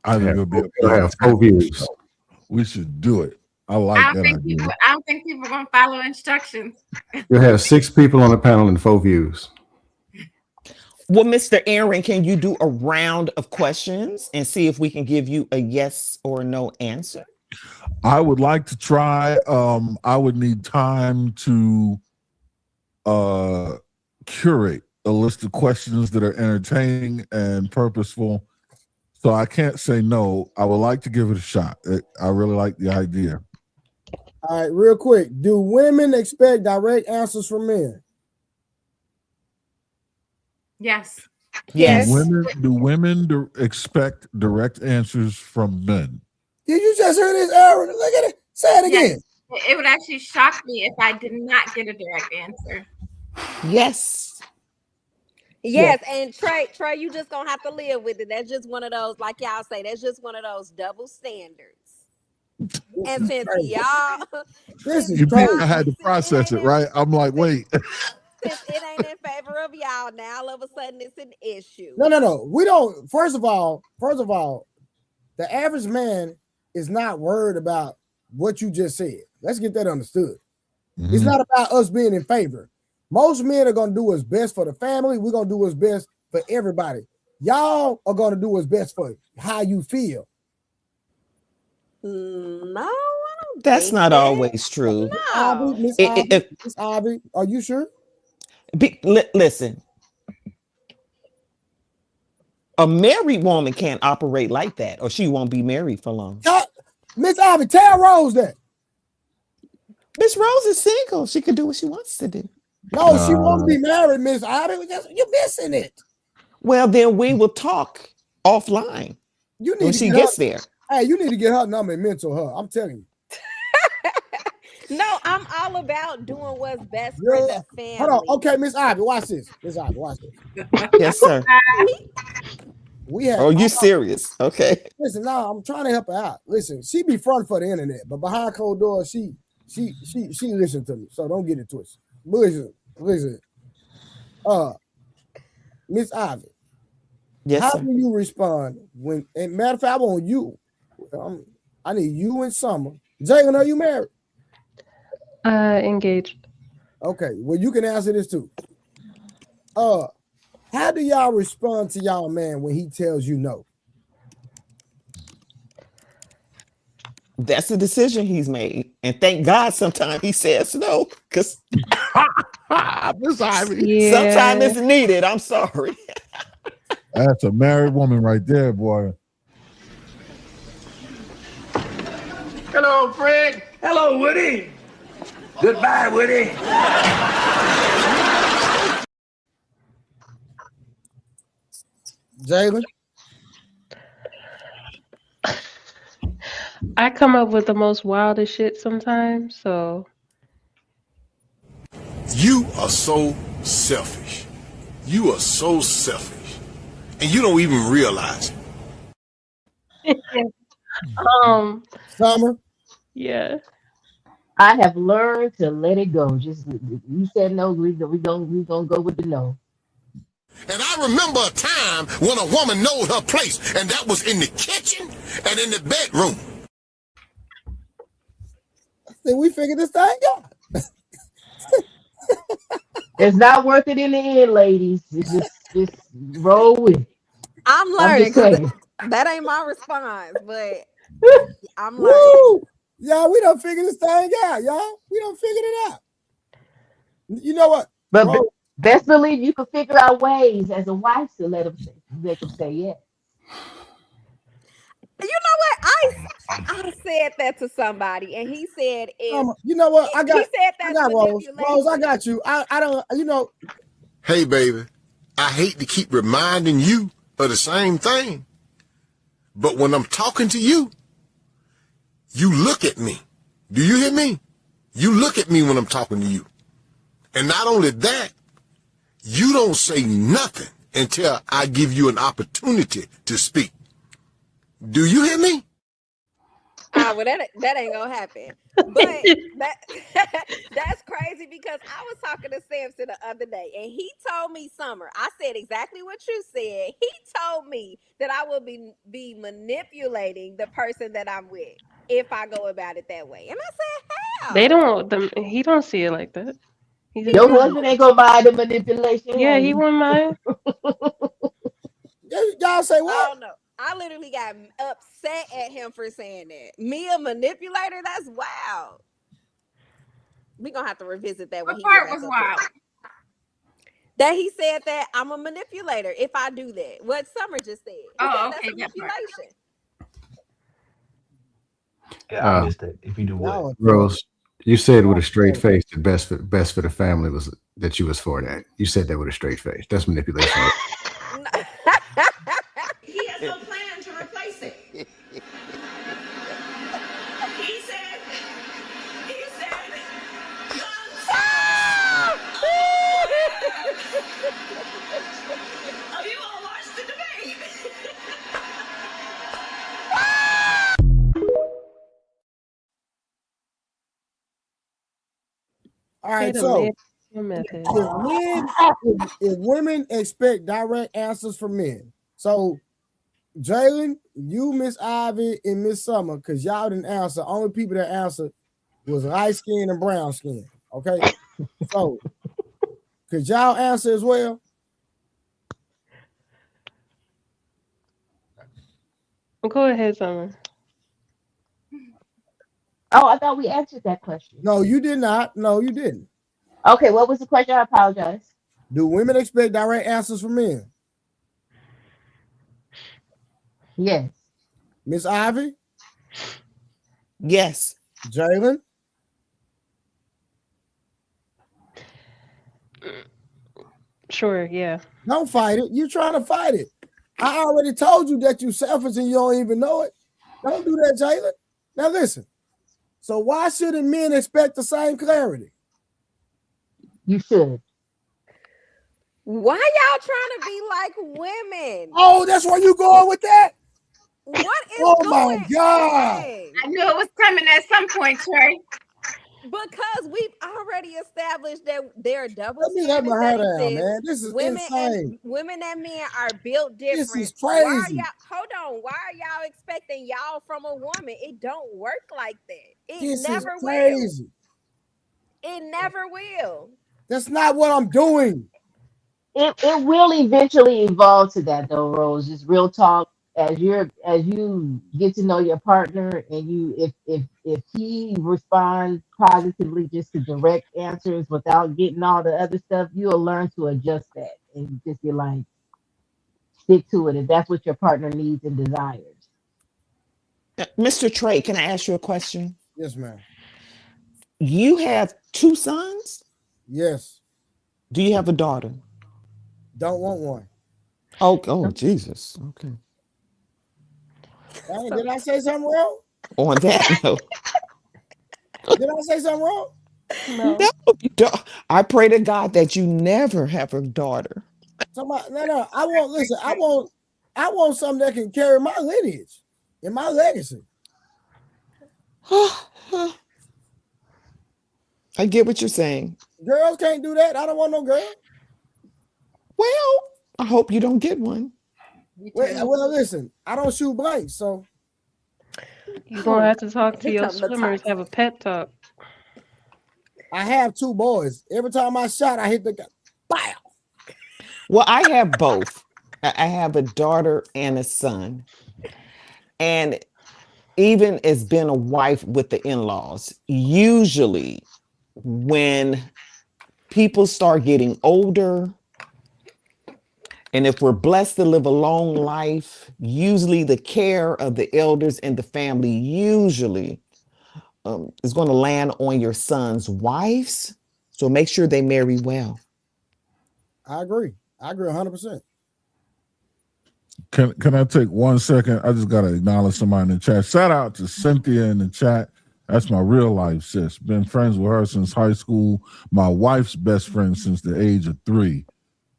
I think it'll be have 4 views. We should do it. I like that idea. I don't think people are gonna follow instructions. You'll have 6 people on the panel and 4 views. Well, Mr. Aaron, can you do a round of questions and see if we can give you a yes or no answer? I would like to try. I would need time to curate a list of questions that are entertaining and purposeful. So I can't say no. I would like to give it a shot. I really like the idea. All right, real quick. Do women expect direct answers from men? Yes. Yes. Do women expect direct answers from men? Did you just hear this, Aaron? Look at it. Say it again. Yes. It would actually shock me if I did not get a direct answer. Yes. Yes, and Trey, you just gonna have to live with it. That's just one of those, like y'all say, that's just one of those double standards. And since y'all, I had to process it, right? I'm like, wait. Since it ain't in favor of y'all, now all of a sudden it's an issue. No. We don't. First of all, the average man is not worried about what you just said. Let's get that understood. Mm-hmm. It's not about us being in favor. Most men are gonna do what's best for the family. We're gonna do what's best for everybody. Y'all are gonna do what's best for how you feel. No, I don't. That's not always true. No. Miss Ivy, are you sure? Listen, a married woman can't operate like that, or she won't be married for long. Miss Ivy, tell Rose that. Miss Rose is single. She can do what she wants to do. No, she won't be married, Miss Ivy. You're missing it. Well, then we will talk offline when she gets there. Hey, you need to get her number and mentor her. I'm telling you. No, I'm all about doing what's best for the family. Hold on. Okay, Miss Ivy, watch this. Miss Ivy, watch this. Yes, sir. Oh, you serious? Okay. Listen, no, I'm trying to help her out. Listen, she be front for the internet, but behind closed doors, she listen to me. So don't get it twisted. Listen. Miss Ivy. Yes, how sir. do you respond when? And matter of fact, I want you. I need you and Summer. Jalen, are you married? Engaged. Okay, well, you can answer this too. How do y'all respond to y'all man when he tells you no? That's the decision he's made, and thank God sometimes he says no, because sometimes it's needed. I'm sorry. That's a married woman right there, boy. Hello, Fred. Hello, Woody. Goodbye, Woody. Jalen? I come up with the most wildest shit sometimes, so. You are so selfish. You are so selfish. And you don't even realize it. Summer? Yeah. I have learned to let it go. Just you said no, we gonna go with the no. And I remember a time when a woman knowed her place, and that was in the kitchen and in the bedroom. Then we figured this thing out. It's not worth it in the end, ladies. It's just roll with it. I'm learning. That ain't my response, but I'm learning. Woo! Y'all, we done figured this thing out, y'all. We done figured it out. You know what? But best believe you can figure out ways as a wife to make them say yes. You know what? I said that to somebody, and he said, "If you know what? I got Rose. Rose, I got you. I don't. You know. Hey, baby, I hate to keep reminding you of the same thing, but when I'm talking to you, you look at me. Do you hear me? You look at me when I'm talking to you, and not only that, you don't say nothing until I give you an opportunity to speak. Do you hear me? Well, that ain't gonna happen. But that's crazy because I was talking to Samson the other day, and he told me, Summer, I said exactly what you said. He told me that I will be manipulating the person that I'm with if I go about it that way. And I said, how? He don't see it like that. Your husband ain't gonna buy the manipulation. Yeah, he wouldn't mind. Y'all say what? I don't know. I literally got upset at him for saying that. Me, a manipulator? That's wild. We're gonna have to revisit that when he gets back up. That he said that I'm a manipulator if I do that. What Summer just said. He said that's Okay, that part. manipulation. Yeah, I missed that. If you do what? Rose, you said with a straight face the best for the family was that you was for that. You said that with a straight face. That's manipulation. He has no plan to replace it. He said, oh, you all watched the debate. All right, so if women expect direct answers from men, so Jalen, you, Miss Ivy, and Miss Summer, because y'all didn't answer. Only people that answered was light skin and brown skin. Okay, so could y'all answer as well? Go ahead, Summer. Oh, I thought we answered that question. No, you did not. No, you didn't. Okay, what was the question? I apologize. Do women expect direct answers from men? Yes. Miss Ivy? Yes. Jalen? Sure, yeah. Don't fight it. You're trying to fight it. I already told you that you're selfish and you don't even know it. Don't do that, Jalen. Now listen. So why shouldn't men expect the same clarity? You should. Why y'all trying to be like women? Oh, that's where you going with that? What is oh going my God. on? I knew it was coming at some point, Trey. Because we've already established that there are double Let me let my standards hair that down, exist. man. This is women insane. Women and men are built different. This is Why are crazy. y'all, hold on, why are y'all expecting y'all from a woman? It don't work like that. This never is crazy. will. It never will. That's not what I'm doing. It will eventually evolve to that though, Rose. Just real talk. As you get to know your partner and you if he responds positively just to direct answers without getting all the other stuff, you'll learn to adjust that and just be like, stick to it if that's what your partner needs and desires. Mr. Trey, can I ask you a question? Yes, ma'am. You have 2 sons? Yes. Do you have a daughter? Don't want one. Oh, Jesus. Okay. Hey, did I say something wrong? On that note. Did I say something wrong? No. You don't. I pray to God that you never have a daughter. Somebody, no. I want something that can carry my lineage and my legacy. I get what you're saying. Girls can't do that. I don't want no girl. Well, I hope you don't get one. Well, listen, I don't shoot blanks, so You're gonna have to talk to Here your come the swimmers, have a pet talk. I have 2 boys. Every time I shot, I hit the guy. Bow. Well, I have both. I have a daughter and a son. And even as being a wife with the in-laws, usually when people start getting older, and if we're blessed to live a long life, usually the care of the elders in the family usually is going to land on your son's wives. So make sure they marry well. I agree 100%. Can I take 1 second? I just gotta acknowledge somebody in the chat. Shout out to Cynthia in the chat. That's my real life sis. Been friends with her since high school. My wife's best friend since the age of 3.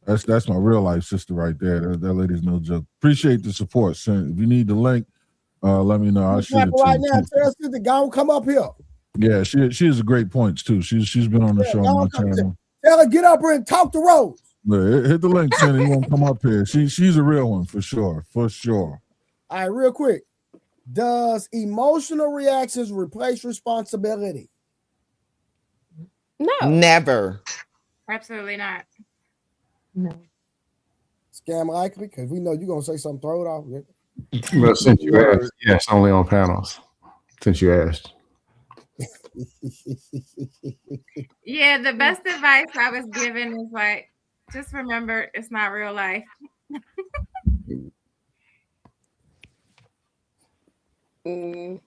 That's my real life sister right there. That lady's no joke. Appreciate the support, Cynthia. If you need the link, let me know. I'll shoot it right to now. you. Tell Cynthia, go come up here. Yeah, she has a great points too. She's been on the show on my channel. Tell her get up here and talk to Rose. Hit the link, Cynthia. You won't come up here. She's a real one for sure. For sure. All right, real quick. Does emotional reactions replace responsibility? No. Never. Absolutely not. No. Scam likely, because we know you're gonna say something, throw it off. Well, since you asked, yes, only on panels. Since you asked. Yeah, the best advice I was given is like, Just remember, it's not real life. Go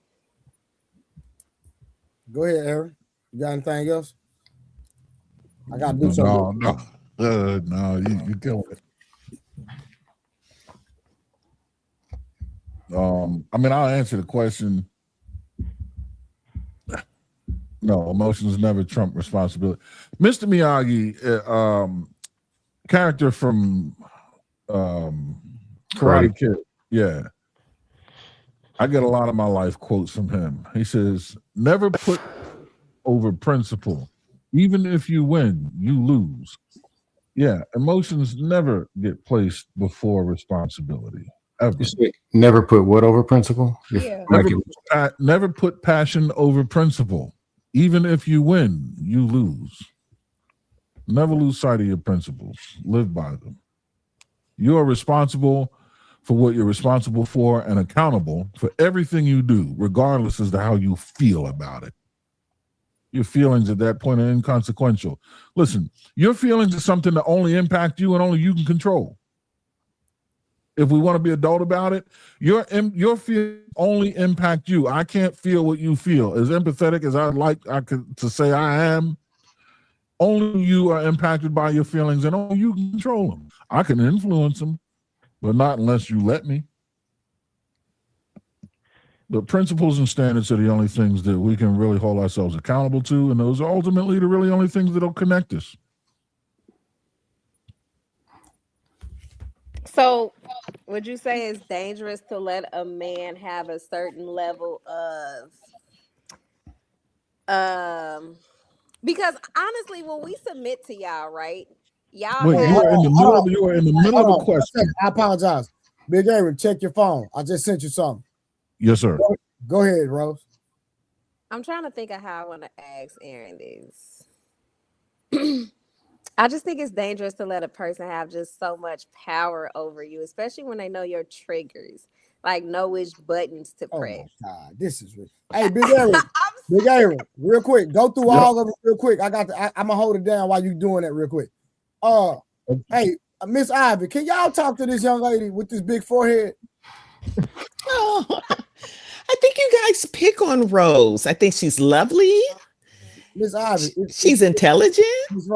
ahead, Aaron. You got anything else? I gotta do something. No, you killing it. I mean, I'll answer the question. No, emotions never trump responsibility. Mr. Miyagi, character from Karate Kid. Yeah. I get a lot of my life quotes from him. He says, never put over principle. Even if you win, you lose. Yeah, emotions never get placed before responsibility. Ever. Never put what over principle? Yeah. Never put passion over principle. Even if you win, you lose. Never lose sight of your principles. Live by them. You are responsible for what you're responsible for and accountable for everything you do, regardless as to how you feel about it. Your feelings at that point are inconsequential. Listen, your feelings are something that only impact you and only you can control. If we want to be adult about it, your feelings only impact you. I can't feel what you feel. As empathetic as I could to say I am, only you are impacted by your feelings and only you can control them. I can influence them, but not unless you let me. But principles and standards are the only things that we can really hold ourselves accountable to, and those are ultimately the really only things that'll connect us. So, would you say it's dangerous to let a man have a certain level of because honestly, when we submit to y'all, right? Y'all Wait, have you are in the middle of a question. I apologize. Big Aaron, check your phone. I just sent you something. Yes, sir. Go ahead, Rose. I'm trying to think of how I want to ask Aaron this. I just think it's dangerous to let a person have just so much power over you, especially when they know your triggers, like know which buttons to press. Oh my God, this is rich. Hey, Big Aaron, real quick, go through all of it real quick. I'm gonna hold it down while you doing that real quick. Hey, Miss Ivy, can y'all talk to this young lady with this big forehead? Oh, I think you guys pick on Rose. I think she's lovely. Miss Ivy, she's intelligent. Miss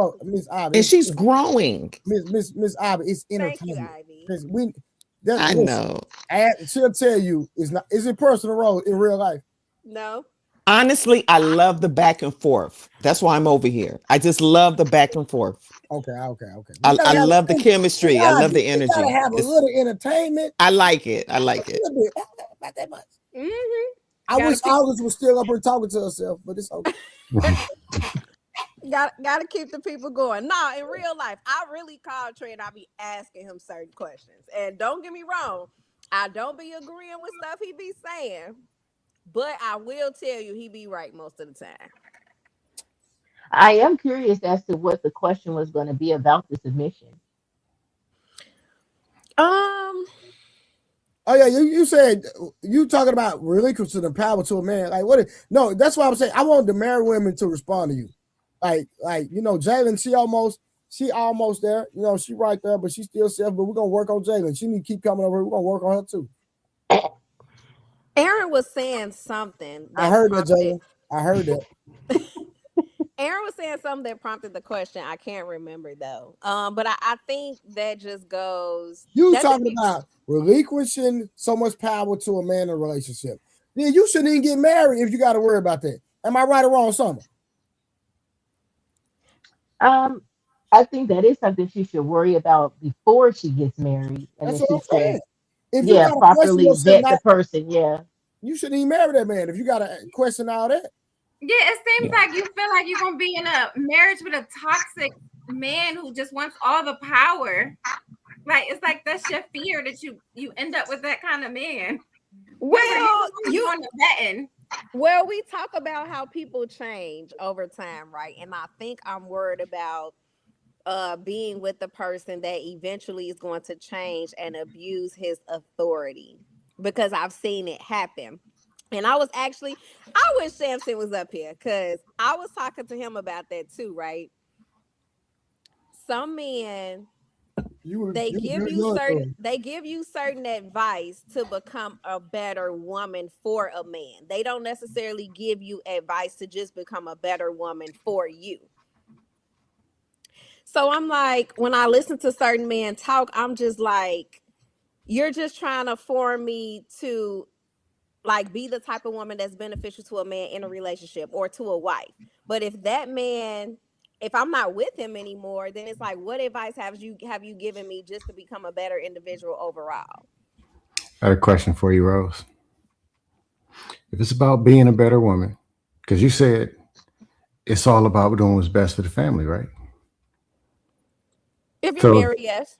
Ivy, and she's growing. Miss Ivy, it's entertainment. Because I know. She'll tell you it's not. Is it personal role in real life? No. Honestly, I love the back and forth. That's why I'm over here. I just love the back and forth. Okay. I love the chemistry. I love the energy. You gotta have a little entertainment. I like it. I like it. About that much. Mm-hmm. I wish August was still up here talking to herself, but it's okay. Gotta keep the people going. Nah, in real life, I really call Trey and I be asking him certain questions. And don't get me wrong, I don't be agreeing with stuff he be saying, but I will tell you he be right most of the time. I am curious as to what the question was going to be about the submission. Oh yeah, you said you talking about relinquishing the power to a man. Like what? No, that's why I'm saying I want the married women to respond to you. Like Jalen, she almost there. She right there, but she still self. But we're gonna work on Jalen. She need to keep coming over here. We're gonna work on her too. Aaron was saying something. I heard that, Jalen. I heard that. Aaron was saying something that prompted the question. I can't remember though. But I think that just goes. You talking about relinquishing so much power to a man in a relationship? Then you shouldn't even get married if you got to worry about that. Am I right or wrong, Summer? I think that is something she should worry about before she gets married, and That's then what she I'm saying. says, If you gotta properly vet the person. Yeah, you shouldn't even marry that man if you gotta question all that. Yeah, it seems like you feel like you're gonna be in a marriage with a toxic man who just wants all the power. Like it's like that's your fear that you end up with that kind of man. Well, you on the betting. Well, we talk about how people change over time, right? And I think I'm worried about being with the person that eventually is going to change and abuse his authority because I've seen it happen. And I wish Samson was up here because I was talking to him about that too, right? some men You they was give good you yours though. certain advice to become a better woman for a man. They don't necessarily give you advice to just become a better woman for you. So I'm like, when I listen to certain men talk, I'm just like, you're just trying to form me to like be the type of woman that's beneficial to a man in a relationship or to a wife. But if that man, if I'm not with him anymore, then it's like, what advice have you given me just to become a better individual overall? I had a question for you, Rose. If it's about being a better woman, because you said it's all about doing what's best for the family, right? If you're So married, yes.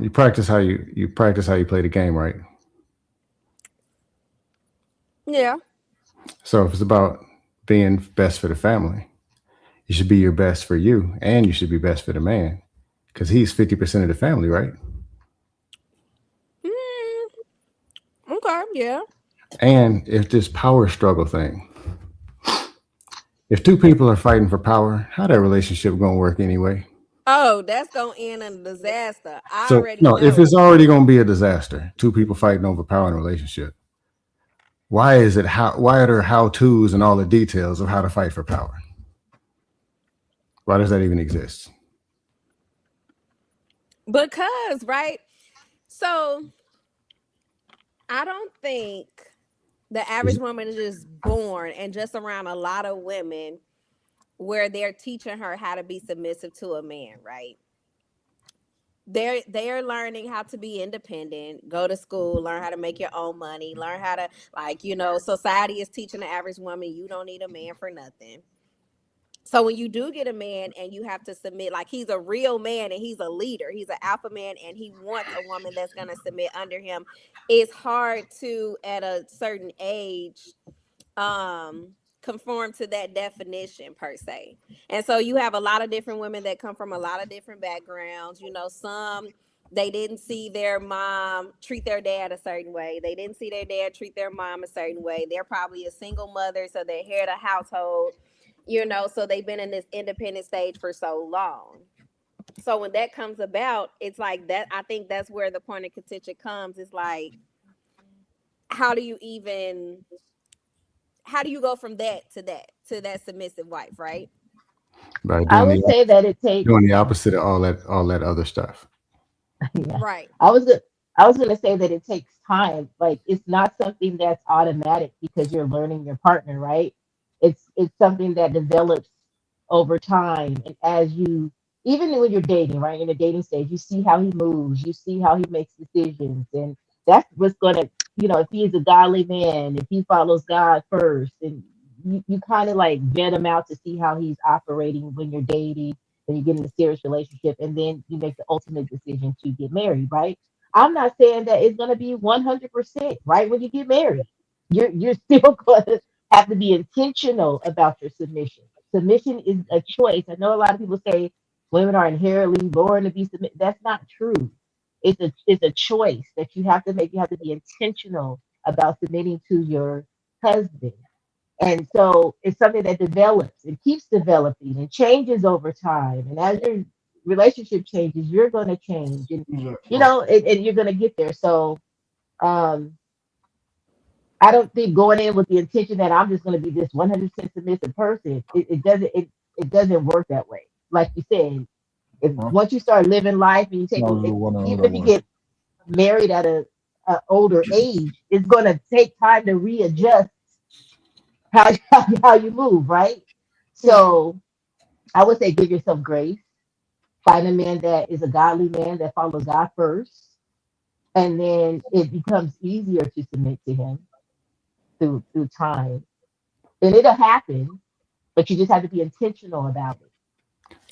you practice how you practice how you play the game, right? Yeah. So if it's about being best for the family, you should be your best for you, and you should be best for the man, because he's 50% of the family, right? Mm, okay, yeah. And if this power struggle thing, if two people are fighting for power, how that relationship gonna work anyway? Oh, that's gonna end in a disaster. I So already no, if it's know. already gonna be a disaster, two people fighting over power in a relationship, why is it how? Why are there how tos and all the details of how to fight for power? Why does that even exist? Because, right? So I don't think the average Is- woman is just born and just around a lot of women where they're teaching her how to be submissive to a man, right? They're learning how to be independent, go to school, learn how to make your own money, learn how to society is teaching the average woman you don't need a man for nothing. So when you do get a man and you have to submit, like he's a real man and he's a leader, he's an alpha man and he wants a woman that's going to submit under him, it's hard to at a certain age um conform to that definition per se. And so you have a lot of different women that come from a lot of different backgrounds. Some they didn't see their mom treat their dad a certain way. They didn't see their dad treat their mom a certain way. They're probably a single mother, so they inherit a household, so they've been in this independent stage for so long. So when that comes about, it's like that. I think that's where the point of contention comes. It's like, how do you even how do you go from that submissive wife, right? By I would say that it takes. doing the opposite of all that other stuff. Yeah. Right. I was gonna say that it takes time. Like it's not something that's automatic because you're learning your partner, right? It's something that develops over time, and as you, even when you're dating, right, in the dating stage, you see how he moves, you see how he makes decisions, and that's what's gonna, if he's a godly man, if he follows God first, and you kind of like vet him out to see how he's operating when you're dating, then you get in a serious relationship, and then you make the ultimate decision to get married, right? I'm not saying that it's going to be 100% right when you get married. You're still going to have to be intentional about your submission. Submission is a choice. I know a lot of people say women are inherently born to be submit. That's not true. It's a choice that you have to make. You have to be intentional about submitting to your husband. And so it's something that develops and keeps developing and changes over time. And as your relationship changes, you're going to change, and and you're going to get there. So um, I don't think going in with the intention that I'm just going to be this 100% submissive person, it doesn't work that way. Like you said, if Huh? once you start living life and you take, No, the one even another if you one. get married at a older age, it's going to take time to readjust how you move, right? Yeah. So I would say give yourself grace. Find a man that is a godly man that follows God first, and then it becomes easier to submit to Him through time, and it'll happen. But you just have to be intentional about it.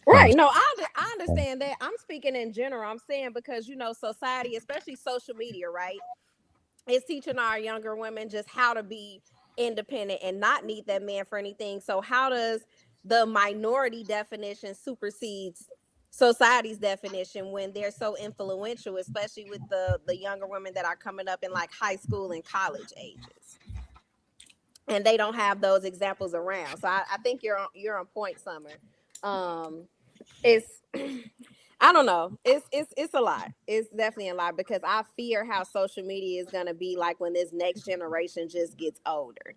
Right. No, I understand that. I'm speaking in general. I'm saying because society, especially social media, right, is teaching our younger women just how to be independent and not need that man for anything. So how does the minority definition supersedes society's definition when they're so influential, especially with the younger women that are coming up in like high school and college ages, and they don't have those examples around. So I think you're on point, Summer. It's I don't know. It's a lot. It's definitely a lot because I fear how social media is gonna be like when this next generation just gets older.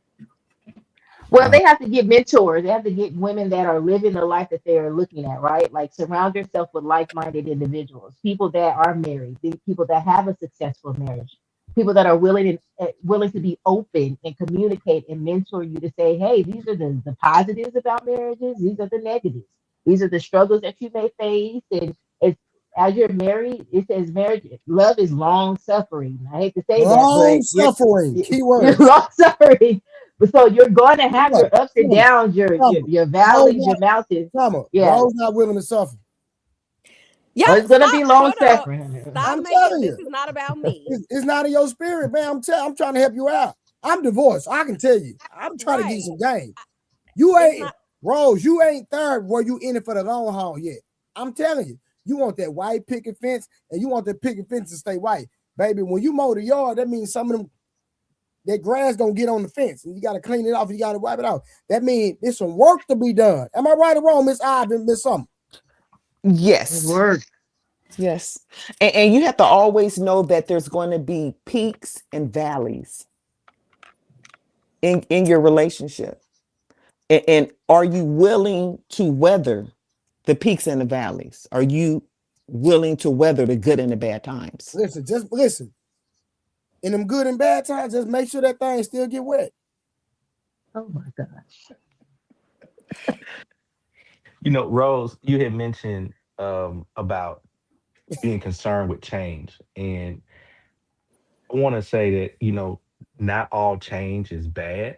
Well, they have to get mentors. They have to get women that are living the life that they are looking at, right? Like surround yourself with like-minded individuals, people that are married, people that have a successful marriage, people that are willing to be open and communicate and mentor you to say, hey, these are the positives about marriages. These are the negatives. These are the struggles that you may face. And it's as you're married, it says marriage, love is long suffering. I hate to say that, Long but suffering, you're keywords. long suffering. So you're going to have Look, your ups and Summer, downs, your valleys, your mountains. Yeah. Rose not willing to suffer. Y'all Oh, it's gonna be stop. long Hold up. suffering. Stop I'm making telling this you, is not about me. it's not in your spirit, man. I'm trying to help you out. I'm divorced. I can tell you. I'm trying to give you Right. some game. You It's ain't not Rose. You ain't third where you in it for the long haul yet. I'm telling you. You want that white picket fence, and you want that picket fence to stay white, baby. When you mow the yard, that means some of them that grass gonna get on the fence, and you gotta clean it off. You gotta wipe it off. That means there's some work to be done. Am I right or wrong, Miss Ivy, Miss Summer? Good Yes. work. Yes. And you have to always know that there's going to be peaks and valleys in your relationship. And are you willing to weather the peaks and the valleys? Are you willing to weather the good and the bad times? Listen, just listen. In them good and bad times, just make sure that thing still get wet. Oh my gosh. You know, Rose, you had mentioned about being concerned with change. And I want to say that, not all change is bad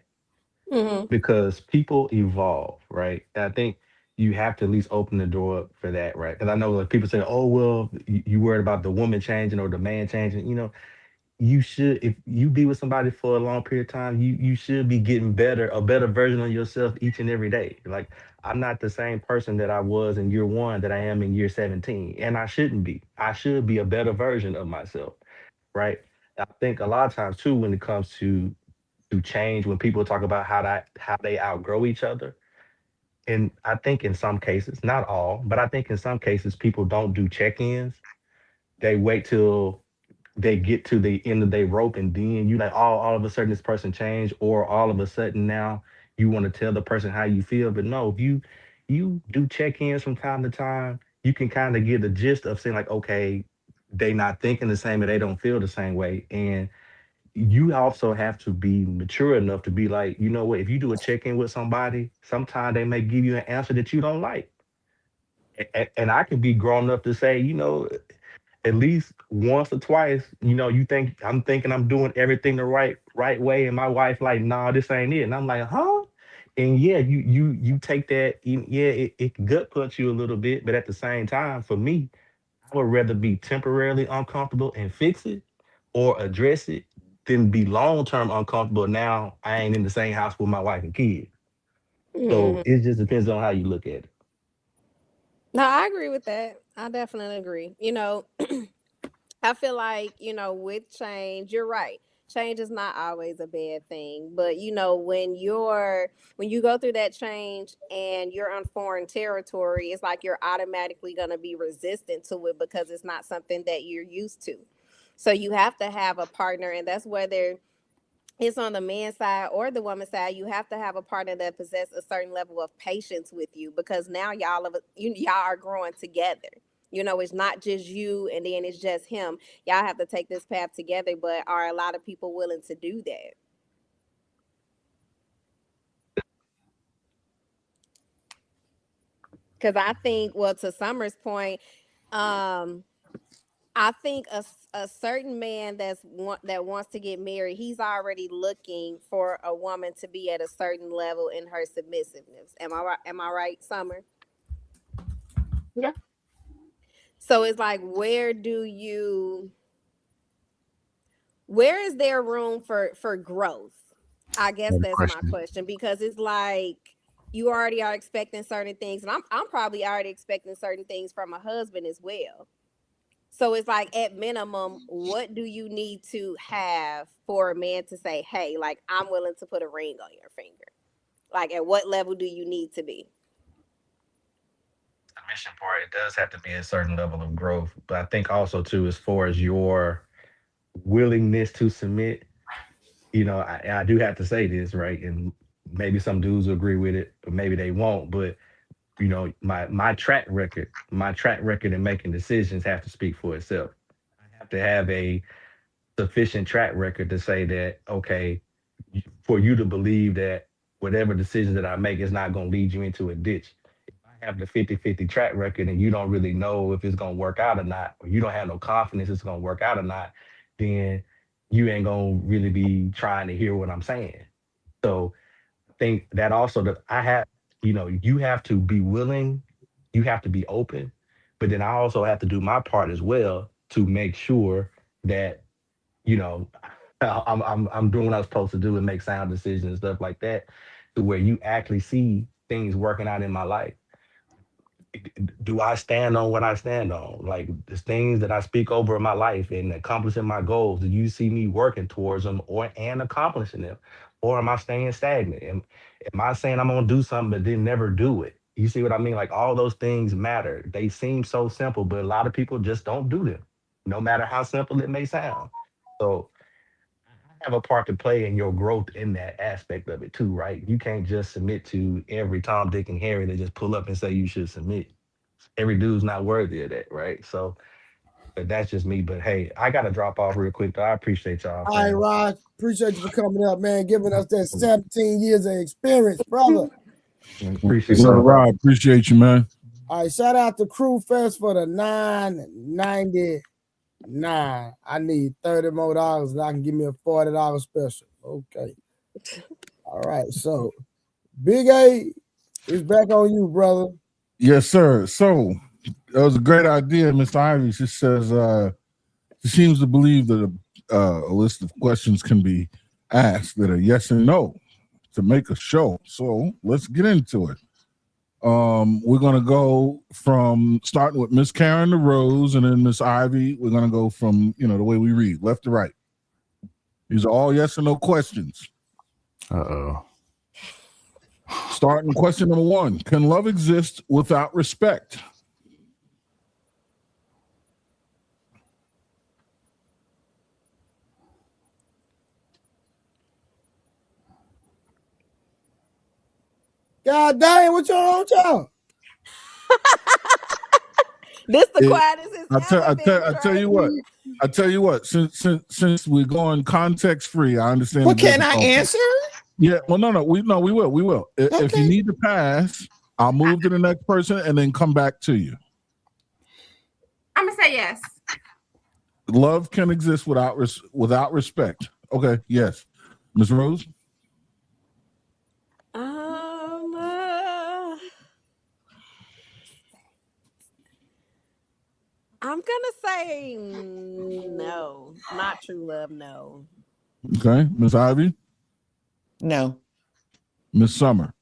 mm-hmm. because people evolve, right? And I think you have to at least open the door up for that, right? Because I know like people say, oh, well, you worried about the woman changing or the man changing. You should, if you be with somebody for a long period of time, you should be getting a better version of yourself each and every day. Like I'm not the same person that I was in year one that I am in year 17, and I shouldn't be. I should be a better version of myself, right? I think a lot of times too, when it comes to change, when people talk about how they outgrow each other, and I think in some cases, not all, but I think in some cases, people don't do check-ins. They wait till they get to the end of their rope and then you like all of a sudden this person changed, or all of a sudden now you want to tell the person how you feel. But no, if you do check-ins from time to time, you can kind of get the gist of saying like, okay, they not thinking the same or they don't feel the same way. And you also have to be mature enough to be like, you know what, if you do a check-in with somebody, sometimes they may give you an answer that you don't like. And I can be grown enough to say, at least once or twice, you think I'm thinking I'm doing everything the right way, and my wife like, nah, this ain't it, and I'm like, huh? And yeah, you take that, yeah, it can gut punch you a little bit, but at the same time, for me, I would rather be temporarily uncomfortable and fix it, or address it, than be long term uncomfortable. Now I ain't in the same house with my wife and kids, so Mm-hmm. it just depends on how you look at it. No, I agree with that. I definitely agree. I feel like, with change, you're right. Change is not always a bad thing, but when you go through that change and you're on foreign territory, it's like you're automatically going to be resistant to it because it's not something that you're used to. So you have to have a partner, and that's whether it's on the man side or the woman side. You have to have a partner that possesses a certain level of patience with you because now y'all are growing together. It's not just you and then it's just him. Y'all have to take this path together, but are a lot of people willing to do that? Because I think, well, to Summer's point, um, I think a certain man that wants to get married, he's already looking for a woman to be at a certain level in her submissiveness. Am I right? Am I right, Summer? Yeah. So it's like, where is there room for growth? I guess Good that's my question. question because it's like you already are expecting certain things, and I'm probably already expecting certain things from a husband as well. So it's like at minimum, what do you need to have for a man to say, "Hey, like I'm willing to put a ring on your finger"? Like at what level do you need to be? submission part, it does have to be a certain level of growth. But I think also too, as far as your willingness to submit, I do have to say this, right? And maybe some dudes will agree with it, but maybe they won't. But my track record in making decisions have to speak for itself. I have to have a sufficient track record to say that, okay, for you to believe that whatever decision that I make is not going to lead you into a ditch. If I have the 50-50 track record and you don't really know if it's going to work out or not, or you don't have no confidence it's going to work out or not, then you ain't going to really be trying to hear what I'm saying. So I think that also that you have to be willing, you have to be open, but then I also have to do my part as well to make sure that you know, I'm doing what I'm supposed to do and make sound decisions and stuff like that, to where you actually see things working out in my life. Do I stand on what I stand on? Like the things that I speak over in my life and accomplishing my goals, do you see me working towards them and accomplishing them? Or am I staying stagnant? Am I saying I'm gonna do something but then never do it? You see what I mean? Like all those things matter. They seem so simple, but a lot of people just don't do them, no matter how simple it may sound. So have a part to play in your growth in that aspect of it too, right? You can't just submit to every Tom, Dick, and Harry that just pull up and say you should submit. Every dude's not worthy of that, right? So, but that's just me. But hey, I gotta drop off real quick. Though. I appreciate y'all. All right, Rod. Appreciate you for coming up, man. Giving us that 17 years of experience, brother. Appreciate Brother y'all. Rod, appreciate you, man. All right, shout out to Crew Fest for the $9.99. I need $30 more and I can give me a $40 special. Okay. All right, so Big A is back on you, brother. Yes, sir. So that was a great idea, Mr. Ivy. She says she seems to believe that a list of questions can be asked that are yes and no to make a show. So let's get into it. We're gonna go from starting with Miss Karen the Rose and then Miss Ivy. We're gonna go from the way we read, left to right. These are all yes or no questions. Uh-oh. Starting question number 1. Can love exist without respect? God dang, what y'all on, y'all? This the quietest it's ever been. I tell you what. Since we're going context free, I understand. Well, can I answer? Yeah. Well, no. We will. Okay. If you need to pass, I'll move to the next person and then come back to you. I'm gonna say yes. Love can exist without respect. Okay. Yes, Ms. Rose. I'm gonna say no, not true love. No. Okay, Miss Ivy. No. Miss Summer.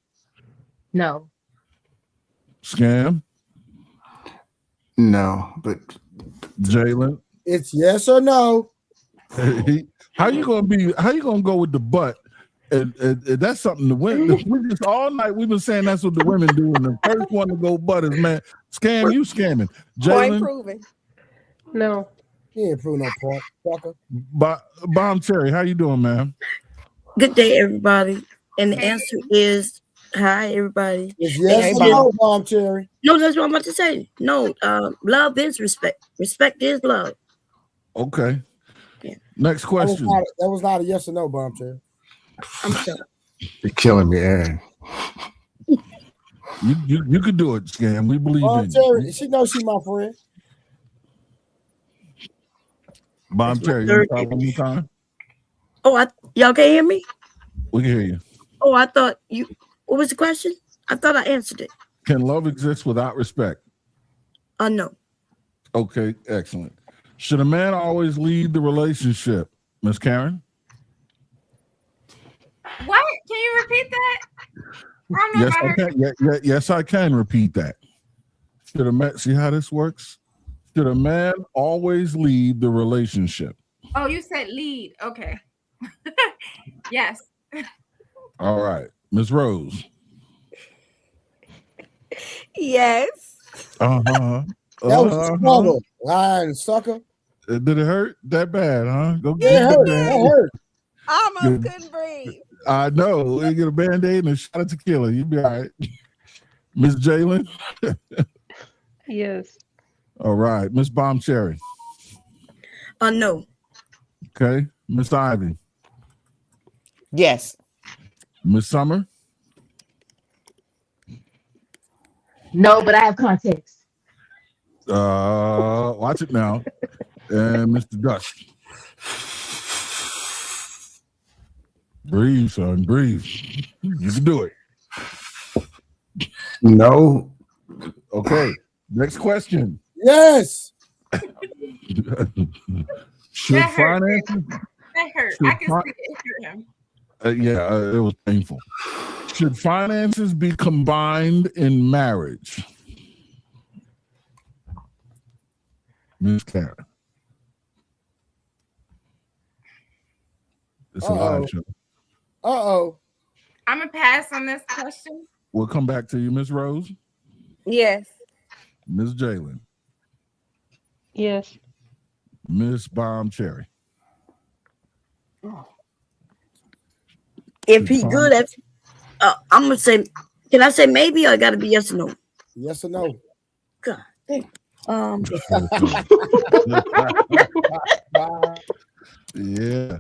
No. Scam. No, but Jalen. It's yes or no. How you gonna go with the butt? And that's something the women. We just all night we've been saying that's what the women do. And the first one to go butt is man. Scam, you scamming. Point proven. No. He ain't proving no point, fucker. Bomb Cherry, how you doing, man? Good day, everybody. And the answer is hi, everybody. It's yes or no, Bomb Cherry. No, that's what I'm about to say. No, love is respect. Respect is love. Okay. Yeah. Next question. That was not a yes or no, Bomb Cherry. I'm sorry. You're killing me, Aaron. You could do it, Scam. We believe Bomb in Cherry, you. she knows she my friend. Bomb Cherry, you try one more time? Oh, y'all can't hear me? We can hear you. Oh, I thought what was the question? I thought I answered it. Can love exist without respect? No. Okay, excellent. Should a man always lead the relationship, Miss Karen? What? Can you repeat that? Yes, I can. Yes, I can repeat that. Should a man see how this works? Should a man always lead the relationship? Oh, you said lead. Okay. Yes. All right, Ms. Rose. Yes. That was a struggle. Lying sucker. Did it hurt that bad, huh? Go Yeah, get it the hurt. That band. hurt. I almost couldn't breathe. I know. You get a band-aid and a shot of tequila. You'll be all right. Miss Jalen? Yes. All right. Miss Bomb Cherry? No. Okay. Miss Ivy? Yes. Miss Summer? No, but I have context. Watch it now. And Mr. Dust? Breathe, son. Breathe. You can do it. No. Okay. Next question. Yes. Should That hurt. finances? That hurt. Should I can see it hurt him. It was painful. Should finances be combined in marriage? Miss Karen. It's a live show. I'm gonna pass on this question. We'll come back to you, Miss Rose. Yes. Miss Jalen. Yes. Miss Bomb Cherry. If he good at, I'm gonna say. Can I say maybe? Or I gotta be yes or no? Yes or no? God. Yeah.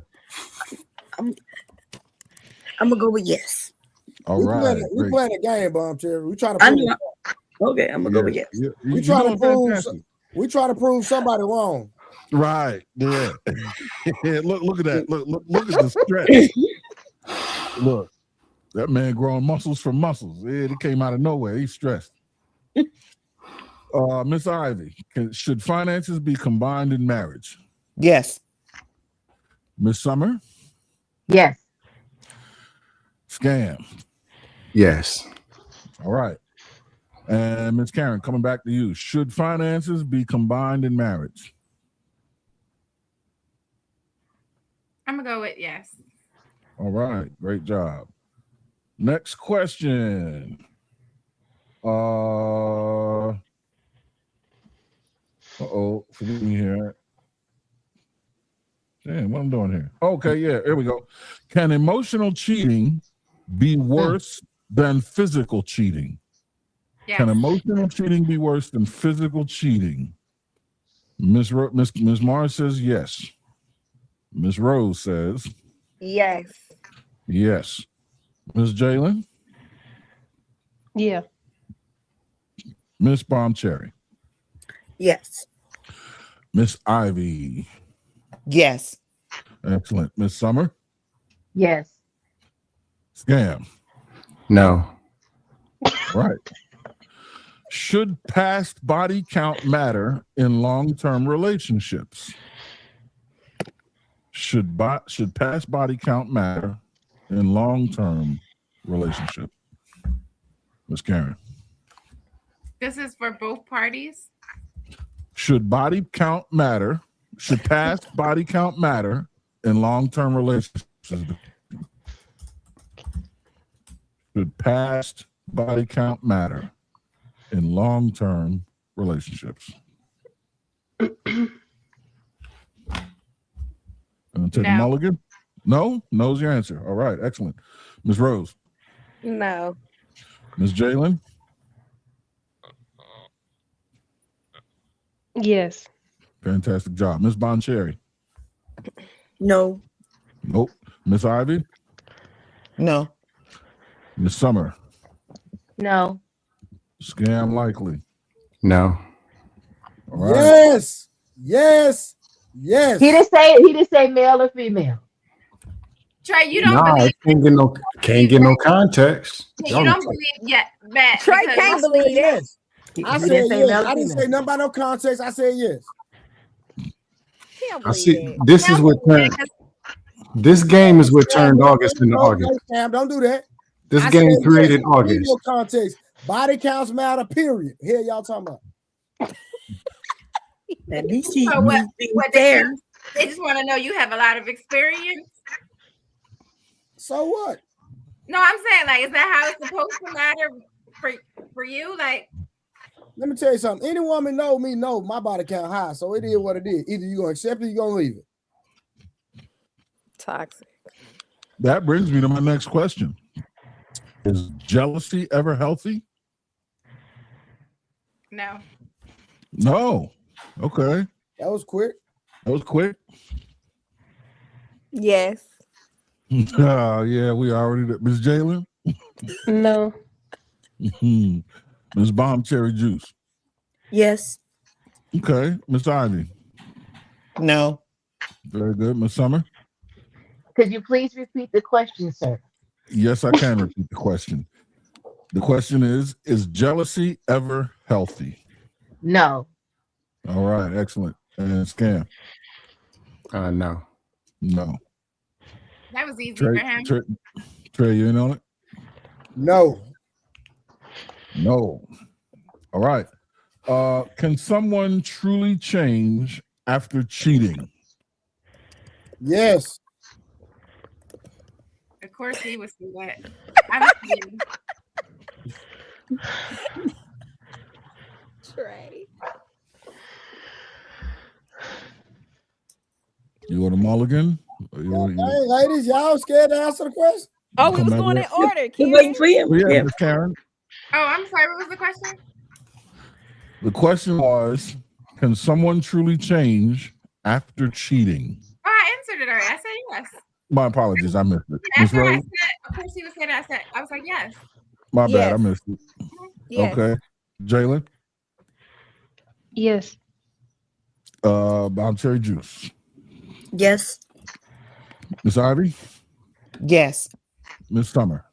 I'm gonna go with yes. All right. We playing a game, Bomb Cherry. We trying to I prove. know. Okay, I'm gonna go with yes. We trying to prove. We try to prove somebody wrong. Right. Yeah. Look at that. Look at the stretch. Look, that man growing muscles from muscles. It came out of nowhere. He's stressed. Miss Ivy, should finances be combined in marriage? Yes. Miss Summer? Yes. Scam? Yes. All right. And Miss Karen, coming back to you. Should finances be combined in marriage? I'm gonna go with yes. All right. Great job. Next question. Forgive me here. Damn, what I'm doing here. Okay, yeah, here we go. Can emotional cheating be worse than physical cheating? Yes. Can emotional cheating be worse than physical cheating? Miss Mars says yes. Miss Rose says Yes. yes. Miss Jalen? Yeah. Miss Bomb Cherry? Yes. Miss Ivy? Yes. Excellent. Miss Summer? Yes. Scam? No. Right. Should past body count matter in long-term relationships? Should past body count matter in long-term relationships? Miss Karen. This is for both parties. Should body count matter? Should past body count matter in long-term relationships? Should past body count matter in long-term relationships? Gonna take a mulligan? No? No's your answer. All right, excellent. Ms. Rose? No. Ms. Jalen? Yes. Fantastic job. Ms. Boncherry? No. Nope. Miss Ivy? No. Miss Summer? No. Scam likely? No. All right. Yes. Yes. Yes. He didn't say male or female. Trey, you don't Nah, believe. can't get no context. You don't believe yet, Matt. Trey because- can't believe yes. I said yes. I didn't female. say nothing about no context. I said yes. I see. This is what turned. This game is what turned August into August. Sam, don't do that. This I game said created yes. August. No context. Body counts matter. Period. Here y'all talking about. At least he So what there. they just want to know you have a lot of experience. So what? No, I'm saying, like, is that how it's supposed to matter for you? Like, Let me tell you something. Any woman know me, know my body count high, so it is what it is. Either you gonna accept it, or you gonna leave it. Toxic. That brings me to my next question. Is jealousy ever healthy? No. No. Okay. That was quick. That was quick. Yes. Yeah, we already. Miss Jalen? No. Miss Bomb Cherry Juice? Yes. Okay. Miss Ivy? No. Very good. Miss Summer? Could you please repeat the question, sir? Yes, I can repeat the question. The question is jealousy ever healthy? No. All right, excellent. And Scam? No. No. That was easy Trey, for him. Trey, you in on it? No. No. All right. Can someone truly change after cheating? Yes. Of course he would say that. I'm kidding. Trey. You want a mulligan? Hey, ladies, y'all scared to answer the question? Oh, we was going in order. We're waiting for him. Yeah, Miss Karen. Oh, I'm sorry. What was the question? The question was, can someone truly change after cheating? Oh, I answered it already. I said yes. My apologies, I missed it. Miss After I Rose? said, of course he would say that. I was like, yes. My bad, I missed it. Yes. Okay. Jalen? Yes. Bomb Cherry Juice. Yes. Miss Ivy? Yes. Miss Summer?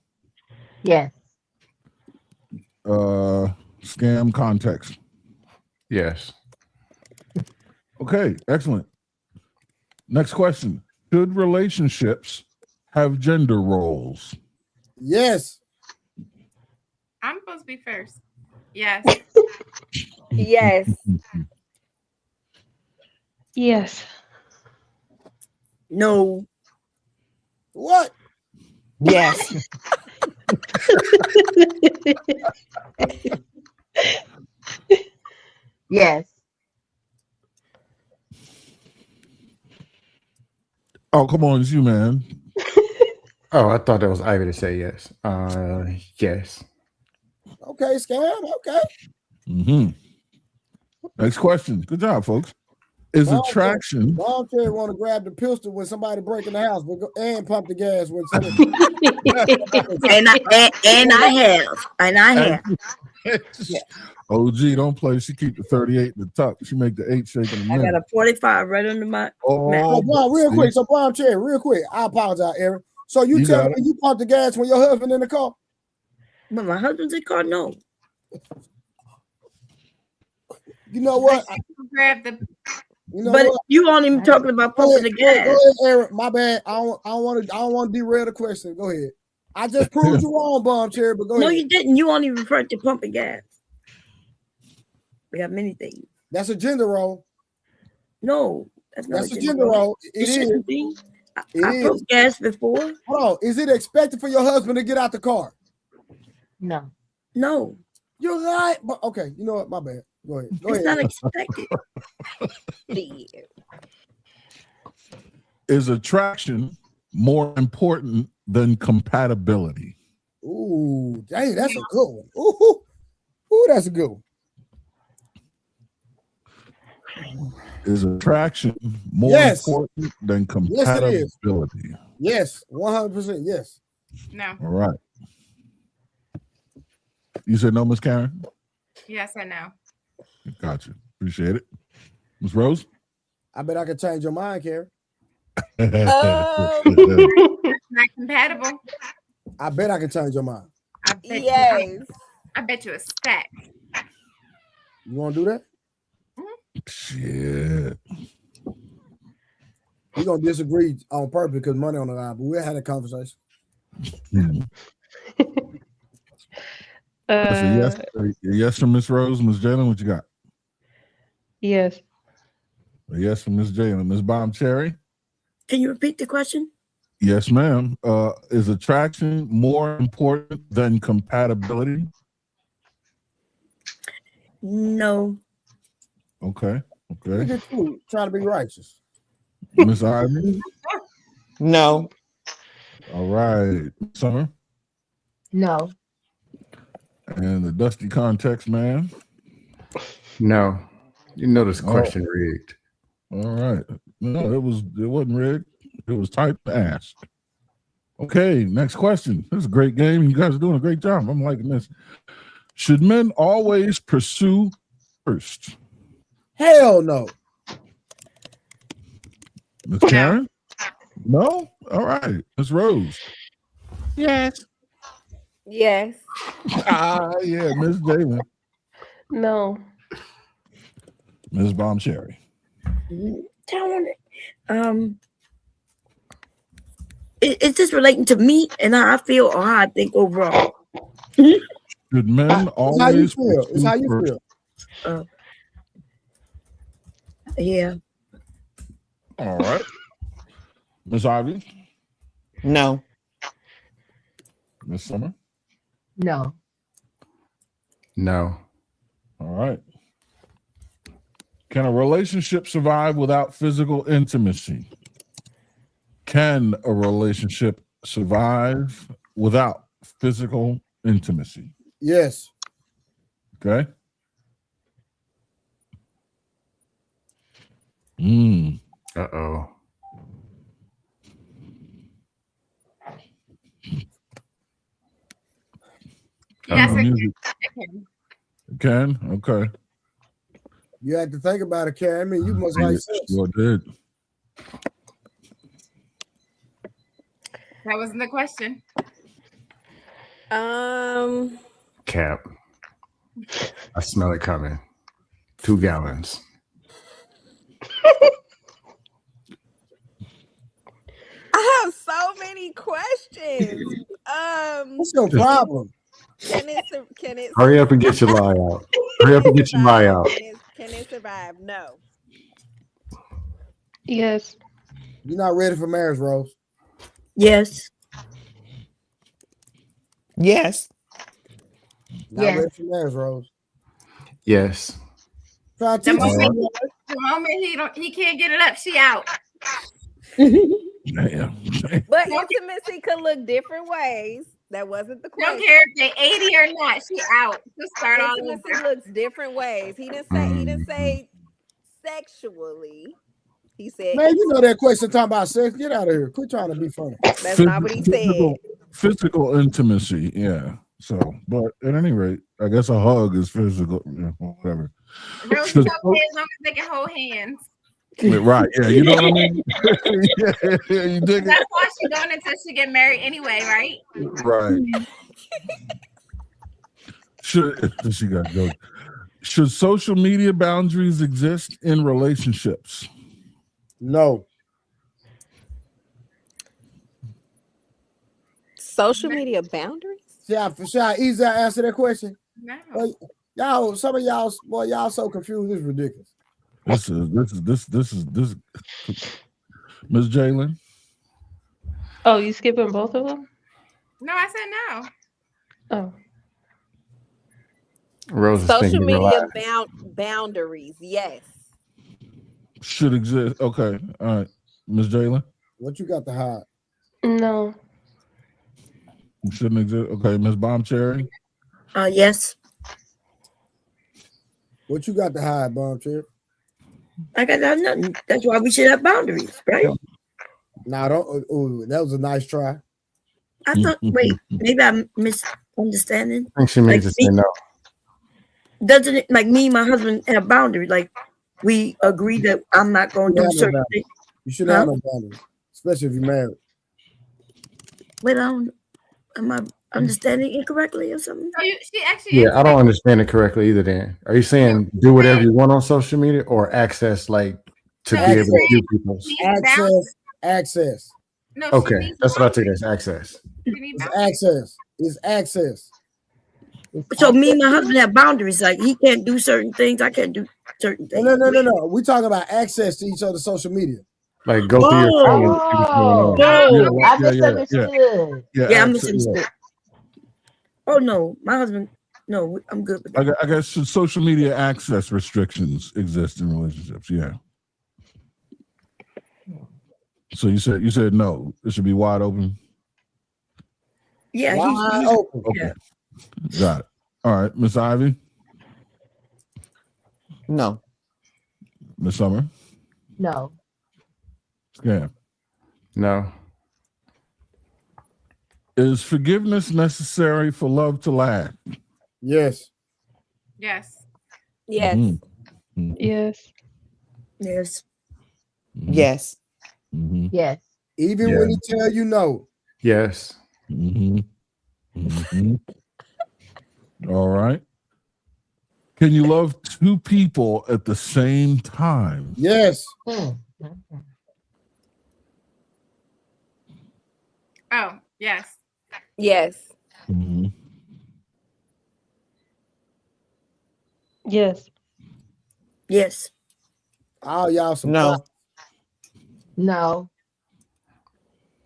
Yes. Scam context. Yes. Okay, excellent. Next question. Should relationships have gender roles? Yes. I'm supposed to be first. Yes. Yes. Yes. No. What? Yes. Yes. Oh, come on, it's you, man. Oh, I thought that was Ivy to say yes. Yes. Okay, Scam. Okay. Mm-hmm. Next question. Good job, folks. Is attraction. Bomb Cherry want to grab the pistol when somebody break in the house, but and pump the gas when somebody. and I have. OG, don't play. She keep the 38 in the tuck. She make the 8 shake in the I minute. got a 45 right under my mouth. Oh, real quick. So, Bomb Cherry, real quick. I apologize, Aaron. So you tell me you pump the gas when your husband in the car? But my husband's in the car, no. You know what? Grab the. You know but what? you aren't even talking about pumping the gas. Go ahead, Aaron. My bad. I don't want to derail the question. Go ahead. I just proved you wrong, Bomb Cherry, but go ahead. No, you didn't. You only referred to pumping gas. We got many things. That's a gender role. No, that's a gender role. It shouldn't be. I pumped gas before. Hold on. Is it expected for your husband to get out the car? No. No. You're right. But okay, you know what? My bad. Go ahead. It's not expected. Is attraction more important than compatibility? Ooh, dang, that's a good one. Ooh, that's a good one. Is attraction more important than compatibility? Yes, 100%. Yes. No. All right. You said no, Miss Karen? Yes, I know. Gotcha. Appreciate it. Miss Rose? I bet I can change your mind, Karen. Not compatible. I bet I can change your mind. I bet I bet you a stack. You want to do that? Shit. We're going to disagree on purpose because money on the line, but we'll have a conversation. Yes from Miss Rose. Miss Jalen, what you got? Yes. Yes from Miss Jalen. Miss Bomb Cherry? Can you repeat the question? Yes, ma'am. Is attraction more important than compatibility? No. Okay. Look at you trying to be righteous. Miss Ivy? No. All right. Summer? No. And the Dusty Context Man? No. You know this Oh. question rigged. All right. No, it wasn't rigged. It was typed to ask. Okay, next question. This is a great game. You guys are doing a great job. I'm liking this. Should men always pursue first? Hell no. Miss Karen? No? All right. Miss Rose? Yes. Yes. Yeah, Miss Jalen. No. Miss Bomb Cherry. Is this relating to me and how I feel or how I think overall? Should men always how you feel? It's how you first? feel. Yeah. All right. Miss Ivy? No. Miss Summer? No. No. All right. Can a relationship survive without physical intimacy? Can a relationship survive without physical intimacy? Yes. Okay. Uh-oh. Yes, Uh-oh. it can. Can? Okay. You had to think about it, Karen. I mean, you must like sex. Sure did. That wasn't the question. Cap. I smell it coming. 2 gallons. I have so many questions. What's your problem? Can it Hurry up and get your lie out. Hurry up and get your lie out. Can it survive? No. Yes. You're not ready for marriage, Rose. Yes. Yes. Not ready for marriage, Rose. Yes. Try to The teach moment he can't get it up, she out. But intimacy could look different ways. That wasn't the question. Don't care if they 80 or not. She out. Just start all Intimacy over. looks different ways. He didn't say sexually. He said, Man, you know that question talking about sex. Get out of here. Quit trying to be funny. That's not what he said. Physical intimacy, yeah. So, but at any rate, I guess a hug is physical, whatever. Rose is okay as long as they can hold hands. Right, yeah, you know what I mean? Yeah, you dig That's it? why she's going until she get married anyway, right? Right. Should social media boundaries exist in relationships? No. Social media boundaries? Should I easily answer that question? No. Y'all, some of y'all, boy, y'all so confused. This is ridiculous. This is Ms. Jalen. Oh, you skipping both of them? No, I said no. Oh. Rose is Social thinking media relax. boundaries, yes. Should exist. Okay. All right. Ms. Jalen? What you got to hide? No. Shouldn't exist. Okay. Ms. Bomb Cherry? Yes. What you got to hide, Bomb Cherry? I got nothing. That's why we should have boundaries, right? Nah, don't. Oh, that was a nice try. I thought. Wait, maybe I'm misunderstanding. I think she means to say no. Doesn't it like me and my husband have boundaries? Like we agree that I'm not going to do certain things. You shouldn't have no boundaries, especially if you're married. Wait, am I understanding incorrectly or something? So she actually Yeah, I don't understand it correctly either. Then, are you saying do whatever you want on social media or access like to be able to view people's Access. No, Okay, that's what I take as access. It's access. It's access. So me and my husband have boundaries. Like he can't do certain things, I can't do certain things. No. We talking about access to each other's social media. Like go through your phone and see what's going on. I misunderstood. Yeah, I misunderstood. Oh no, my husband No, I'm good with that. I guess social media access restrictions exist in relationships. Yeah. So you said no. It should be wide open. Yeah, Wide he's open. Okay. Got it. All right, Miss Ivy. No. Miss Summer. No. Scam. No. Is forgiveness necessary for love to last? Yes. Yes. Yes. Mm-hmm. Yes. Yes. Mm-hmm. Yes. Mm-hmm. Yes. Even when he tell you no. Yes. Mm-hmm. Mm-hmm. All right. Can you love two people at the same time? Yes. Oh, yes. Yes. Mm-hmm. Yes. Yes. All y'all some No. thoughts. No.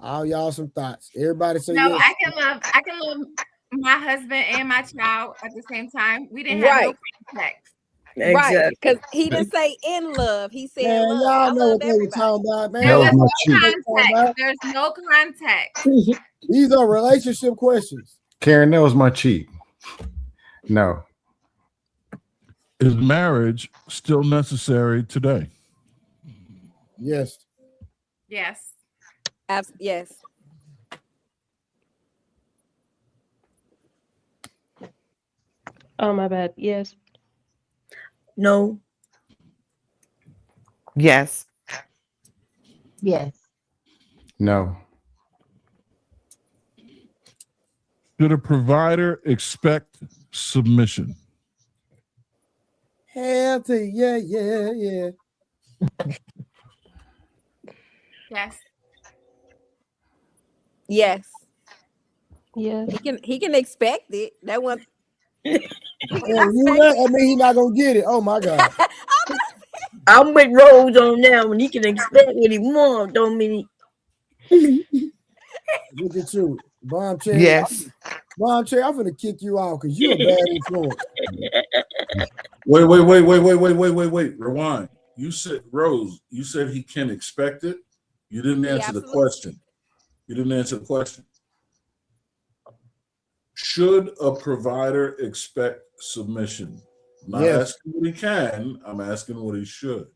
All y'all some thoughts. Everybody say No, yes. I can love my husband and my child at the same time. We didn't have no Right. context. Right. Exactly. Because he didn't say in love. He said Man, love. y'all I know love what they were everybody. talking about, man. There That was was my no cheat. context. There's no context. These are relationship questions. Karen, that was my cheat. No. Is marriage still necessary today? Yes. Yes. Yes. Oh, my bad. Yes. No. Yes. Yes. No. Should a provider expect submission? Hell to yeah. Yes. Yes. Yes. He can expect it. That one. And you that, I mean, he not gonna get it. Oh my God. I'm with Rose on now. When he can expect what he wants, don't mean Look at you, Bomb Cherry. Yes. Bomb Cherry, I'm gonna kick you out because you're a bad influence. Wait. Rewind. You said, Rose, you said he can expect it. You didn't answer the question. Should a provider expect submission? I'm not Yes. asking what he can, I'm asking what he should.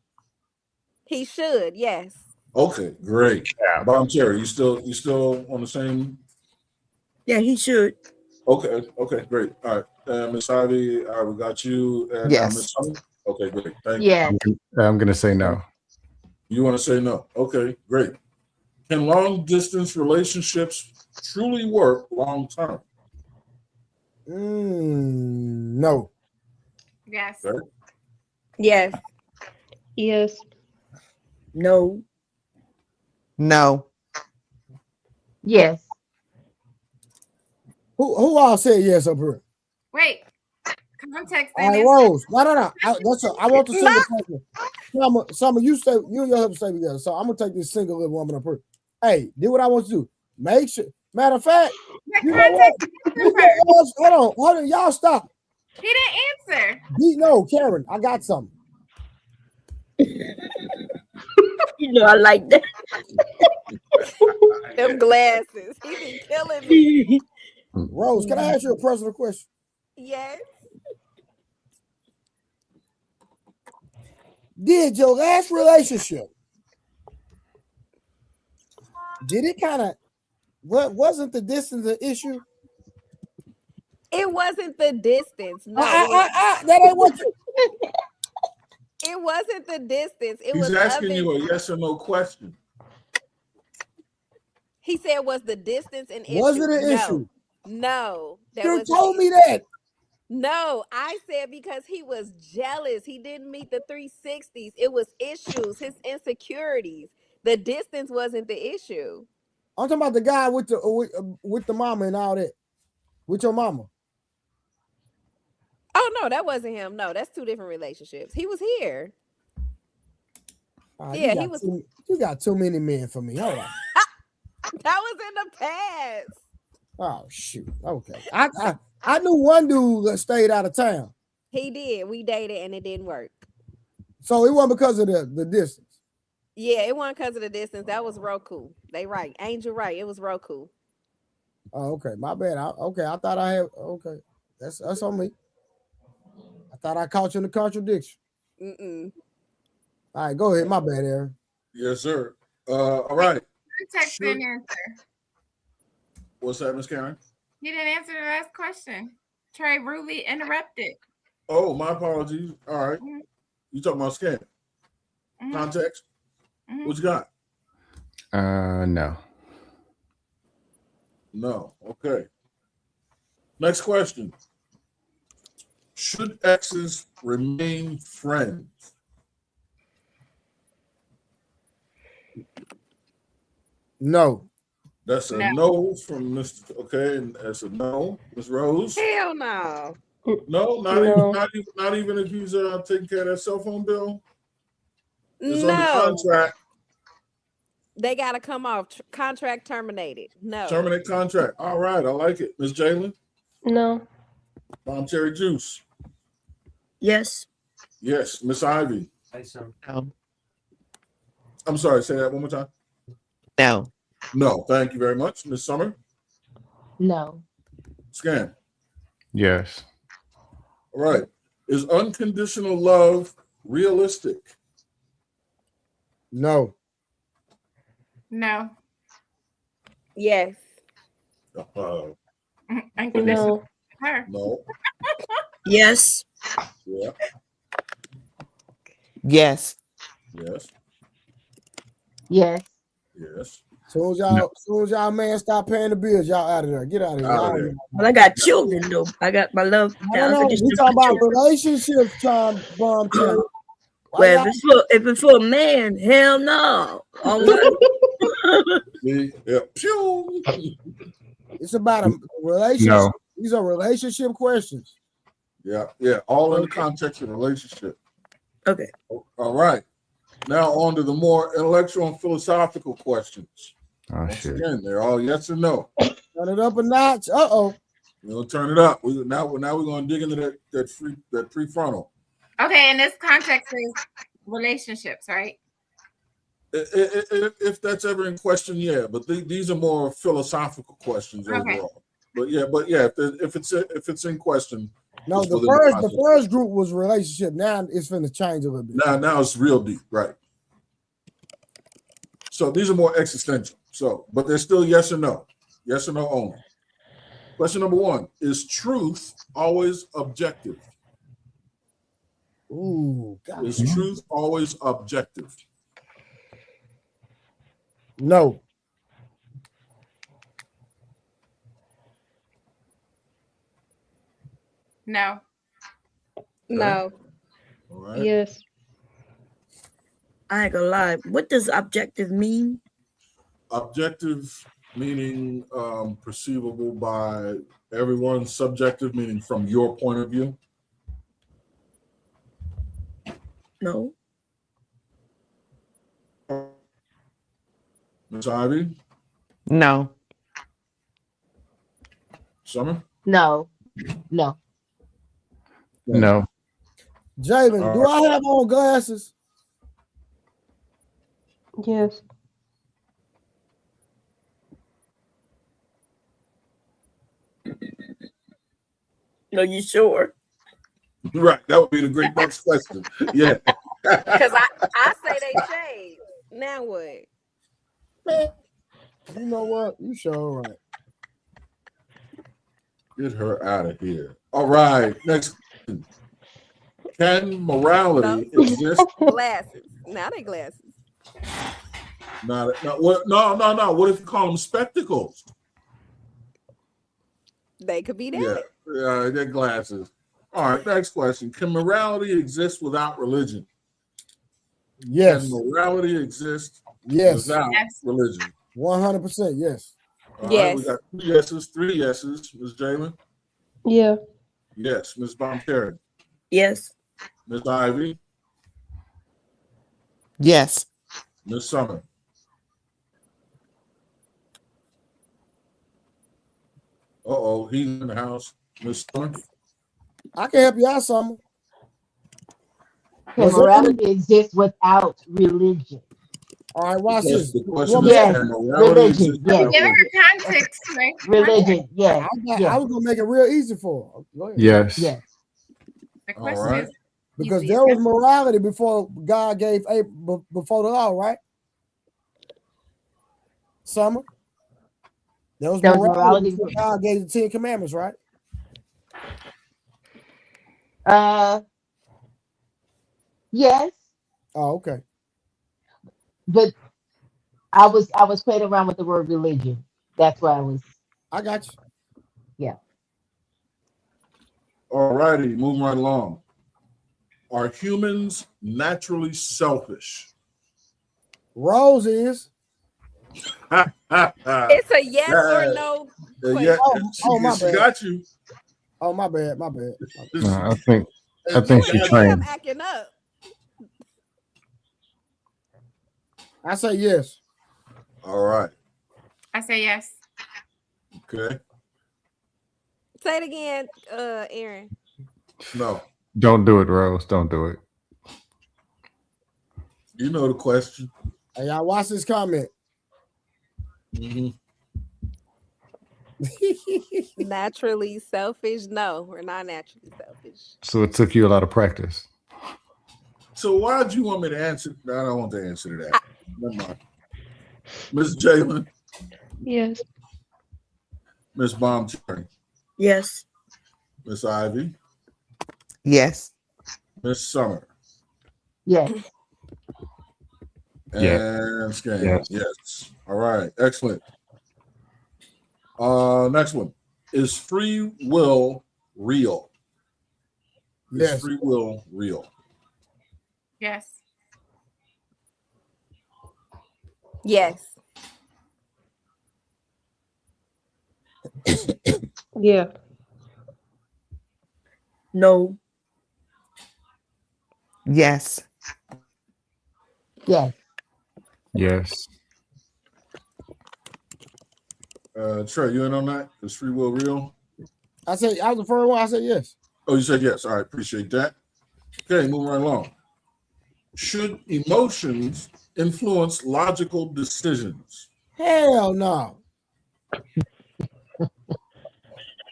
He should. Yes. Okay, great. Bomb Cherry, you still on the same? Yeah, he should. Okay, great. All right. Miss Ivy, we got you. And Yes. Miss Honey? Okay, great. Thank Yes. you. I'm going to say no. You want to say no? Okay, great. Can long distance relationships truly work long term? No. Yes. Okay. Yes. Yes. No. No. Yes. Who all said yes up here? Wait. Context. All right, Rose. No. I want the single person. Summer, you and your husband stay together. So I'm gonna take this single little woman up here. Hey, do what I want to do. Make sure. Matter of fact, you know what? Hold on. Y'all stop. He didn't answer. No, Karen, I got something. You know I like that. Them glasses. He been killing me. Rose, can I ask you a personal question? Yes. Did your last relationship, did it kind of, wasn't the distance an issue? It wasn't the distance. No. That ain't what you. It wasn't the distance. It He's was asking you a yes or no question. He said, was the distance an issue? Was it an issue? No. You told me that. No, I said because he was jealous. He didn't meet the 360s. It was issues, his insecurities. The distance wasn't the issue. I'm talking about the guy with the mama and all that. With your mama. Oh no, that wasn't him. No, that's two different relationships. He was here. Yeah, he was. You got too many men for me. Hold on. That was in the past. Oh shoot. Okay. I knew one dude that stayed out of town. He did. We dated and it didn't work. So it wasn't because of the distance. Yeah, it wasn't because of the distance. That was Roku. They right. Angel right. It was Roku. Oh, okay. My bad. I thought I had okay. That's on me. I thought I caught you in the contradiction. Mm-mm. All right, go ahead. My bad, Aaron. Yes, sir. All right. Context didn't answer. What's that, Miss Karen? He didn't answer the last question. Trey rudely interrupted. Oh, my apologies. All right. Mhm. You talking about scam? Mhm. Context? Mhm. What you got? No. No. Okay. Next question. Should exes remain friends? No. That's a no from Mr. Okay, and that's a no. Miss Rose? Hell no. No, not even if he's taking care of that cell phone bill. It's on the No. contract. They gotta come off. Contract terminated. No. Terminate contract. All right, I like it. Miss Jalen? No. Mom Cherry Juice? Yes. Yes. Miss Ivy? No. I'm sorry, say that one more time. No. No, thank you very much. Miss Summer? No. Scan. Yes. All right. Is unconditional love realistic? No. No. Yes. Unconditional. Her. No. Yes. Yeah. Yes. Yes. Yes. Yes. Soon as y'all man stop paying the bills, y'all out of there. Get out of here. Out of there. Well, I got children though. I got my love. No. We talking about relationships, Tom Bomb Cherry. Well, if it's for a man, hell no. All right. Yeah. It's about a relationship. No. These are relationship questions. Yeah. All in the context of relationship. Okay. All right. Now on to the more intellectual and philosophical questions. Oh Once shit. again, they're all yes or no. Turn it up a notch. Uh-oh. We'll turn it up. Now we're going to dig into that prefrontal. Okay, and this context is relationships, right? If that's ever in question, yeah. But these are more philosophical questions overall. But yeah, if it's in question. No, the first group was relationship. Now it's finna change a little bit. Now it's real deep, right? So these are more existential. So, but they're still yes or no only. Question number 1: is truth always objective? Ooh, God. Is truth always objective? No. No. No. All right. Yes. I ain't gonna lie. What does objective mean? Objective meaning perceivable by everyone. Subjective meaning from your point of view. No. Miss Ivy? No. Summer? No. No. No. Jalen, do I have on glasses? Yes. No, you sure? Right. That would be the great next question. Yeah. Because I say they shade. Now what? You know what? You sure right. Get her out of here. All right. Next. Can morality exist? Glasses. Now they glasses. No. What if you call them spectacles? They could be that. Yeah, they're glasses. All right, next question. Can morality exist without religion? Yes. Can morality exist without religion? 100%, yes. All right, we got 2 yeses, 3 yeses. Ms. Jalen? Yeah. Yes. Ms. Bonterry? Yes. Ms. Ivy? Yes. Ms. Summer? Uh-oh, he's in the house. Miss Summer? I can help you out, Summer. Can morality exist without religion? All right, watch this. The question is, Yes, can morality religion. exist Yes, without Give religion? her context, right? religion. Yes, I was gonna make it real easy for her. Go ahead. Yes. yes. The All question right. is Because easy. there was morality before God gave before the law, right? Summer. There was morality before God gave the 10 Commandments, right? Yes. Oh, okay. But I was playing around with the word religion. That's why I was. I got you. Yeah. All righty, moving right along. Are humans naturally selfish? Rose is. It's a yes or no question. Yeah, my she bad. got you. Oh, my bad. My bad. I think You she and trained. Cam acting up. I say yes. All right. I say yes. Okay. Say it again, Aaron. No. Don't do it, Rose. Don't do it. You know the question. Hey, y'all watch this comment. Naturally selfish? No, we're not naturally selfish. So it took you a lot of practice. So why'd you want me to answer? I don't want to answer to that. Never mind. Miss Jalen, Yes. Miss Baumcherry, Yes. Miss Ivy, Yes. Miss Summer, Yes. and Scan. Yes. Yes. All right. Excellent. Next one. Is free will real? Yes. Is free will real? Yes. Yes. Yeah. No. Yes. Yes. Yes. Trey, you in on that? Is free will real? I was the first one. I said yes. Oh, you said yes. All right, appreciate that. Okay, moving right along. Should emotions influence logical decisions? Hell no.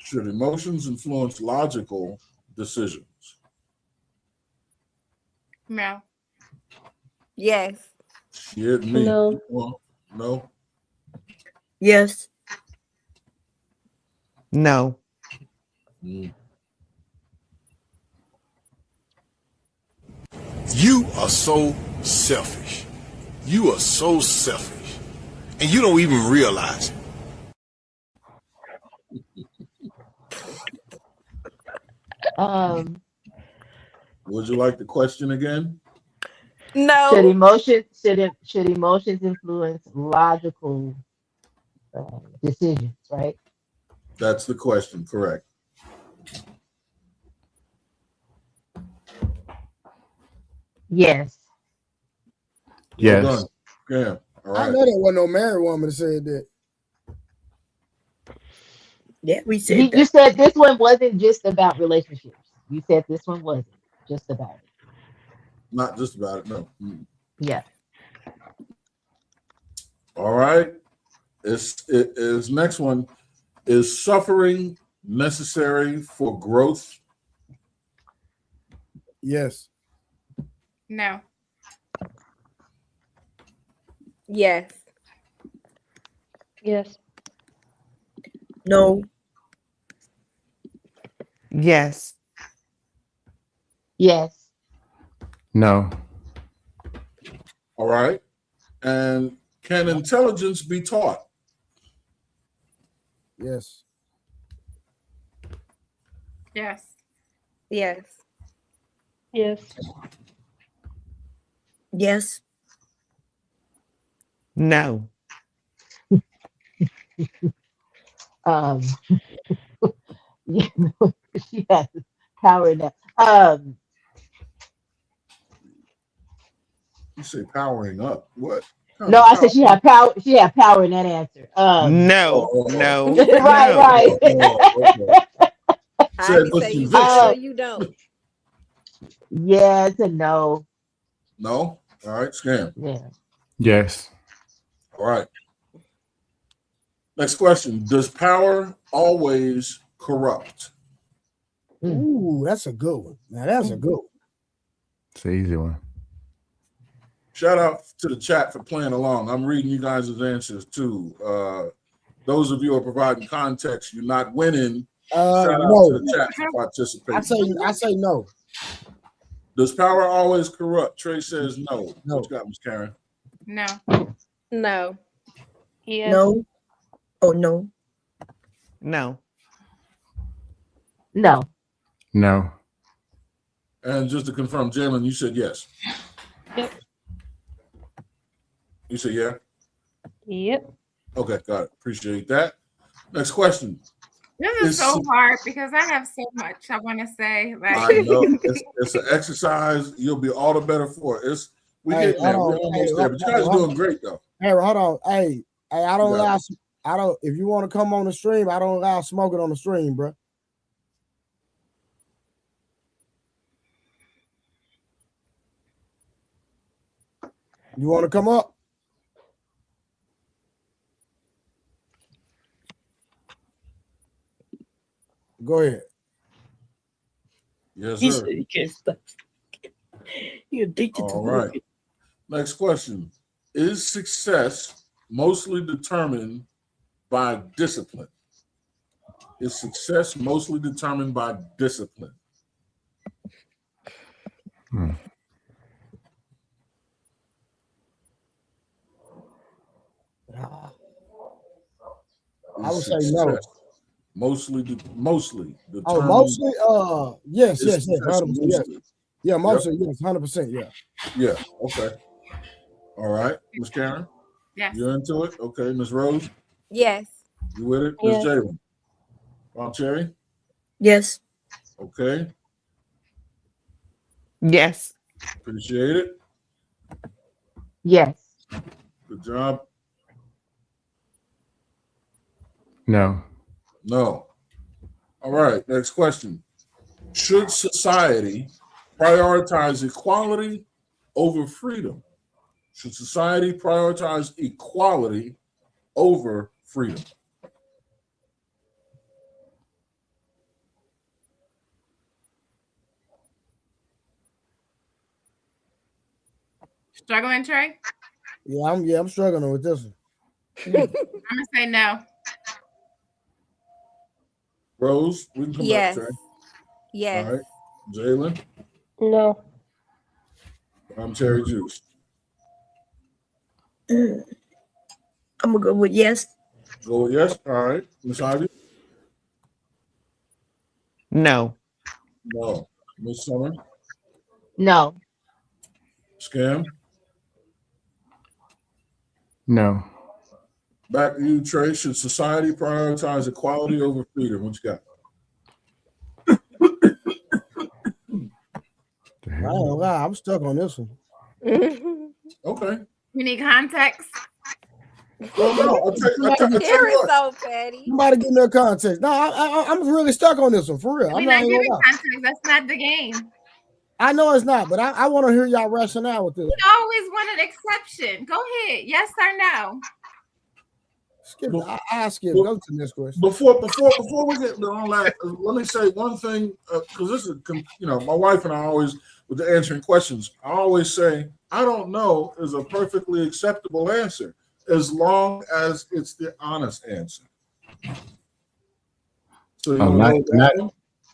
Should emotions influence logical decisions? No. Yes. Shit, me. No. No. Yes. No. You are so selfish. You are so selfish. And you don't even realize it. Would you like the question again? No. Should emotions influence logical decisions? Right. That's the question, correct. Yes. Well Yes. done. Yeah. All I right. know there wasn't no married woman that said that. Yeah, we said You that. said this one wasn't just about relationships. You said this one wasn't just about it. Not just about it, no. Yeah. All right. It is next one. Is suffering necessary for growth? Yes. No. Yes. Yes. No. Yes. Yes. No. All right. And can intelligence be taught? Yes. Yes. Yes. Yes. Yes. No. Yeah, she has power now. You say powering up. What? No, I said she had power. She had power in that answer. No, no, Right, no. right. Okay. Said Ivy with say you do so conviction. you don't. Yeah, it's a no. No. All right, Scam. Yeah. Yes. All right. Next question. Does power always corrupt? Ooh, that's a good one. Now that's a good one. It's an easy one. Shout out to the chat for playing along. I'm reading you guys' answers too. Those of you who are providing context, you're not winning. Shout out No. to the chat for participating. I say no. Does power always corrupt? Trey says no. No. What you got, Ms. Karen? No. No. Yes. No. Oh no. No. No. No. And just to confirm, Jalen, you said yes. Yep. You said yeah? Yep. Okay, got it. Appreciate that. Next question. This is so hard because I have so much I want to say. Like, I know it's an exercise. You'll be all the better for it. We getting there. We're almost there. But you guys are doing great though. Hey, hold on. Hey, I don't allow. I don't. If you want to come on the stream, I don't allow smoking on the stream, bro. You want to come up? Go ahead. Yes, He sir. said he can't stop. He addicted to All right. Next question. Is success mostly determined by discipline? Is success mostly determined by discipline? I would say no. Mostly determined. Oh, mostly. Yes, yes, yes, 100%. Yes. Mostly. Yeah, mostly. Yes, 100%. Yeah. Yeah. Okay. All right, Miss Karen. Yes. You're into it. Okay, Miss Rose. Yes. You with it, Yeah. Miss Jalen? Bob Cherry. Yes. Okay. Yes. Appreciate it. Yes. Good job. No. No. All right. Next question. Should society prioritize equality over freedom? Should society prioritize equality over freedom? Struggling, Trey? Yeah, I'm struggling with this one. I'm gonna say no. Rose, we can come Yes. back, Trey. Yes. All right. Jalen, No. I'm Cherry Juice. I'm gonna go with yes. Go with yes. All right. Miss Ivy? No. No. Miss Summer? No. Scam? No. Back to you, Trey. Should society prioritize equality over freedom? What you got? I ain't gonna lie, I'm stuck on this one. Okay. You need context? No, I'll tell you Karen's what. so petty. Somebody give me a context. No, I'm really stuck on this one for real. We're I'm not not even giving gonna lie. context. That's not the game. I know it's not, but I want to hear y'all rationale with this. You always want an exception. Go ahead. Yes or no? Skip. I skip. Go to the next question. Before we get on that, let me say one thing because this is, my wife and I always, with the answering questions, I always say, I don't know is a perfectly acceptable answer as long as it's the honest answer. So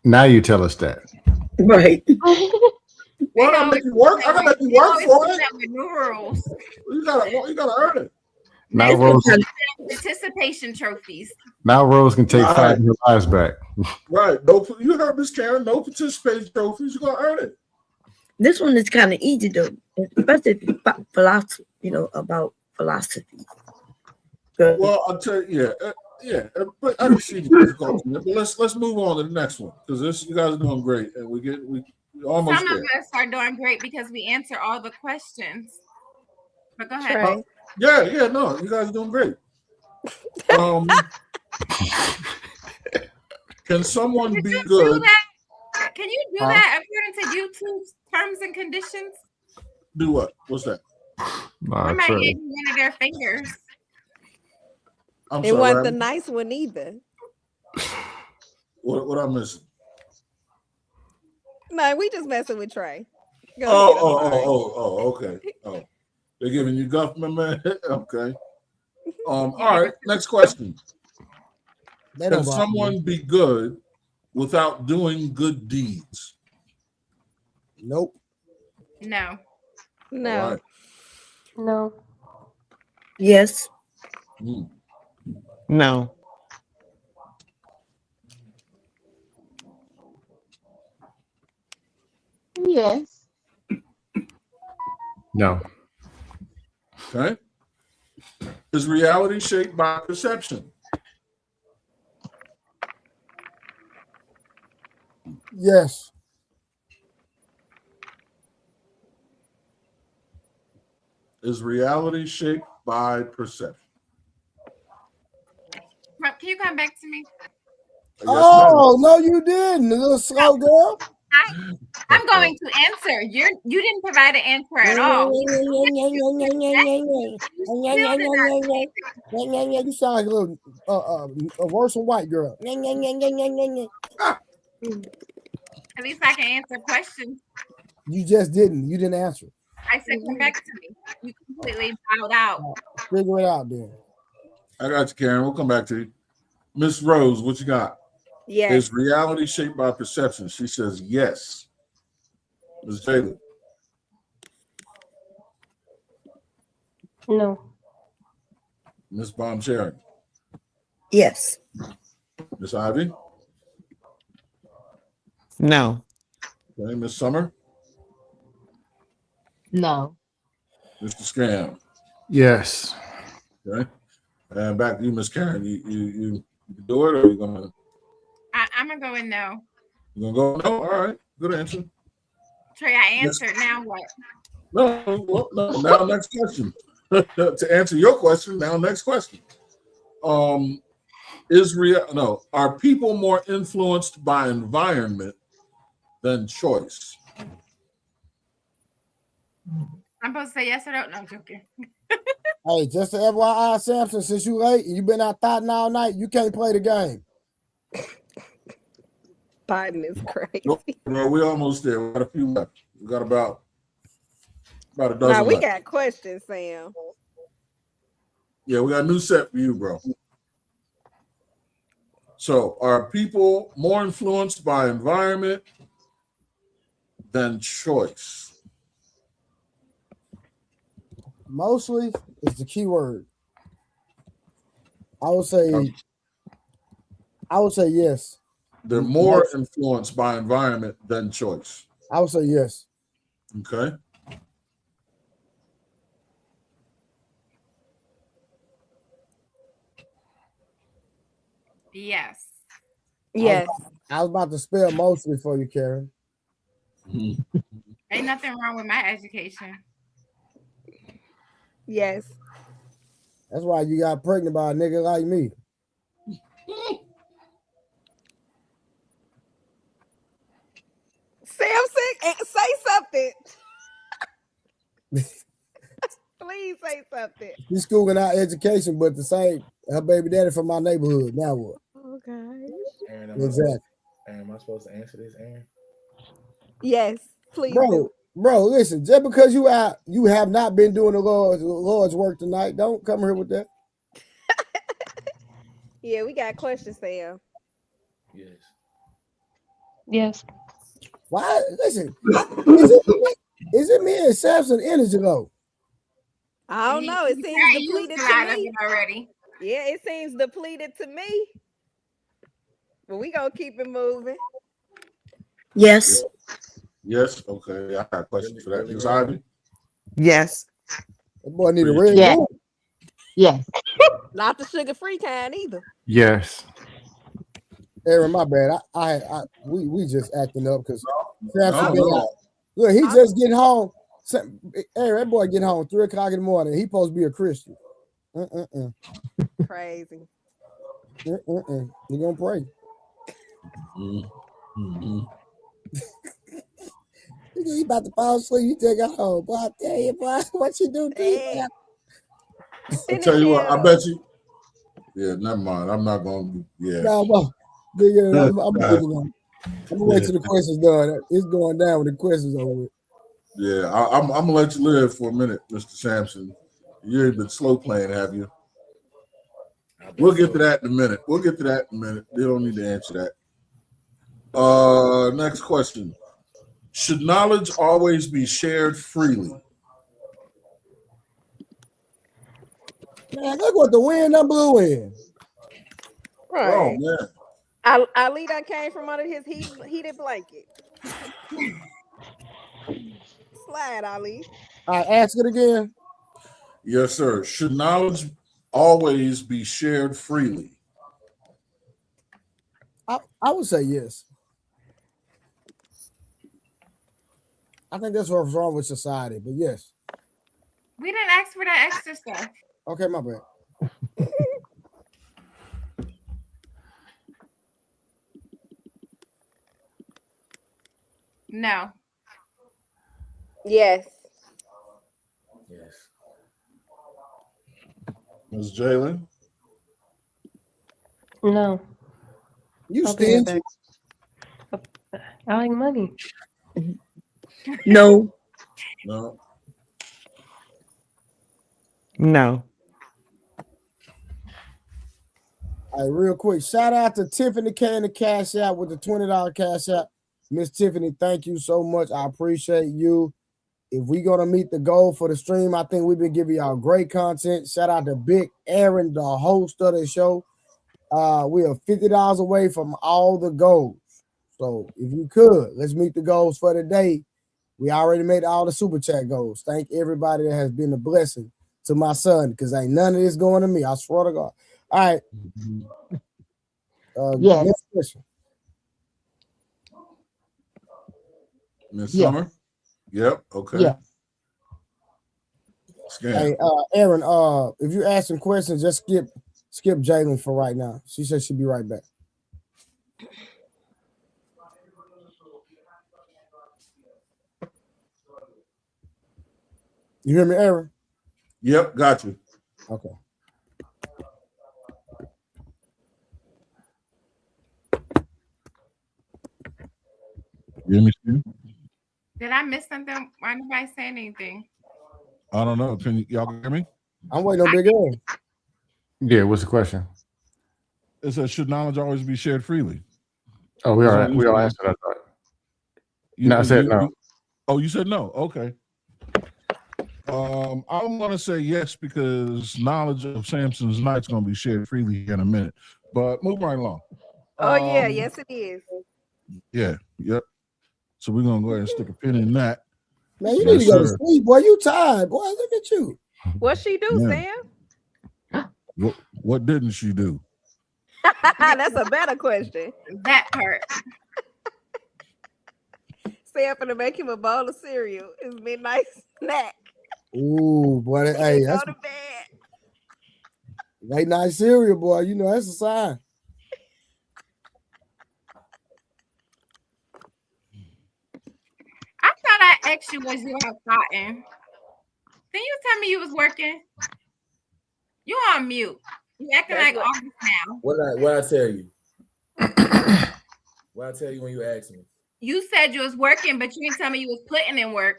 now you tell us that. Right. Well, I gotta make you work. I gotta make you work for it. With new rules. You gotta earn it. Now Rose, Participation trophies. now Rose can take 5 of her lives back. Right. No, you heard Miss Karen. No participation trophies. You're gonna earn it. This one is kind of easy though, especially if it's about philosophy. About philosophy. Well, I'll tell you, but I can see the difficulty. But let's move on to the next one because you guys are doing great, and we almost Some there. of us are doing great because we answer all the questions. But go ahead. Trey. Yeah, no, you guys are doing great. Can someone be good? Can you do Huh? that according to YouTube's terms and conditions? Do what? What's that? Somebody gave me one of their fingers. I'm It sorry. wasn't the nice one either. What I'm missing? No, we just messing with Trey. Go ahead. I'm sorry. Okay. Oh, they're giving you guff, my man. Okay. All right. Next question. Can someone be good without doing good deeds? Nope. No. No. All right. No. Yes. No. Yes. No. Okay. Is reality shaped by perception? Yes. Is reality shaped by perception? Can you come back to me? Oh, no, you didn't, little slow girl. I'm going to answer. You didn't provide an answer at all. You sound like a little a worse than white girl. At least I can answer questions. You just didn't. You didn't answer. I said, come back to me. You completely bowed out. Figure it out then. I got you, Karen. We'll come back to you. Miss Rose, what you got? Yes. Is reality shaped by perception? She says yes. Ms. Jayla? No. Miss Bomb-Sharon? Yes. Miss Ivy? No. Okay, Miss Summer? No. Mr. Scam? Yes. Okay. And back to you, Miss Karen. You do it, or you gonna? I'm gonna go in no. You gonna go? No. All right. Good answer. Trey, I answered. Now what? No. Now next question. To answer your question, now next question. Are people more influenced by environment than choice? I'm supposed to say yes or no? No, I'm joking. Hey, just to FYI, Samson, since you late and you been out thotting all night, you can't play the game. Biden is crazy. No, we're almost there. We got a few left. We got about a dozen Now we left. got questions, Sam. Yeah, we got a new set for you, bro. So, are people more influenced by environment than choice? Mostly is the key word. I would say yes. They're more influenced by environment than choice. I would say yes. Okay. Yes. Yes. I was about to spell mostly for you, Karen. Ain't nothing wrong with my education. Yes. That's why you got pregnant by a nigga like me. Samson, say something. Please say something. She's schooling out education, but the same her baby daddy from my neighborhood. Now what? Oh gosh. Aaron, Exactly. Aaron, am I supposed to answer this, Aaron? Yes, please do. Bro, listen, just because you have not been doing the Lord's work tonight, don't come here with that. Yeah, we got questions, Sam. Yes. Yes. Why? Listen, is it me and Samson energy low? I don't know. It seems depleted to me already. Yeah, it seems depleted to me. But we gonna keep it moving. Yes. Yes. Okay. I got a question for that. Ms. Ivy? Yes. That boy need a red Yes. bull. Yes. Not the sugar-free kind either. Yes. Aaron, my bad. We just acting up because No. look, he just getting home. Hey, that boy get home 3 o'clock in the morning. He supposed to be a Christian. Crazy. You gonna pray. He about to fall asleep. You take it home. Boy, I tell you, boy, what you do? Hey. I tell you what, I bet you. Yeah, never mind. I'm not going to. Yeah. No, I'm gonna wait till the questions done. It's going down when the questions over with. Yeah, I'm gonna let you live for a minute, Mr. Sampson. You ain't been slow playing, have you? We'll get to that in a minute. They don't need to answer that. Next question. Should knowledge always be shared freely? Man, look what the wind done blew in. Right. Oh man. Ali done came from under his heated blanket. Slide, Ali. I ask it again. Yes, sir. Should knowledge always be shared freely? I would say yes. I think that's what's wrong with society, but yes. We didn't ask for that extra stuff. Okay, my bad. No. Yes. Yes. Ms. Jalen? No. You I'll be right stingy. back. I like money. No. No. No. All right, real quick. Shout out to Tiffany K in the Cash App with the $20 Cash App. Miss Tiffany, thank you so much. I appreciate you. If we're gonna meet the goal for the stream, I think we've been giving y'all great content. Shout out to Big Aaron, the host of the show. We are $50 away from all the goals. So if you could, let's meet the goals for the day. We already made all the super chat goals. Thank everybody that has been a blessing to my son, because ain't none of this going to me. I swear to God. All right. Yes. Next question. Miss Yes. Summer? Yep. Okay. Yes. Scan. Hey, Aaron, if you're asking questions, just skip Jalen for right now. She said she'll be right back. You hear me, Aaron? Yep, got you. Okay. You hear me, Steve? Did I miss something? Why nobody saying anything? I don't know. Can y'all hear me? I'm waiting on Big Aaron. Yeah, what's the question? It says, should knowledge always be shared freely? Oh, we all answered that. I thought. No, I said no. Oh, you said no. Okay. I'm gonna say yes because knowledge of Samson's night's gonna be shared freely in a minute. But move right along. Oh yeah, yes it is. Yeah, yep. So we're gonna go ahead and stick a pin in that. Man, you need to go to sleep, boy. You tired, boy. Look at you. What she do, Man. Sam? What didn't she do? That's a better question. That part. Sam finna make him a bowl of cereal. His midnight snack. Ooh, boy. Hey, Go that's to bed. late night cereal, boy. You know that's a sign. I thought I asked you was you out cotton. Then you tell me you was working. You on mute. You acting like August now. What I tell you? What I tell you when you ask me? You said you was working, but you didn't tell me you was putting in work.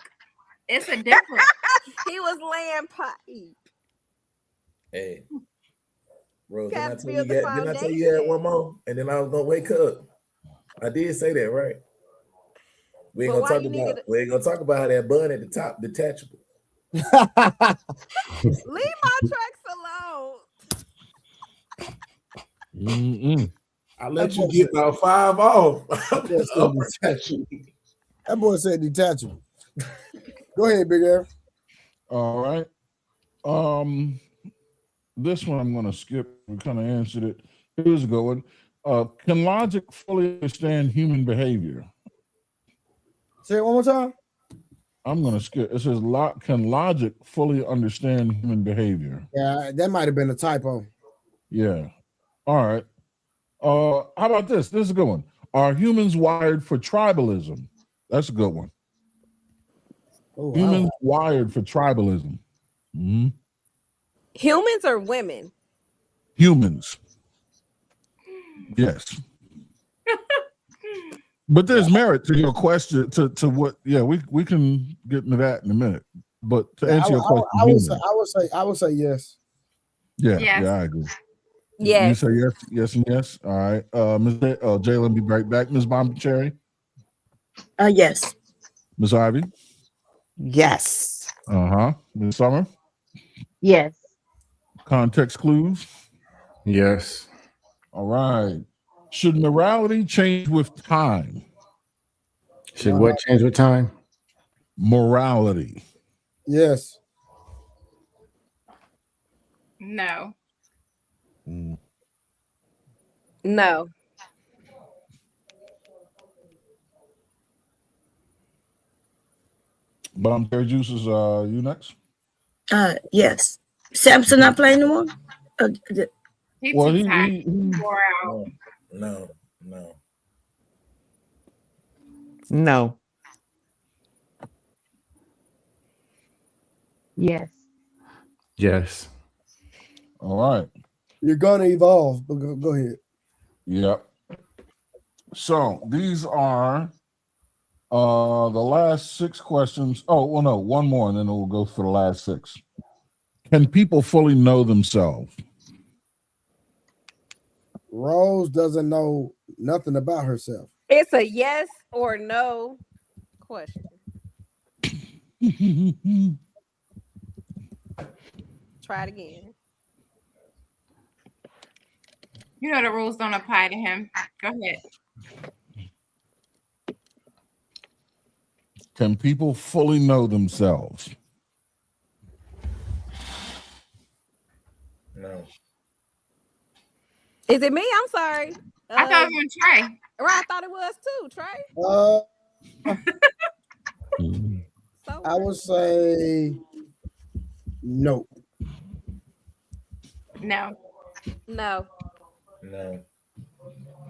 It's a difference. He was laying pipe. Hey, bro, didn't I Gotta tell you build the didn't I tell you had one more? And then I was gonna wake up. I did say that, right? We ain't But gonna why talk you about needed- we ain't gonna talk about how that bun at the top detachable. Leave my tracks alone. I let you get about 5 off. That boy said detachable. Go ahead, Big Aaron. All right. This one I'm gonna skip. We kind of answered it. Here's a good one. Can logic fully understand human behavior? Say it one more time. I'm gonna skip. It says, can logic fully understand human behavior? Yeah, that might have been a typo. Yeah. All right. How about this? This is a good one. Are humans wired for tribalism? That's a good one. Oh, Humans wired for tribalism. Mhm. Humans or women? Humans. Yes. But there's merit to your question to what we can get into that in a minute. But to answer your question, I would say yes. Yeah, Yes. I agree. You Yes. say yes, and yes. All right. Jalen, be right back. Ms. Bombercherry. Yes. Ms. Ivy. Yes. Ms. Summer. Yes. Context clues. Yes. All right. Should morality change with time? Should what change with time? Morality. Yes. No. No. Bombercherry Juice is you next. Yes. Samson not playing no more? He's Well, too he tired. Wore out. No. No. Yes. Yes. All right. You're gonna evolve, but go ahead. Yep. So these are the last 6 questions. Oh, well, no, one more, and then we'll go for the last 6. Can people fully know themselves? Rose doesn't know nothing about herself. It's a yes or no question. Try it again. You know the rules don't apply to him. Go ahead. Can people fully know themselves? No. Is it me? I'm sorry. I thought it was Trey. Right, I thought it was too, Trey. I would say no. No. No. No.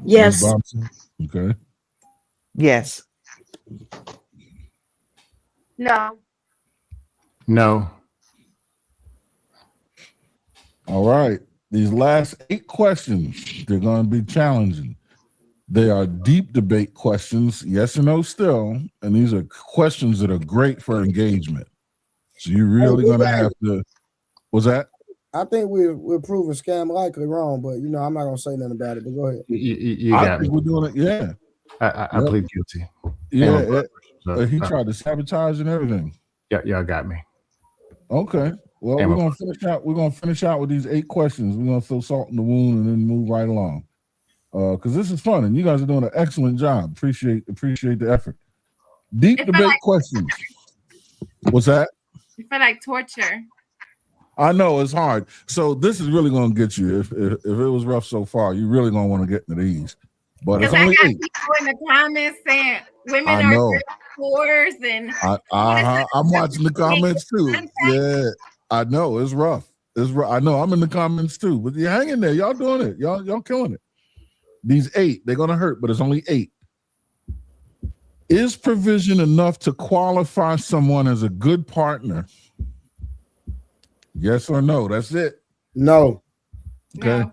Yes. Okay. Yes. No. No. All right. These last 8 questions, they're going to be challenging. They are deep debate questions, yes or no still, and these are questions that are great for engagement. So you're really going to have to. What's that? I think we're proving scam likely wrong, but I'm not gonna say nothing about it. But go ahead. You got me. We're doing it. Yeah. I plead guilty. Yeah. He tried to sabotage and everything. Yeah, y'all got me. Okay. Well, we're gonna finish out. We're gonna finish out with these 8 questions. We're gonna throw salt in the wound and then move right along. Because this is fun, and you guys are doing an excellent job. Appreciate the effort. Deep debate questions. What's that? You feel like torture. I know it's hard. So this is really going to get you. If it was rough so far, you're really going to want to get into these. But it's only 8. People in the comments saying women I are know. whores and I'm watching the comments too. Yeah, I know it's rough. I know I'm in the comments too. But you hang in there. Y'all doing it. Y'all killing it. These 8, they're going to hurt, but it's only 8. Is provision enough to qualify someone as a good partner? Yes or no? That's it. No. Okay. No.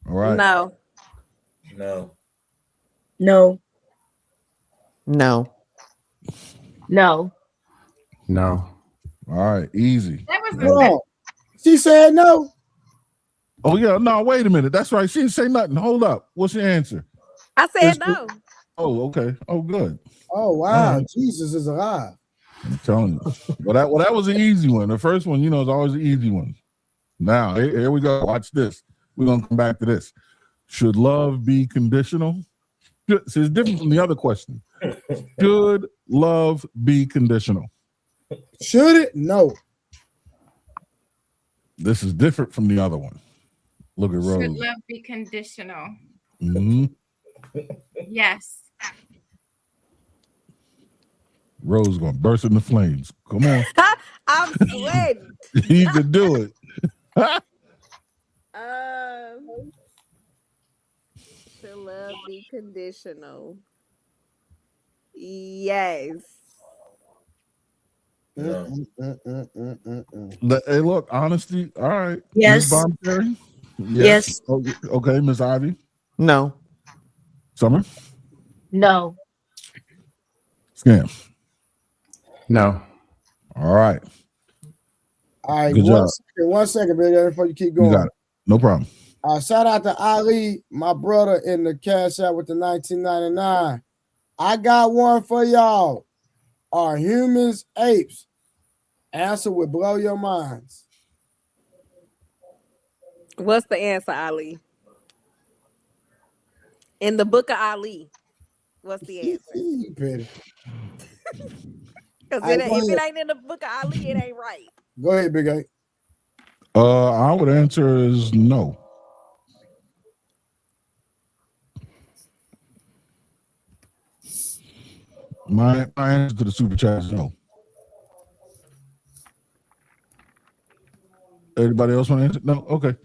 All right. No. No. No. No. No. No. All right. Easy. That was No. She said no. Oh yeah. No. Wait a minute. That's right. She didn't say nothing. Hold up. What's your answer? I said no. Oh, okay. Oh, good. Oh wow. Right. Jesus is alive. I'm telling you. Well, that was an easy one. The first one, is always the easy one. Now, here we go. Watch this. We're gonna come back to this. Should love be conditional? So it's different from the other question. Should love be conditional? Should it? No. This is different from the other one. Look at Rose. Should love be conditional? Mm-hmm. Yes. Rose gonna burst into flames. Come on. I'm sweating. You can do it. To love be conditional. Yes. No. Hey, look, honesty. All right. Miss Yes. Bombberry? Yes. Yes. Okay, Miss Ivy. No. Summer? No. Scam. No. All right. All right, Good job. 1 second, Big Ed, before you keep You got going. it. No problem. Shout out to Ali, my brother in the cash out with the 1999. I got one for y'all. Are humans apes? Answer would blow your minds. What's the answer, Ali? In the book of Ali, what's the answer? Petty. Because All right, if go it ahead. ain't in the book of Ali, it ain't right. Go ahead, Big A. I would answer is no. My answer to the super chat is no. Everybody else want to answer? No? Okay.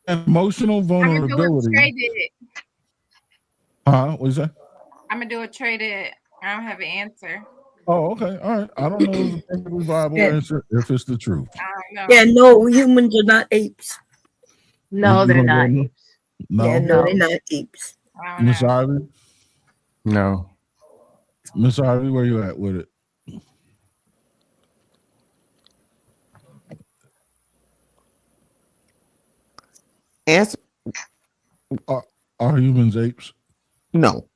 And emotional I'm gonna do a vulnerability. traded. Huh? What you say? I'm gonna do a traded. I don't have an answer. Oh, okay. All right. I don't know if it's a perfectly viable Yeah. answer if it's the truth. I don't know. Yeah, no, humans are not apes. No, You they're gonna not go no? apes. No? Yeah, no, they're not apes. I don't Miss know. Ivy? No. Miss Ivy, where you at with it? Answer. Are humans apes? No.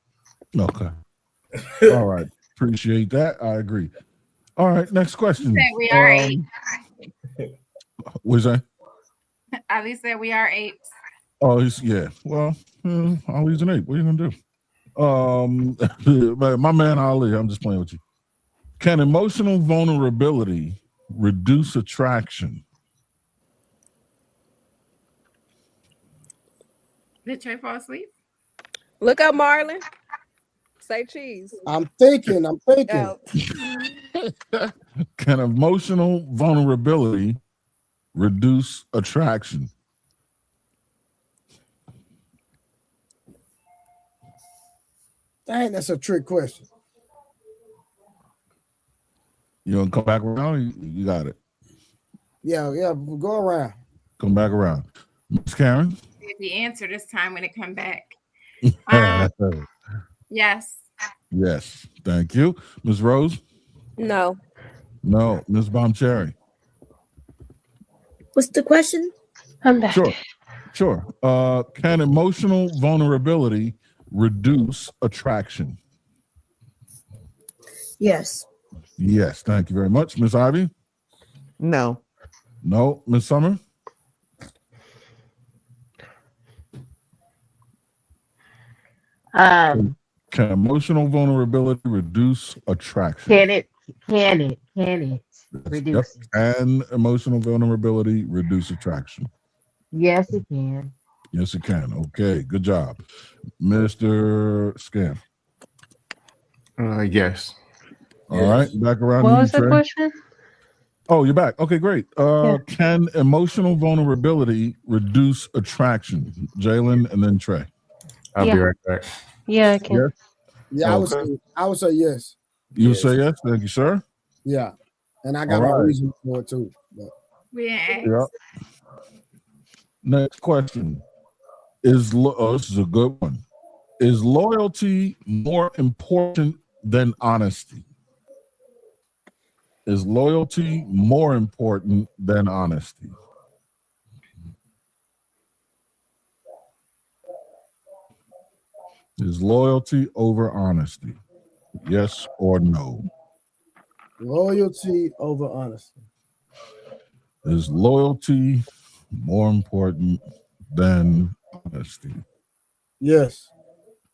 Okay. All right. Appreciate that. I agree. All right. Next question. Said we are apes. What's that? Ali said we are apes. Oh, yeah. Well, Ali's an ape. What are you gonna do? My man Ali, I'm just playing with you. Can emotional vulnerability reduce attraction? Did Trey fall asleep? Look up Marlon. Say cheese. I'm thinking. Oh. Can emotional vulnerability reduce attraction? Dang, that's a trick question. You gonna come back around? You got it. Yeah, go around. Come back around. Miss Karen? The answer this time when it come back. Yes. Yes. Thank you. Ms. Rose? No. No. Ms. Bomcherry? What's the question? I'm back. Sure. Can emotional vulnerability reduce attraction? Yes. Yes. Thank you very much. Miss Ivy? No. No. Miss Summer? Can emotional vulnerability reduce attraction? Can it reduce? Yep. And emotional vulnerability reduce attraction? Yes, it can. Yes, it can. Okay, good job. Mr. Scam. Yes. All right, back around What to you, was the Trey. question? Oh, you're back. Okay, great. Yeah. Can emotional vulnerability reduce attraction? Jalen and then Trey. I'll be right back. Yeah, I can. Yes? Yeah, Okay. I would say yes. You would say yes? Thank you, sir. Yeah. And I got All a right. reason for it too. But. We ain't Yep. Next question. This is a good one. Is loyalty more important than honesty? Is loyalty more important than honesty? Is loyalty over honesty? Yes or no? Loyalty over honesty. Is loyalty more important than honesty? Yes.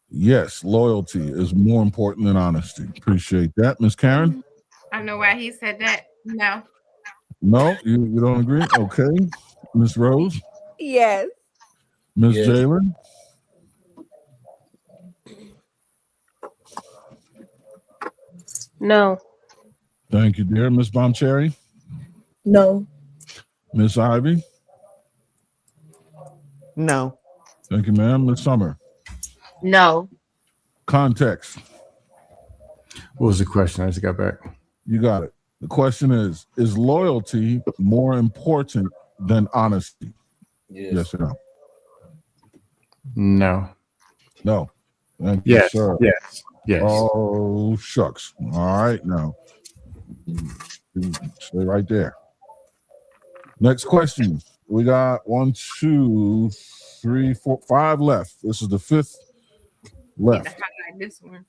Yes, loyalty is more important than honesty. Appreciate that. Miss Karen? I know why he said that. No. No, you don't agree? Okay. Miss Rose? Yes. Miss Yes. Jalen? No. Thank you, dear. Miss Bomcherry? No. Miss Ivy? No. Thank you, ma'am. Miss Summer? No. Context. What was the question? I just got back. You got it. The question is loyalty more important than honesty? Yes or no? No. No. Thank you, Yes. sir. Yes. Yes. Oh, shucks. All right, now. Stay right there. Next question. We got 1, 2, 3, 4, 5 left. This is the 5th left. Highlight this one.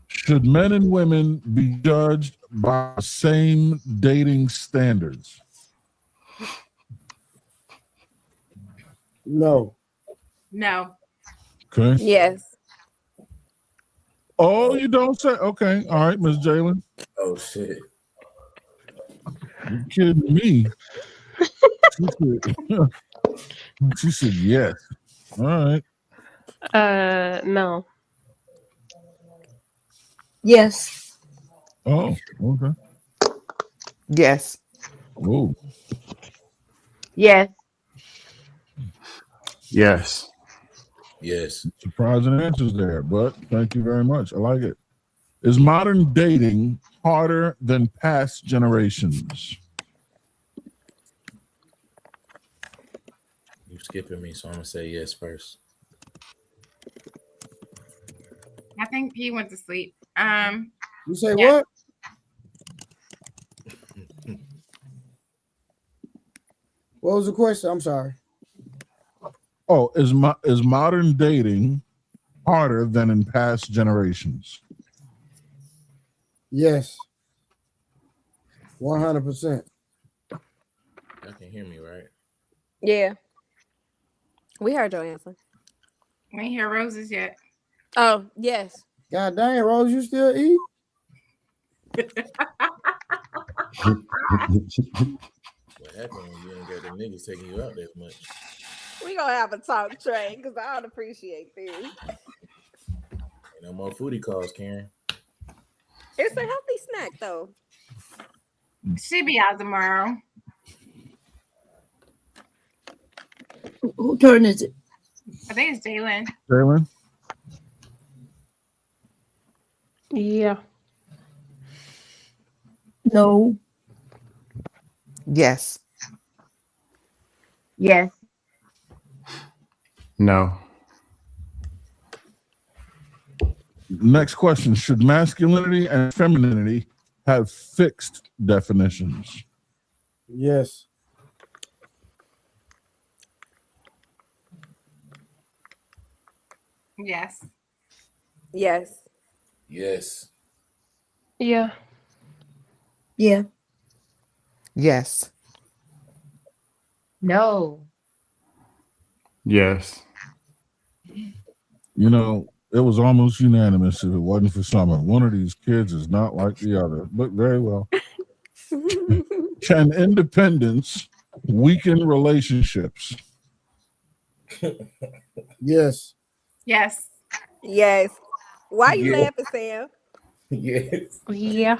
Should men and women be judged by the same dating standards? No. No. Okay. Yes. Oh, you don't say? Okay. All right, Miss Jalen. Oh shit. You kidding me? She said yes. All right. No. Yes. Oh, okay. Yes. Oh. Yes. Yes. Yes. Surprising answers there, but thank you very much. I like it. Is modern dating harder than past generations? You skipping me, so I'm gonna say yes first. I think he went to sleep. You say what? What was the question? I'm sorry. Oh, is modern dating harder than in past generations? Yes. 100%. Y'all can hear me, right? Yeah. We heard your answer. We ain't hear Rose's yet. Oh, yes. God dang, Rose, you still eat? What happened when you ain't got the niggas taking you out that much? We gonna have a talk, Trey, because I don't appreciate this. Ain't no more foodie calls, Karen. It's a healthy snack, though. She be out tomorrow. Who turn is it? I think it's Jalen. Jalen? Yeah. No. Yes. Yes. No. Next question. Should masculinity and femininity have fixed definitions? Yes. Yes. Yes. Yes. Yeah. Yeah. Yes. No. Yes. You know, it was almost unanimous if it wasn't for Summer. One of these kids is not like the other, but very well. Can independence weaken relationships? Yes. Yes. Yes. Why you Yeah. laughing, Sam? Yes. Yeah.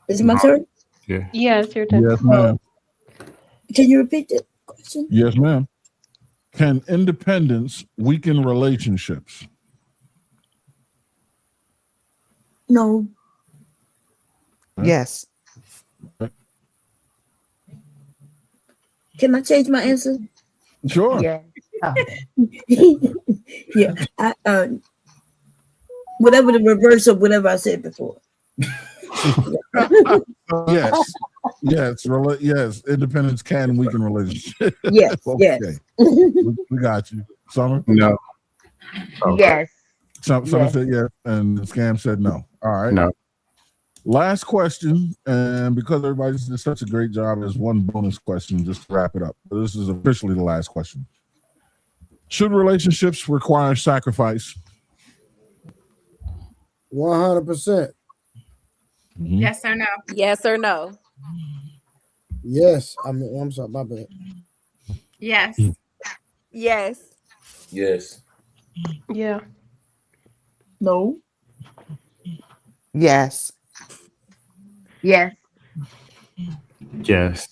Is it my turn? Yeah. Yeah, it's your turn. Yes, ma'am. Can you repeat the question? Yes, ma'am. Can independence weaken relationships? No. Yes. Can I change my answer? Sure. Yeah. Oh. Yeah. Whatever the reverse of whatever I said before. Yes. Yes. Yes. Independence can weaken relationships. Yes. Okay. Yes. We got you. Summer? No. Yes. Summer Yes. said yes, and Scam said no. All right. No. Last question, and because everybody did such a great job, there's one bonus question just to wrap it up. This is officially the last question. Should relationships require sacrifice? 100%. Yes or no? Yes or no? Yes. I'm sorry, my bad. Yes. Yes. Yes. Yeah. No. Yes. Yes. Yes.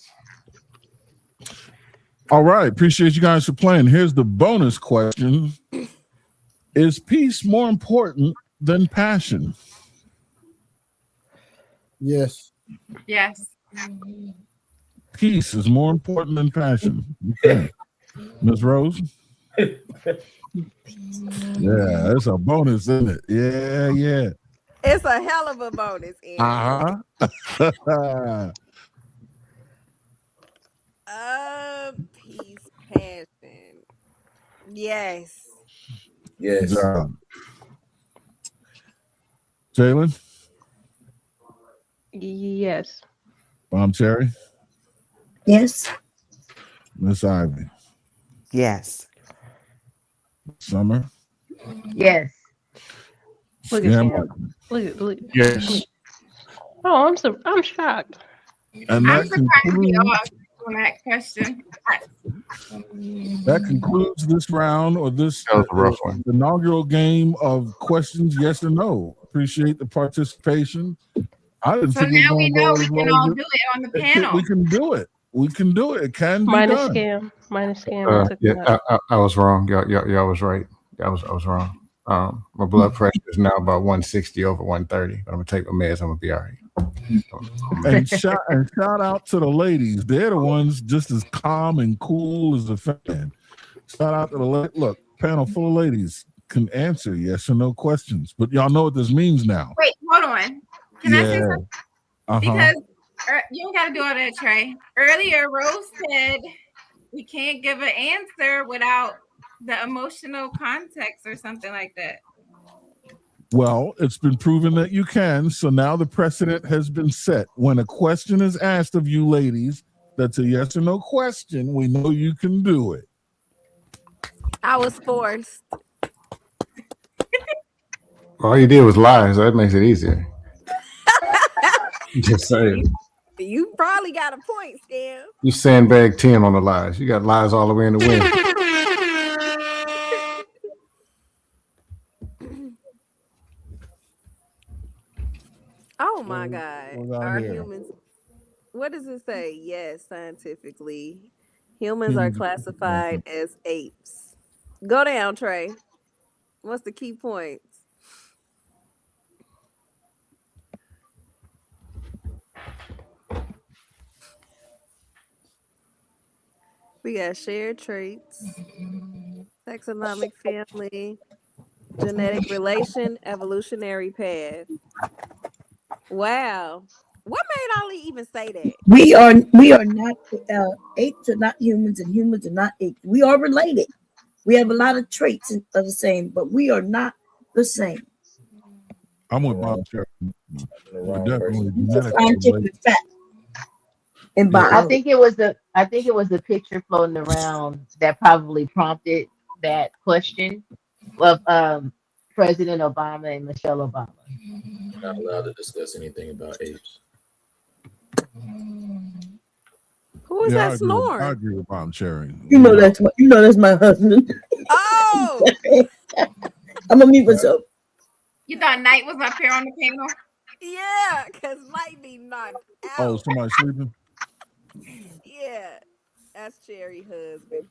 All right. Appreciate you guys for playing. Here's the bonus question. Is peace more important than passion? Yes. Yes. Peace is more important than passion. Okay. Ms. Rose? Yeah, that's a bonus, isn't it? Yeah, yeah. It's a hell of a bonus, Aaron. Uh-huh. Peace, passion. Yes. Good Yes. job. Jalen? Yes. Cherry? Yes. Miss Ivy? Yes. Summer? Yes. Look at Scam? Sam. Look. Yes. Oh, I'm shocked. And I'm that surprised to be concludes off on that question. this round or this That was a rough one. inaugural game of questions, yes or no. Appreciate the participation. I didn't So think it was now we going to know go we as can well all as do it on the it. panel. We can do it. We can do it. It can be Minus done. scam. Minus scam. I took Yeah, that. I was wrong. Y'all was right. I was wrong. My blood pressure is now about 160 over 130, but I'm gonna take my meds. I'm gonna be all right. And shout out to the ladies. They're the ones just as calm and cool as the fan. Shout out to the look, panel full of ladies can answer yes or no questions. But y'all know what this means now. Wait, hold on. Can I say something? Because you don't got to do all that, Trey. Earlier, Rose said we can't give an answer without the emotional context or something like that. Well, it's been proven that you can. So now the precedent has been set. When a question is asked of you ladies, that's a yes or no question. We know you can do it. I was forced. All you did was lie, so that makes it easier. Just saying. You probably got a point, Scam. You sandbag 10 on the lies. You got lies all the way in the wind. Oh my God. Are here? humans, what does it say? Yes, scientifically. Humans are classified as apes. Go down, Trey. What's the key points? We got shared traits, taxonomic family, genetic relation, evolutionary path. Wow. What made Ali even say that? We are not apes are not humans, and humans are not apes. We are related. We have a lot of traits of the same, but we are not the same. I'm with Bob Cherry. We're definitely It's a genetically scientific related. fact. And Yeah. I think it was the picture floating around that probably prompted that question of President Obama and Michelle Obama. Not allowed to discuss anything about apes. Who is Yeah, that I snoring? agree with Bob Cherry. You know that's my husband. Oh, I'm gonna mute myself. You thought Knight was up here on the panel? yeah, because Light be knocked out. Oh, somebody sleeping? Yeah, that's Cherry husband.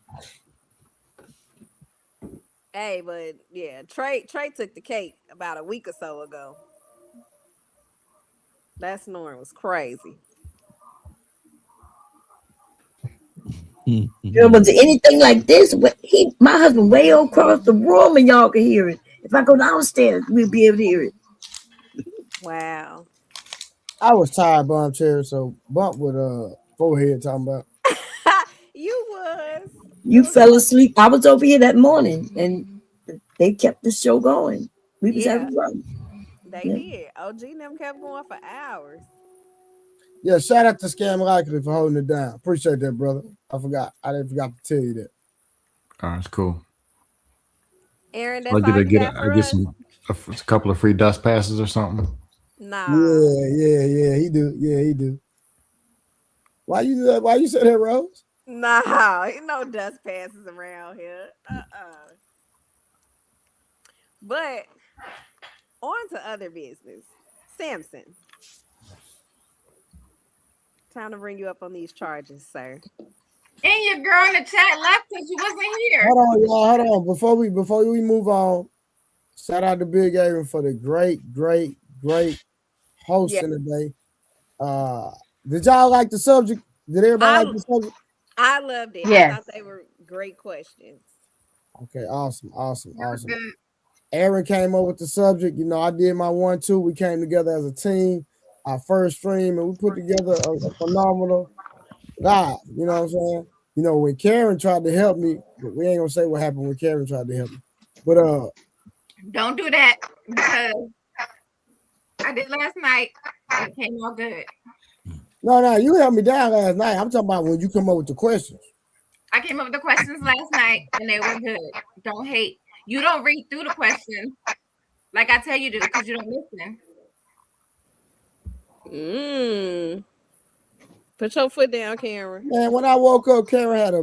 Hey, but yeah, Trey took the cake about a week or so ago. That snoring was crazy. Was it anything like this? My husband way across the room, and y'all can hear it. If I go downstairs, we'll be able to hear it. Wow. I was tired, Cherry, so Bump with forehead talking about. You was. You fell asleep. I was over here that morning, and they kept the show going. We was having fun. They did. OG and them kept going for hours. Yeah, shout out to Scam Likely for holding it down. Appreciate that, brother. I didn't forgot to tell you that. It's cool. Aaron, So that's all you got I for get us? a couple of free dust passes or something. Nah. Yeah, he do. Yeah, he do. Why you do that? Why you say that, Rose? Nah, ain't no dust passes around here. But On to other business. Samson. Time to bring you up on these charges, sir. And your girl in the chat left because you wasn't here. Hold on, y'all. Hold on. Before we move on, shout out to Big Aaron for the great hosting today. Did y'all like the subject? Did everybody like the subject? I loved it. Yes. I thought they were great questions. Okay, awesome. Aaron came up with the subject. You know, I did my 1-2. We came together as a team. Our first stream, and we put together a phenomenal live. You know what I'm saying? You know, when Karen tried to help me, we ain't gonna say what happened when Karen tried to help me. But don't do that because I did last night and it came out good. No, you held me down last night. I'm talking about when you come up with the questions. I came up with the questions last night and they were good. Don't hate. You don't read through the question like I tell you to because you don't listen. Put your foot down, Karen. Man, when I woke up, Karen had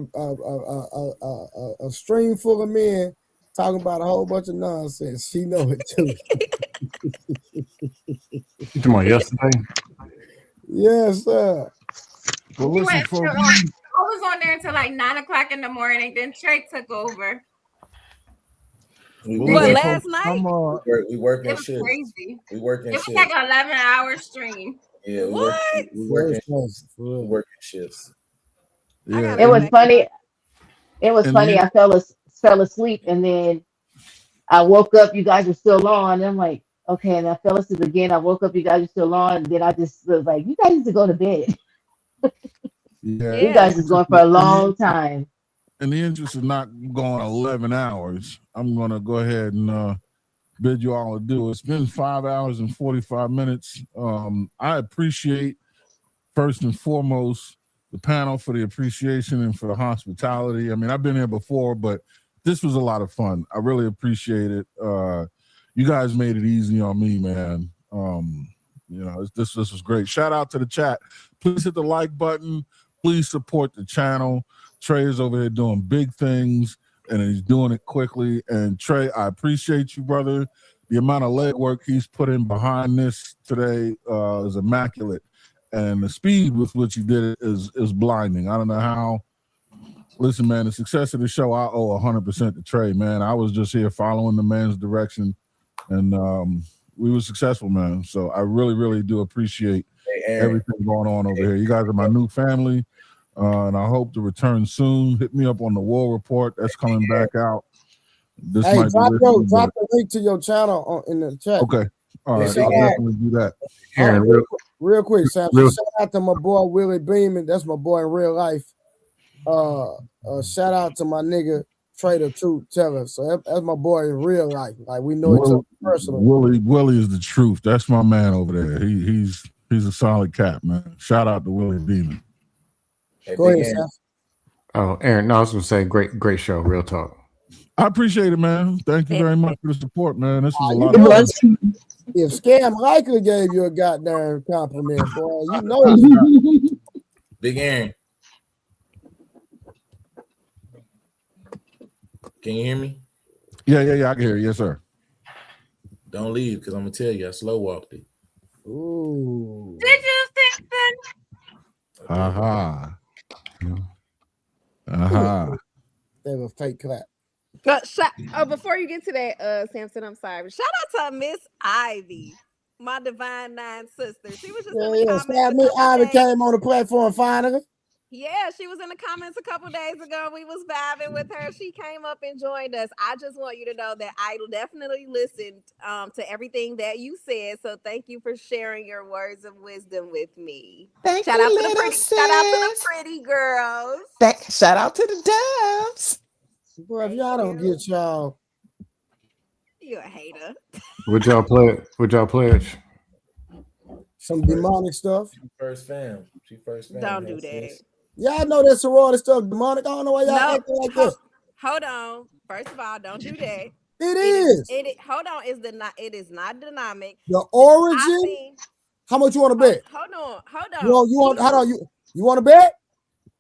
a stream full of men talking about a whole bunch of nonsense. She know it too. You talking about yesterday? Yes, sir. Well, listen, folks. I was on there until like 9 o'clock in the morning. Then Trey took over. Last night? We working it was shifts. crazy. We working It was shifts. like an 11-hour stream. Yeah, what? We working shifts. Yeah. It was funny. It was funny. I fell asleep, and then I woke up. You guys were still on. And I'm like, okay. And I fell asleep again. I woke up. You guys are still on. And then I just was like, you guys need to go to bed. Yeah. You guys is going for a long time. In the interest of not going 11 hours, I'm going to go ahead and bid you all adieu. It's been 5 hours and 45 minutes. I appreciate, first and foremost, the panel for the appreciation and for the hospitality. I mean, I've been here before, but this was a lot of fun. I really appreciate it. You guys made it easy on me, man. You know, this was great. Shout out to the chat. Please hit the like button. Please support the channel. Trey is over here doing big things, and he's doing it quickly. And Trey, I appreciate you, brother. The amount of legwork he's put in behind this today is immaculate, and the speed with which he did it is blinding. I don't know how. Listen, man, the success of the show, I owe 100% to Trey, man. I was just here following the man's direction, and we were successful, man. So I really, really do appreciate everything going on over here. You guys are my new family. And I hope to return soon. Hit me up on the War Report. That's coming back out. This might drop be the link to your channel in the chat. Okay. All right. I'll definitely do that. Aaron, real quick, Sam. Shout out to my boy Willie Beeman. That's my boy in real life. Shout out to my nigga Trey the Truth Teller. So that's my boy in real life. Like we know each other personally. Willie is the truth. That's my man over there. He's a solid cat, man. Shout out to Willie Beeman. Go ahead, Sam. Oh, Aaron, no, I was gonna say great show, real talk. I appreciate it, man. Thank you very much for the support, man. This was a lot of fun. If Scam Likely gave you a goddamn compliment, boy, you know it's Big Aaron. Can you hear me? Yeah, I can hear you. Yes, sir. Don't leave, because I'm gonna tell you I slow walked it. Ooh. Did you think that? Aha. They were fake clap. Before you get to that, Samson, I'm sorry. Shout out to Miss Ivy, my divine nine sister. She was just in the comments. Miss Ivy came on the platform finally. Yeah, she was in the comments a couple days ago. We was vibing with her. She came up and joined us. I just want you to know that I definitely listened to everything that you said. So thank you for sharing your words of wisdom with me. Shout out to the pretty girls. Shout out to the doves. Boy, if y'all don't get y'all. You a hater. Would y'all pledge? Some demonic stuff. She first fam. Don't do that. Y'all know that sorority stuff demonic. I don't know why y'all acting like this. Hold on. First of all, don't do that. It is. Hold on. It is not dynamic. The origin. How much you want to bet? Hold on. You want to bet?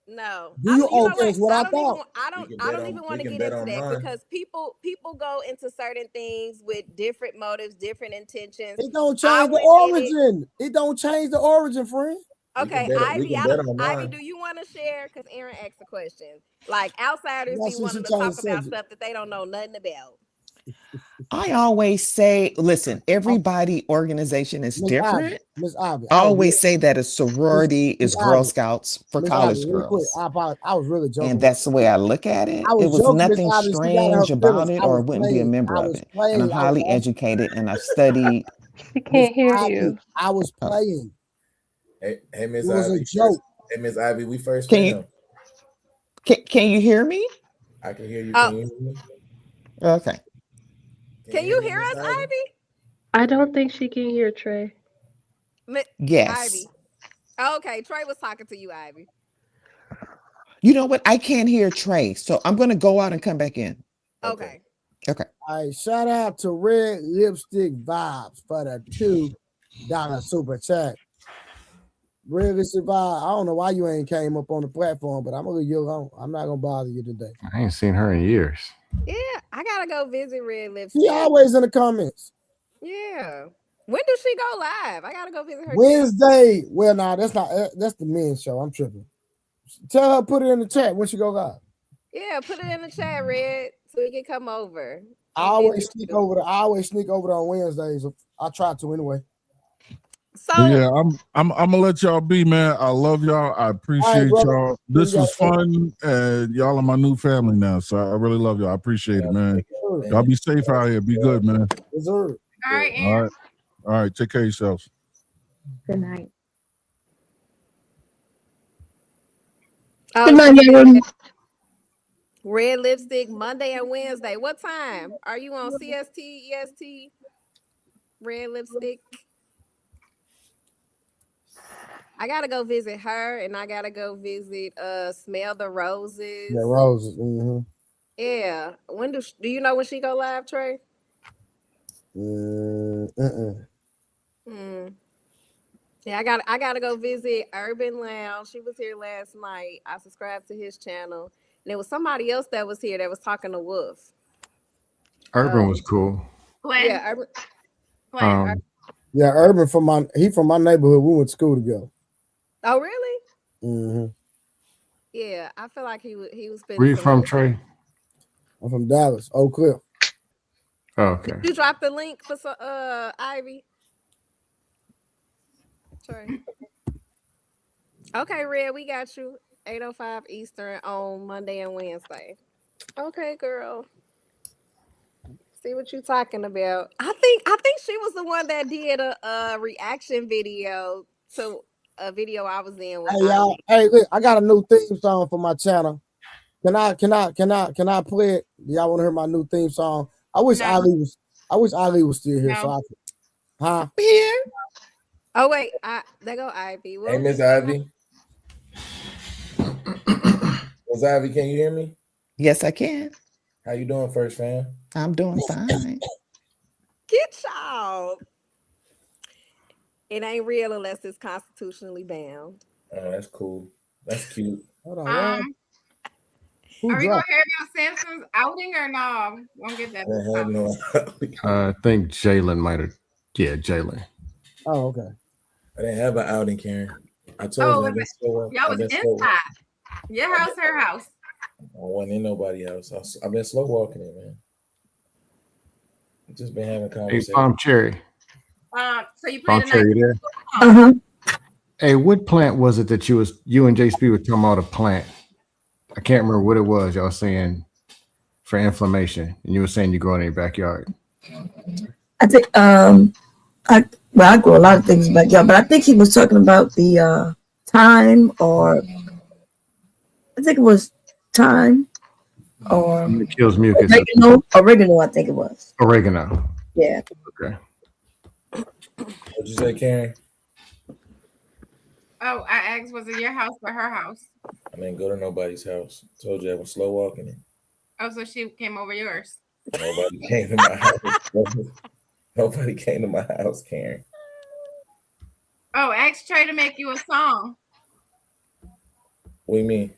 No, Do I you? don't. You know Okay, what? that's what I I don't even. thought. I We don't. can I bet don't on even we want to can get bet into on that mine. because people go into certain things with different motives, different intentions. It don't I change the went in it. origin. It don't change the origin, friend. Okay, We Ivy. can I bet don't. on Ivy, mine. do you want to share? Because Aaron asked a question. Like outsiders Now be she wanting to changed talk the about subject. stuff that they don't know nothing about. I always say, listen, everybody organization is Miss Ivy, different. Miss Ivy, I I was always say that a sorority Miss is Girl Ivy, Scouts for Miss Ivy, college really quick. girls. I apologize. I was really And joking with that's the way I look at I it. It was was joking, Miss nothing Ivy. She got in her strange feelings. about it, I or I was wouldn't be a playing. member I of was it. And I'm playing. I was highly asking educated and I've studied. She Miss can't hear Ivy. you. I was playing. Hey, It Miss was a Ivy. joke. Hey, Miss Ivy, we first Can you fam. can you hear me? I can hear you. Can Oh, you hear me? Okay. Can can you hear you me, hear Miss us, Ivy? Ivy? I don't think she can hear Trey. Yes. Ivy. Okay, Trey was talking to you, Ivy. You know what? I can't hear Trey. So I'm gonna go out and come back in. Okay. Okay. All right, shout out to Red Lipstick Vibes for the $2 super chat. Red Lipstick Vibe, I don't know why you ain't came up on the platform, but I'm gonna leave you alone. I'm not gonna bother you today. I ain't seen her in years. Yeah, I gotta go visit Red Lipstick. She always in the comments. Yeah. When does she go live? I gotta go visit her. Wednesday. Well, nah, that's not that's the men's show. I'm tripping. Tell her put it in the chat when she go live. Yeah, put it in the chat, Red, so we can come over. I always sneak over there on Wednesdays. I try to anyway. But So yeah, I'm gonna let y'all be, man. I love y'all. I appreciate brother. y'all. This was fun, and y'all are my new family now. So I really love y'all. I appreciate it, man. Y'all be safe out here. Be good, man. Deserve. All right, All right. All right. Take care of yourselves. Good night. Good night, everyone. Red Lipstick Monday and Wednesday. What time? Are you on CST, EST? Red Lipstick. I gotta go visit her, and I gotta go visit Smell the Roses. The roses. Mm-hmm. Yeah. When do you know when she go live, Trey? Yeah, I gotta go visit Urban Lounge. She was here last night. I subscribed to his channel, and there was somebody else that was here that was talking to Wolf. Urban was cool. Yeah, Urban. Yeah, Urban from my neighborhood. We went to school together. Oh, really? Mm-hmm. Yeah, I feel like he was Where spending you some from, money. Trey? I'm from Dallas, Oak Cliff. Oh, okay. Did you drop the link for Ivy? Sorry. Okay, Red, we got you. 8:05 Eastern on Monday and Wednesday. Okay, girl. See what you talking about. I think she was the one that did a reaction video to a video I was in with Hey y'all, hey, look, I got a new theme song for my channel. Can I play it? Do y'all want to hear my new theme song? I wish Ali was still here, so I could. Huh? Here. Oh wait, there go Ivy. Hey, Miss Ivy. Miss Ivy, can you hear me? Yes, I can. How you doing, first fam? I'm doing fine. Get y'all. It ain't real unless it's constitutionally bound. Oh, that's cool. That's cute. Hold on, Are we gonna dropped? hear about Samson's outing or no? Won't get that. I think Jalen might have. Yeah, Jalen. Oh, okay. I didn't have an outing, Karen. I told you I've been slow. Y'all was inside. Your house, her house. I wasn't in nobody's house. I've been slow walking it, man. I've just been having Hey, conversations. Palm Cherry. So you Palm played Cherry, tonight? there? Hey, what plant was it that you and JSP were talking about a plant? I can't remember what it was. Y'all saying for inflammation, and you were saying you grow it in your backyard. I think I grow a lot of things in my backyard, but I think he was talking about the thyme, or I think it was thyme, or It kills mucus. Oregano, I think it was. Oregano. Yeah. Okay. What'd you say, Karen? Oh, I asked, was it your house or her house? I didn't go to nobody's house. Told you I was slow walking it. Oh, so she came over yours. Nobody came to my house. Nobody came to my house, Karen. Oh, ask Trey to make you a song. What do you mean?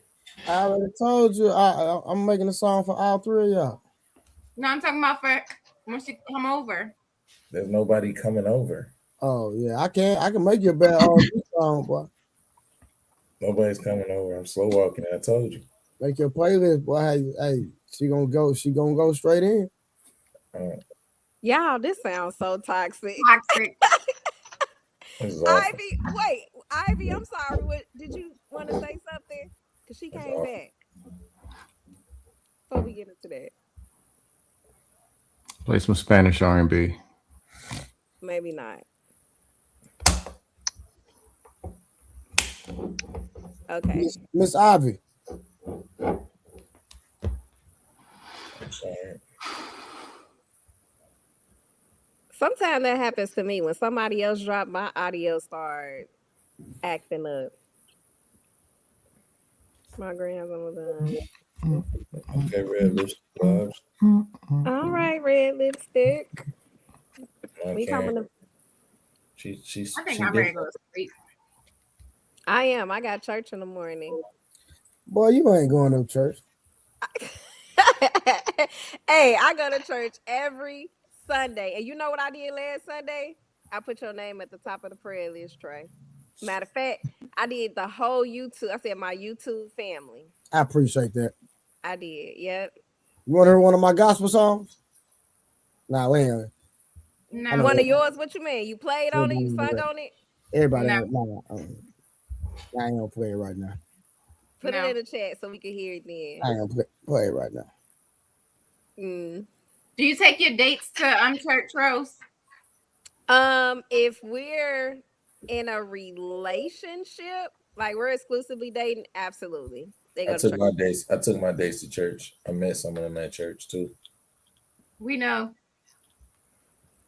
I already told you I'm making a song for all three of y'all. No, I'm talking about for when she come over. There's nobody coming over. Oh yeah, I can make you a better R&B song, boy. Nobody's coming over. I'm slow walking. I told you. Make your playlist, boy. Hey, she gonna go straight in. Y'all, this sounds so toxic. Toxic. This is awful. Ivy, wait, Ivy, I'm sorry. What did you want to say something? Cause she came back. Before we get into that, Play some Spanish R&B. maybe not. Okay, Miss Ivy. sometimes that happens to me when somebody else drop my audio start acting up. My grandson done. Okay, red lipstick vibes. All right, red lipstick. We Okay. coming to. I think I'm ready to go to sleep. I am. I got church in the morning. Boy, you ain't going to church. Hey, I go to church every Sunday. And you know what I did last Sunday? I put your name at the top of the prayer list, Trey. Matter of fact, I did the whole YouTube. I said my YouTube family. I appreciate that. I did. Yep. You want to hear one of my gospel songs? Nah, we ain't. No. One of yours? What you mean? You played on it? You sung on it? Everybody, No. I ain't gonna play it right now. Put it in the chat so we can hear it then. I ain't gonna play it right now. Do you take your dates to church, Rose? If we're in a relationship, like we're exclusively dating, absolutely. They go I to took church. my dates. I took my dates to church. I met some of them at church too. We know.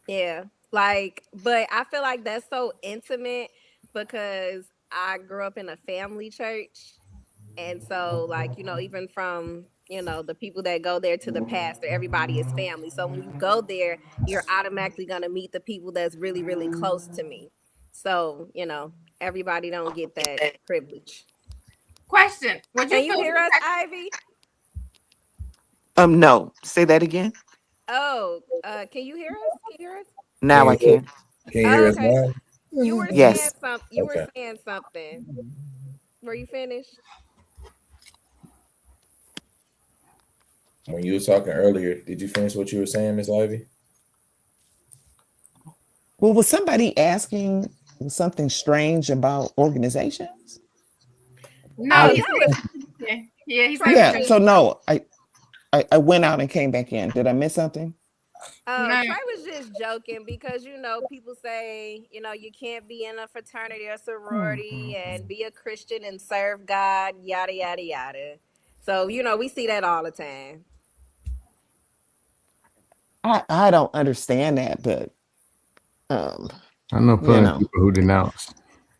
Yeah. Like, but I feel like that's so intimate because I grew up in a family church. And so, like, even from, the people that go there to the pastor, everybody is family. So when you go there, you're automatically going to meet the people that's really, really close to me. So, everybody don't get that privilege. Question. Would you Can you hear us, Ivy? No. Say that again. Oh, can you hear us? Can you hear us? Now I can. Can you hear us Okay. now? You were saying Yes. something. You were Okay. saying something. Were you finished? When you were talking earlier, did you finish what you were saying, Miss Ivy? Well, was somebody asking something strange about organizations? No, he no, said. Yeah, he Trey was said. just So no, I went out and came back in. Did I miss something? No. Trey was just joking because people say you can't be in a fraternity or sorority and be a Christian and serve God, yada yada yada. So we see that all the time. I don't understand that, but I know plenty of people who denounce.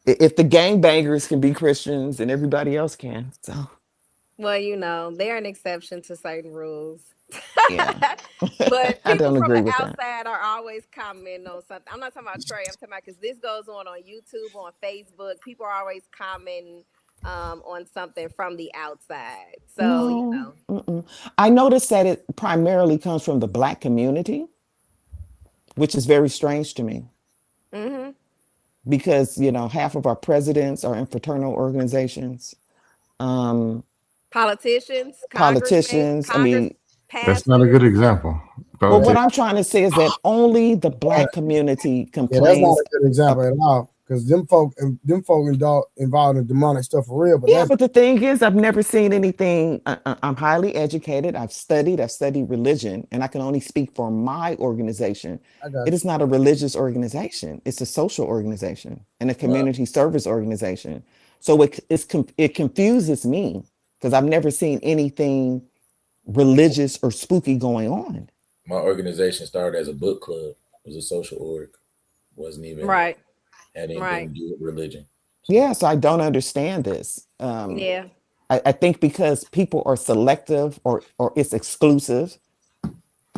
If the gangbangers can be Christians, then everybody else can. So Well, they're an exception to certain rules. yeah. But I people don't from agree the with that. outside are always commenting on something. I'm not talking about Trey. I'm talking about because this goes on YouTube, on Facebook. People are always commenting on something from the outside. So No. I noticed that it primarily comes from the Black community, which is very strange to me. Mm-hmm. Because half of our presidents are in fraternal organizations. Politicians, Politicians. I mean, that's not a good example. Well, what I'm trying to say is that only the Black community Yeah, that's not complains. a good example at all. Because them folk involved in demonic stuff for real. But Yeah, but the thing is, I've never seen anything. I'm highly educated. I've studied religion, and I can only speak for my organization. I got It you. is not a religious organization. It's a social organization and a community service organization. So it confuses me because I've never seen anything religious or spooky going on. My organization started as a book club. It was a social org. Wasn't even right. had anything to do with religion. Yeah, so I don't understand this. Yeah. I think because people are selective or it's exclusive.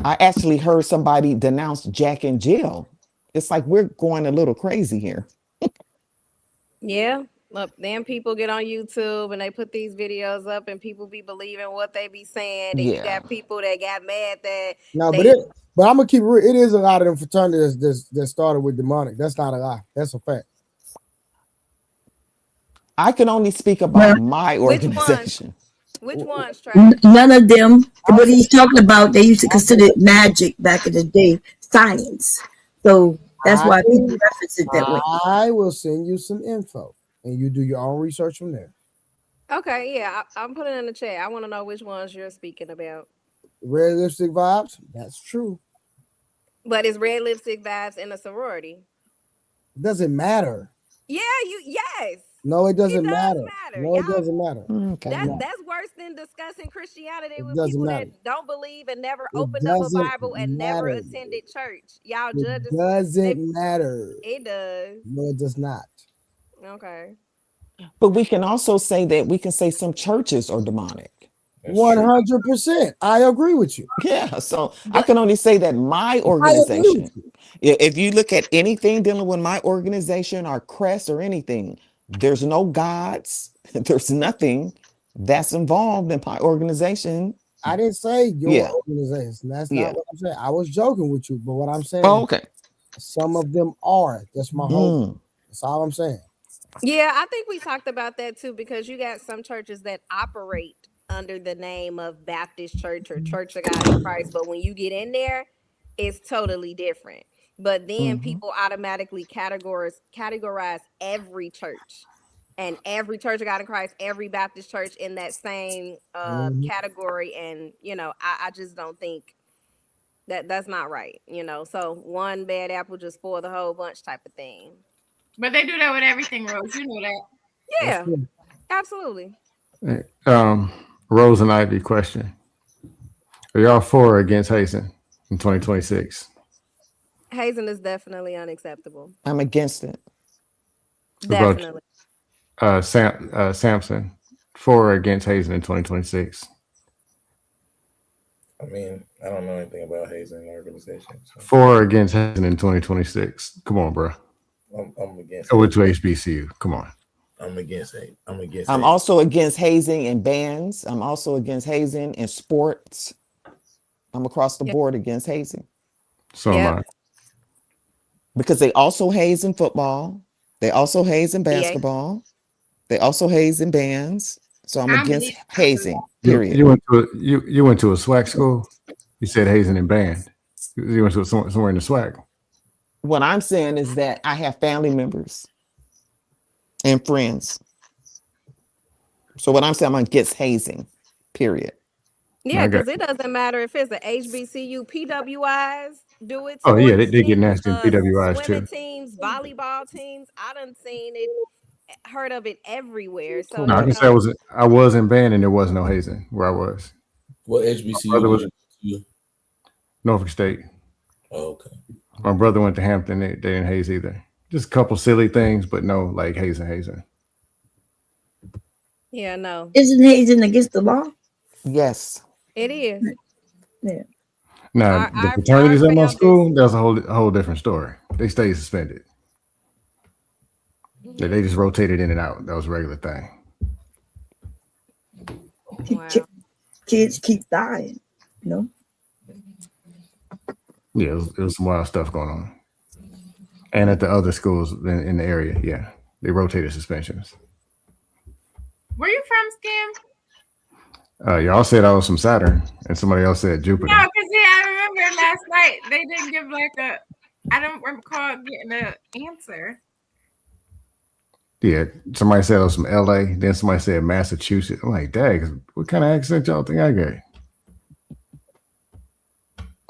I actually heard somebody denounce Jack in Jill. It's like we're going a little crazy here. Yeah. Look, then people get on YouTube and they put these videos up and people be believing what they be saying. And you Yeah. got people that got mad that No, they but I'm gonna keep it real. It is a lot of them fraternities that started with demonic. That's not a lie. That's a fact. I can only speak Well, about my which ones? organization. Which ones, Trey? none of them. I'll What say, he's talking about, they used to I'll say consider it magic back in the day, science. So that's I why people reference it that way. I will send you some info and you do your own research from there. Okay, yeah, I'm putting it in the chat. I want to know which ones you're speaking about. Red lipstick vibes, that's true. But is red lipstick vibes in a sorority? It doesn't matter. Yeah, yes. No, it It doesn't does matter. matter. No, it Y'all, doesn't matter. Okay. No, that's worse than discussing Christianity it with doesn't people matter. that don't believe and never It opened up a doesn't Bible and never matter. attended church. Y'all It judges. doesn't matter. It does. No, it does not. Okay. But we can also say that we can say some churches are demonic. 100%. I agree with you. Yeah. So I can only say that my I agree with organization, you. if you look at anything dealing with my organization or crest or anything, there's no gods, there's nothing that's involved in my organization. I didn't say your Yeah. organization. That's Yeah. not what I'm saying. I was joking with you, but what I'm saying Oh, is okay. some of them are. That's my whole. That's all I'm saying. Yeah, I think we talked about that too because you got some churches that operate under the name of Baptist Church or Church of God in Christ, but when you get in there, it's totally different. But then people automatically categorize every church and every Church of God in Christ, every Baptist church in that same category. And I just don't think that's not right. So one bad apple just spoil the whole bunch type of thing. But they do that with everything, Rose. You know that. Yeah, absolutely. Rose and Ivy question. Are y'all for or against Hazen in 2026? Hazing is definitely unacceptable. I'm against it. Definitely. What about Samson, for or against Hazen in 2026? I mean, I don't know anything about hazing organization. So. For or against Hazen in 2026? Come on, bro. I'm against. Go to HBCU. Come on. I'm against it. I'm against. I'm also against hazing in bands. I'm also against hazing in sports. I'm across the board against hazing. So am I. Because they also haze in football. They also haze in basketball. They also haze in bands. So I'm against hazing. Period. You went to a SWAC school. You said hazing in band. You went to somewhere in the SWAC. What I'm saying is that I have family members and friends. So what I'm saying, I'm against hazing. Period. Yeah, because it doesn't matter if it's an HBCU, PWIs do it. Oh yeah, they get nasty in PWIs swimming too. teams, volleyball teams. I done seen it, heard of it everywhere. So No, I can say I was in band and there was no hazing where I was. What HBCU did you? Norfolk State. Oh, okay. My brother went to Hampton. They didn't haze either. Just a couple silly things, but no like hazing. Yeah, no. Isn't hazing against the law? Yes. It is. Yeah. Now the fraternities at my school, that's a whole different story. They stay suspended. They just rotated in and out. That was a regular thing. Wow. Kids keep dying, you know? Yeah, it was some wild stuff going on. And at the other schools in the area, yeah, they rotated suspensions. Where you from, Scam? Y'all said I was from Saturn, and somebody else said Jupiter. No, because I remember last night they didn't give I don't recall getting an answer. Yeah, somebody said I was from LA, then somebody said Massachusetts. I'm like, dang, what kind of accent y'all think I got?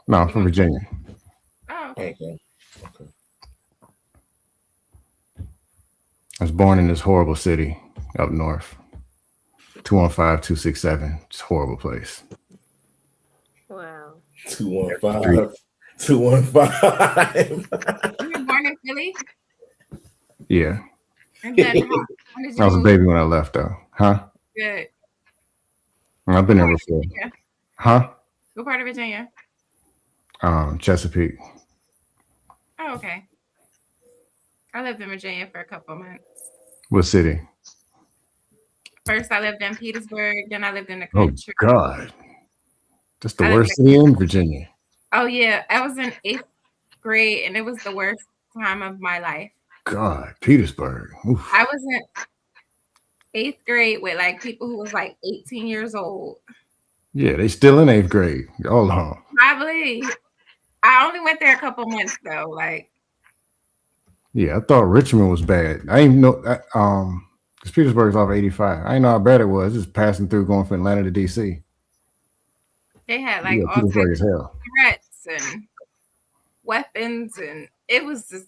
No, I'm from Virginia. Oh, okay. I was born in this horrible city up north. 215-267. It's a horrible place. Wow. 215. 215. You were born in Philly? Yeah. And then I was a baby when I left, though. Huh? Good. I've been there before. Huh? What part of Virginia? Chesapeake. Oh, okay. I lived in Virginia for a couple of months. What city? First, I lived in Petersburg. Then I lived in the Oh country. God, that's the I lived worst city in Virginia. Oh yeah, I was in 8th grade, and it was the worst time of my life. God, Petersburg. Oof. I was in 8th grade with like people who was like 18 years old. Yeah, they still in 8th grade. All on. Probably. I only went there a couple months though. Like, Yeah, I thought Richmond was bad. I didn't know because Petersburg's off 85. I didn't know how bad it was. Just passing through, going from Atlanta to DC. they had like Yeah, all Petersburg types is of hell. threats and weapons, and it was just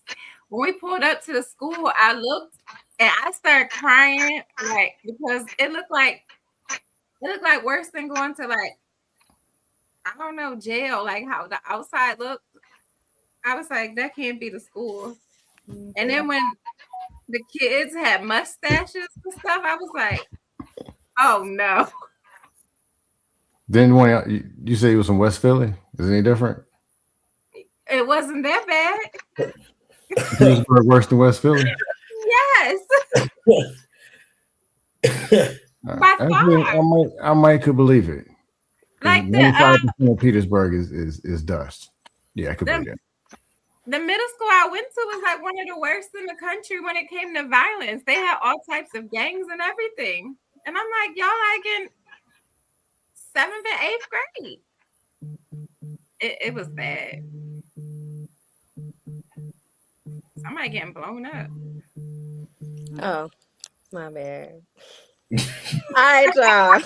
when we pulled up to the school, I looked and I started crying, like, because it looked like worse than going to, like, I don't know, jail, like how the outside looked. I was like, that can't be the school. And then when the kids had mustaches and stuff, I was like, oh no. Then when you say it was from West Philly, is it any different? It wasn't that bad. Petersburg worse than West Philly? Yes. By far. I might could believe it. Like 95% of Petersburg is dust. Yeah, I could believe it. The middle school I went to was like one of the worst in the country when it came to violence. They had all types of gangs and everything. And I'm like, y'all like in 7th and 8th grade. It was bad. Somebody getting blown up. Oh, my bad. All right, y'all.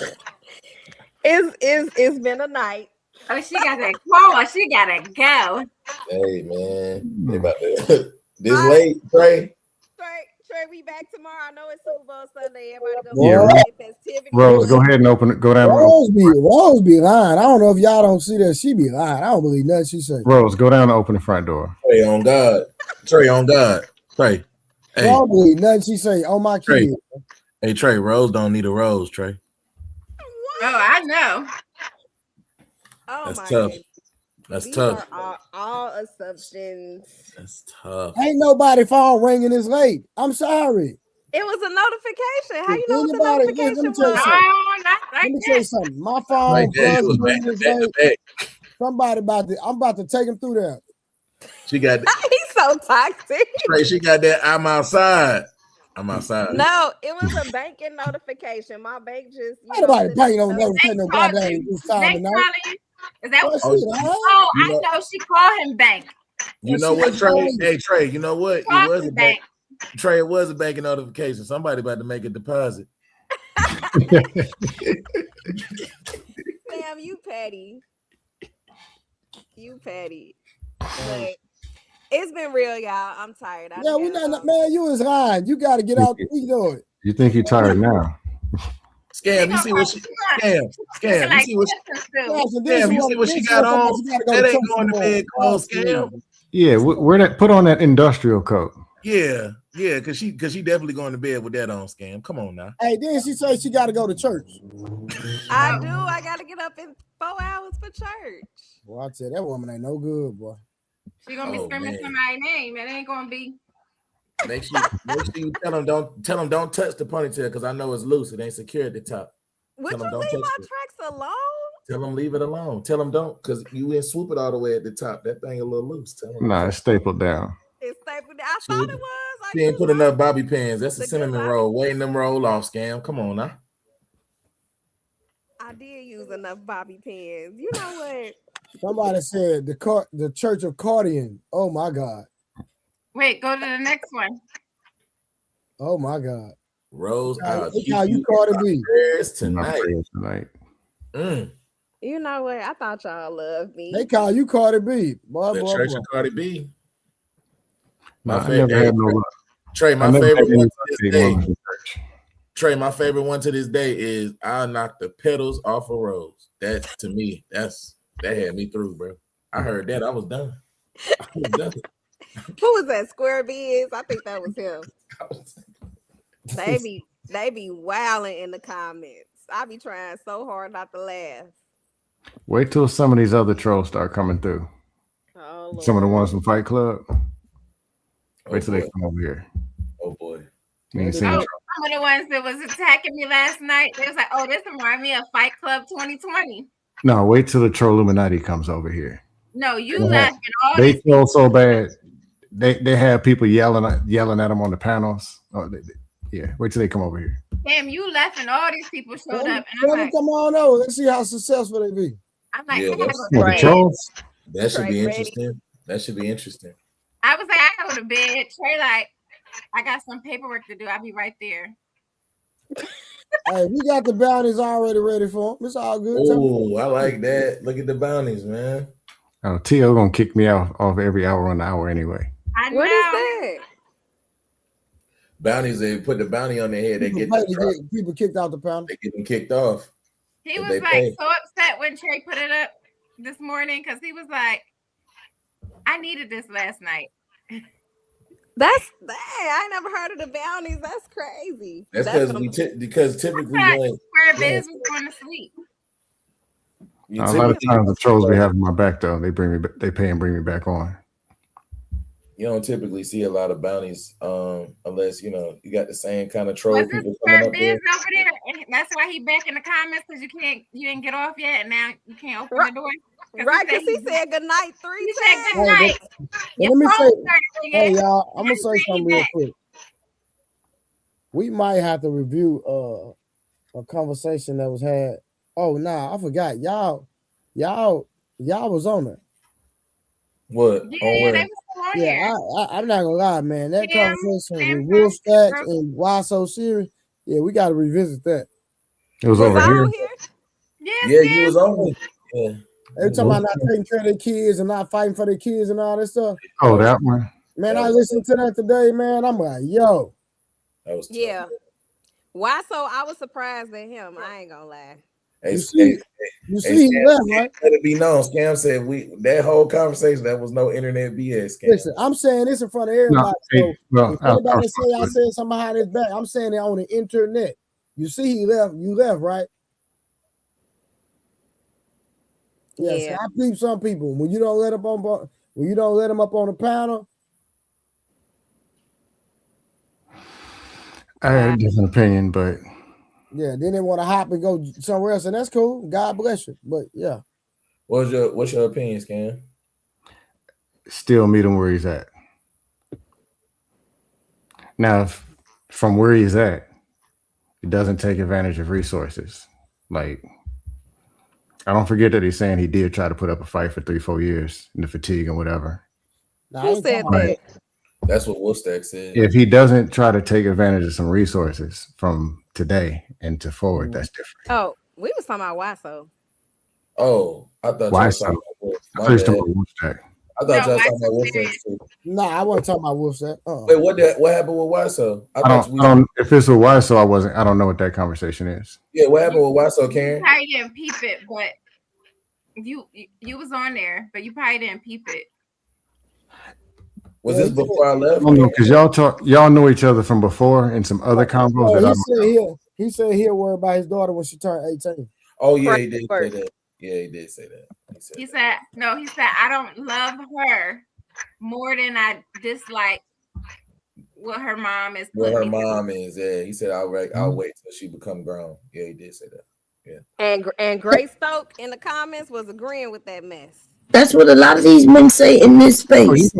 It's been a night. Oh, she got that call. She gotta go. Hey man, they about to this late, Trey. Trey, we back tomorrow. I know it's Super Bowl Sunday. Everybody go Yeah, festivities. Rose, go ahead and open it. Go down. Rose be lying. I don't know if y'all don't see that. She be lying. I don't believe nothing she say. Rose, go down and open the front door. Trey on God. Trey on God. Trey. Hey. I don't believe nothing she say. Oh my Trey. kids. Hey Trey, Rose don't need a rose, Trey. Oh, I know. Oh, that's my tough. goodness. That's These tough. are all assumptions. That's tough. Ain't nobody phone ringing this late. I'm sorry. It was a notification. How you know Anybody, what the notification let me tell you was? something. Oh, not like Let me tell you something. My phone Like that, it was ringing this back to late. back. Somebody I'm about to take him through there. She got He's so toxic. Trey, she got that I'm outside. I'm outside. No, it was a banking notification. My bank just Nobody paying no notification no goddamn this time of night. Is that what? I know she called him bank. You know what, Trey? Hey, Trey, you know what? It was a bank. Trey, it was a banking notification. Somebody about to make a deposit. Damn, you petty. You petty. But it's been real, y'all. I'm tired. Yeah, we not, man. You was lying. You got to get out. You know it. You think you're tired now? Scam, you see what she scam. You see what she got on? That ain't going to bed clothes, Scam. Yeah, we're that. Put on that industrial coat. Yeah, because she definitely going to bed with that on, Scam. Come on now. Hey, then she say she got to go to church. I do. I got to get up in 4 hours for church. Boy, I tell you, that woman ain't no good, boy. She gonna be screaming somebody's name. It ain't gonna be. Make sure you tell them don't touch the ponytail because I know it's loose. It ain't secure at the top. Would you leave my tracks alone? Tell them leave it alone. Tell them don't, because you didn't swoop it all the way at the top. That thing a little loose. Tell them Nah, it's stapled down. It's stapled down. I thought it was. She ain't put enough bobby pins. That's a cinnamon roll. Waiting them roll off, Scam. Come on now. I did use enough bobby pins. You know what? Somebody said the Church of Cardian. Oh my God. Wait, go to the next one. Oh my God. Rose, how you Cardi B tonight. You know what? I thought y'all loved me. They call you Cardi B. Boy, The Church of Cardi B. I never had no luck. Trey, my favorite one to this day. Trey, my favorite one to this day is I'll knock the petals off a rose. That to me, that had me through, bro. I heard that. I was done. Who was that? Square Biz? I think that was him. They be wilding in the comments. I be trying so hard not to laugh. Wait till some of these other trolls start coming through. Oh, Lord. Some of the ones from Fight Club. Wait till they come over here. Oh boy. You ain't seen some of the ones that was attacking me last night, they was like, "Oh, this reminds me of Fight Club 2020." No, wait till the Trolluminati comes over here. No, you left and all They these troll so bad. They have people yelling at them on the panels. Oh, yeah, wait till they come over here. Damn, you left and all these people showed up, and I'm Let them like, come on over. Let's see how successful they be. I'm like, Yeah, I gotta that's go to What, the bed. trolls? That should be Trey, interesting. That should be interesting. I was like, I gotta go to bed. Trey, like, I got some paperwork to do. I'll be right there. Hey, we got the bounties already ready for them. It's all good. Oh, I like that. Look at the bounties, man. Oh, T.O. gonna kick me off every hour on the hour anyway. I know. What is that? Bounties, they put the bounty on their head. They get people kicked out the panel. They get them kicked off. He was like so upset when Trey put it up this morning because he was like, I needed this last night. That's I never heard of the bounties. That's crazy. That's because typically where Biz was going to sleep. A lot of times the trolls be having my back though. They pay and bring me back on. You don't typically see a lot of bounties unless you got the same kind of troll Was people where coming up Biz there. over there, and that's why he back in the comments because you didn't get off yet, and now you can't open the door. Right, because he said good night 3 He times. said good night. Let me say, hey y'all, I'm gonna say something real quick. We might have to review a conversation that was had. Oh nah, I forgot. Y'all was on it. What? Yeah, I'm not gonna lie, man. That conversation with Wolf Stacks and Why So Serious, yeah, we gotta revisit that. It was over here. Yeah, he was on it. Yeah. Every time I'm not taking care of their kids and not fighting for their kids and all that stuff. Oh, that one. Man, I listened to that today, man. I'm like, yo. That was yeah. Why so I was surprised at him. I ain't gonna lie. Hey, you see, he left, right? Let it be known. Scam said that whole conversation that was no internet BS. Scam. Listen, I'm saying this in front of everybody. No, if anybody say I said something behind his back, I'm saying it on the internet. You see, he left. You left, right? Yeah. So I peep some people when you don't let them up on the panel. I had a different opinion, but yeah, then they want to hop and go somewhere else, and that's cool. God bless you. But yeah. What's your opinion, Scam? Still meet him where he's at. Now, from where he's at, it doesn't take advantage of resources. Like, I don't forget that he's saying he did try to put up a fight for 3-4 years in the fatigue and whatever. Who said that? That's what Wolfstack said. If he doesn't try to take advantage of some resources from today and to forward, that's different. Oh, we was talking about why so. Oh, I thought Why you so? were I thought you were talking about Wolfstack. I thought you were talking about Wolfstack too. Nah, I wasn't talking about Wolfstack. Wait, what happened with Wyso? I don't. If it's with Wyso, I don't know what that conversation is. Yeah, what happened with Wyso, Karen? You probably didn't peep it, but you was on there, but you probably didn't peep it. Was this before I left? No, because y'all know each other from before and some other combos. He said he'll worry about his daughter when she turned 18. Oh yeah, he did say that. Yeah, he did say that. He said I don't love her more than I dislike what her mom is. What her mom is, yeah. He said I'll wait till she become grown. Yeah, he did say that. Yeah. And Grace Stoke in the comments was agreeing with that mess. That's what a lot of these men say in this space.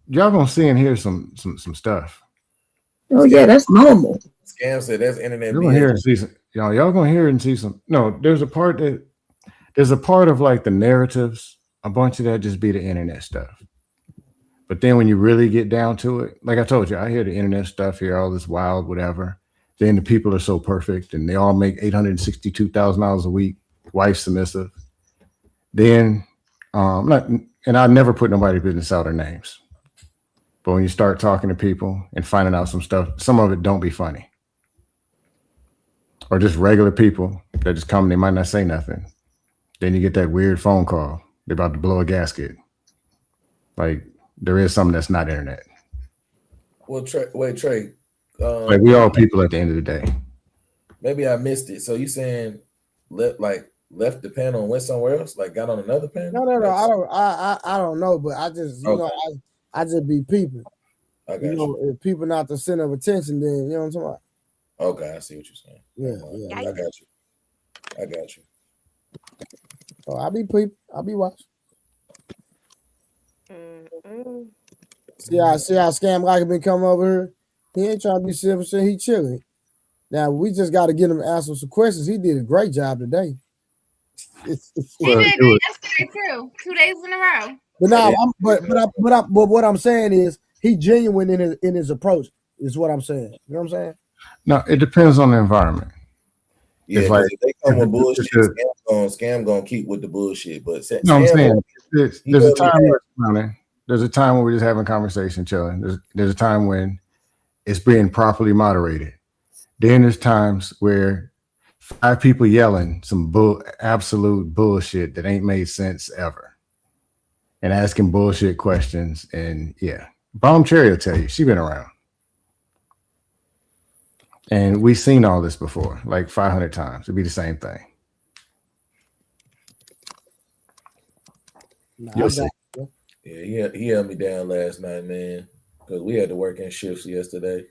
Y'all gonna see and hear some stuff. Oh yeah, that's normal. Scam said that's internet. You're gonna hear and see some, y'all gonna hear and see some. No, there's a part of like the narratives, a bunch of that just be the internet stuff. But then when you really get down to it, like I told you, I hear the internet stuff, hear all this wild whatever. Then the people are so perfect and they all make $862,000 a week, wife submissive. Then and I never put nobody's business out or names. But when you start talking to people and finding out some stuff, some of it don't be funny. Or just regular people that just come, they might not say nothing. Then you get that weird phone call. They're about to blow a gasket. Like, there is something that's not internet. Well, Trey. Like, we all people at the end of the day. Maybe I missed it. So you saying left the panel and went somewhere else? Like got on another panel? No. I don't know, but I just I just be peeping. I got you. If people not the center of attention, then you know what I'm talking about. Okay, I see what you're saying. Yeah. I got you. I got you. Oh, I'll be watching. See how Scam Rocket been coming over here. He ain't trying to be civil. He chilling. Now we just got to get him to answer some questions. He did a great job today. He did good yesterday too. 2 days in a row. But now, but what I'm saying is he genuine in his approach. Is what I'm saying. You know what I'm saying? No, it depends on the environment. Yeah, If because like if they come with bullshit, Scam gonna keep with the bullshit. But no, I'm saying there's a time where where it's running. There's a time when we're just having conversation, chilling. There's a time when it's being properly moderated. Then there's times where 5 people yelling some absolute bullshit that ain't made sense ever, and asking bullshit questions. And yeah, Bomb Cherry will tell you she been around, and we've seen all this before, like 500 times. It'd be the same thing. You'll see. Yeah, he held me down last night, man, because we had to work in shifts yesterday.